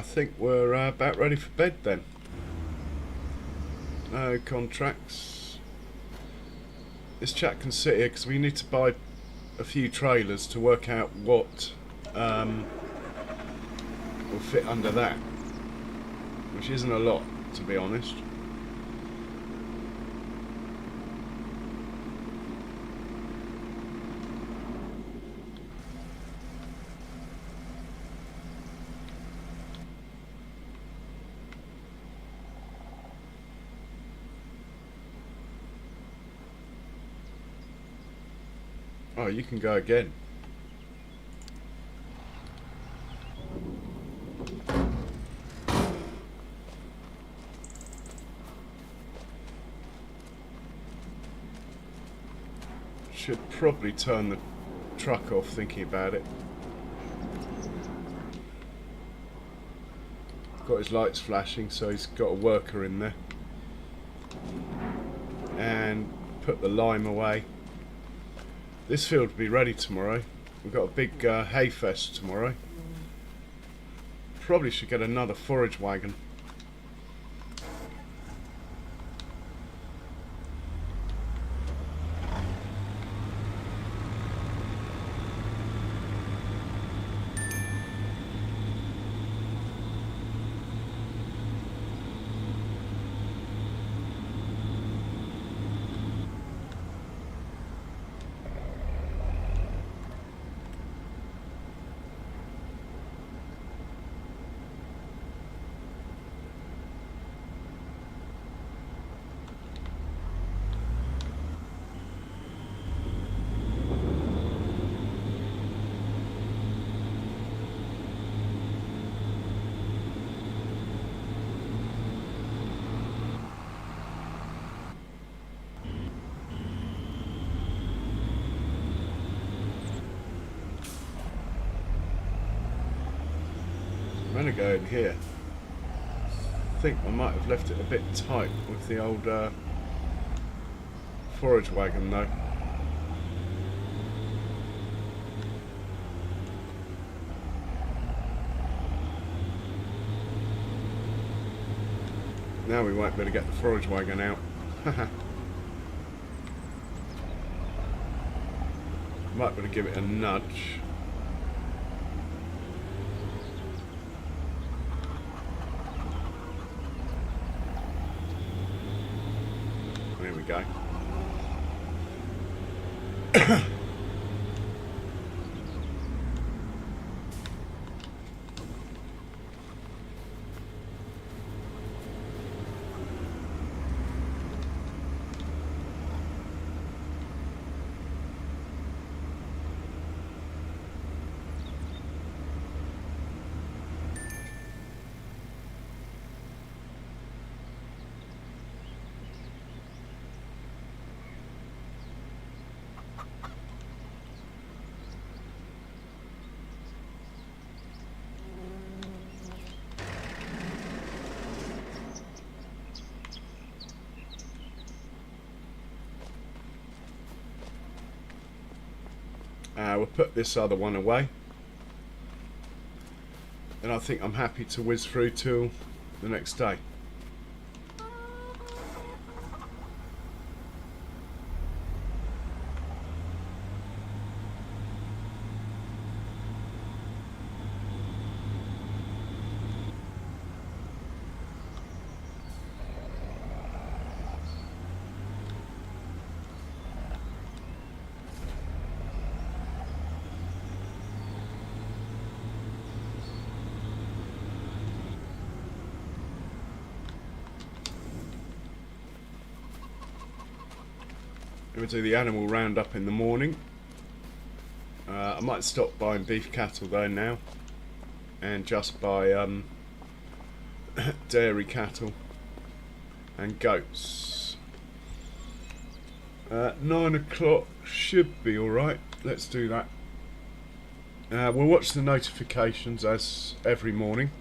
think we're about ready for bed then. No contracts. This chap can sit here because we need to buy a few trailers to work out what will fit under that, which isn't a lot, to be honest. Oh, you can go again. Should probably turn the truck off thinking about it. Got his lights flashing, so he's got a worker in there. And put the lime away. This field will be ready tomorrow. We've got a big hay fest tomorrow. Probably should get another forage wagon. I'm going to go in here. I think I might have left it a bit tight with the old forage wagon though. Now we won't be able to get the forage wagon out. Might be able to give it a nudge. There we go. We'll put this other one away, and I think I'm happy to whiz through till the next day. We'll do the animal roundup in the morning. I might stop buying beef cattle though now, and just buy dairy cattle and goats. 9 o'clock should be alright. Let's do that. We'll watch the notifications as every morning.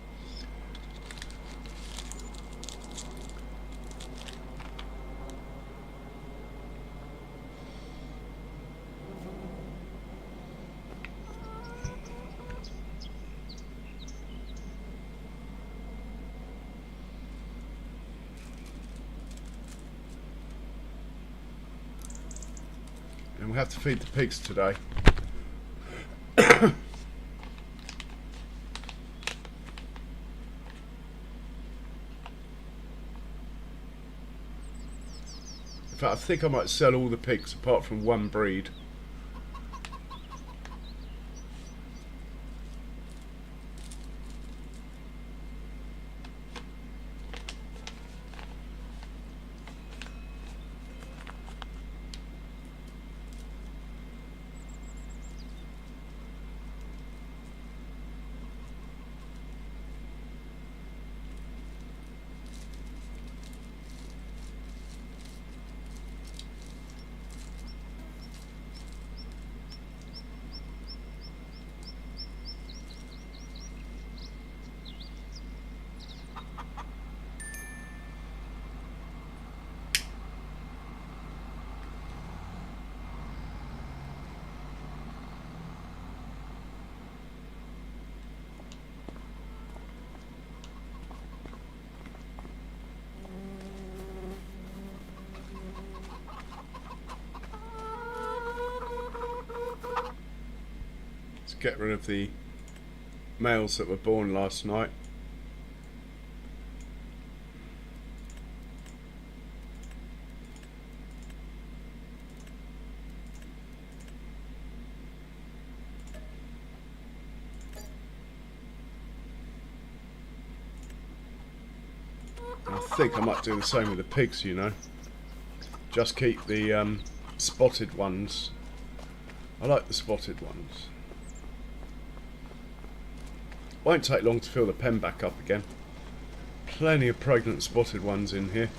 And we'll have to feed the pigs today. In fact, I think I might sell all the pigs apart from one breed. get rid of the males that were born last night. I think I might do the same with the pigs, you know. Just keep the spotted ones. I like the spotted ones. Won't take long to fill the pen back up again. Plenty of pregnant spotted ones in here.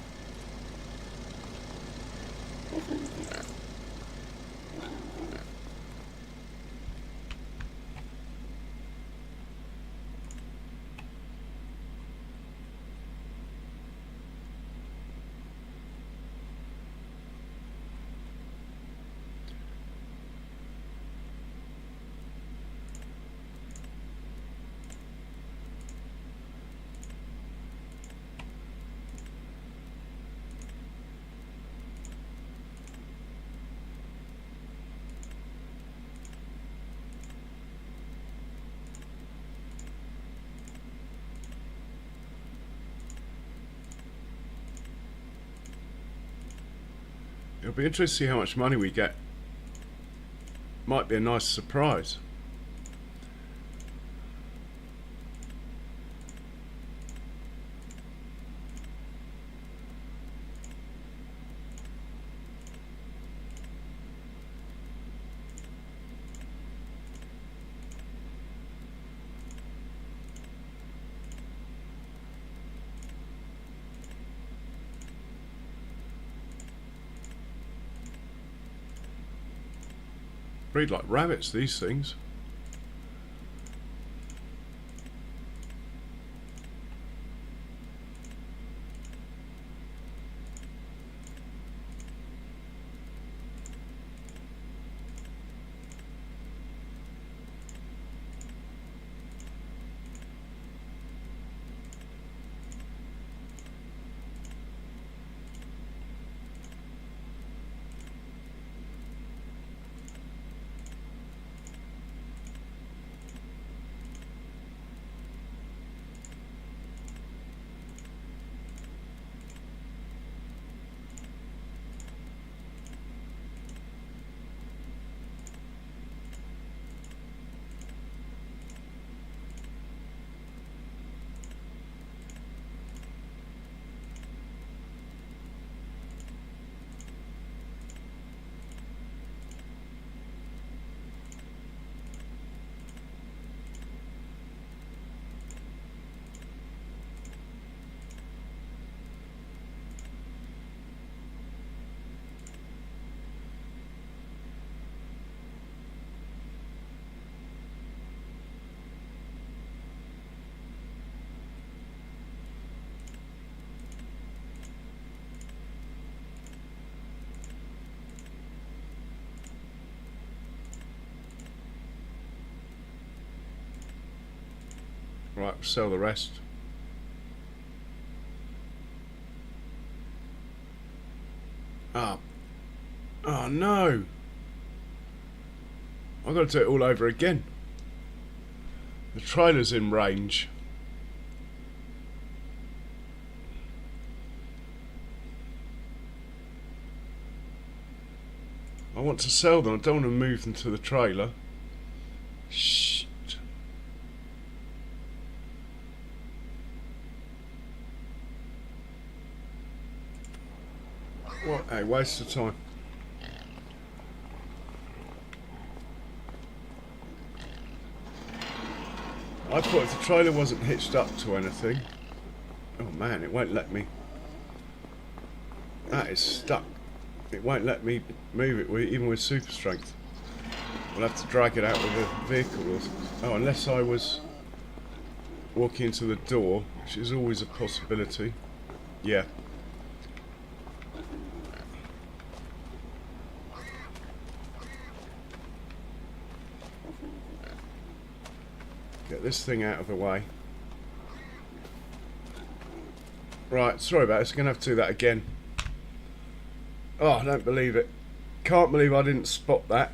It'll be interesting to see how much money we get. Might be a nice surprise. Breed like rabbits, these things. Right, sell the rest. Ah. Oh no! I've got to do it all over again. The trailer's in range. I want to sell them, I don't want to move them to the trailer. Shit. What a waste of time. I thought if the trailer wasn't hitched up to anything... Oh man, it won't let me... That is stuck. It won't let me move it, even with super strength. We'll have to drag it out with a vehicle or something. Oh, unless I was walking into the door, which is always a possibility. Yeah. Get this thing out of the way. Right, sorry about this. I'm going to have to do that again. Oh, I don't believe it. Can't believe I didn't spot that.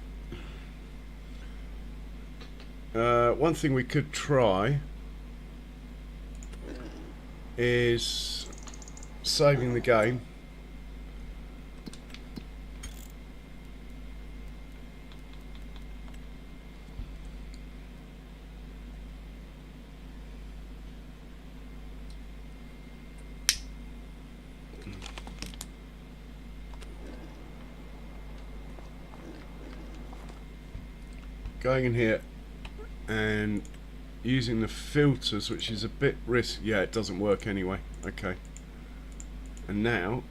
One thing we could try is saving the game. Going in here and using the filters, which is a bit risky. Yeah, it doesn't work anyway. Okay. And now,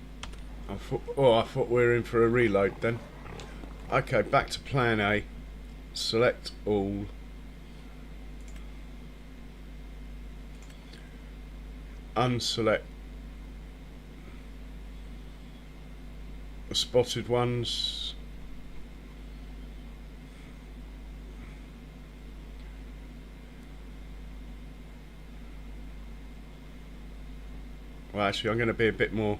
I thought we were in for a reload then. Okay, back to plan A. Select all. Unselect the spotted ones. Well, actually, I'm going to be a bit more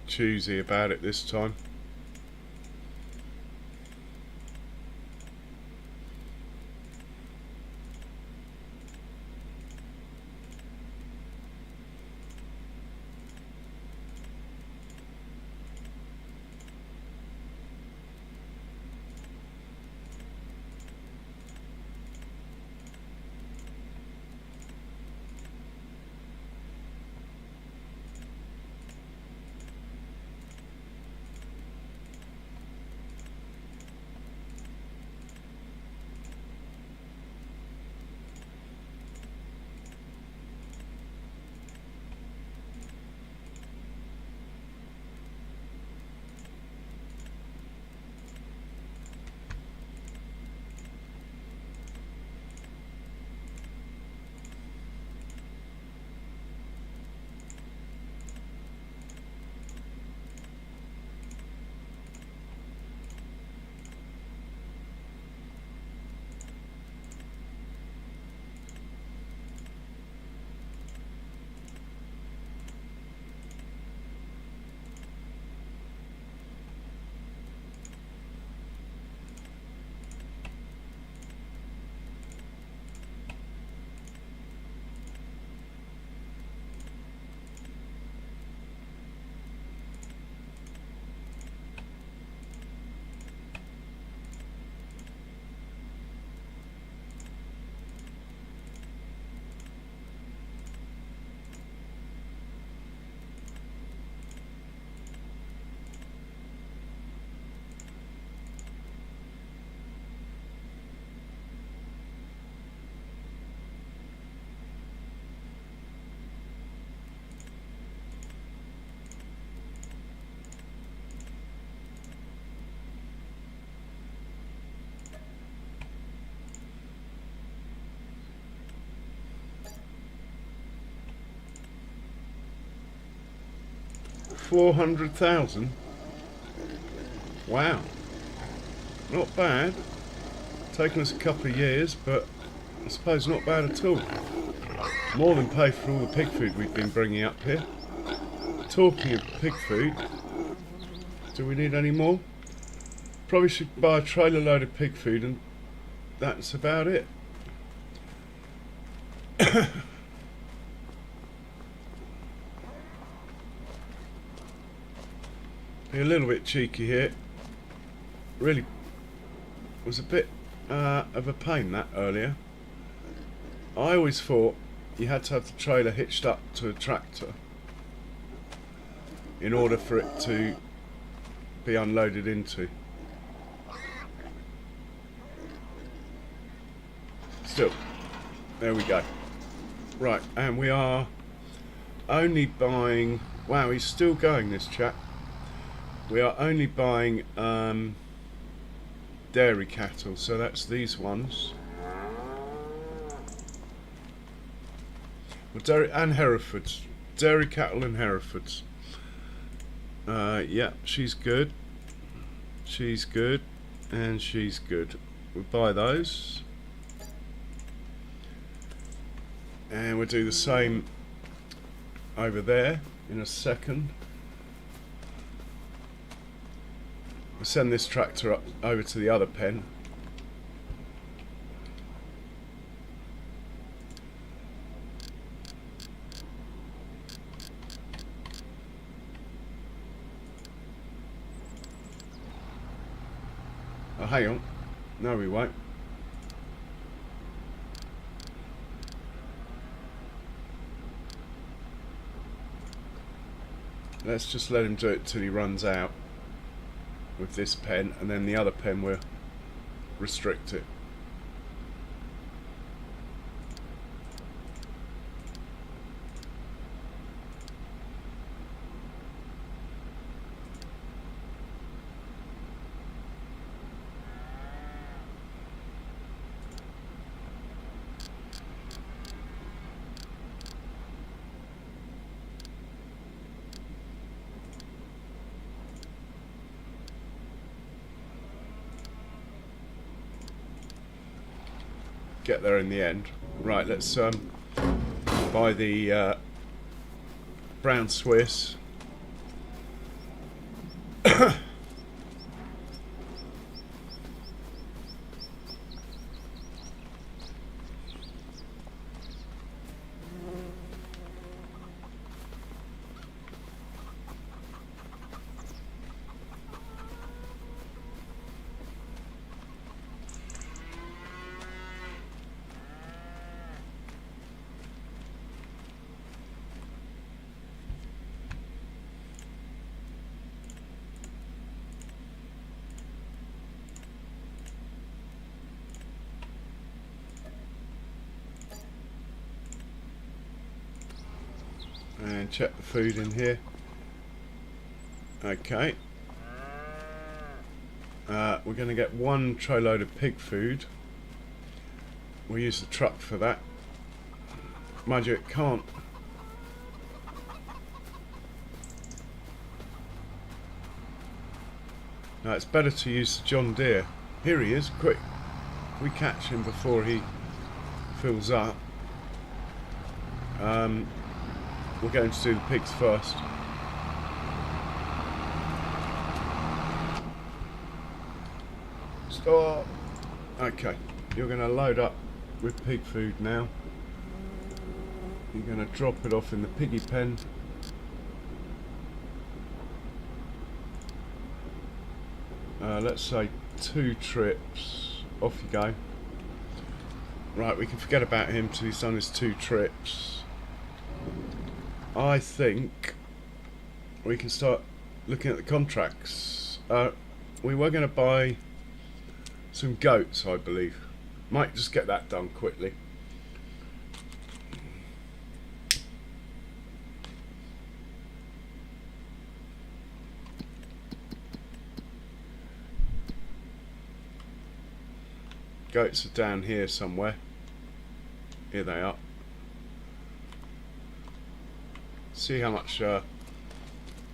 choosy about it this time. $400,000. Wow, not bad. Taken us a couple of years, but I suppose not bad at all. More than pay for all the pig food we've been bringing up here. Talking of pig food, do we need any more? Probably should buy a trailer load of pig food, and that's about it. Be a little bit cheeky here. Really was a bit of a pain that earlier. I always thought you had to have the trailer hitched up to a tractor in order for it to be unloaded into. Still, there we go. Right, and we are only buying... Wow, he's still going, this chap. We are only buying dairy cattle, so that's these ones. Well, dairy and Herefords. Dairy cattle and Herefords. Yeah, she's good. She's good. And she's good. We'll buy those. And we'll do the same over there in a second. send this tractor up over to the other pen. Oh, hang on. No, we won't. Let's just let him do it till he runs out with this pen, and then the other pen we'll restrict it. Get there in the end. Right, let's buy the brown Swiss. And check the food in here. Okay. We're going to get one tray load of pig food. We'll use the truck for that. Mind you, it can't. No, it's better to use the John Deere. Here he is, quick. We catch him before he fills up. We're going to do the pigs first. Stop. Okay, you're going to load up with pig food now. You're going to drop it off in the piggy pen. Let's say 2 trips. Off you go. Right, we can forget about him till he's done his 2 trips. I think we can start looking at the contracts. We were going to buy some goats, I believe. Might just get that done quickly. Goats are down here somewhere. Here they are. See how much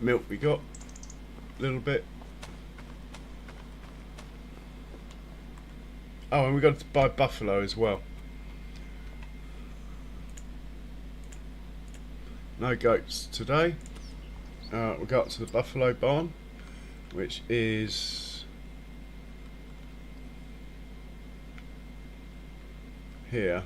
milk we got. A little bit. Oh, and we got to buy buffalo as well. No goats today. We'll go up to the buffalo barn, which is here.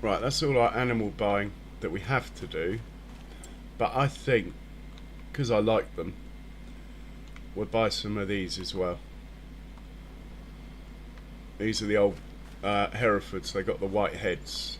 Right, that's all our animal buying that we have to do, but I think, because I like them, we'll buy some of these as well. These are the old Herefords, they got the white heads.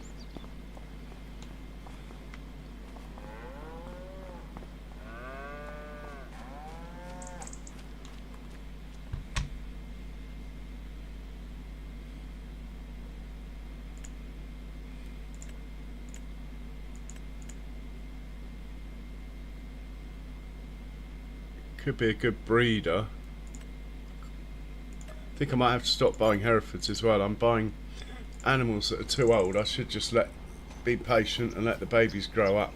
Could be a good breeder. I think I might have to stop buying Herefords as well. I'm buying animals that are too old. I should just be patient and let the babies grow up.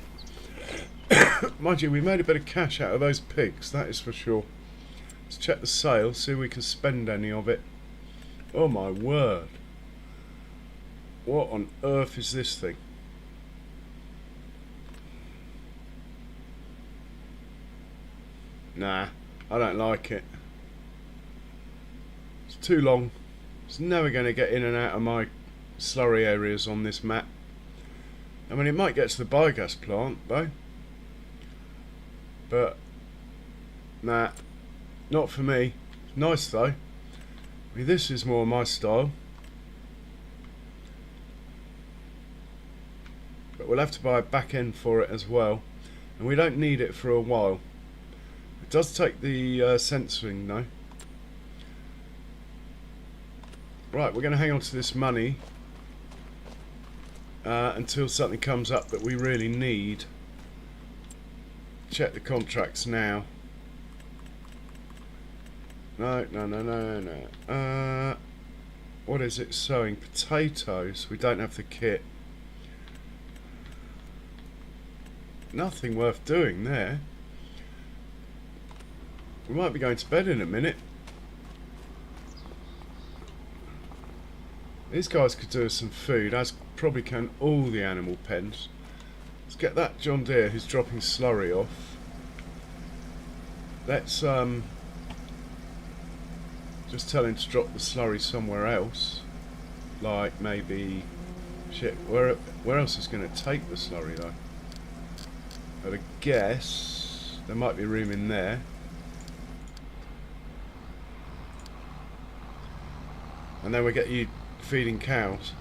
Mind you, we made a bit of cash out of those pigs, that is for sure. Let's check the sale, see if we can spend any of it. Oh my word. What on earth is this thing? Nah, I don't like it. It's too long. It's never going to get in and out of my slurry areas on this map. I mean, it might get to the biogas plant though. But, nah, not for me. Nice though. I mean, this is more my style. But we'll have to buy a back end for it as well. And we don't need it for a while. It does take the censoring though. Right, we're going to hang on to this money until something comes up that we really need. Check the contracts now. No. What is it sowing? Potatoes. We don't have the kit. Nothing worth doing there. We might be going to bed in a minute. These guys could do us some food, as probably can all the animal pens. Let's get that John Deere who's dropping slurry off. Let's just tell him to drop the slurry somewhere else. Like maybe... Shit, where else is going to take the slurry though? I'd guess there might be room in there. And then we get you feeding cows.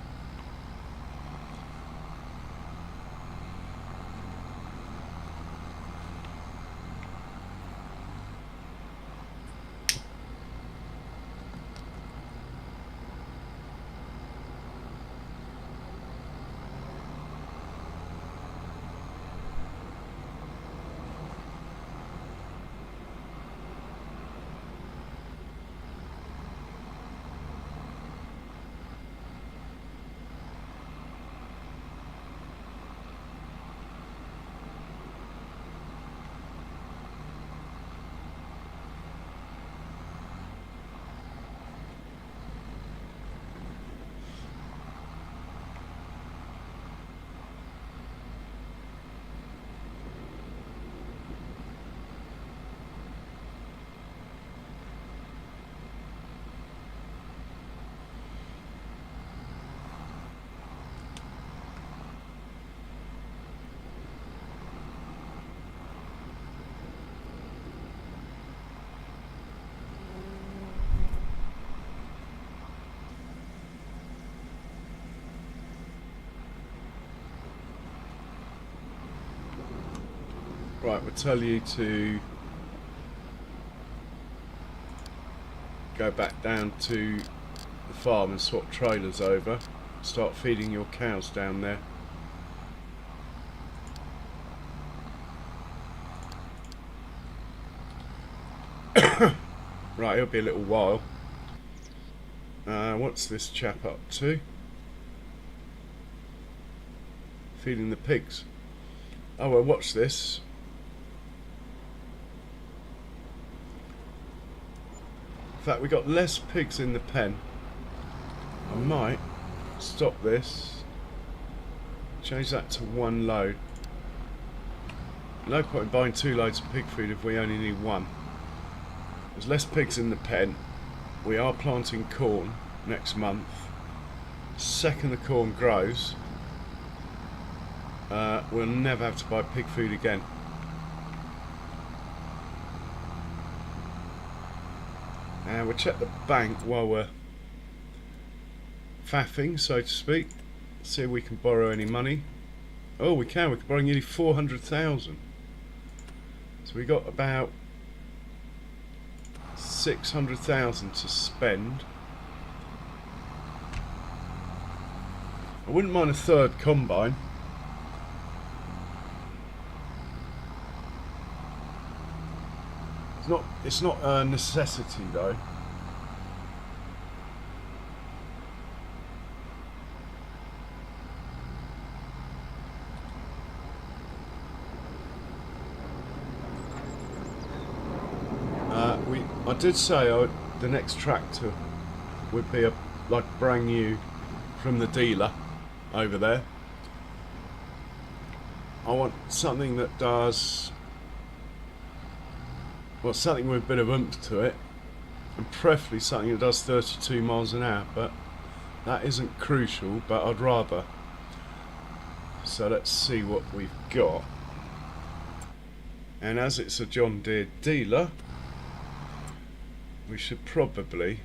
Right, we'll tell you to go back down to the farm and swap trailers over. Start feeding your cows down there. Right, it'll be a little while. What's this chap up to? Feeding the pigs. Oh well, watch this. In fact, we got less pigs in the pen. I might stop this, change that to one load. No point in buying 2 loads of pig food if we only need 1. There's less pigs in the pen. We are planting corn next month. Second the corn grows, we'll never have to buy pig food again. And we'll check the bank while we're faffing, so to speak. See if we can borrow any money. Oh, we can borrow nearly 400,000. So we got about 600,000 to spend. I wouldn't mind a 3rd combine. It's not a necessity though. I did say the next tractor would be like brand new from the dealer over there. I want something that does, well, something with a bit of oomph to it, and preferably something that does 32 miles an hour, but that isn't crucial, but I'd rather. So let's see what we've got. And as it's a John Deere dealer, we should probably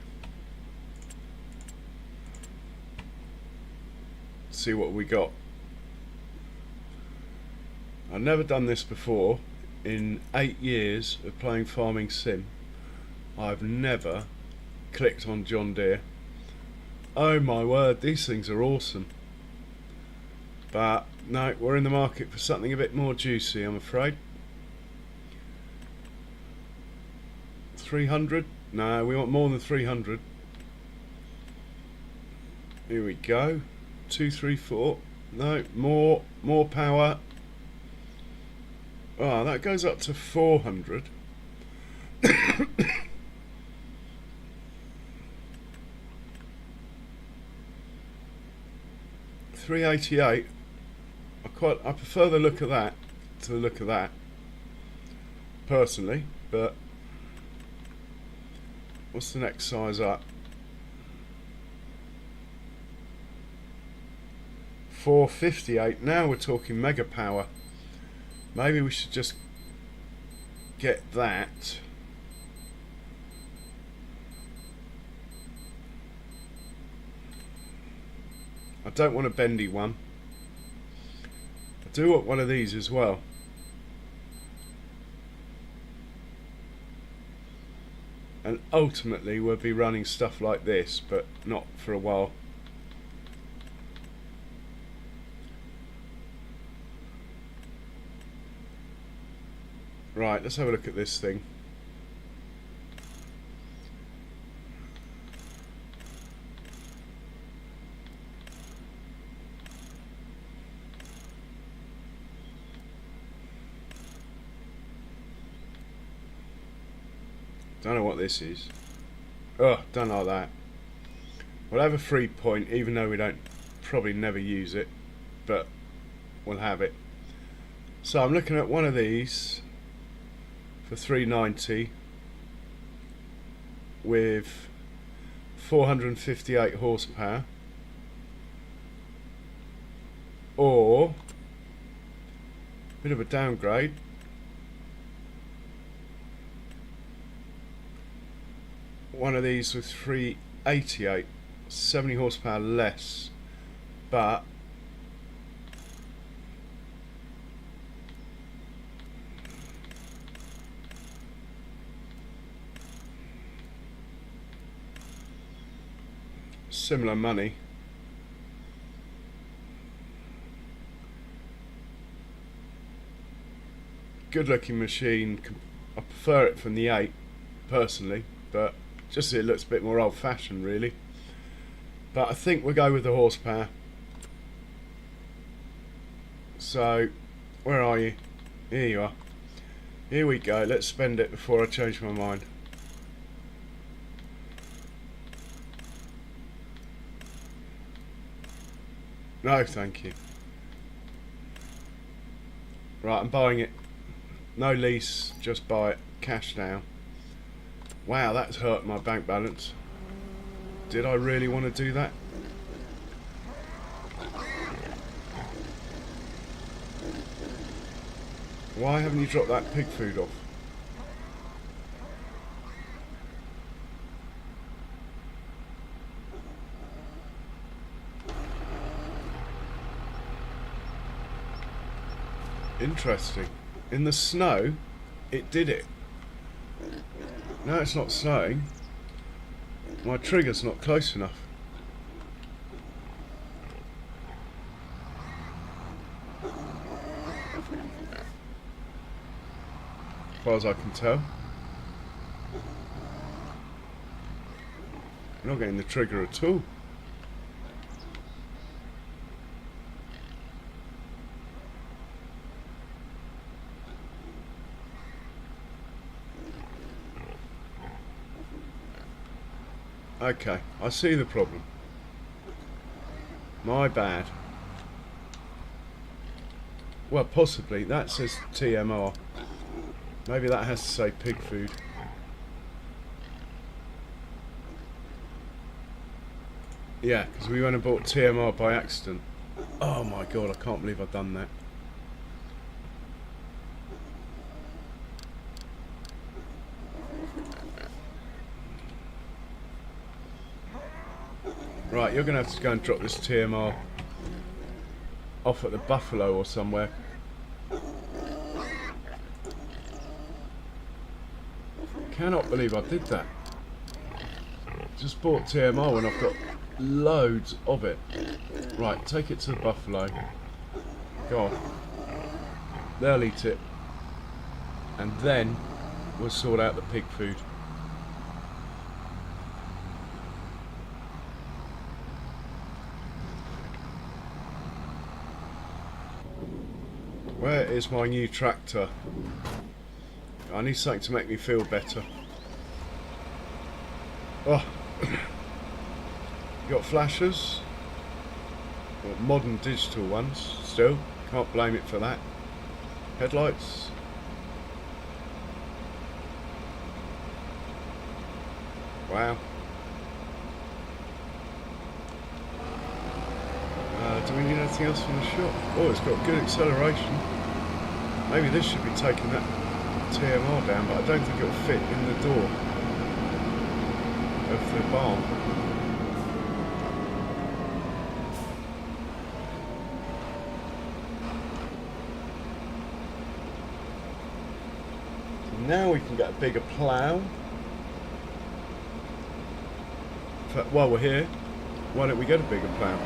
see what we got. I've never done this before. In 8 years of playing Farming Sim, I've never clicked on John Deere. Oh my word, these things are awesome. But no, we're in the market for something a bit more juicy, I'm afraid. 300? No, we want more than 300. Here we go. 234. No, more power. Ah, that goes up to 400. 388. I prefer the look of that to the look of that, personally, but what's the next size up? 458. Now we're talking mega power. Maybe we should just get that. I don't want a bendy one. I do want one of these as well. And ultimately we'll be running stuff like this, but not for a while. Right, let's have a look at this thing. Don't know what this is. Oh, don't like that. We'll have a 3-point, even though we don't probably never use it, but we'll have it. So I'm looking at one of these for 390 with 458 horsepower, or a bit of a downgrade, one of these with 388, 70 horsepower less, but similar money. Good looking machine. I prefer it from the 8 personally, but just it looks a bit more old fashioned really. But I think we'll go with the horsepower. So where are you? Here you are. Here we go. Let's spend it before I change my mind. No, thank you. Right, I'm buying it. No lease, just buy it. Cash now. Wow, that's hurt my bank balance. Did I really want to do that? Why haven't you dropped that pig food off? Interesting. In the snow, it did it. Now it's not snowing. My trigger's not close enough. As far as I can tell. I'm not getting the trigger at all. Okay, I see the problem. My bad. Well, possibly. That says TMR. Maybe that has to say pig food. Yeah, because we went and bought TMR by accident. Oh my god, I can't believe I've done that. Right, you're going to have to go and drop this TMR off at the Buffalo or somewhere. Cannot believe I did that. Just bought TMR when I've got loads of it. Right, take it to the Buffalo. Go on. They'll eat it. And then we'll sort out the pig food. Where is my new tractor? I need something to make me feel better. Oh, got flashers, well, modern digital ones. Still, can't blame it for that. Headlights. Wow. Do we need anything else from the shop? Oh, it's got good acceleration. Maybe this should be taking that TMR down, but I don't think it'll fit in the door of the barn. So now we can get a bigger plough. While we're here, why don't we get a bigger plough?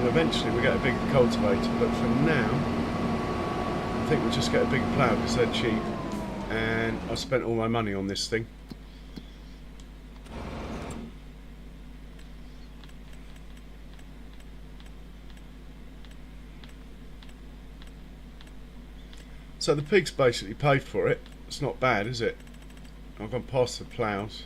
Eventually we get a bigger cultivator, but for now I think we'll just get a bigger plough because they're cheap, and I spent all my money on this thing. So the pigs basically paid for it. It's not bad, is it? I've gone past the ploughs.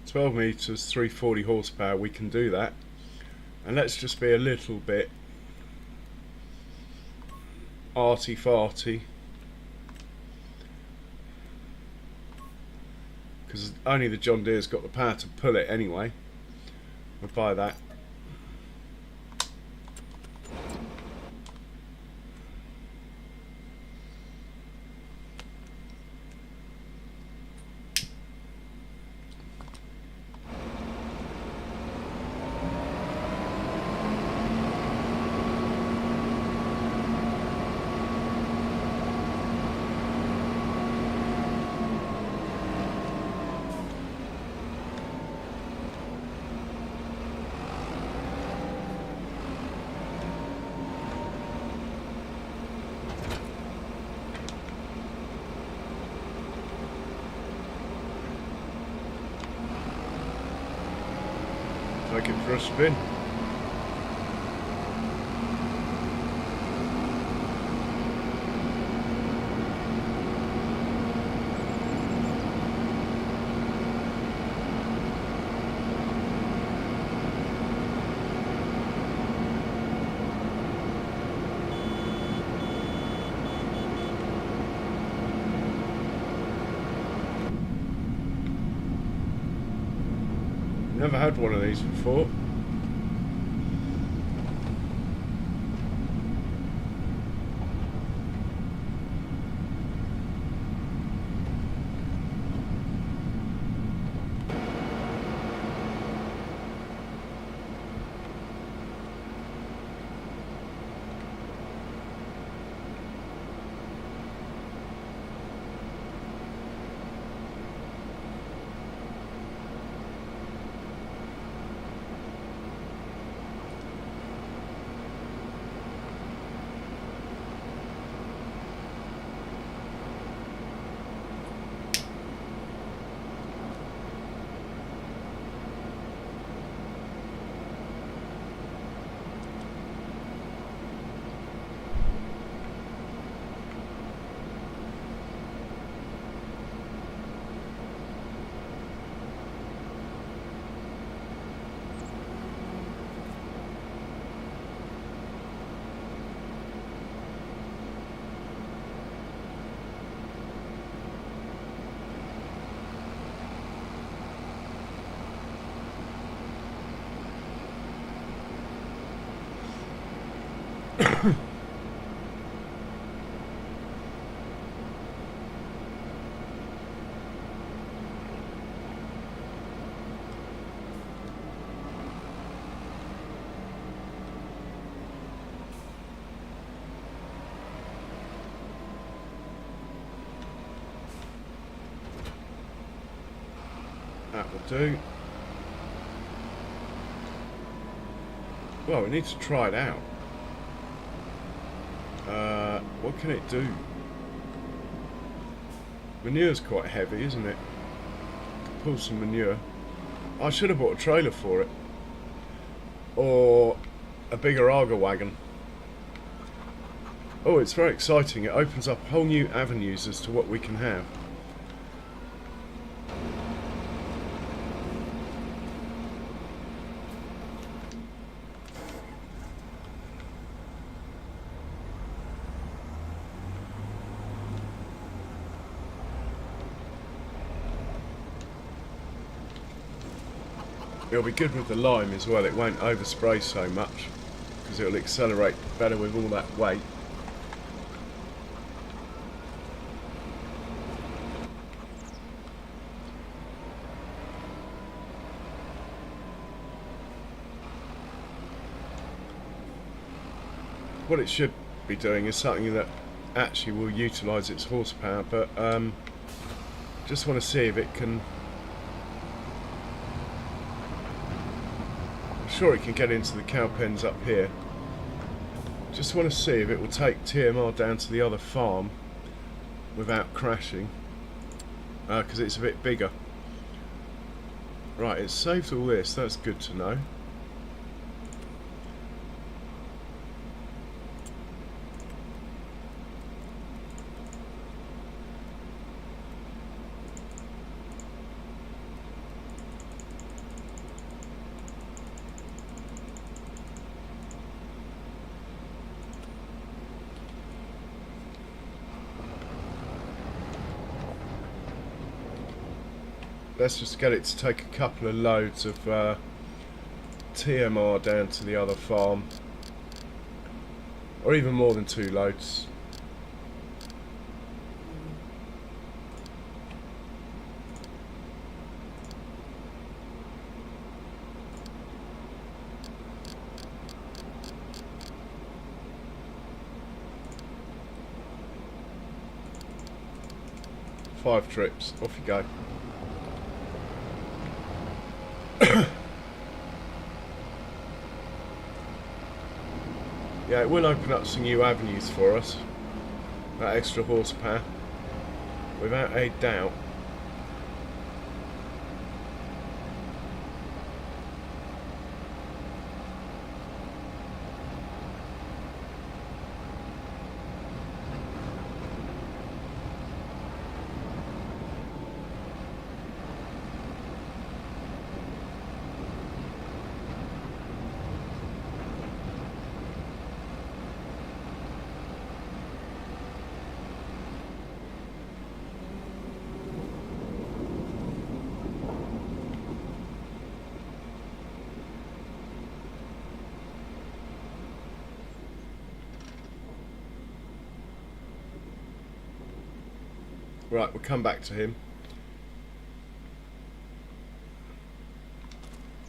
(12 meters, 340 horsepower), we can do that. And let's just be a little bit arty-farty, because only the John Deere's got the power to pull it anyway. We'll buy that. Take it for a spin. Never had one of these before. That will do. Well, we need to try it out. What can it do? Manure's quite heavy, isn't it? Pull some manure. I should have bought a trailer for it. Or a bigger auger wagon. Oh, it's very exciting. It opens up whole new avenues as to what we can have. It'll be good with the lime as well. It won't overspray so much because it'll accelerate better with all that weight. What it should be doing is something that actually will utilise its horsepower, but just want to see if it can. Sure, it can get into the cow pens up here. Just want to see if it will take TMR down to the other farm without crashing, because it's a bit bigger. Right, it saved all this. That's good to know. Let's just get it to take a couple of loads of TMR down to the other farm, or even more than 2 loads. Five trips, off you go. Yeah, it will open up some new avenues for us, that extra horsepower, without a doubt. Right, we'll come back to him.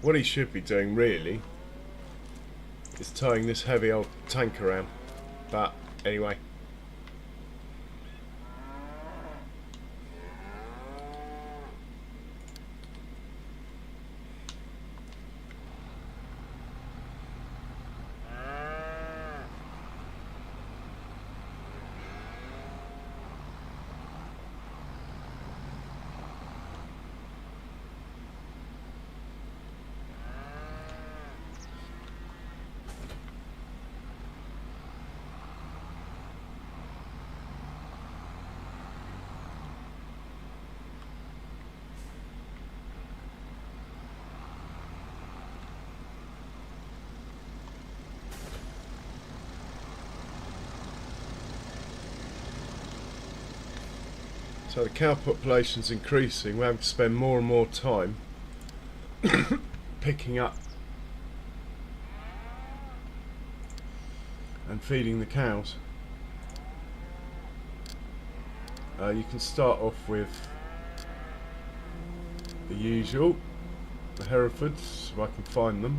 What he should be doing really is towing this heavy old tank around. But anyway. So the cow population's increasing. We're having to spend more and more time picking up and feeding the cows. You can start off with the usual, the Herefords, if I can find them.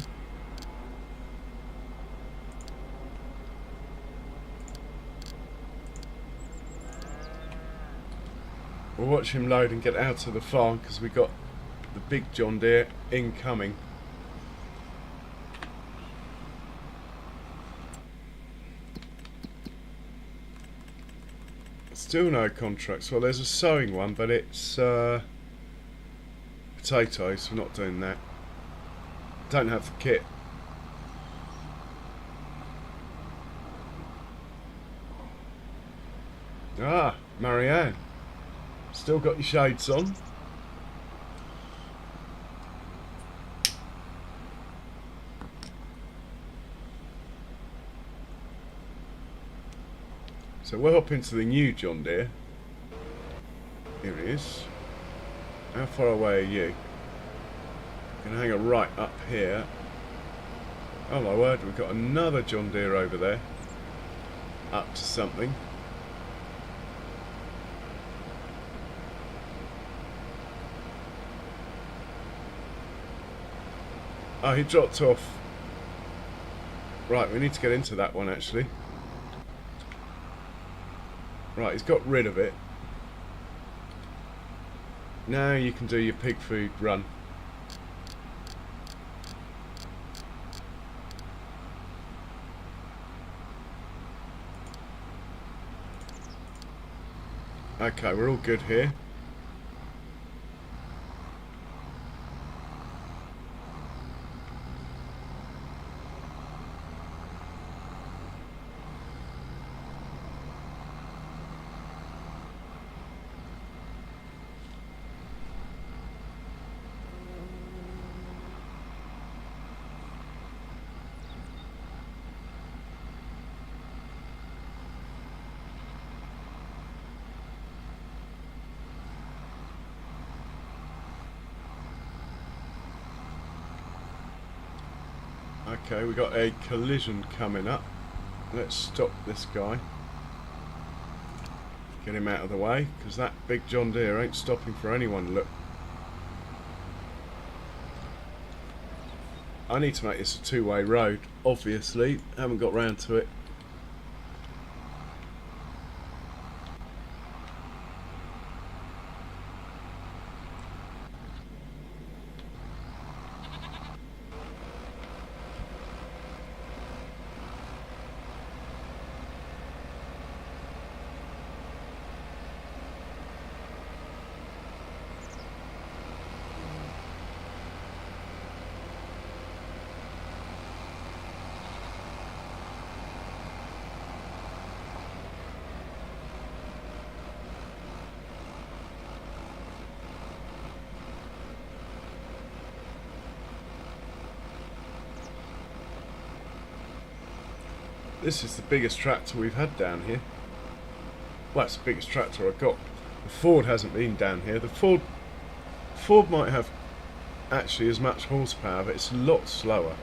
We'll watch him load and get out of the farm because we got the big John Deere incoming. Still no contracts. Well, there's a sowing one, but it's potatoes. We're not doing that. Don't have the kit. Ah, Marianne. Still got your shades on. So we'll hop into the new John Deere. Here it is. How far away are you? Gonna hang a right up here. Oh my word, we've got another John Deere over there. Up to something. Oh, he dropped off. Right, we need to get into that one actually. Right, he's got rid of it. Now you can do your pig food run. Okay, we're all good here. Okay, we got a collision coming up. Let's stop this guy. Get him out of the way, because that big John Deere ain't stopping for anyone, look. I need to make this a two-way road, obviously. Haven't got round to it. This is the biggest tractor we've had down here. Well, it's the biggest tractor I've got. The Ford hasn't been down here. The Ford might have actually as much horsepower, but it's a lot slower.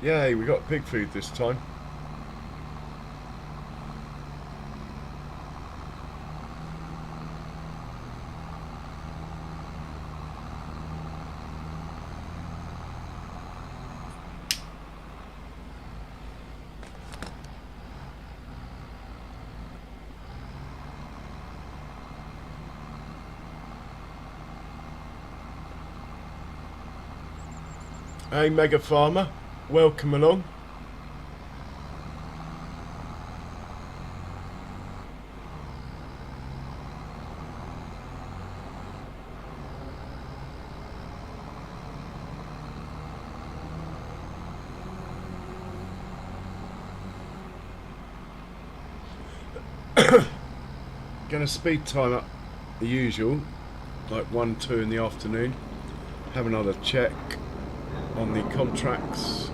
Yay, we got pig food this time. Hey Mega Farmer, welcome along. Gonna speed time up the usual, like 1, 2 in the afternoon. Have another check on the contracts.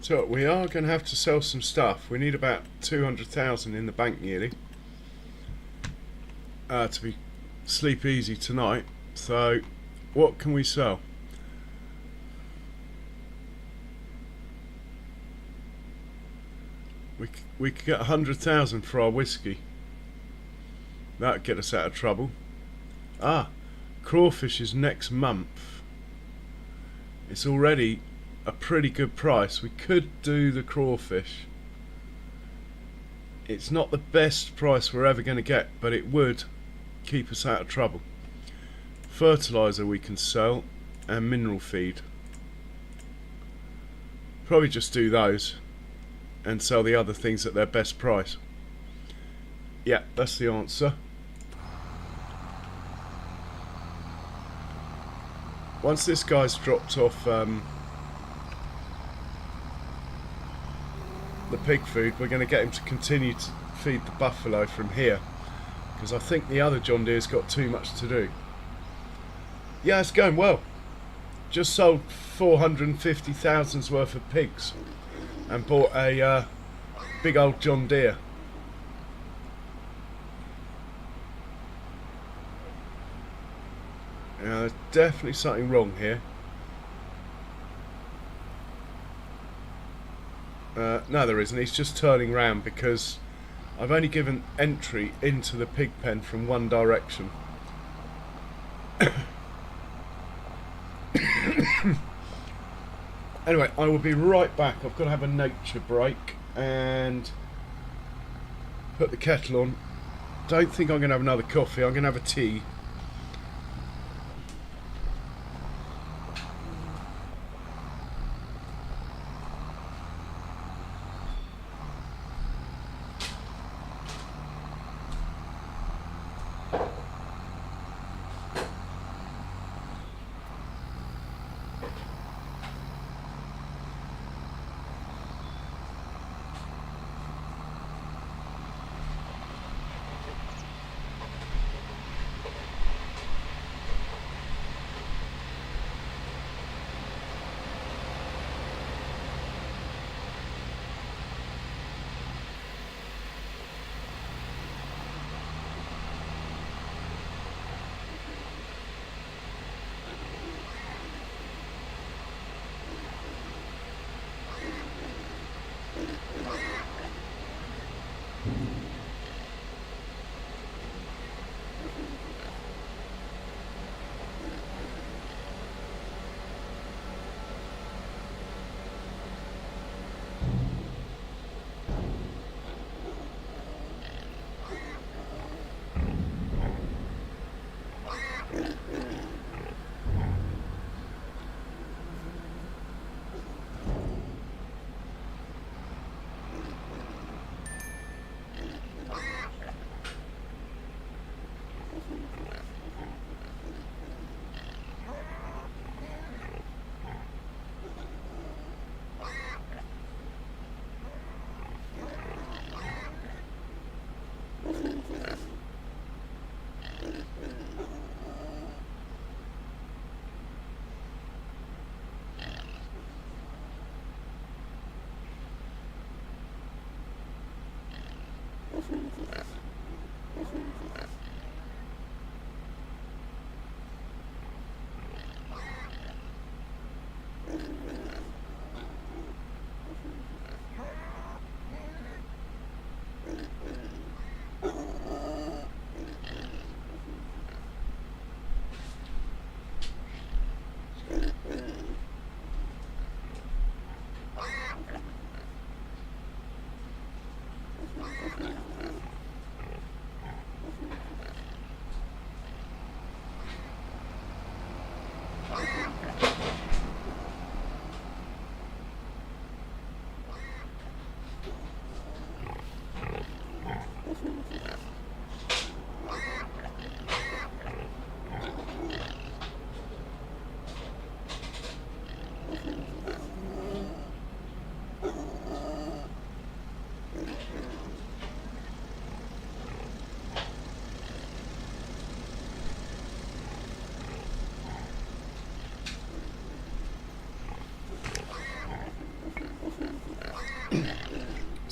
So we are going to have to sell some stuff. We need about 200,000 in the bank yearly to be sleep easy tonight. So what can we sell? We could get 100,000 for our whisky. That'd get us out of trouble. Crawfish is next month. It's already a pretty good price. We could do the crawfish. It's not the best price we're ever going to get, but it would keep us out of trouble. Fertilizer we can sell, and mineral feed. Probably just do those and sell the other things at their best price. Yeah, that's the answer. Once this guy's dropped off the pig food, we're going to get him to continue to feed the buffalo from here, because I think the other John Deere's got too much to do. Yeah, it's going well. Just sold 450,000's worth of pigs and bought a big old John Deere. Now, there's definitely something wrong here. No, there isn't. He's just turning round because I've only given entry into the pig pen from one direction. Anyway, I will be right back. I've got to have a nature break and put the kettle on. Don't think I'm going to have another coffee. I'm going to have a tea.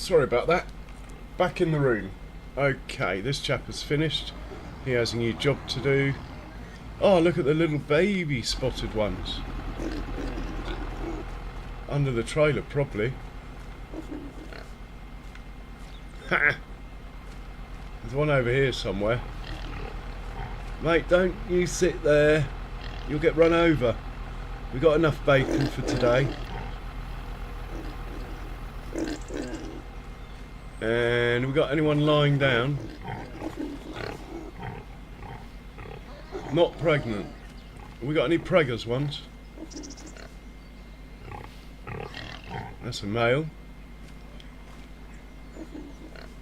sorry about that. Back in the room. Okay, this chap has finished. He has a new job to do. Oh, look at the little baby spotted ones. Under the trailer, probably. Ha! There's one over here somewhere. Mate, don't you sit there. You'll get run over. We've got enough bacon for today. And we got anyone lying down? Not pregnant. Have we got any preggers ones? That's a male.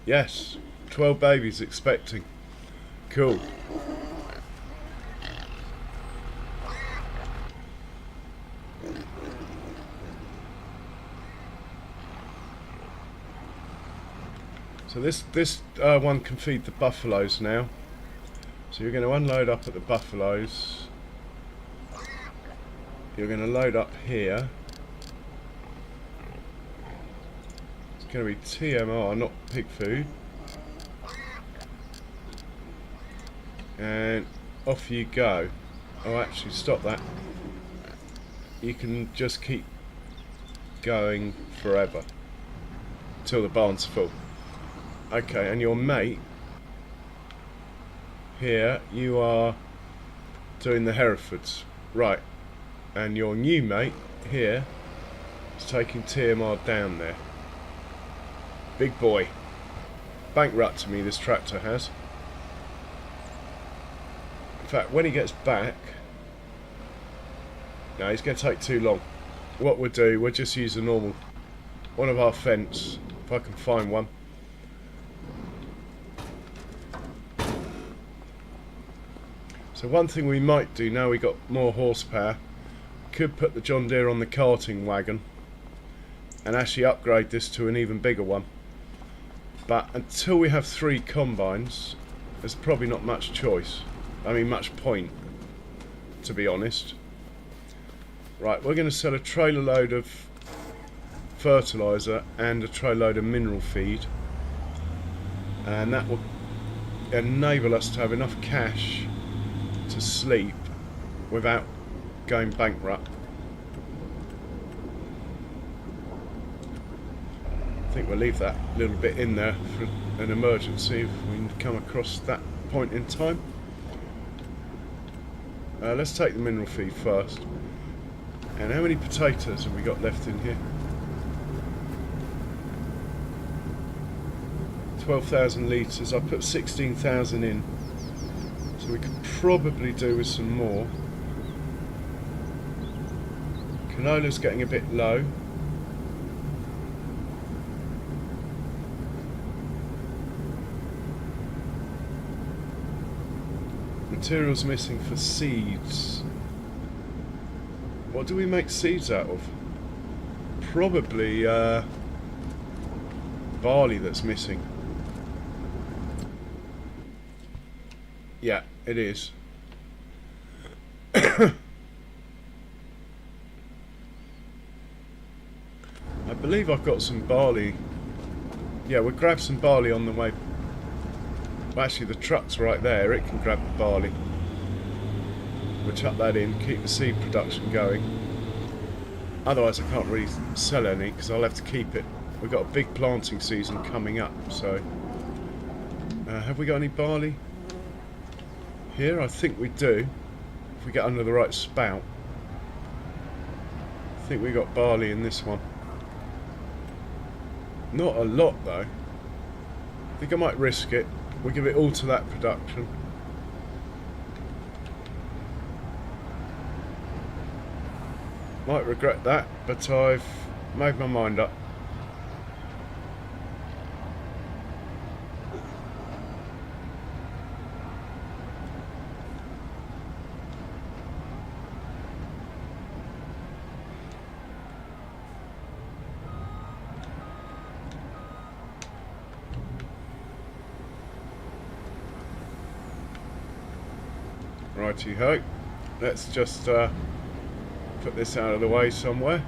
Yes, 12 babies expecting. Cool. So this one can feed the buffaloes now. So you're going to unload up at the buffaloes. You're going to load up here. It's going to be TMR, not pig food. And off you go. Oh, actually, stop that. You can just keep going forever till the barn's full. Okay, and your mate here, you are doing the Herefords, right? And your new mate here is taking TMR down there. Big boy. Bankrupted me, this tractor has. In fact, when he gets back, no, he's going to take too long. What we'll do, we'll just use a normal one of our fence, if I can find one. So one thing we might do now we got more horsepower, could put the John Deere on the carting wagon and actually upgrade this to an even bigger one. But until we have 3 combines, there's probably not much choice. I mean, much point, to be honest. Right, we're going to sell a trailer load of fertiliser and a trailer load of mineral feed, and that will enable us to have enough cash to sleep without going bankrupt. I think we'll leave that little bit in there for an emergency if we come across that point in time. Let's take the mineral feed first. And how many potatoes have we got left in here? 12,000 litres. I put 16,000 in. So we could probably do with some more. Canola's getting a bit low. Materials missing for seeds. What do we make seeds out of? Probably barley that's missing. Yeah, it is. I believe I've got some barley. Yeah, we'll grab some barley on the way. Well, actually, the truck's right there. It can grab the barley. We'll chuck that in, keep the seed production going. Otherwise, I can't really sell any because I'll have to keep it. We've got a big planting season coming up. So, have we got any barley here? I think we do. If we get under the right spout. I think we got barley in this one. Not a lot though. I think I might risk it. We'll give it all to that production. Might regret that, but I've made my mind up. Righty-ho. Let's just put this out of the way somewhere.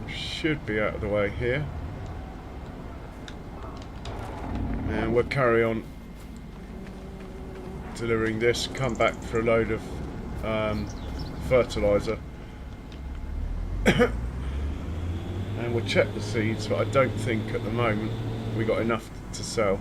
Should be out of the way here. and we'll carry on delivering this, come back for a load of fertiliser and we'll check the seeds, but I don't think at the moment we got enough to sell.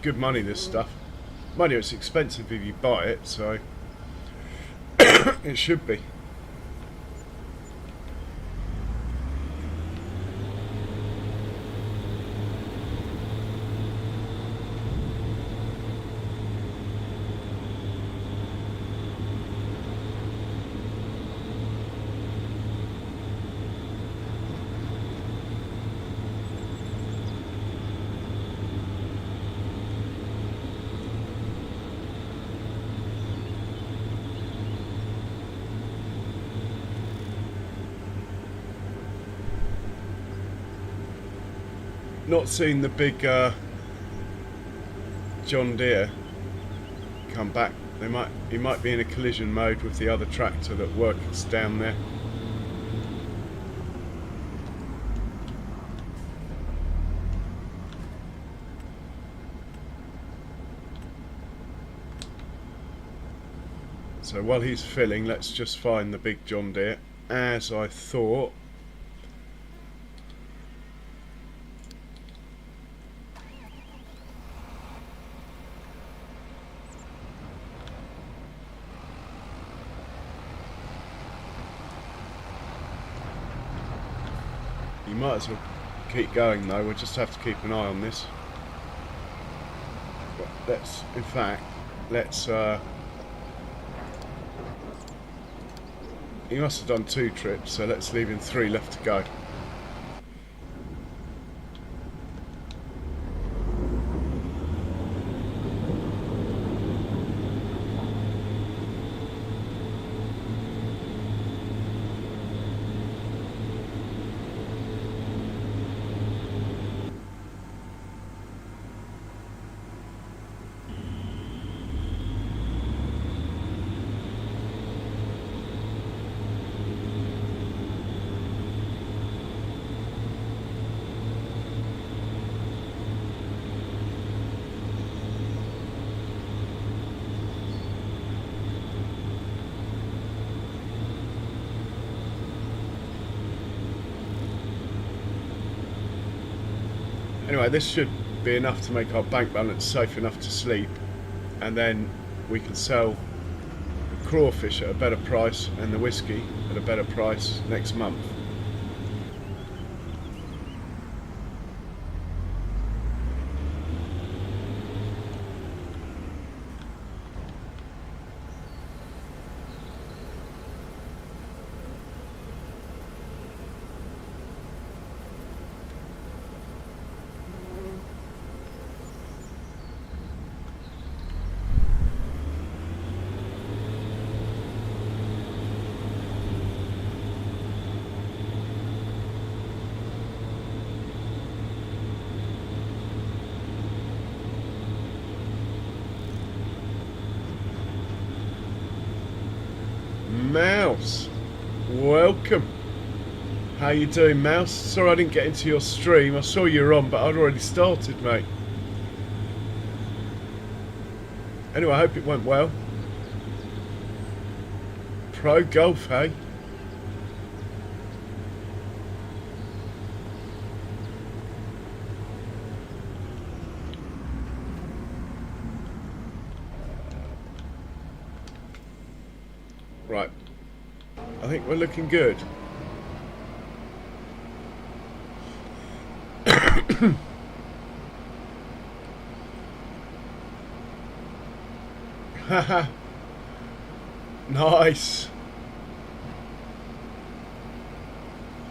Good money, this stuff. Mind you, it's expensive if you buy it, so it should be. Not seen the big John Deere come back. He might be in a collision mode with the other tractor that works down there. So while he's filling, let's just find the big John Deere, as I thought. You might as well keep going though, we'll just have to keep an eye on this. But let's he must have done 2 trips, so let's leave him 3 left to go. Anyway, this should be enough to make our bank balance safe enough to sleep, and then we can sell the crawfish at a better price and the whisky at a better price next month. Mouse, welcome. How you doing, Mouse? Sorry I didn't get into your stream. I saw you were on, but I'd already started, mate. Anyway, I hope it went well. Pro golf, hey? Right. I think we're looking good. Haha. Nice.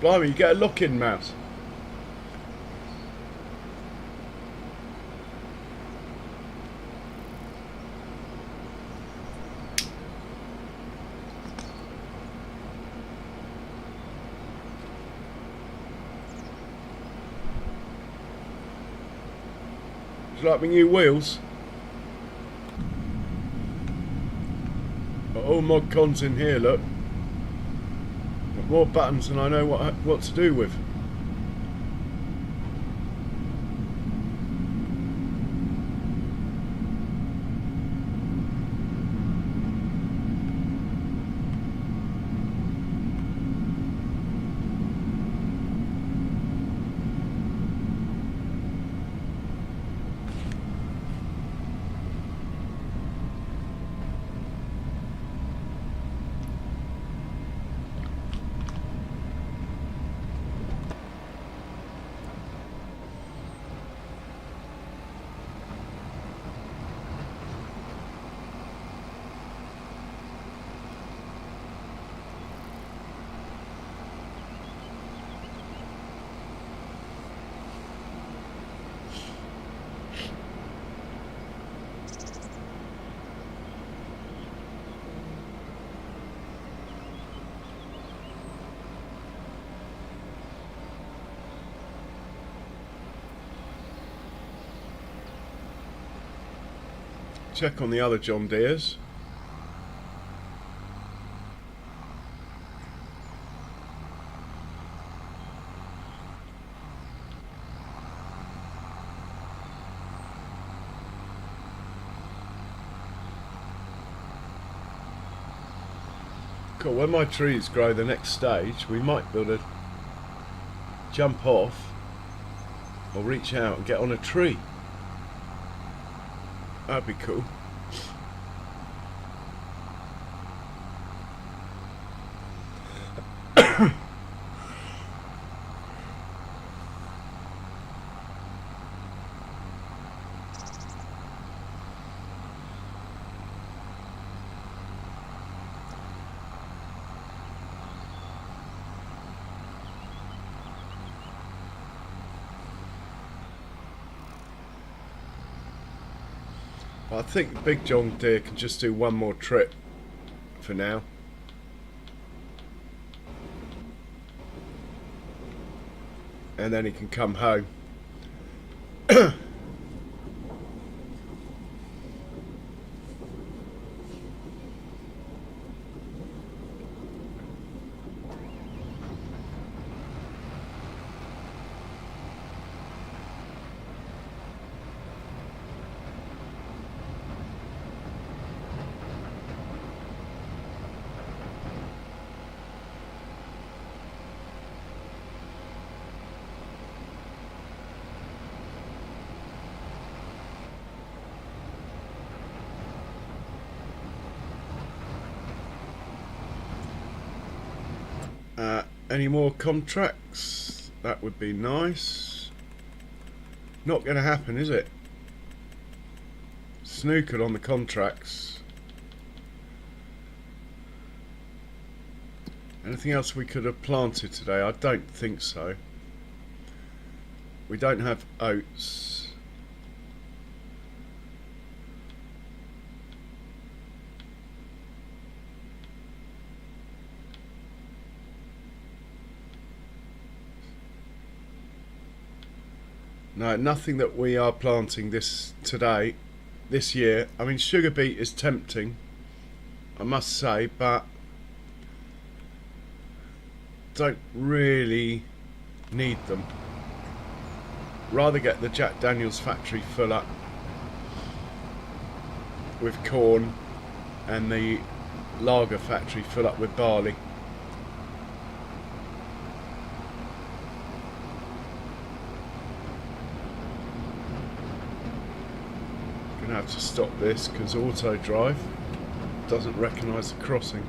Blimey, you get a lock-in mouse. Do you like my new wheels? Got all mod cons in here, look. Got more buttons than I know what to do with. Check on the other John Deeres. Cool, when my trees grow the next stage, we might be able to jump off or reach out and get on a tree. That'd be cool. I think Big John Deere can just do one more trip for now. And then he can come home. Any more contracts? That would be nice. Not going to happen, is it? Snookered on the contracts. Anything else we could have planted today? I don't think so. We don't have oats. No, nothing that we are planting this year. I mean, sugar beet is tempting, I must say, but don't really need them. Rather get the Jack Daniels factory full up with corn and the lager factory full up with barley. Have to stop this because auto drive doesn't recognise the crossing.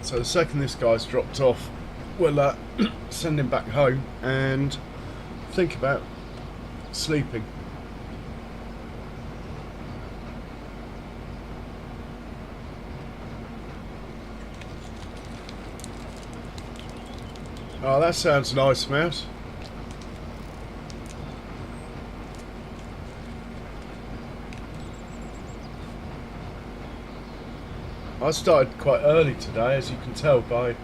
So the second this guy's dropped off, we'll send him back home and think about sleeping. Oh, that sounds nice, Mouse. I started quite early today, as you can tell by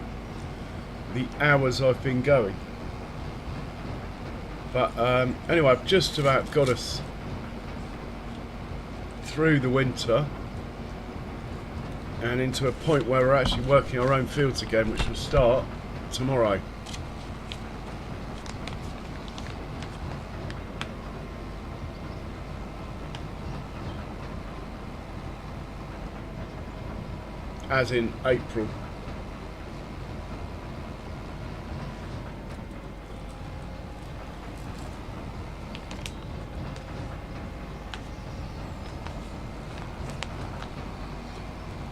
the hours I've been going. But anyway, I've just about got us through the winter and into a point where we're actually working our own fields again, which will start tomorrow. As in April.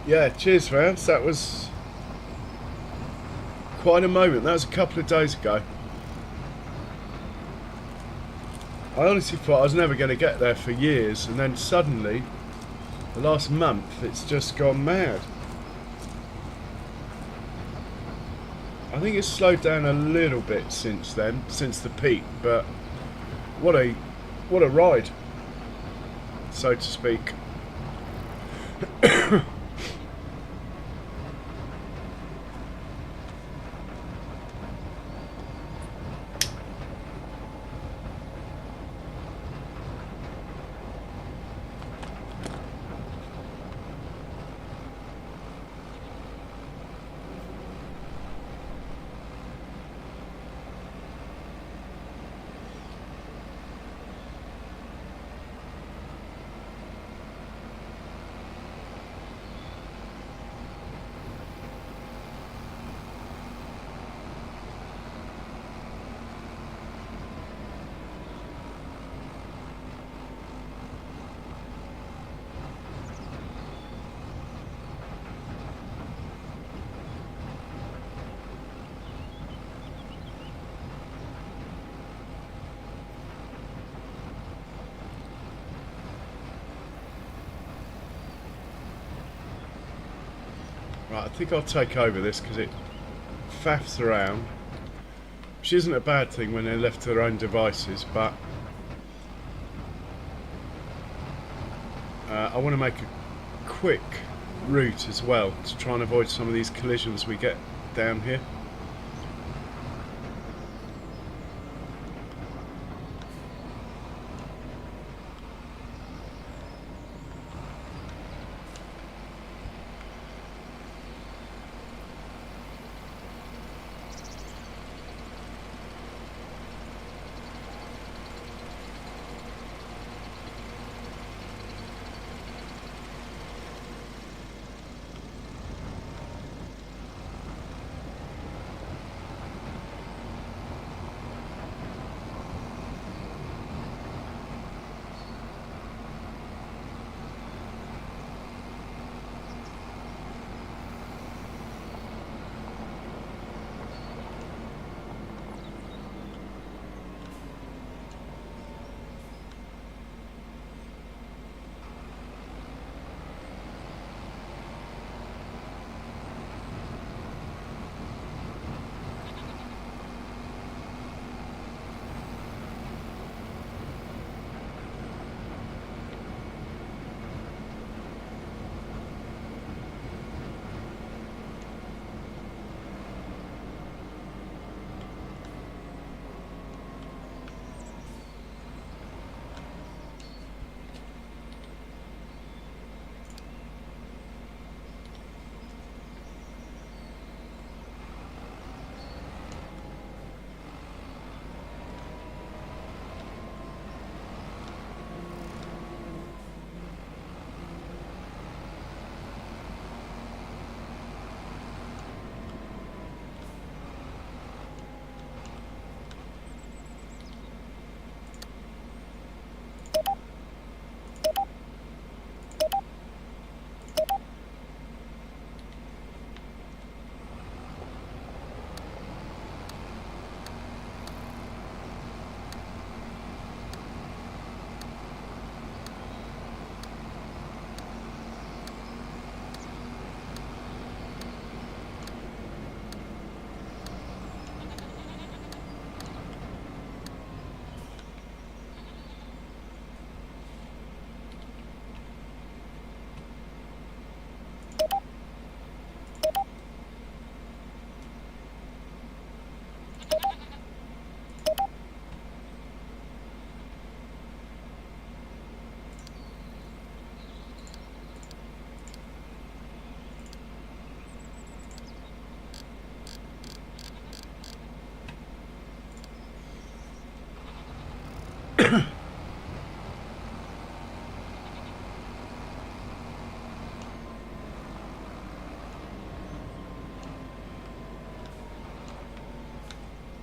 Yeah, cheers, Vance. That was quite a moment. That was a couple of days ago. I honestly thought I was never going to get there for years, and then suddenly, the last month, it's just gone mad. I think it's slowed down a little bit since then, since the peak, but what a ride, so to speak. Right, I think I'll take over this because it faffs around, which isn't a bad thing when they're left to their own devices, but I want to make a quick route as well to try and avoid some of these collisions we get down here.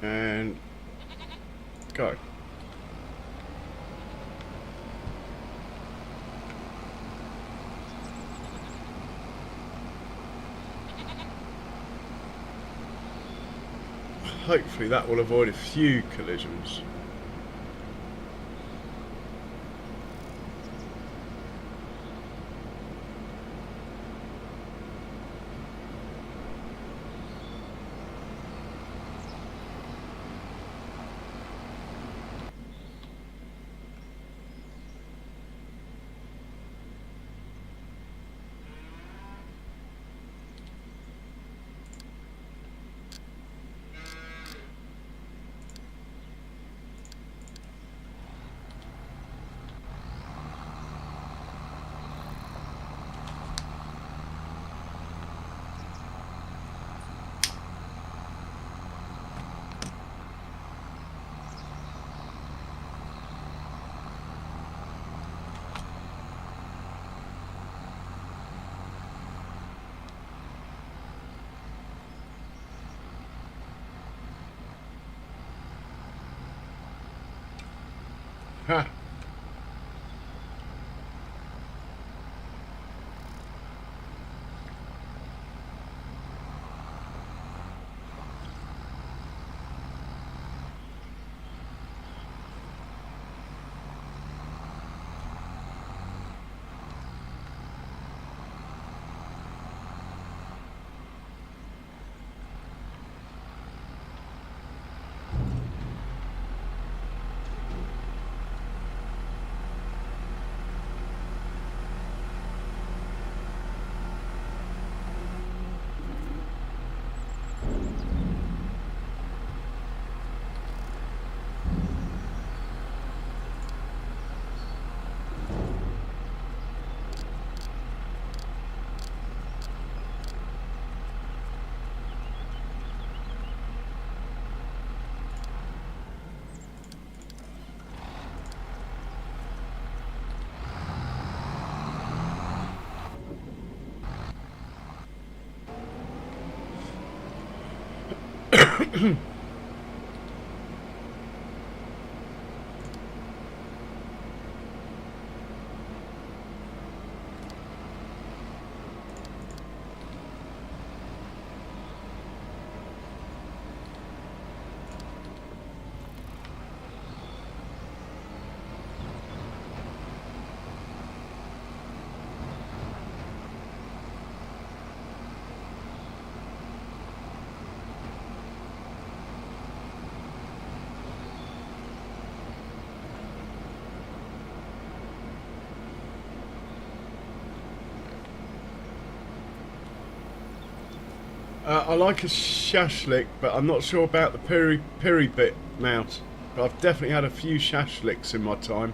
and go. Hopefully that will avoid a few collisions. Ha! I like a shashlik, but I'm not sure about the piri bit mount. But I've definitely had a few shashliks in my time.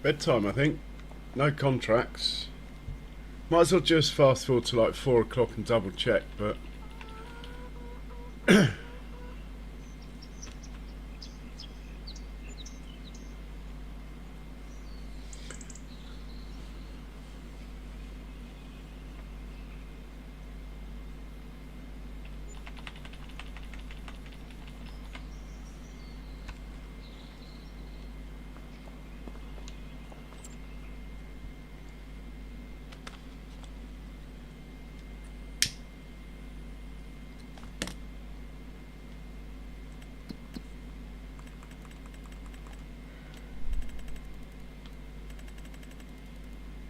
Bedtime, I think. No contracts. Might as well just fast forward to like 4 o'clock and double check, but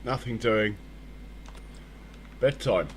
nothing doing. Bedtime.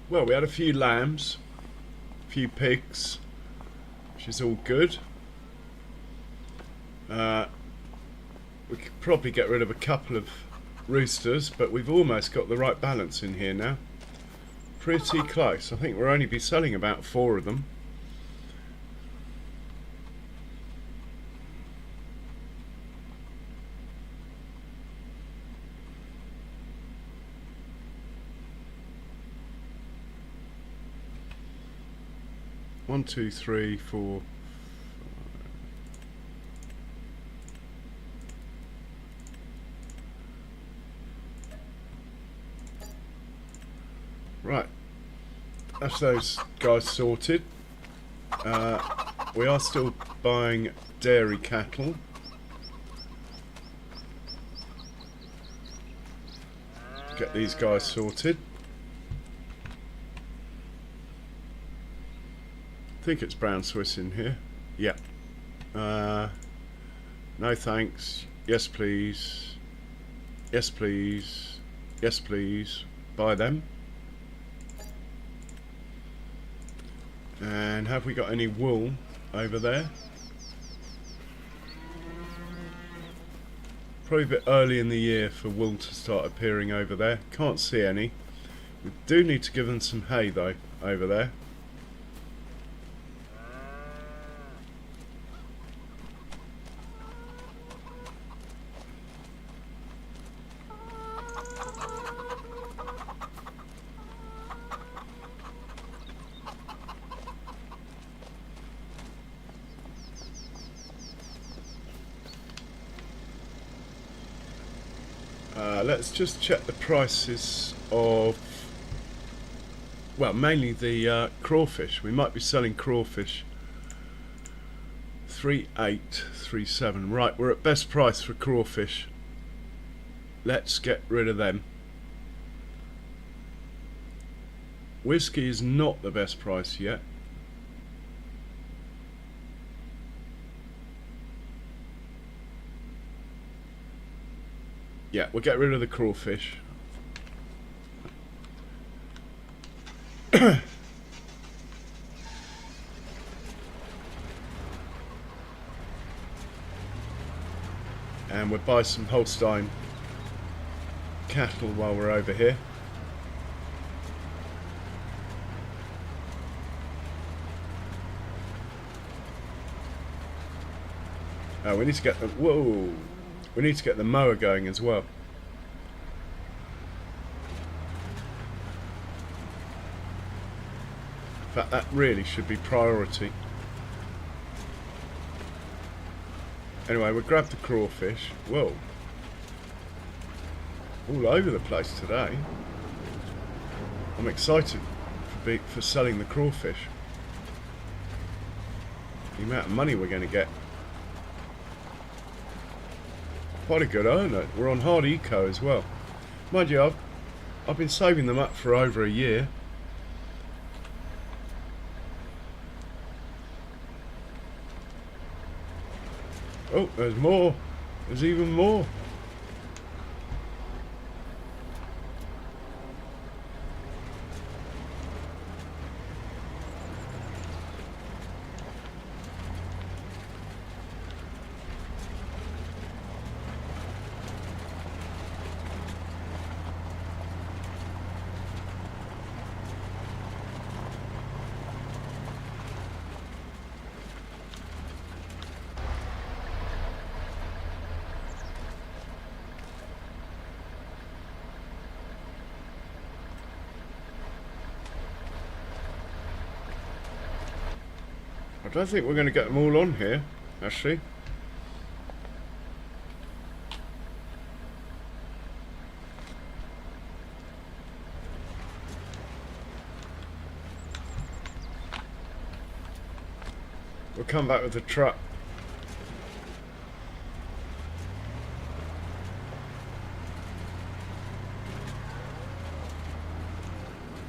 Well, we had a few lambs, a few pigs, which is all good. We could probably get rid of a couple of roosters, but we've almost got the right balance in here now. Pretty close. I think we'll only be selling about 4 of them. One, two, three, four. Right, that's those guys sorted. We are still buying dairy cattle. Get these guys sorted. I think it's brown Swiss in here. Yeah. No thanks. Yes please. Yes please. Yes please. Buy them. And have we got any wool over there? Probably a bit early in the year for wool to start appearing over there. Can't see any. We do need to give them some hay though over there. Let's just check the prices of, well, mainly the crawfish. We might be selling crawfish. 3837. Right, we're at best price for crawfish. Let's get rid of them. Whisky is not the best price yet. Yeah, we'll get rid of the crawfish. And we'll buy some Holstein cattle while we're over here. We need to get the... Whoa! We need to get the mower going as well. In fact, that really should be priority. Anyway, we'll grab the crawfish. Whoa. All over the place today. I'm excited for selling the crawfish. The amount of money we're going to get. Quite a good earner. We're on hard eco as well. Mind you, I've been saving them up for over a year. Oh, there's more. There's even more. I don't think we're going to get them all on here, actually. We'll come back with the truck.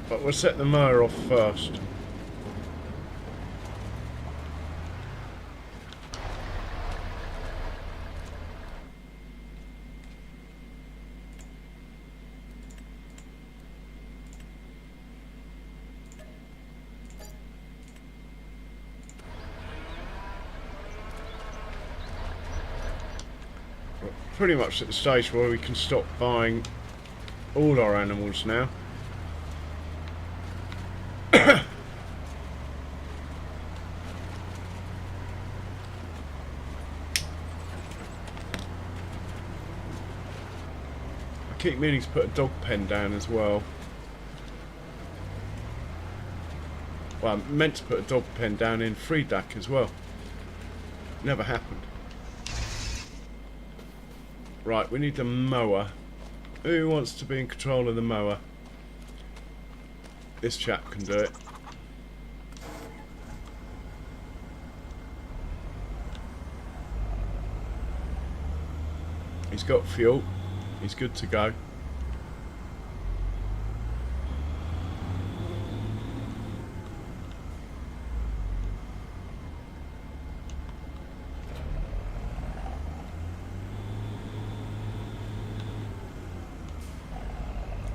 But we'll set the mower off first. Pretty much at the stage where we can stop buying all our animals now. I keep meaning to put a dog pen down as well. Well, I meant to put a dog pen down in Freedac as well. Never happened. Right, we need the mower. Who wants to be in control of the mower? This chap can do it. He's got fuel. He's good to go.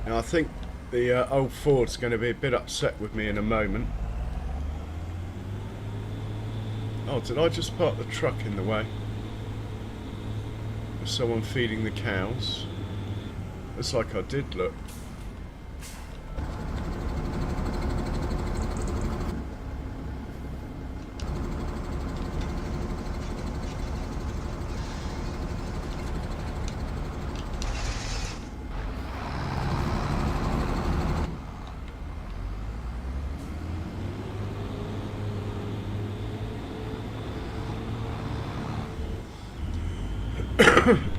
Now I think the old Ford's going to be a bit upset with me in a moment. Oh, did I just park the truck in the way? There's someone feeding the cows. Looks like I did, look.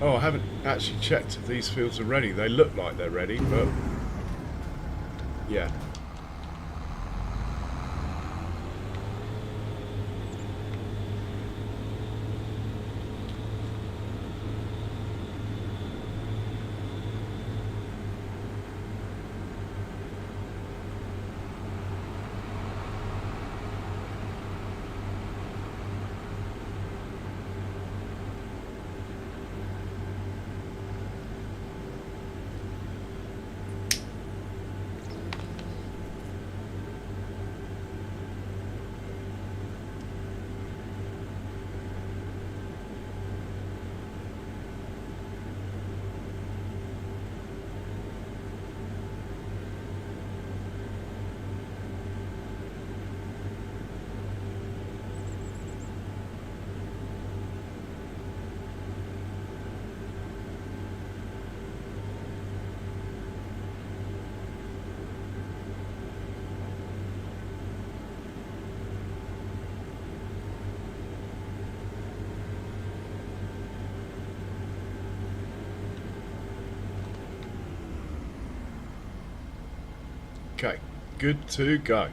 Oh, I haven't actually checked if these fields are ready. They look like they're ready, but yeah. Okay, good to go.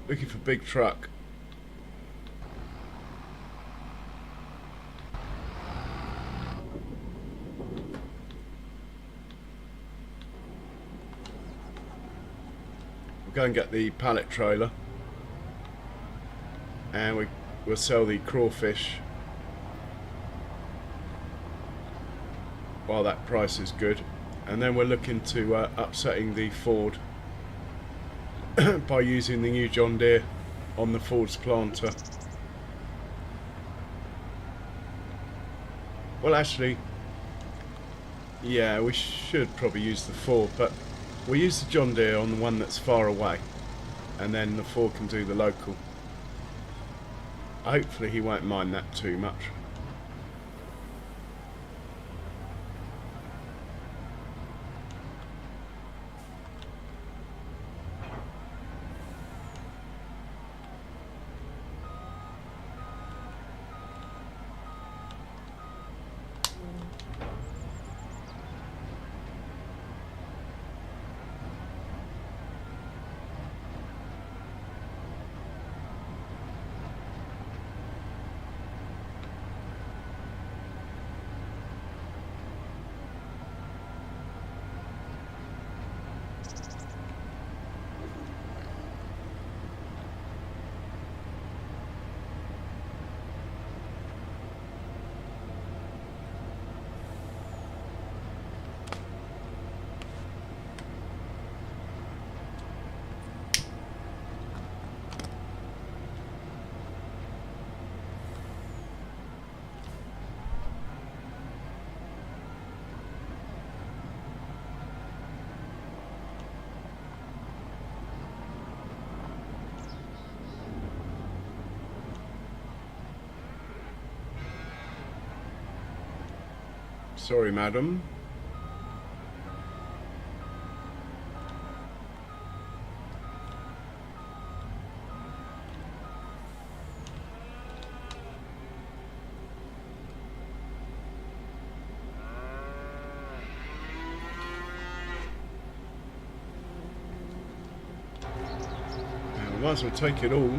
Looking for big truck. We'll go and get the pallet trailer, and we'll sell the crawfish while that price is good, and then we're looking to upsetting the Ford by using the new John Deere on the Ford's planter. Well, actually, yeah, we should probably use the Ford, but we'll use the John Deere on the one that's far away, and then the Ford can do the local. Hopefully he won't mind that too much. Sorry, madam. Now, we might as well take it all.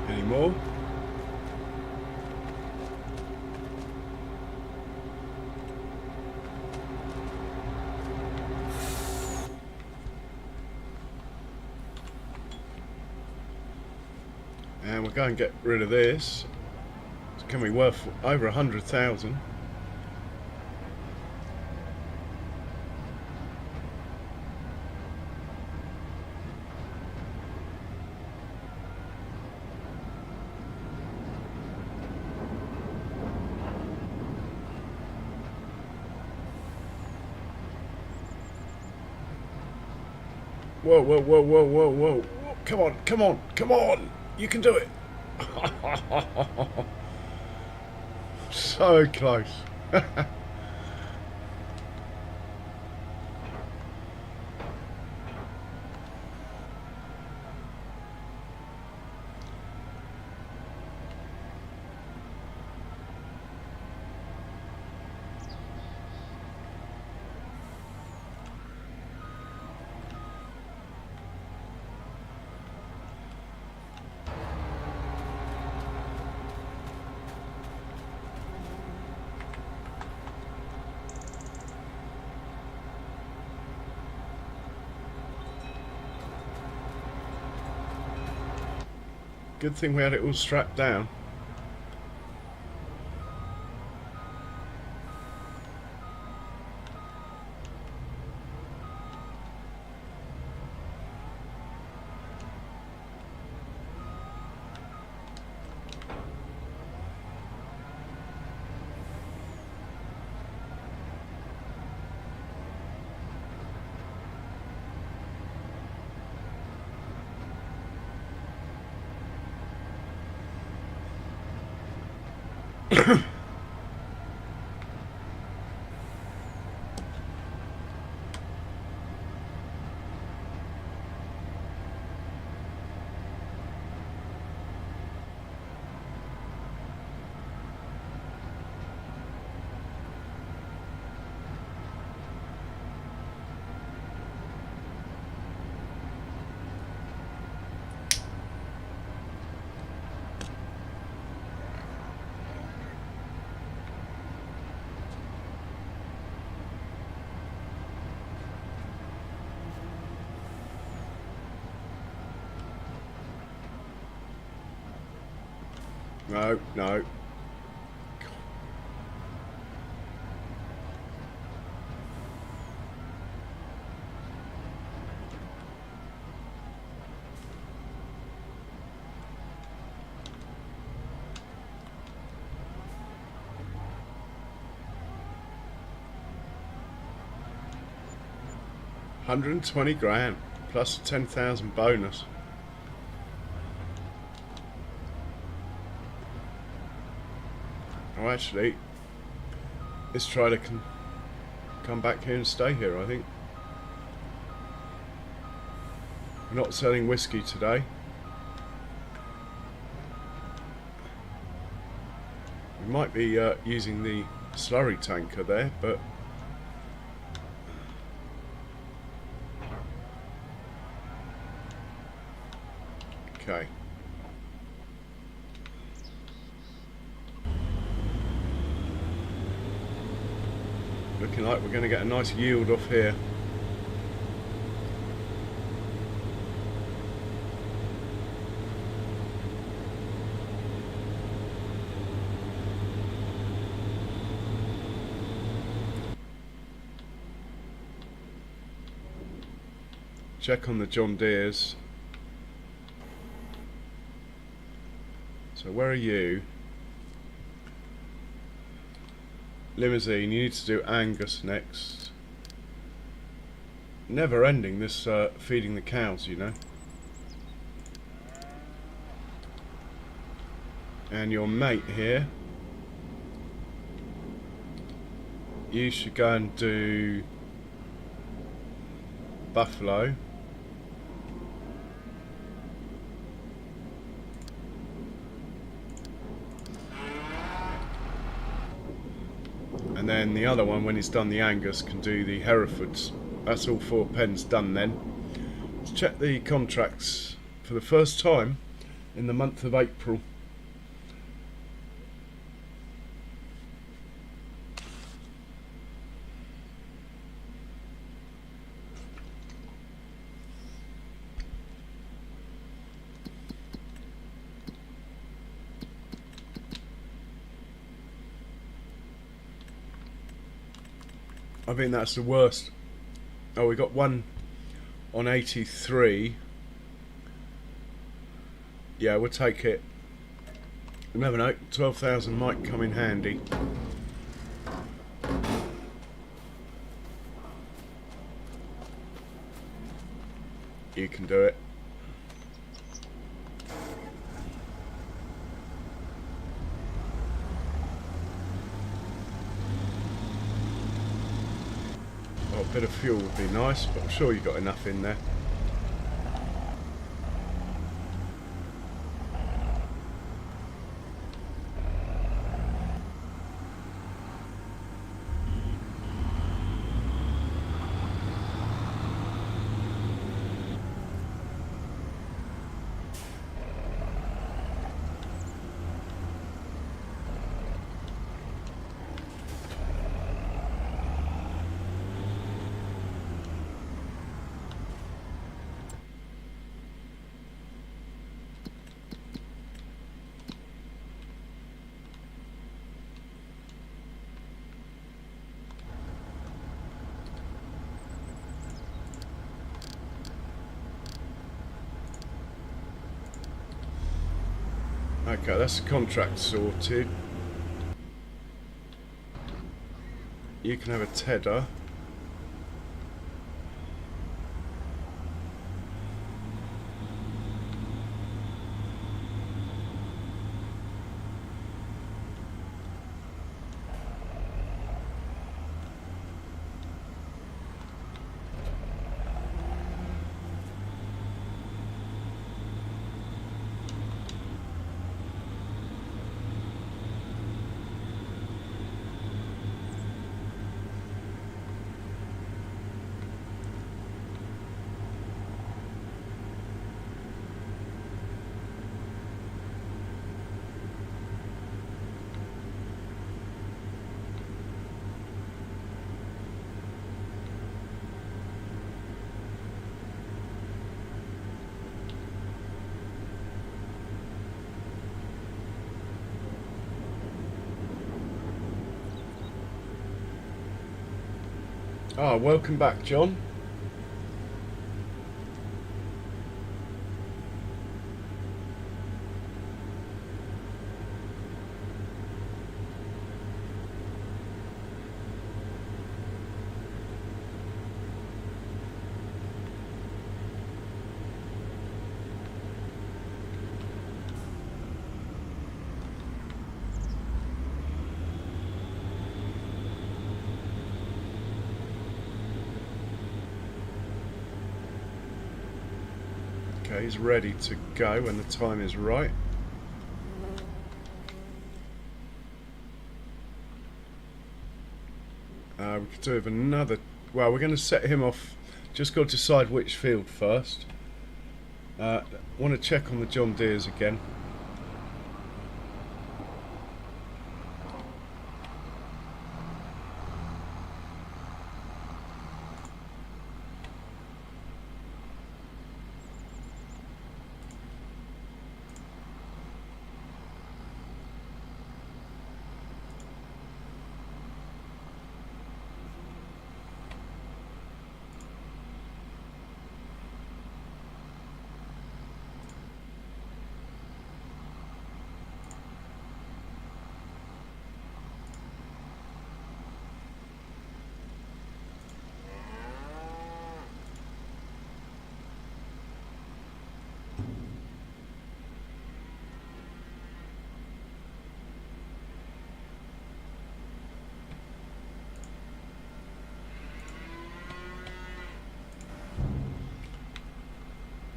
Any more? And we'll go and get rid of this. It's going to be worth over 100,000. Whoa, whoa, whoa, whoa, whoa, whoa. Come on, come on, come on. You can do it. So close. Good thing we had it all strapped down. No, no. $120,000 plus 10,000 bonus. Oh, actually, this trailer can come back here and stay here, I think. We're not selling whiskey today. We might be using the slurry tanker there, but okay. Looking like we're going to get a nice yield off here. Check on the John Deeres. So where are you? Limousine, you need to do Angus next. Never ending this feeding the cows, you know. And your mate here, you should go and do Buffalo. And then the other one, when he's done the Angus, can do the Herefords. That's all 4 pens done then. Let's check the contracts for the first time in the month of April. I think that's the worst. Oh, we got one on 83. Yeah, we'll take it. You never know, 12,000 might come in handy. You can do it. A bit of fuel would be nice, but I'm sure you've got enough in there. Okay, that's the contract sorted. You can have a tedder. Ah, welcome back, John. Okay, he's ready to go when the time is right. We could do with another. Well, we're going to set him off. Just got to decide which field first. Want to check on the John Deeres again.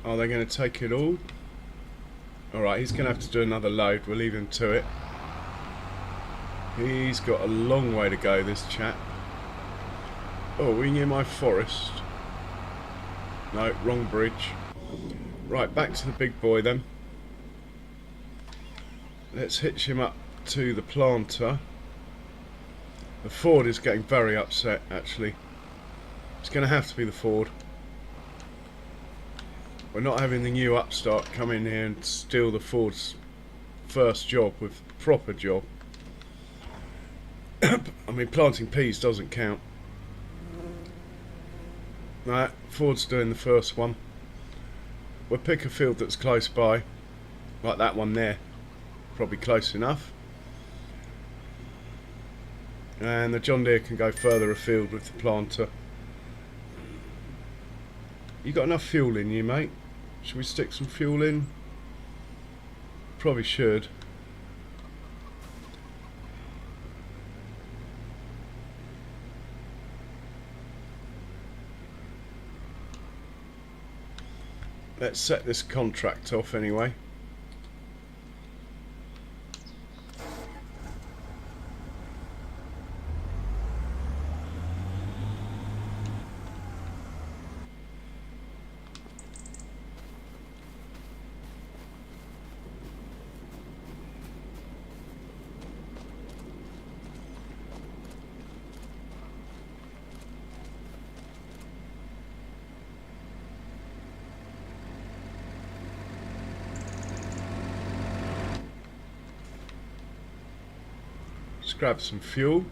Are they going to take it all? Alright, he's going to have to do another load. We'll leave him to it. He's got a long way to go, this chap. Oh, we're near my forest. No, wrong bridge. Right, back to the big boy then. Let's hitch him up to the planter. The Ford is getting very upset, actually. It's going to have to be the Ford. We're not having the new upstart come in here and steal the Ford's first job with a proper job. I mean, planting peas doesn't count. No, Ford's doing the first one. We'll pick a field that's close by, like that one there. Probably close enough. And the John Deere can go further afield with the planter. You got enough fuel in you, mate? Should we stick some fuel in? Probably should. Let's set this contract off anyway. Grab some fuel.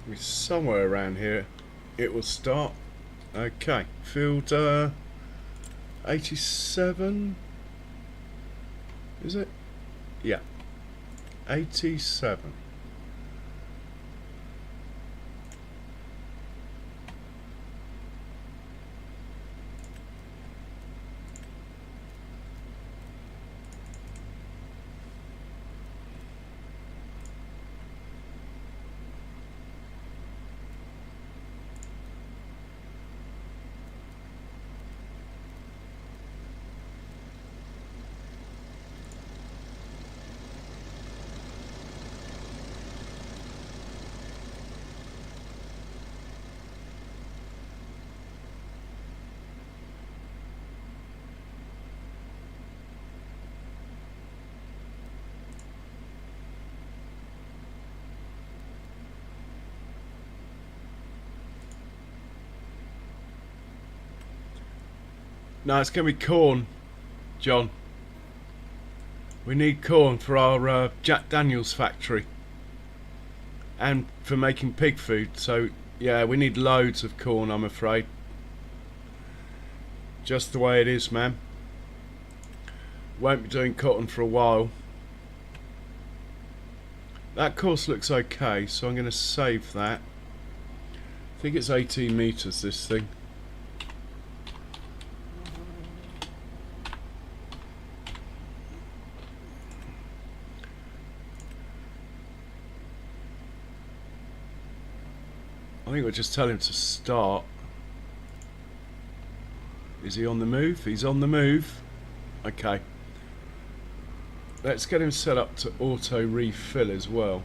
It's somewhere around here it will start. Okay, field 87, is it? Yeah, 87. No, it's going to be corn, John. We need corn for our Jack Daniels factory and for making pig food. So yeah, we need loads of corn, I'm afraid. Just the way it is, man. Won't be doing cotton for a while. That course looks okay, so I'm going to save that. I think it's 18 meters, this thing. I think we'll just tell him to start. Is he on the move? He's on the move. Okay. Let's get him set up to auto refill as well.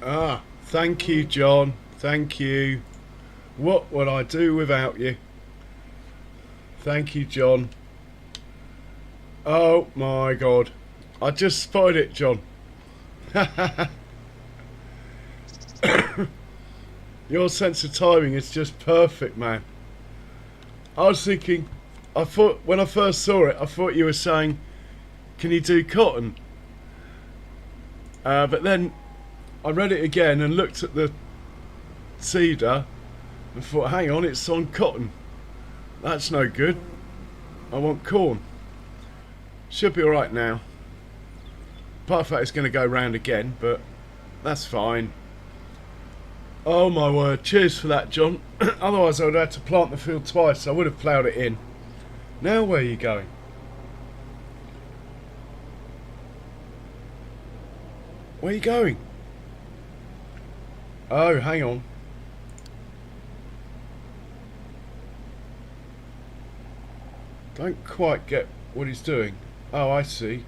Ah, thank you, John. Thank you. What would I do without you? Thank you, John. Oh my God. I just spotted it, John. Your sense of timing is just perfect, man. I was thinking, I thought when I first saw it, I thought you were saying, can you do cotton? But then I read it again and looked at the cedar and thought, hang on, it's on cotton. That's no good. I want corn. Should be alright now. Apart from that, it's going to go round again, but that's fine. Oh my word, cheers for that, John. Otherwise I would have had to plant the field twice. I would have ploughed it in. Now where are you going? Where are you going? Oh, hang on. Don't quite get what he's doing. Oh, I see.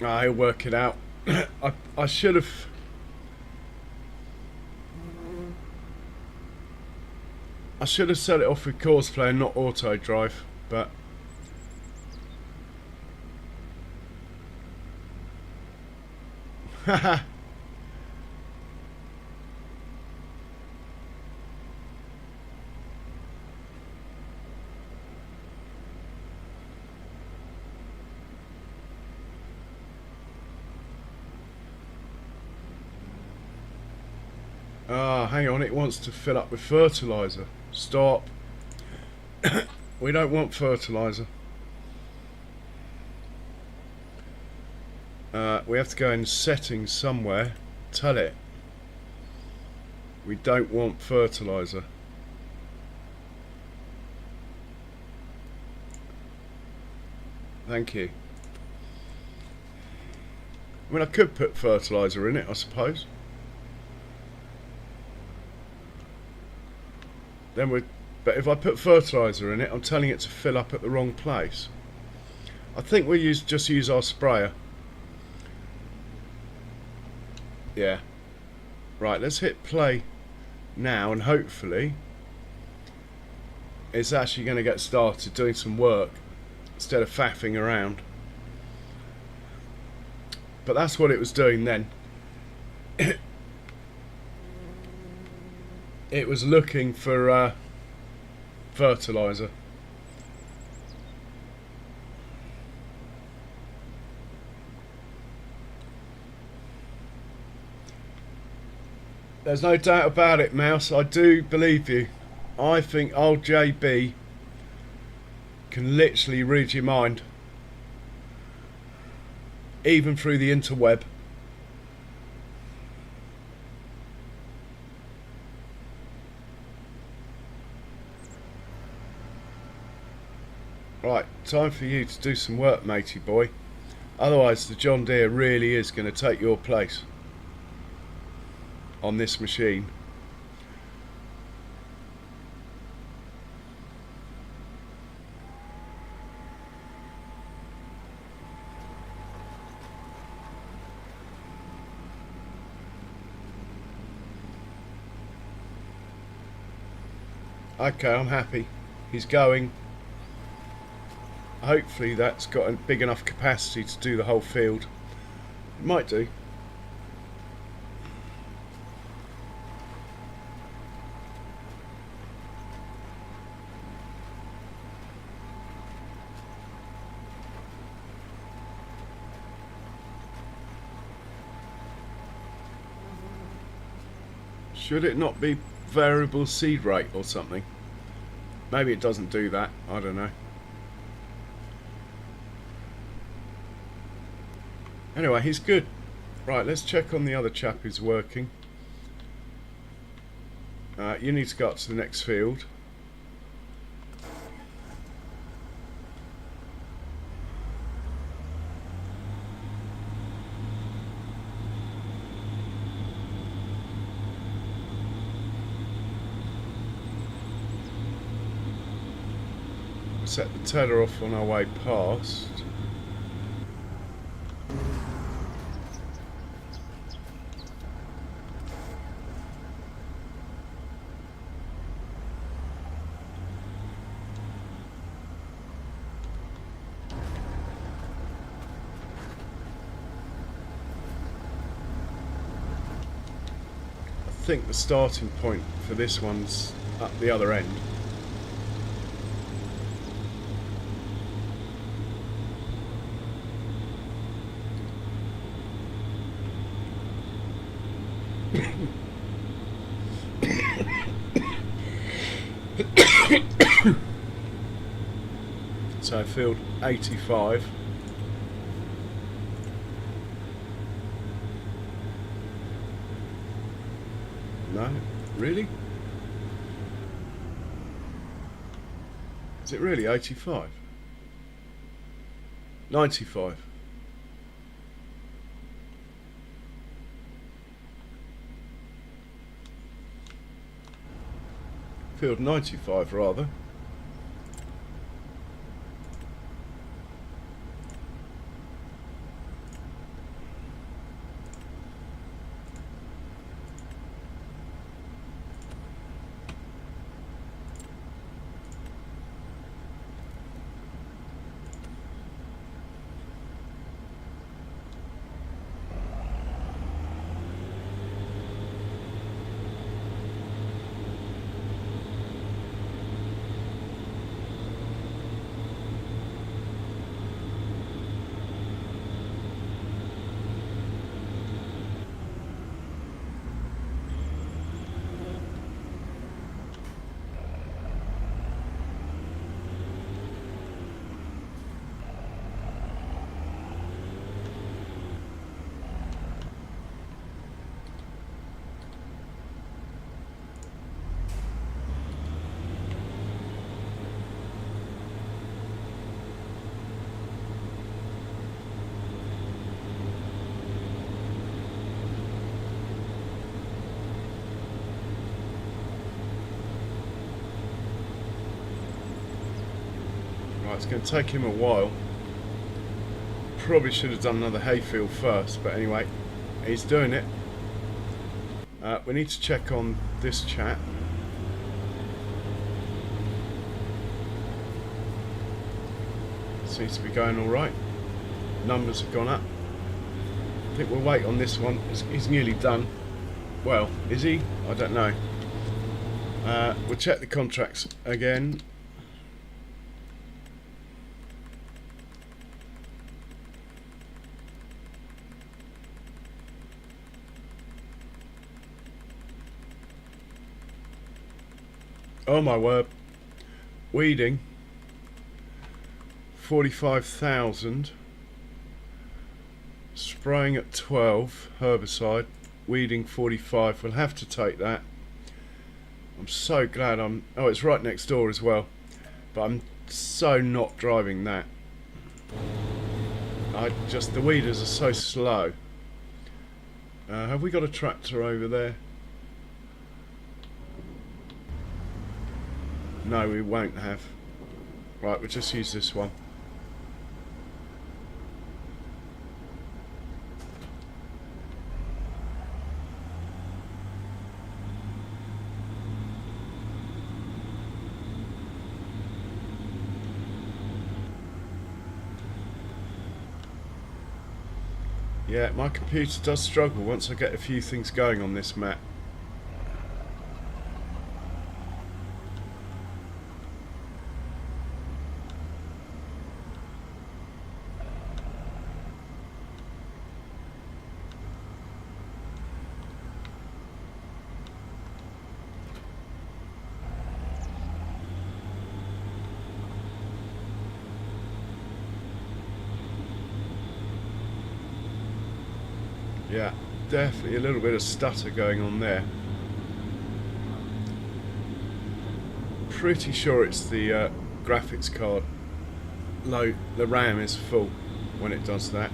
I'll work it out. I should have. I should have set it off with course play and not auto drive, but Ah, hang on, it wants to fill up with fertiliser. Stop. We don't want fertiliser. We have to go in settings somewhere. Tell it. We don't want fertiliser. Thank you. I mean, I could put fertiliser in it, I suppose. But if I put fertiliser in it, I'm telling it to fill up at the wrong place. I think we'll just use our sprayer. Yeah. Right, let's hit play now, and hopefully it's actually going to get started doing some work instead of faffing around. But that's what it was doing then. It was looking for fertiliser. There's no doubt about it, Mouse. I do believe you. I think old JB can literally read your mind, even through the interweb. Right, time for you to do some work, matey boy. Otherwise the John Deere really is going to take your place on this machine. Okay, I'm happy. He's going. Hopefully that's got a big enough capacity to do the whole field. It might do. Should it not be variable seed rate or something? Maybe it doesn't do that, I don't know. Anyway, he's good. Right, let's check on the other chap who's working. You need to go up to the next field. Set the tether off on our way past. I think the starting point for this one's up the other end. So field 85. No, really? Is it really 85? 95. Field 95 rather. It's going to take him a while. Probably should have done another hayfield first, but anyway, he's doing it. We need to check on this chap. Seems to be going alright. Numbers have gone up. I think we'll wait on this one. He's nearly done. Well, is he? I don't know. We'll check the contracts again. Oh my word. Weeding 45,000. Spraying at 12. Herbicide. Weeding 45. We'll have to take that. I'm so glad I'm... Oh, it's right next door as well. But I'm so not driving that. The weeders are so slow. Have we got a tractor over there? No, we won't have. Right, we'll just use this one. Yeah, my computer does struggle once I get a few things going on this map. Yeah, definitely a little bit of stutter going on there. Pretty sure it's the graphics card. The RAM is full when it does that.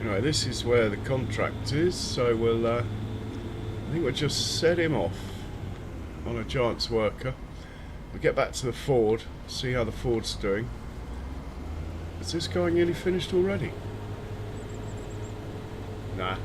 Anyway, this is where the contract is, so we'll I think we'll just set him off on a Giant's worker. We'll get back to the Ford, see how the Ford's doing. Is this guy nearly finished already? Nah.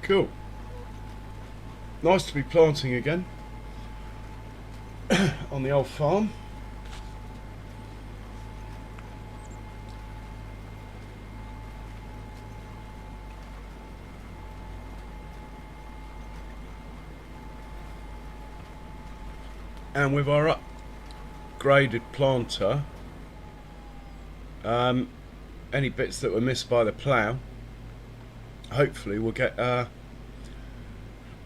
Cool. Nice to be planting again on the old farm. And with our upgraded planter, any bits that were missed by the plough, hopefully we'll get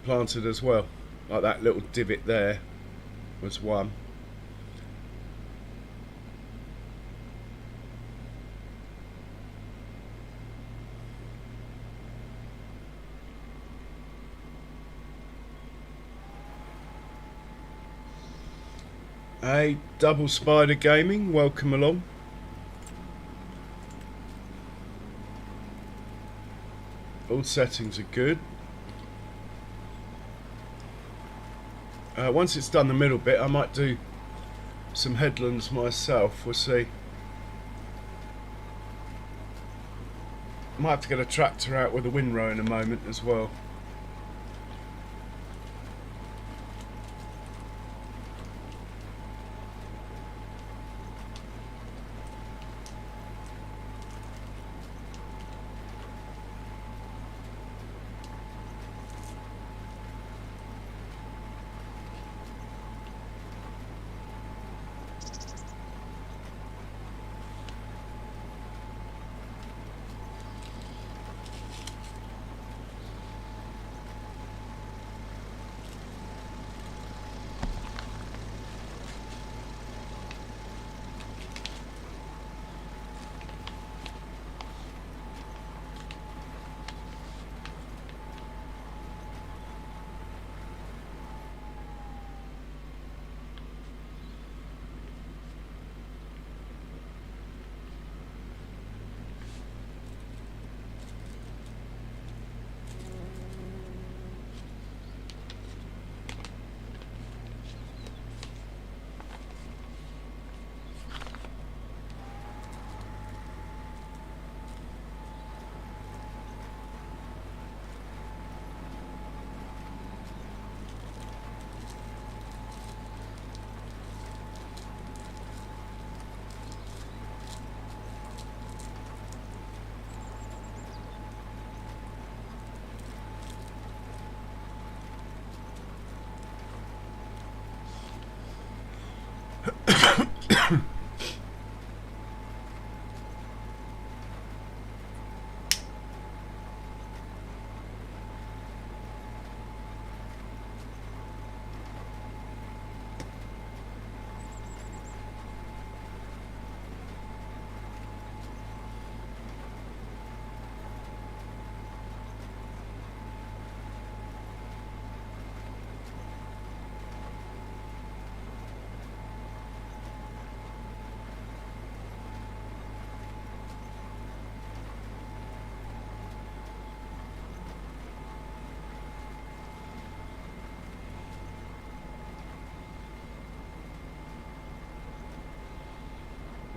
planted as well. Like that little divot there was one. Hey, Double Spider Gaming, welcome along. All settings are good. Once it's done the middle bit, I might do some headlands myself. We'll see. Might have to get a tractor out with a windrow in a moment as well.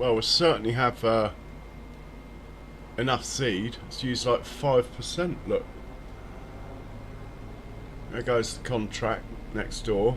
Well, we certainly have enough seed. Let's use like 5%. Look, there goes the contract next door.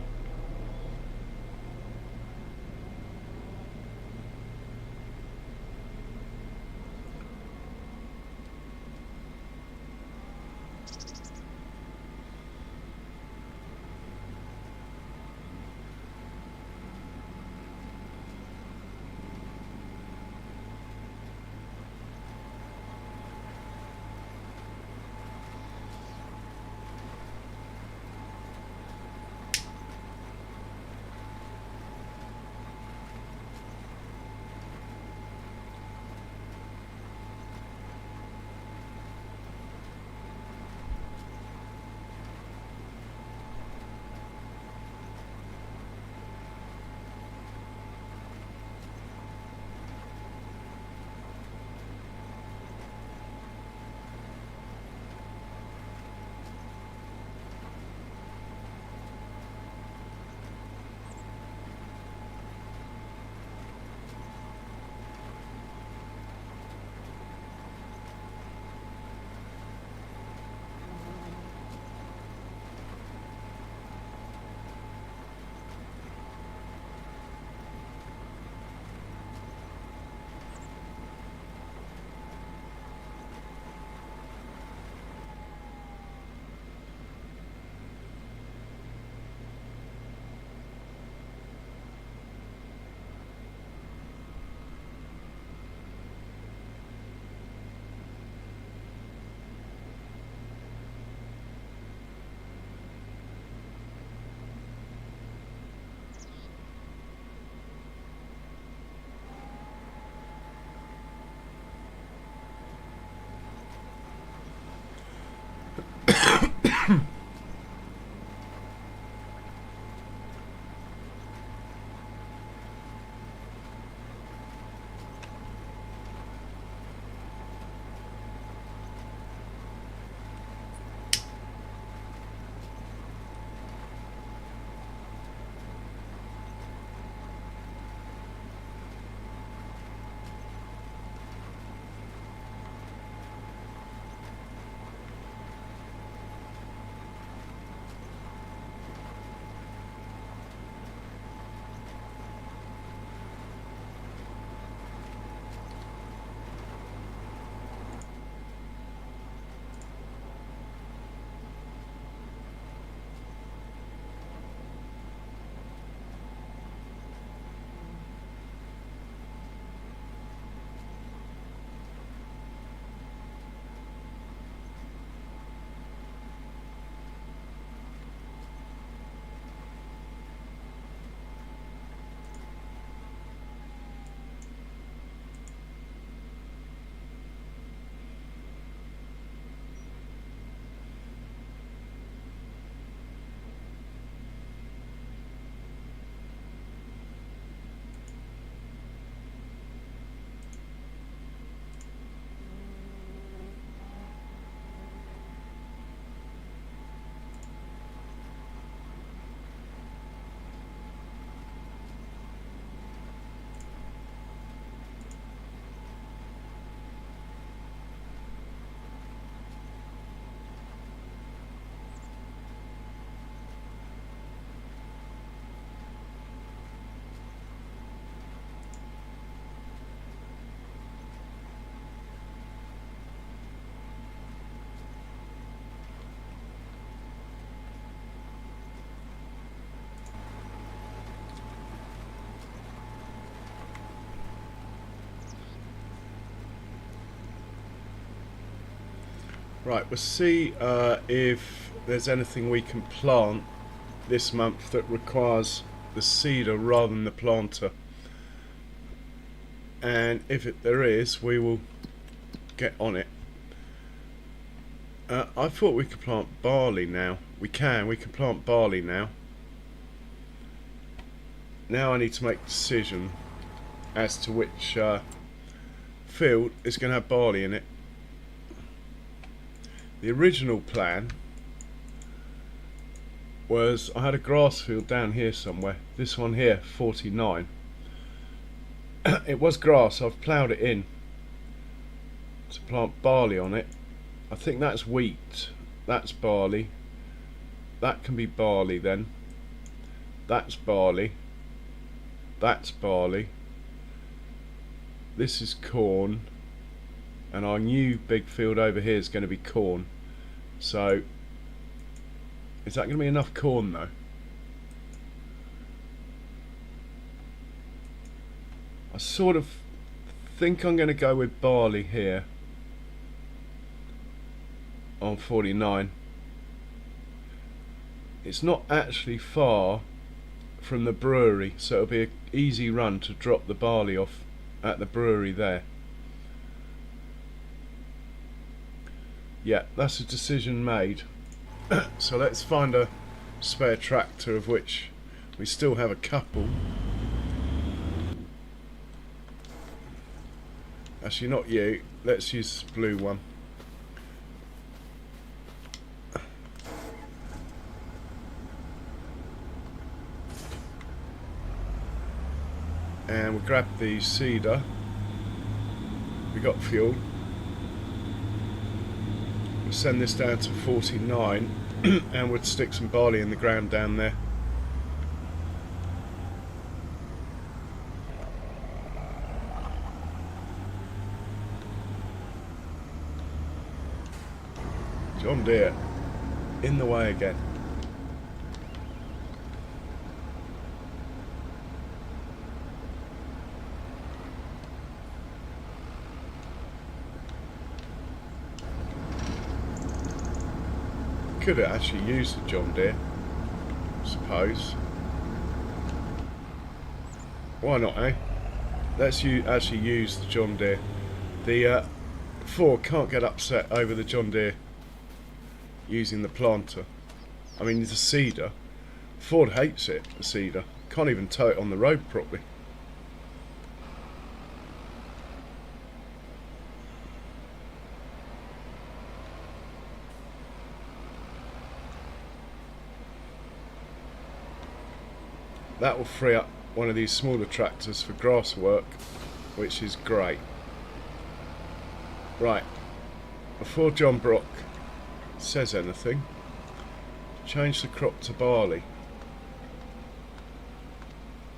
Right, we'll see if there's anything we can plant this month that requires the seeder rather than the planter. And if there is, we will get on it. I thought we could plant barley now. We can plant barley now. Now I need to make a decision as to which field is going to have barley in it. The original plan was I had a grass field down here somewhere. This one here, 49. It was grass. I've ploughed it in to plant barley on it. I think that's wheat. That's barley. That can be barley then. That's barley. That's barley. This is corn. And our new big field over here is going to be corn. So, is that going to be enough corn though? I sort of think I'm going to go with barley here on 49. It's not actually far from the brewery, so it'll be an easy run to drop the barley off at the brewery there. Yeah, that's a decision made. So let's find a spare tractor, of which we still have a couple. Actually, not you. Let's use this blue one. And we'll grab the seeder. We got fuel. We'll send this down to 49 and we'll stick some barley in the ground down there. John Deere in the way again. Could have actually used the John Deere, I suppose. Why not, eh? Let's actually use the John Deere. The Ford can't get upset over the John Deere using the planter. I mean, the seeder. Ford hates it, the seeder. Can't even tow it on the road properly. That will free up one of these smaller tractors for grass work, which is great. Right, before John Brock says anything, change the crop to barley.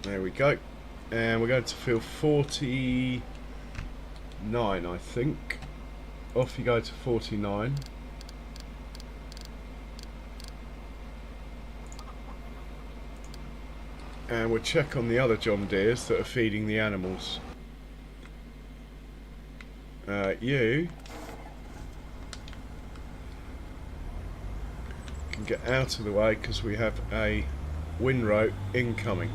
There we go. And we're going to field 49, I think. Off you go to 49. And we'll check on the other John Deeres that are feeding the animals. You can get out of the way because we have a windrow incoming.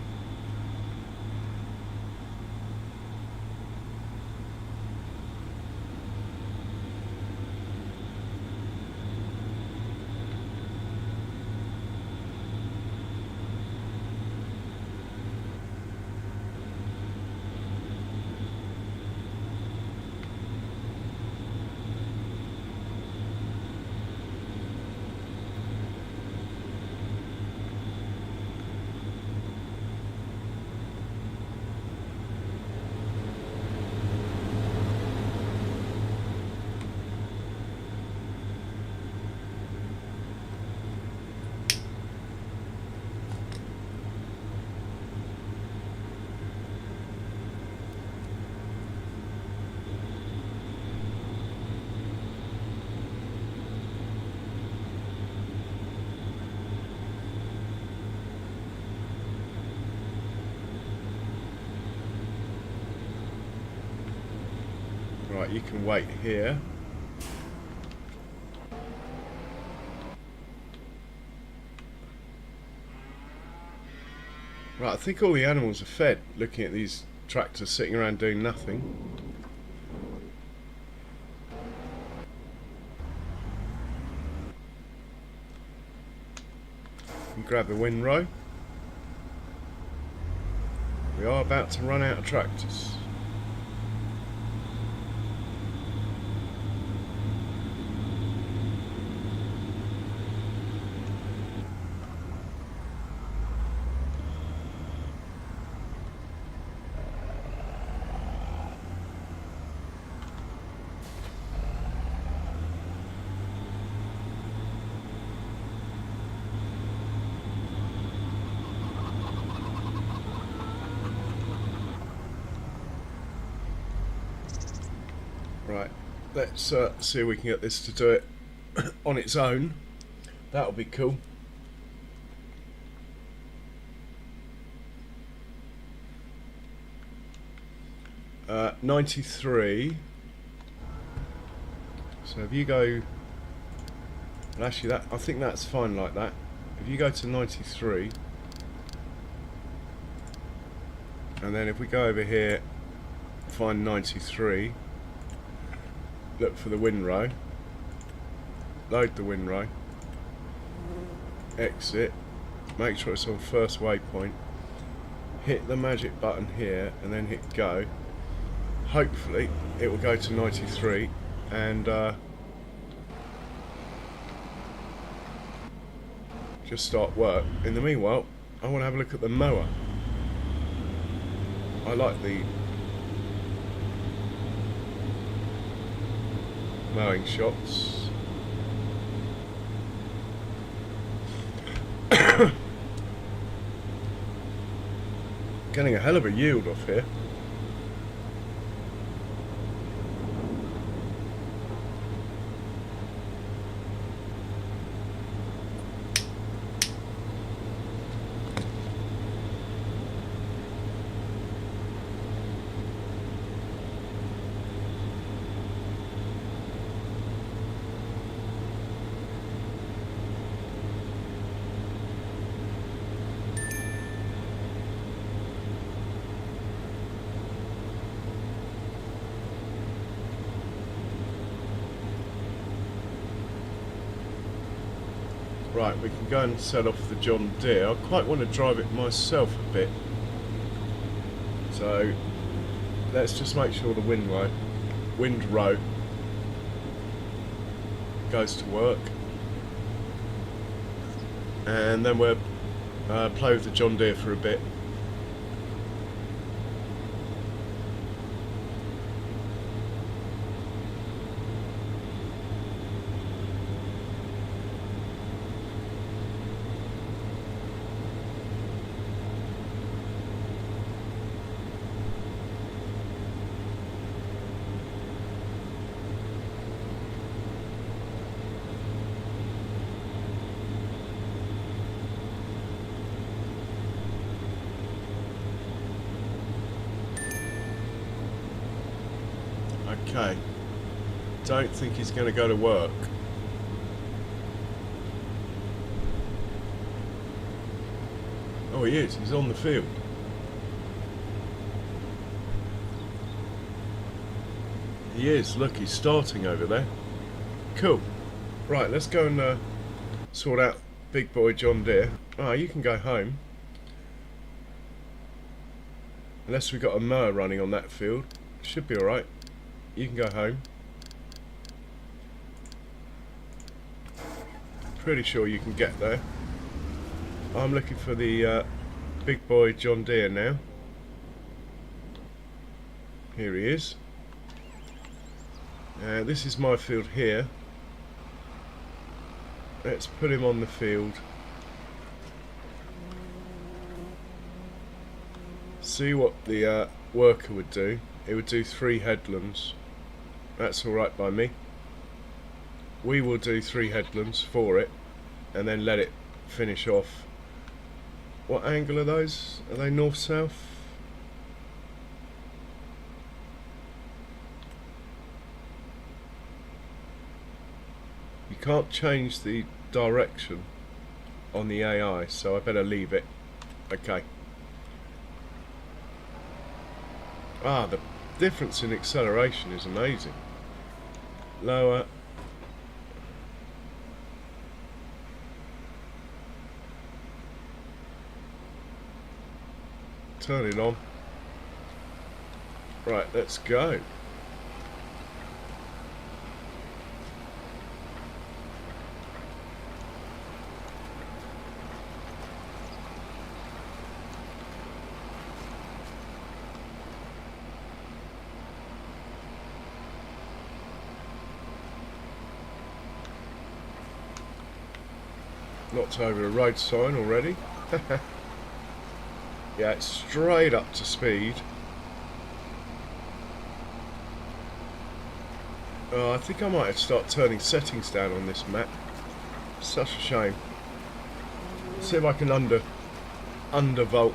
Right, you can wait here. Right, I think all the animals are fed, looking at these tractors sitting around doing nothing. And grab the windrow. We are about to run out of tractors. Right, let's see if we can get this to do it on its own. That'll be cool. Uh, 93. So if you go, well, actually that, I think that's fine like that. If you go to 93, and then if we go over here, find 93, look for the windrow, load the windrow, exit, make sure it's on first waypoint, hit the magic button here and then hit go. Hopefully it will go to 93 and just start work. In the meanwhile, I want to have a look at the mower. I like the mowing shots. Getting a hell of a yield off here. Right, we can go and set off the John Deere. I quite want to drive it myself a bit. So let's just make sure the windrow goes to work. And then we'll play with the John Deere for a bit. Okay, don't think he's going to go to work. Oh, he is. He's on the field. He is. Look, he's starting over there. Cool. Right, let's go and sort out big boy John Deere. Ah, you can go home. Unless we've got a mower running on that field. Should be alright. You can go home. Pretty sure you can get there. I'm looking for the big boy John Deere now. Here he is. This is my field here. Let's put him on the field. See what the worker would do. It would do 3 headlands. That's alright by me. We will do 3 headlands for it and then let it finish off. What angle are those? Are they north-south? You can't change the direction on the AI, so I better leave it. Okay. Ah, the difference in acceleration is amazing. Lower. Turn it on. Right, let's go. Knocked over a road sign already. Yeah, it's straight up to speed. I think I might have to start turning settings down on this map. Such a shame. See if I can undervolt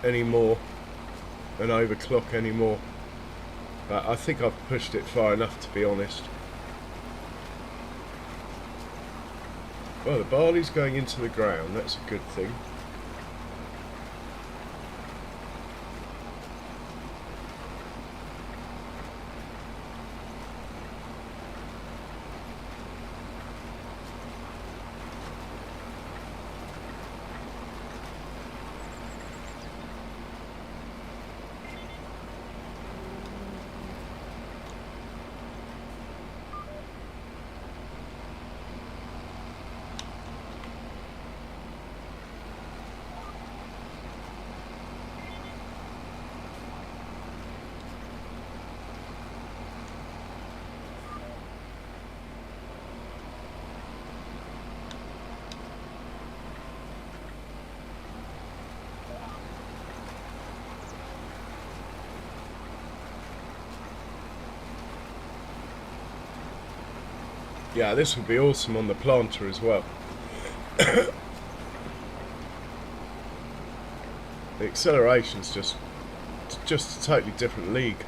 any more and overclock any more. But I think I've pushed it far enough, to be honest. Well, the barley's going into the ground. That's a good thing. Yeah, this would be awesome on the planter as well. The acceleration's just a totally different league.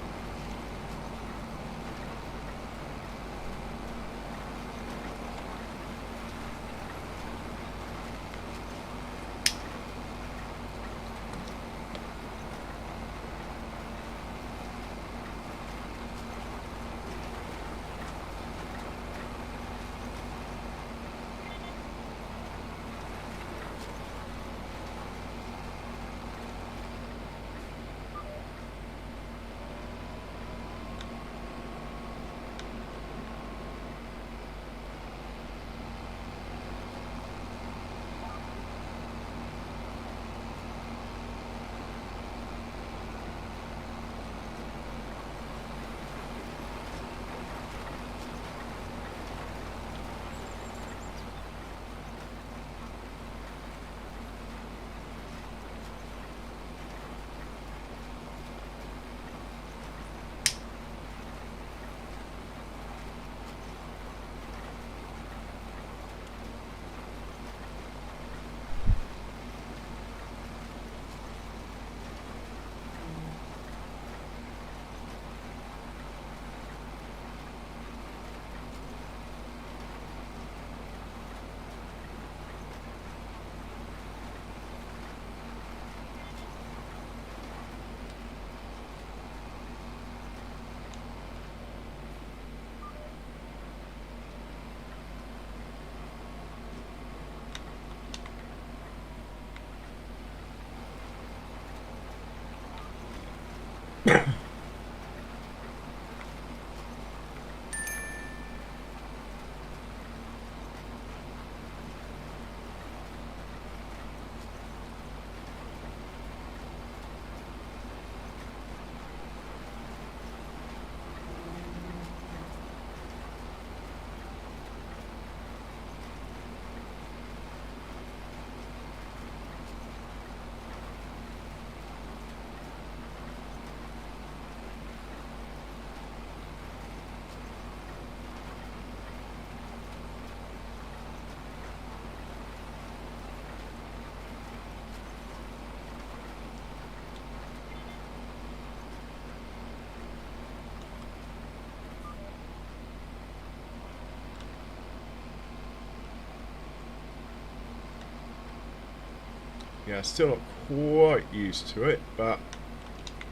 Yeah, still not quite used to it, but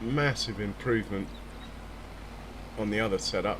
massive improvement on the other setup.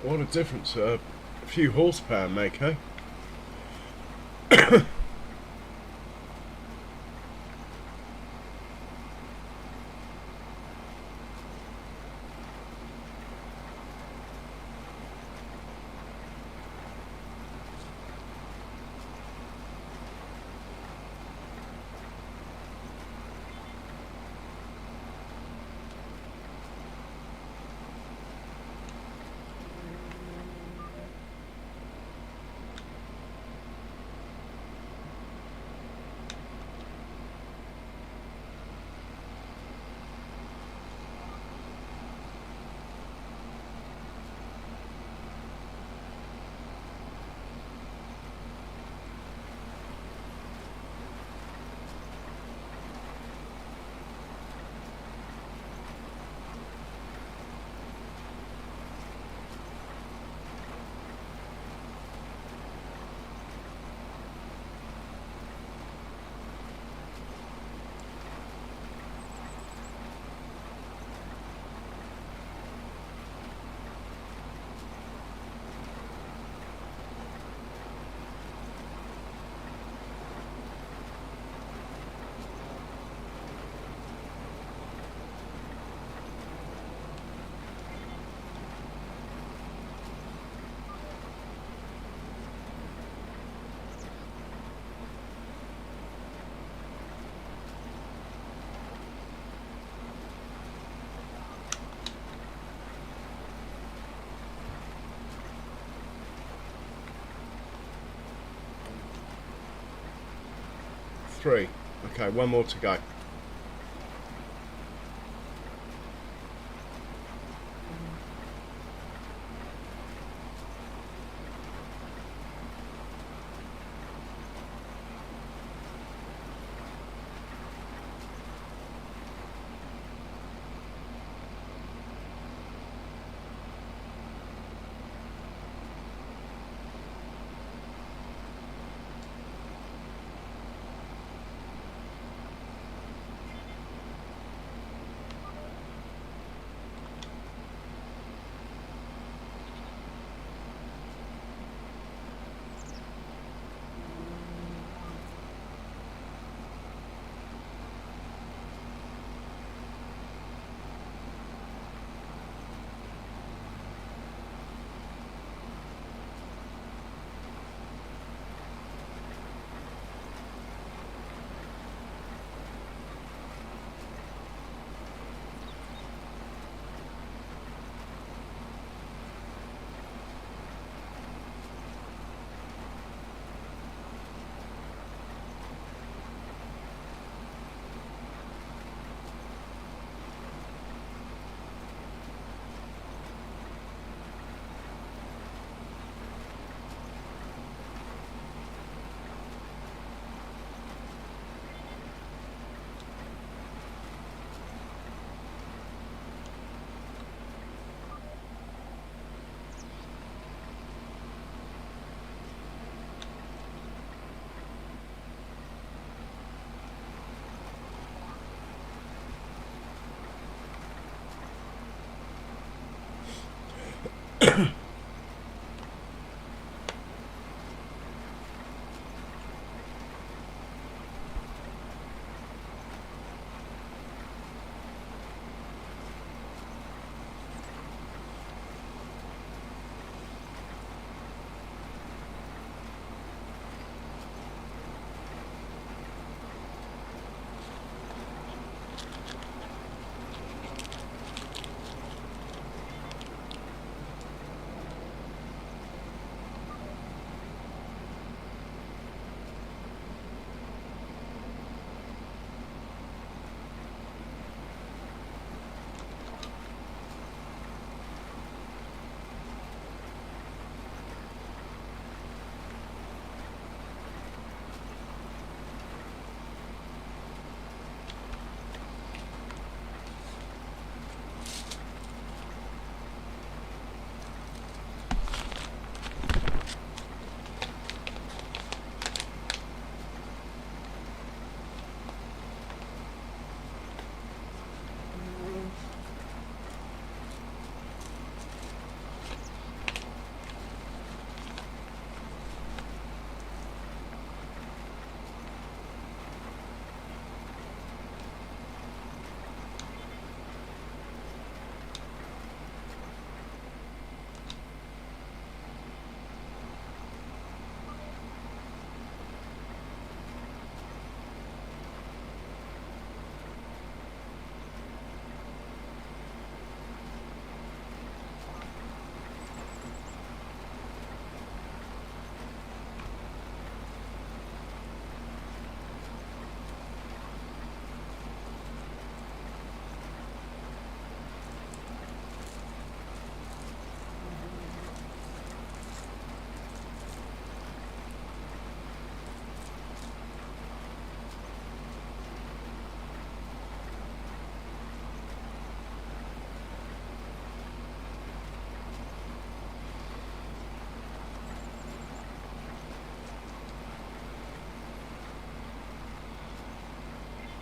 What a difference a few horsepower make, eh? Three. Okay, one more to go.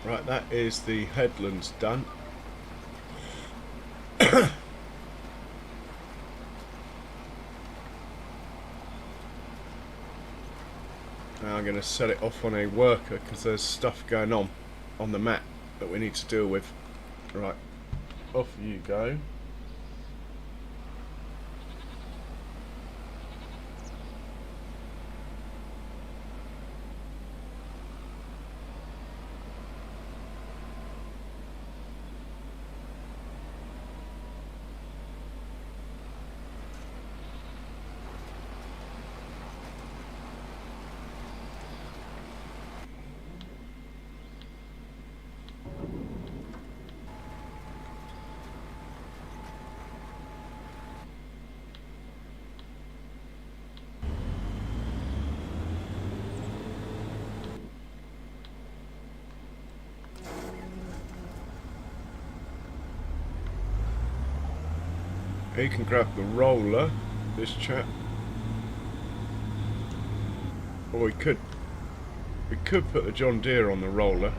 Right, that is the headlands done. Now I'm going to set it off on a worker because there's stuff going on the map that we need to deal with. Right, off you go. He can grab the roller, this chap. Or we could put the John Deere on the roller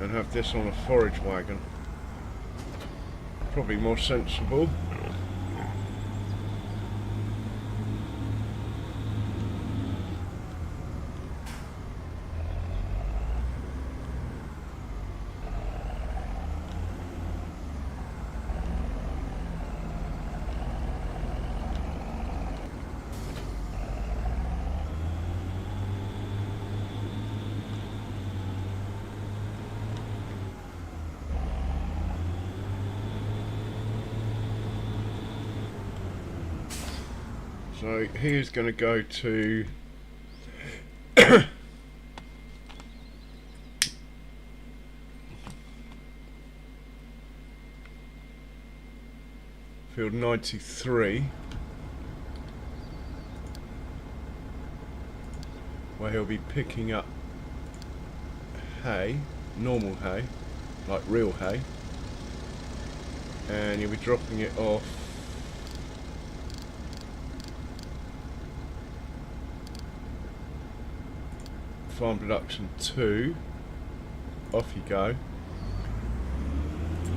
and have this on a forage wagon. Probably more sensible. So here's going to go to field 93, where he'll be picking up hay, normal hay, like real hay, and you'll be dropping it off farm production 2. Off you go.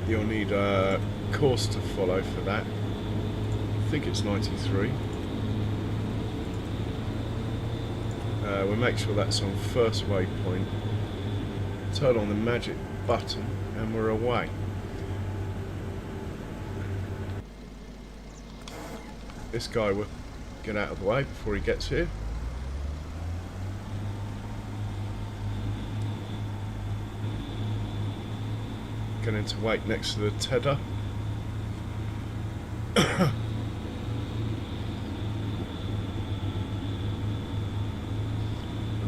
You'll need a course to follow for that. I think it's 93. We'll make sure that's on first waypoint. Turn on the magic button and we're away. This guy will get out of the way before he gets here. Going to wait next to the tedder.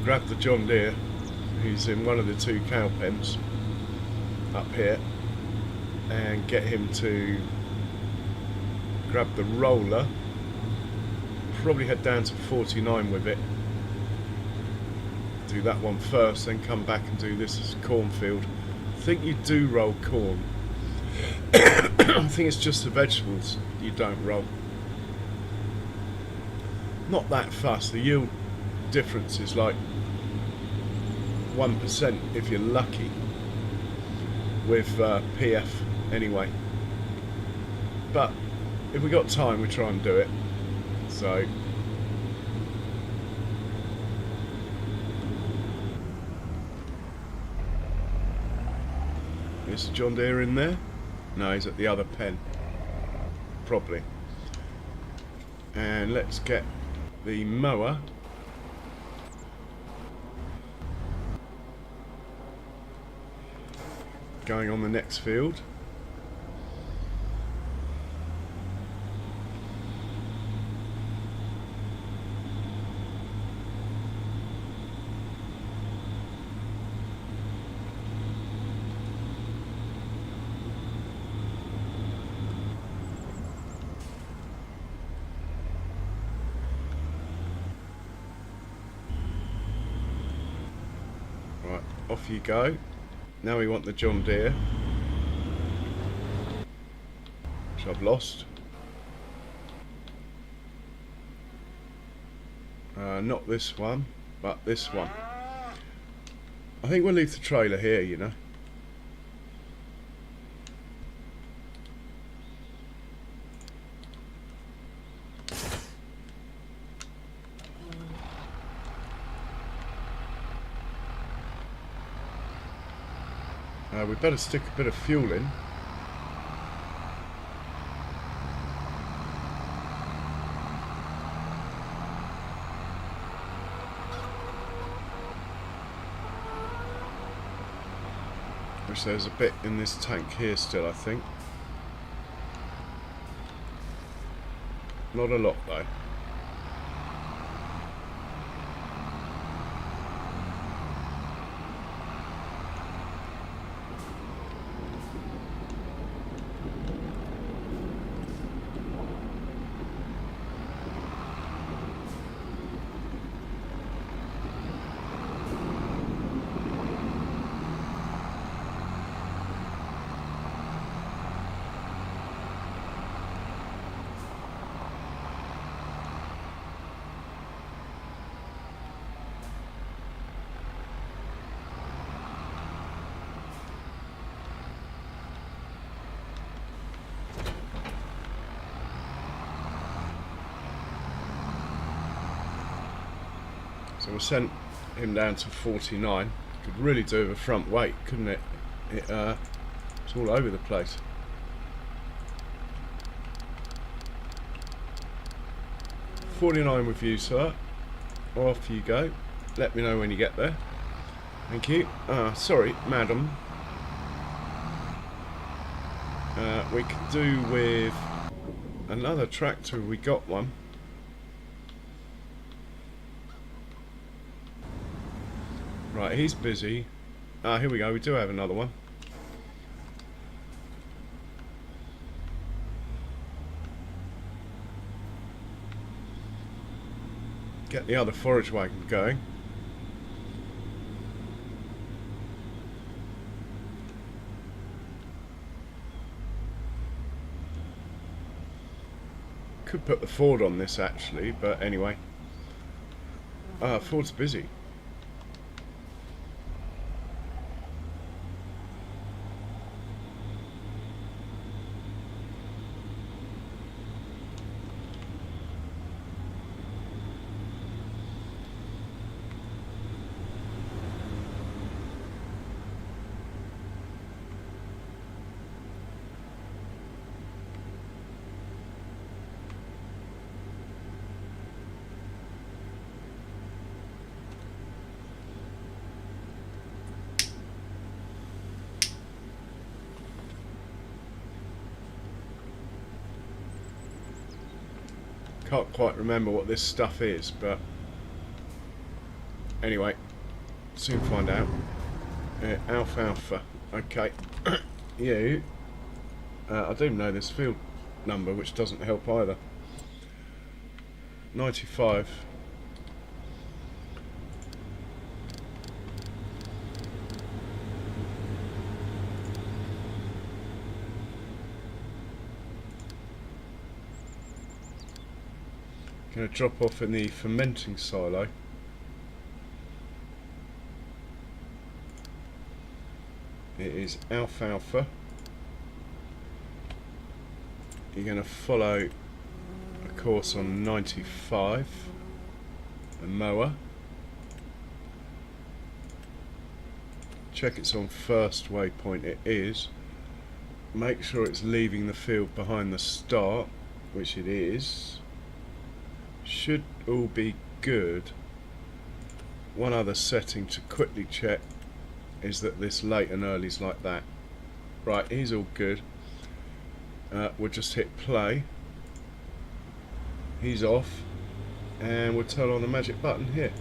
Grab the John Deere. He's in one of the 2 cow pens up here, and get him to grab the roller. Probably head down to 49 with it. Do that one first, then come back and do this as a cornfield. I think you do roll corn. I think it's just the vegetables you don't roll. Not that fast. The yield difference is like 1% if you're lucky with PF anyway. But if we got time, we try and do it. So is John Deere in there? No, he's at the other pen. Probably. And let's get the mower. Going on the next field. Right, off you go. Now we want the John Deere, which I've lost. Not this one, but this one. I think we'll leave the trailer here, you know. We'd better stick a bit of fuel in. Which there's a bit in this tank here still, I think. Not a lot though. So we sent him down to 49. Could really do with a front weight, couldn't it? It's all over the place. $49 with you, sir. Off you go. Let me know when you get there. Thank you. Sorry, madam. We could do with another tractor. We got one. Right, he's busy. Here we go. We do have another one. Get the other forage wagon going. Could put the Ford on this actually, but anyway. Ford's busy. Can't quite remember what this stuff is, but anyway, soon find out. Alfalfa. Okay. You. I do know this field number, which doesn't help either. 95. Going to drop off in the fermenting silo. It is alfalfa. You're going to follow a course on 95, a mower. Check it's on first waypoint. It is. Make sure it's leaving the field behind the start, which it is. Should all be good. One other setting to quickly check is that this late and early's like that. Right, he's all good. We'll just hit play. He's off, and we'll turn on the magic button here.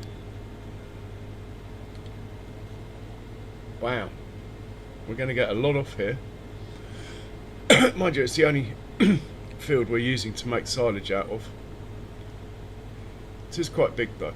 Wow, we're going to get a lot off here. Mind you, it's the only field we're using to make silage out of. It is quite big though.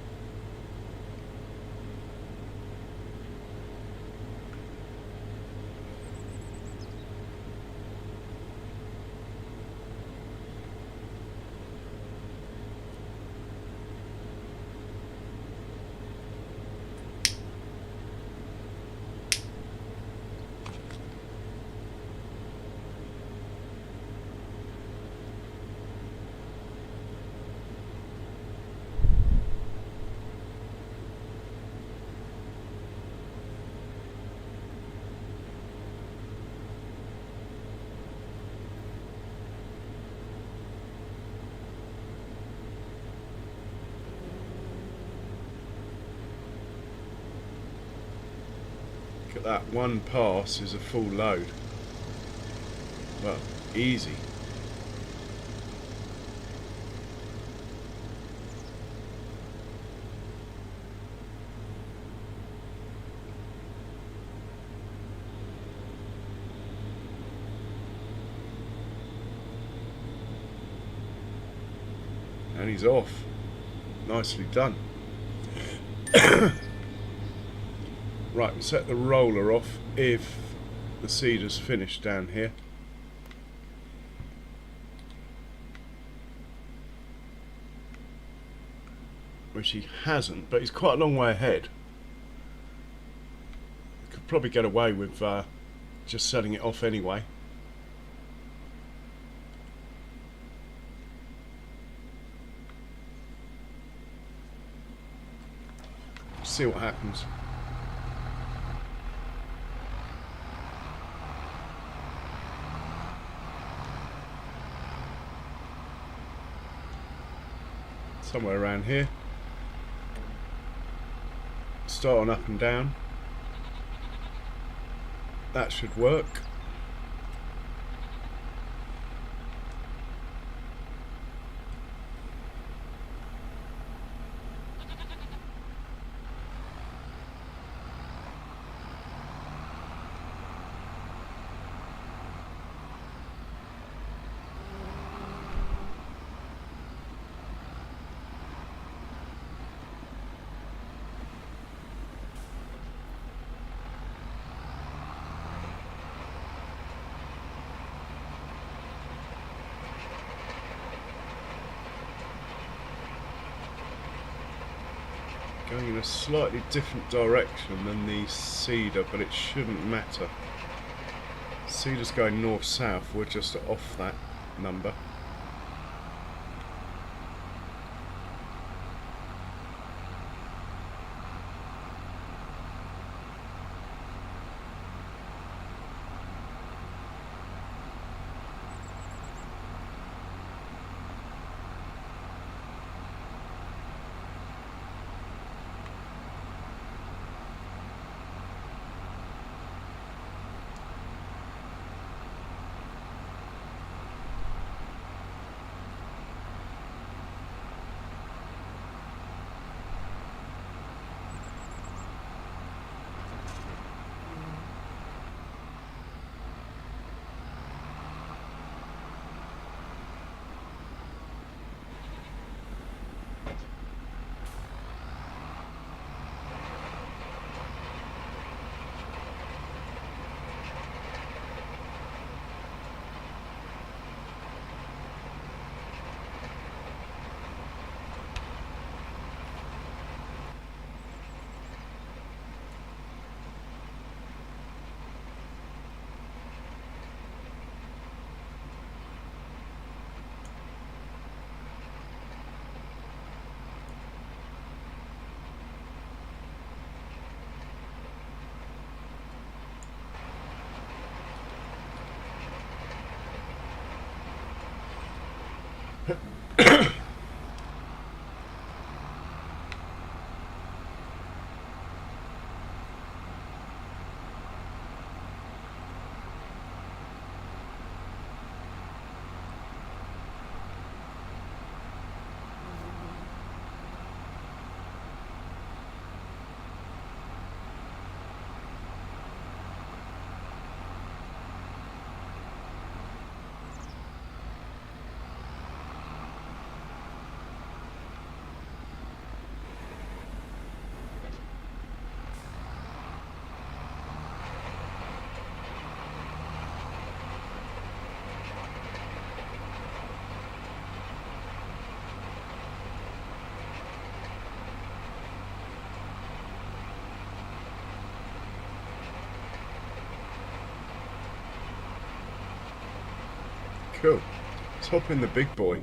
at that, one pass is a full load. Well, easy. And he's off. Nicely done. Right, we'll set the roller off if the seeder's finished down here. Which he hasn't, but he's quite a long way ahead. Could probably get away with just setting it off anyway. See what happens. Somewhere around here. Start on up and down. That should work. Going in a slightly different direction than the seeder, but it shouldn't matter. Seeder's going north-south, we're just off that number. Cool. Let's hop in the big boy.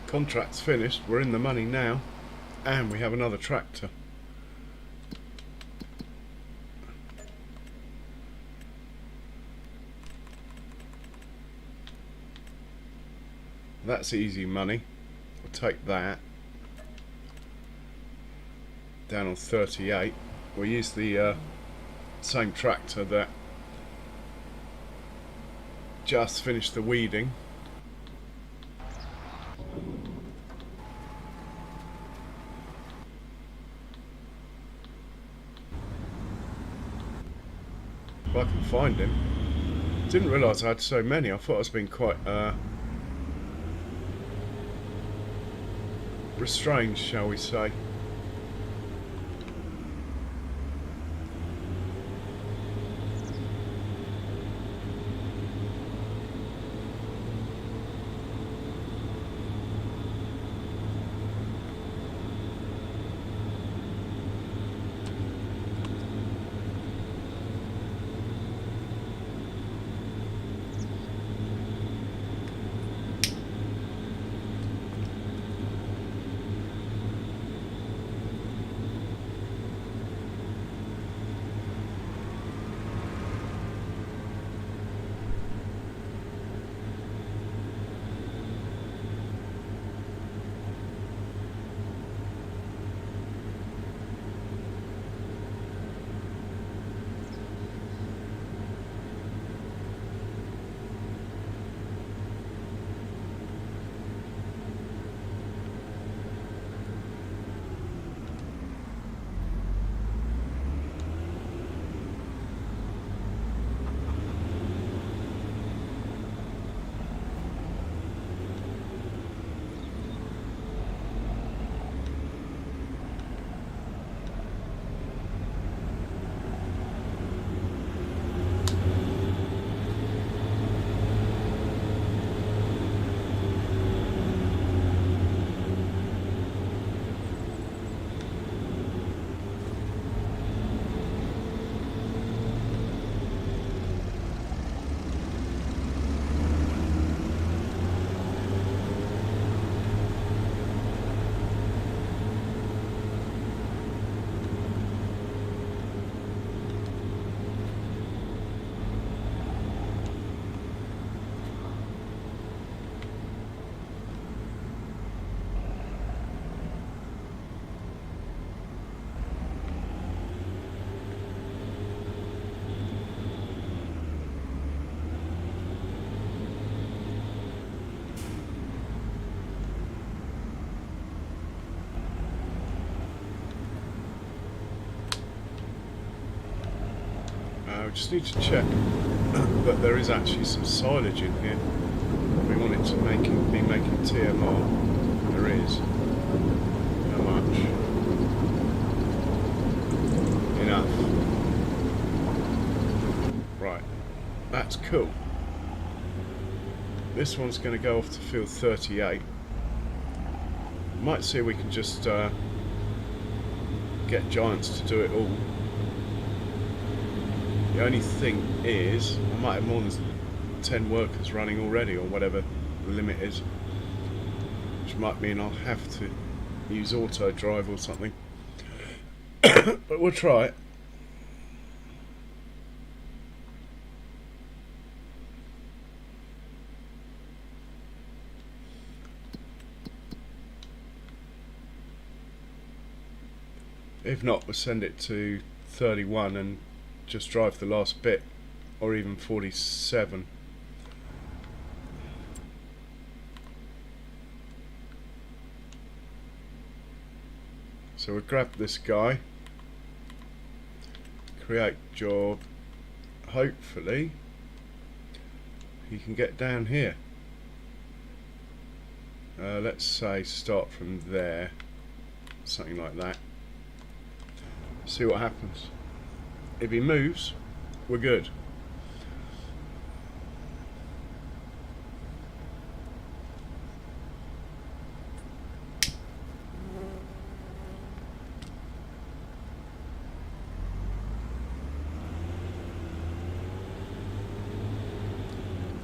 Contract's finished, we're in the money now, and we have another tractor. That's easy money. I'll take that. Down on 38. We'll use the same tractor that just finished the weeding. If I can find him. Didn't realise I had so many. I thought I was being quite restrained, shall we say. We just need to check that there is actually some silage in here. We want it to be making TMR. There is. How much? Enough. Right. That's cool. This one's going to go off to field 38. Might see if we can just get Giants to do it all. The only thing is, I might have more than 10 workers running already, or whatever the limit is, which might mean I'll have to use auto drive or something. But we'll try it. If not, we'll send it to 31 and just drive the last bit, or even 47. So we'll grab this guy, create job, hopefully he can get down here. Let's say start from there, something like that. See what happens. If he moves, we're good.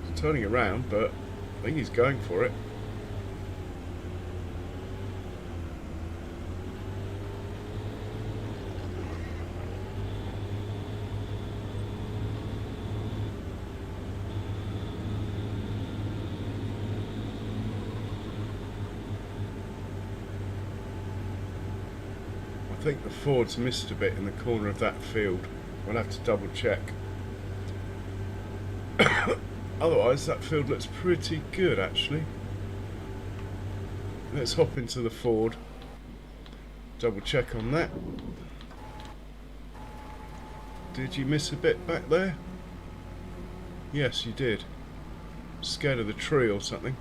He's turning around, but I think he's going for it. think the Ford's missed a bit in the corner of that field. We'll have to double check. Otherwise that field looks pretty good actually. Let's hop into the Ford, double check on that. Did you miss a bit back there? Yes, you did. Scared of the tree or something.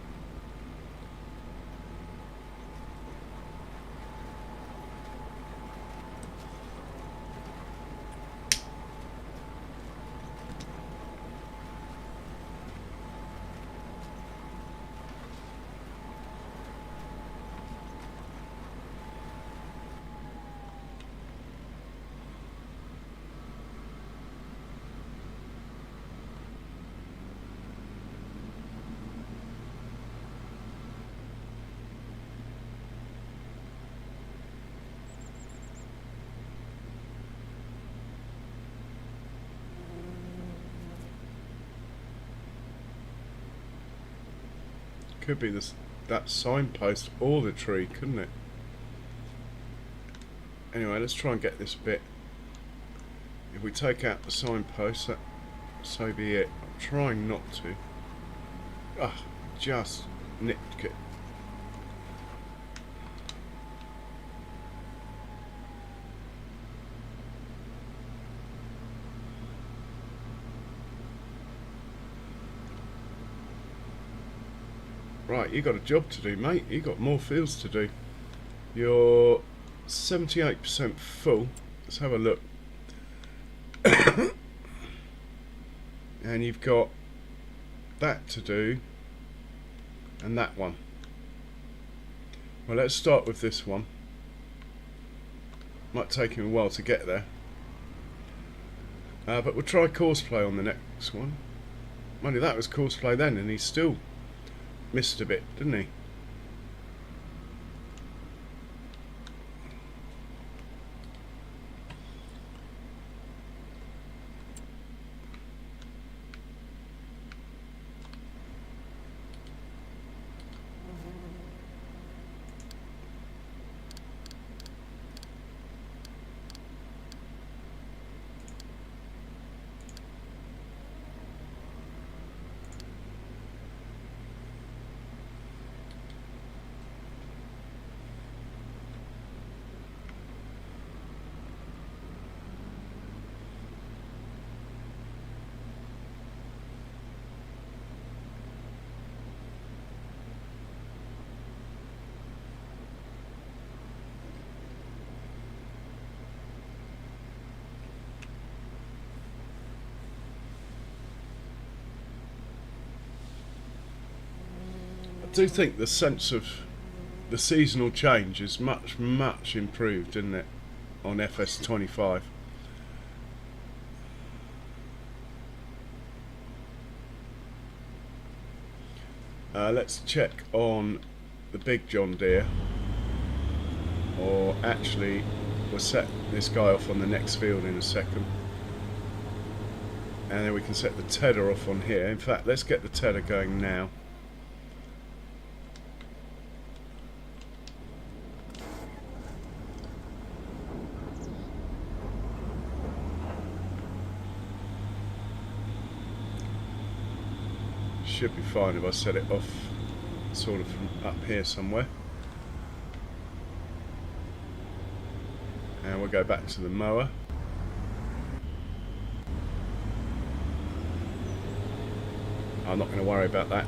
Could be that signpost or the tree, couldn't it? Anyway, let's try and get this bit. If we take out the signpost, that so be it. I'm trying not to. Ah, just nicked it. Right, you got a job to do, mate. You got more fields to do. You're 78% full. Let's have a look. And you've got that to do and that one. Well, let's start with this one. Might take him a while to get there. But we'll try courseplay on the next one. Mind you, that was courseplay then, and he still missed a bit, didn't he? I do think the sense of the seasonal change is much improved, isn't it, on FS25. Let's check on the big John Deere, or actually we'll set this guy off on the next field in a second, and then we can set the tedder off on here. In fact, let's get the tedder going now. Should be fine if I set it off sort of from up here somewhere. And we'll go back to the mower. I'm not going to worry about that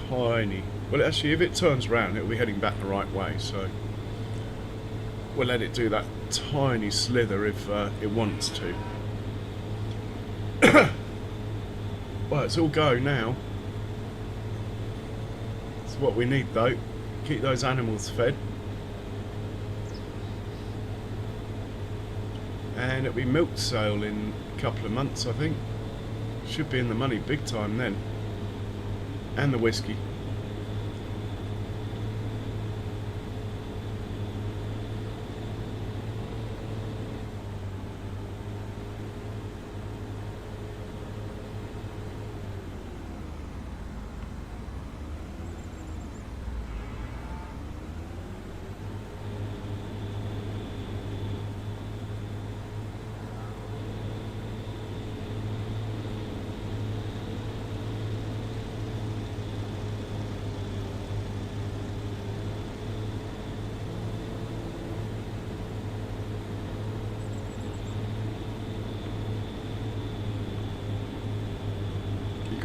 tiny... Well, actually, if it turns around, it'll be heading back the right way, so we'll let it do that tiny slither if it wants to. Well, it's all go now. What we need though, keep those animals fed, and it'll be milk sale in a couple of months, I think. Should be in the money big time then, and the whiskey.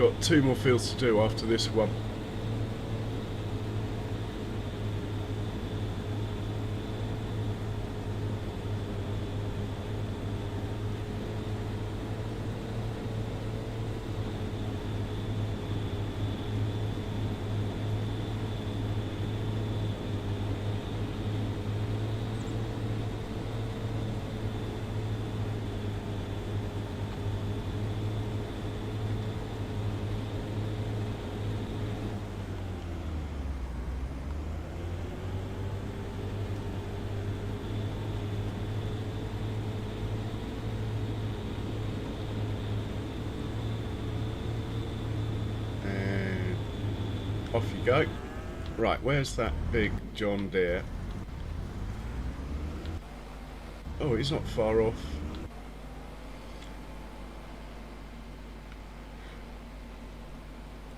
got 2 more fields to do after this one. Off you go. Right, where's that big John Deere? Oh, he's not far off.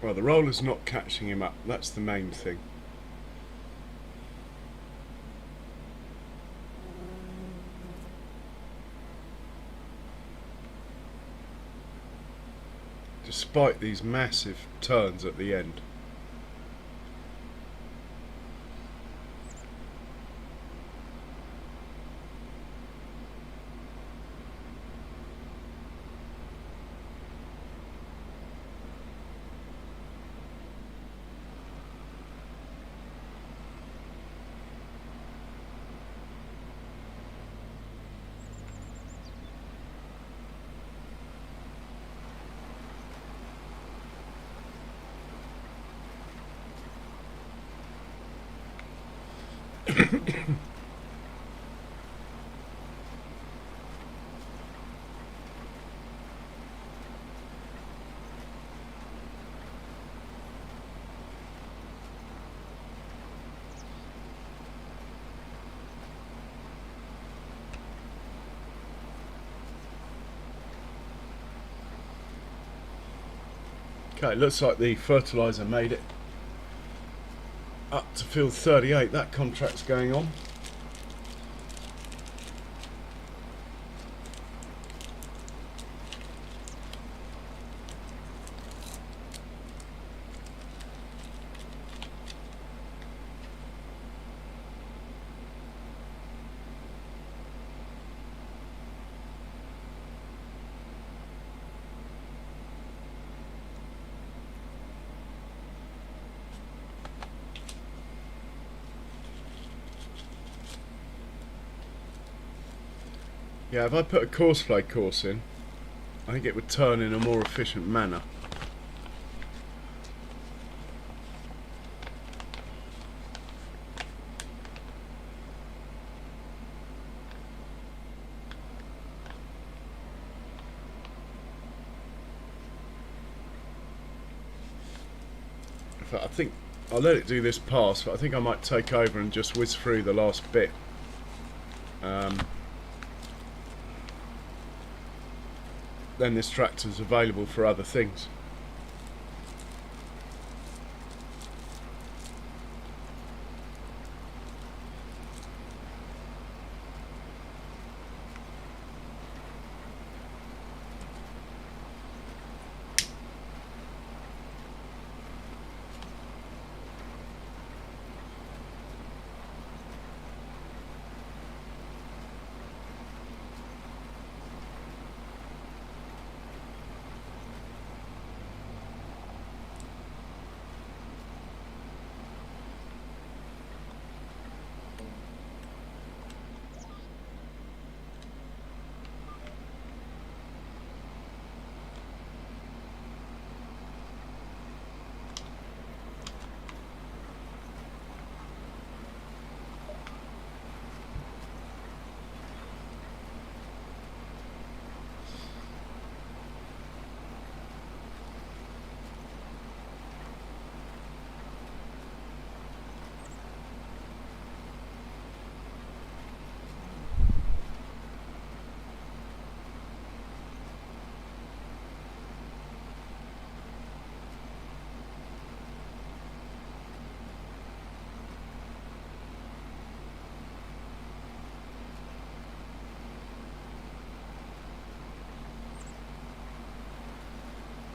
Well, the roller's not catching him up. That's the main thing. Despite these massive turns at the end. Okay, looks like the fertiliser made it up to field 38. That contract's going on. Yeah, if I put a courseplay course in, I think it would turn in a more efficient manner. In fact, I think I'll let it do this pass, but I think I might take over and just whiz through the last bit. Then this tractor's available for other things.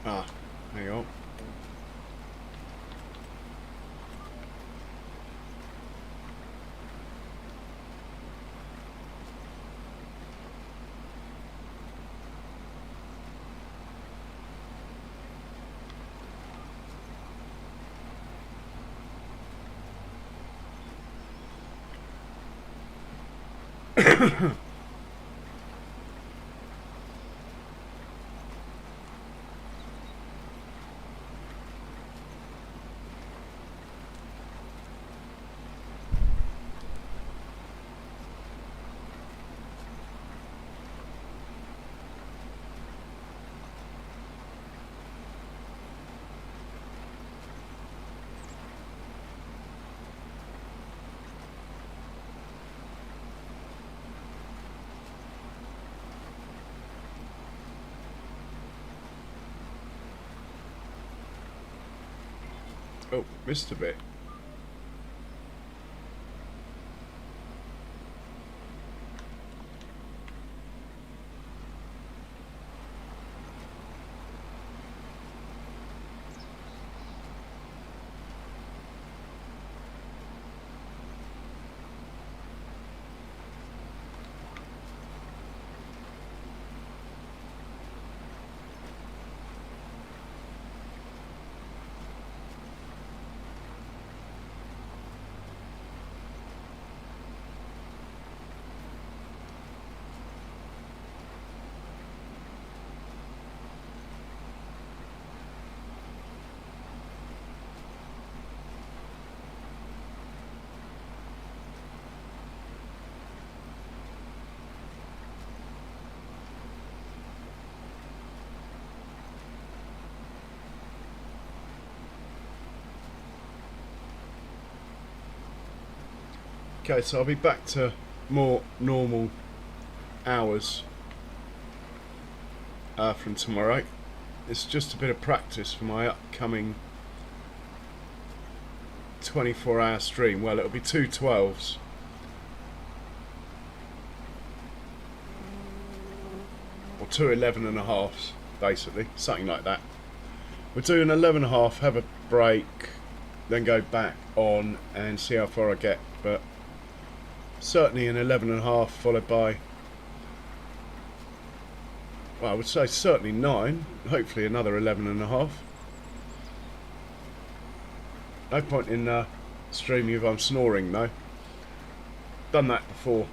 Ah, Hang on. Oh, missed a bit. Okay, so I'll be back to more normal hours from tomorrow. It's just a bit of practice for my upcoming 24-hour stream. Well, it'll be 2 12s. Or 2 11.5s, basically. Something like that. We'll do an 11.5, have a break, then go back on and see how far I get. But certainly an 11.5 followed by, well, I would say certainly 9, hopefully another 11.5. No point in streaming if I'm snoring though. Done that before.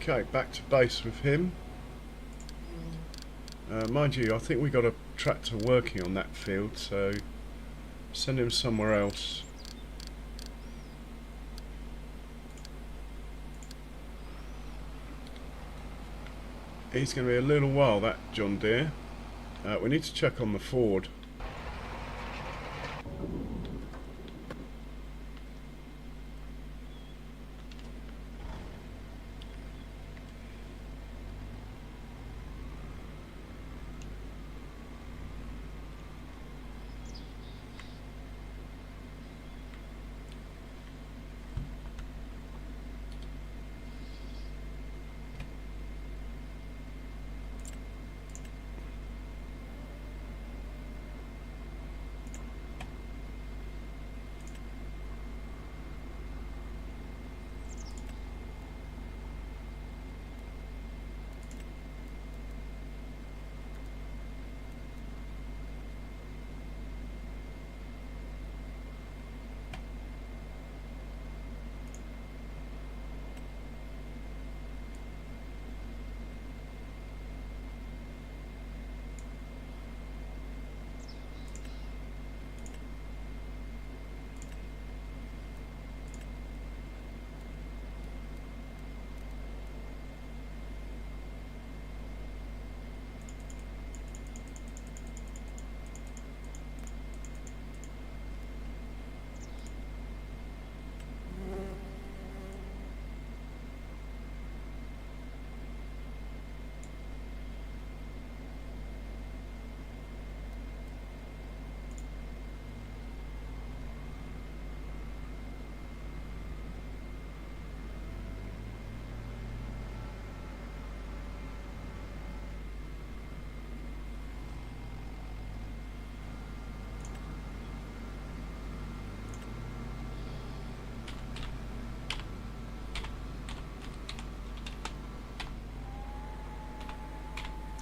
Okay, back to base with him. Mind you, I think we got a tractor working on that field, so send him somewhere else. He's going to be a little while, that John Deere. We need to check on the Ford.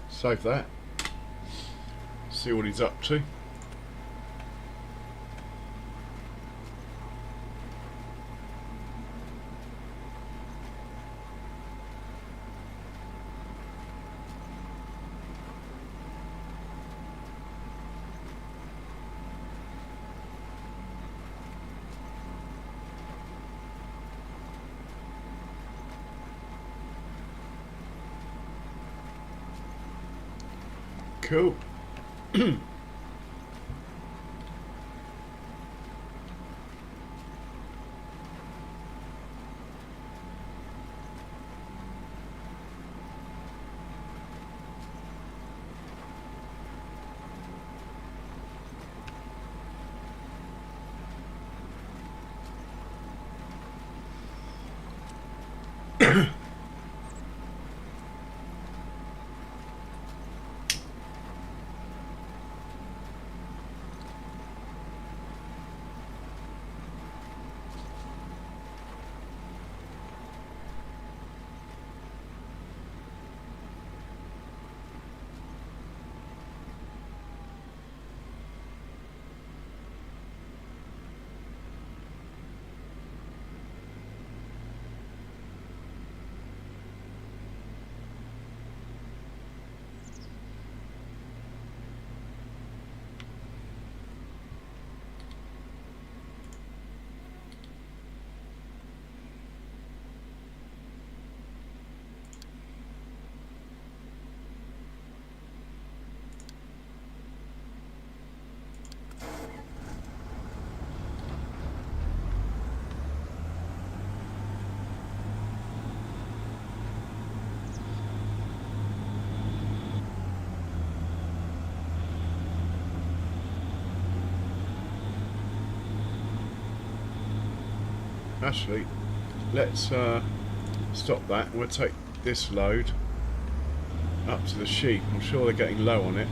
Save that. See what he's up to. Cool. Actually, let's stop that and we'll take this load up to the sheep. I'm sure they're getting low on it.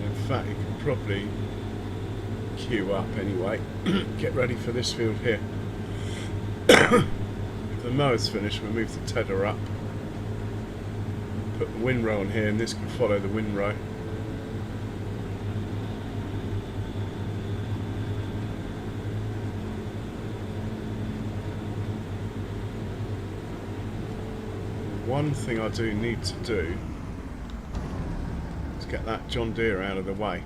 In fact, you can probably queue up anyway. Get ready for this field here. If the mower's finished, we'll move the tedder up. Put the windrow on here, and this can follow the windrow. One thing I do need to do is get that John Deere out of the way.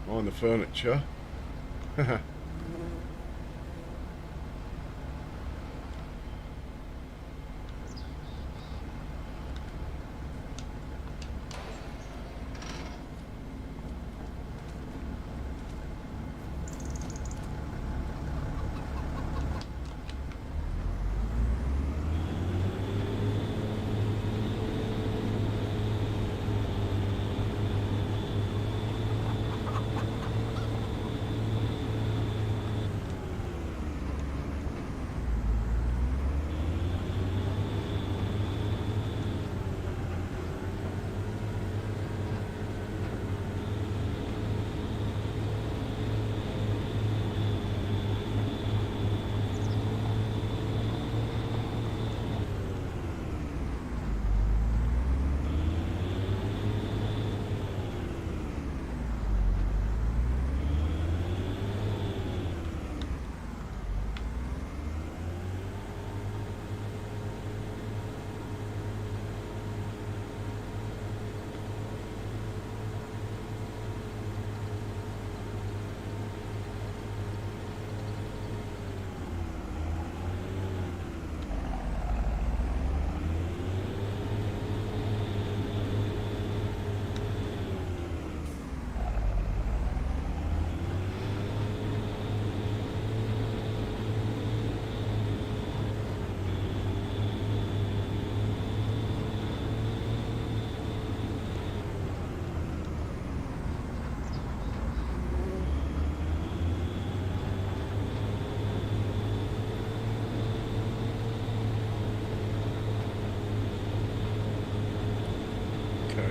On the furniture.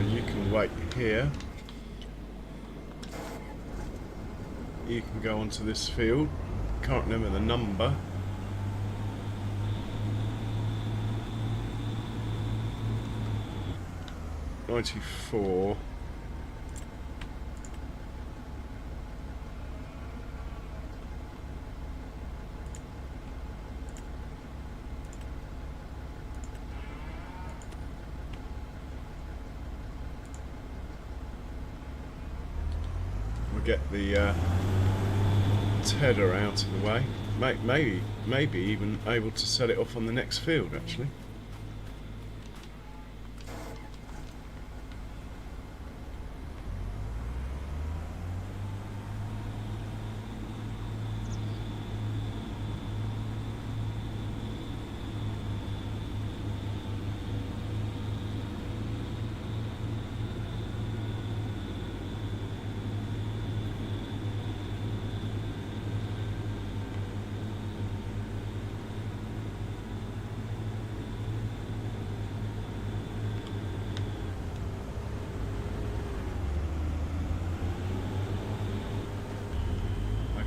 You can wait here. You can go onto this field. Can't remember the number. '94. get the tether out of the way. Maybe even able to set it off on the next field actually.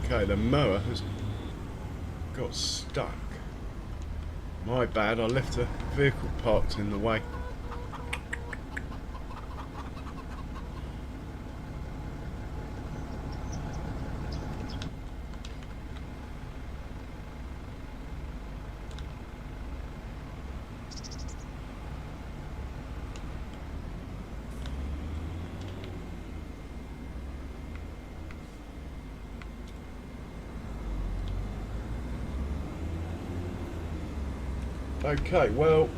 Okay, the mower has got stuck. My bad, I left the vehicle parked in the way. Okay, well,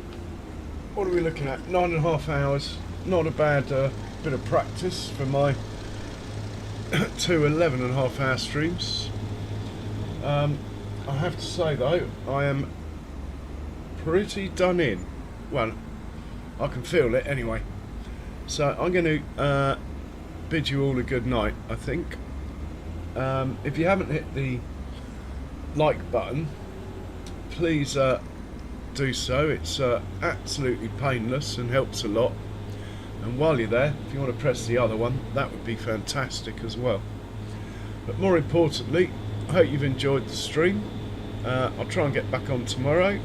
what are we looking at? 9.5 hours. Not a bad bit of practice for my 2 11.5 hour streams. I have to say though, I am pretty done in. Well, I can feel it anyway. So I'm going to bid you all a good night, I think. If you haven't hit the like button, please do so. It's absolutely painless and helps a lot. And while you're there, if you want to press the other one, that would be fantastic as well. But more importantly, I hope you've enjoyed the stream. I'll try and get back on tomorrow.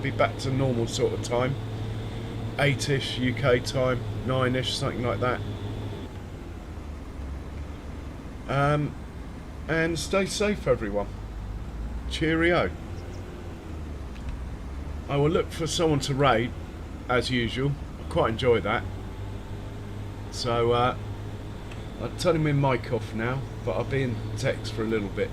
Be back to normal sort of time, 8ish UK time, 9ish, something like that. And stay safe everyone. Cheerio. I will look for someone to raid, as usual. I quite enjoy that. So, I'll turn my mic off now, but I'll be in text for a little bit.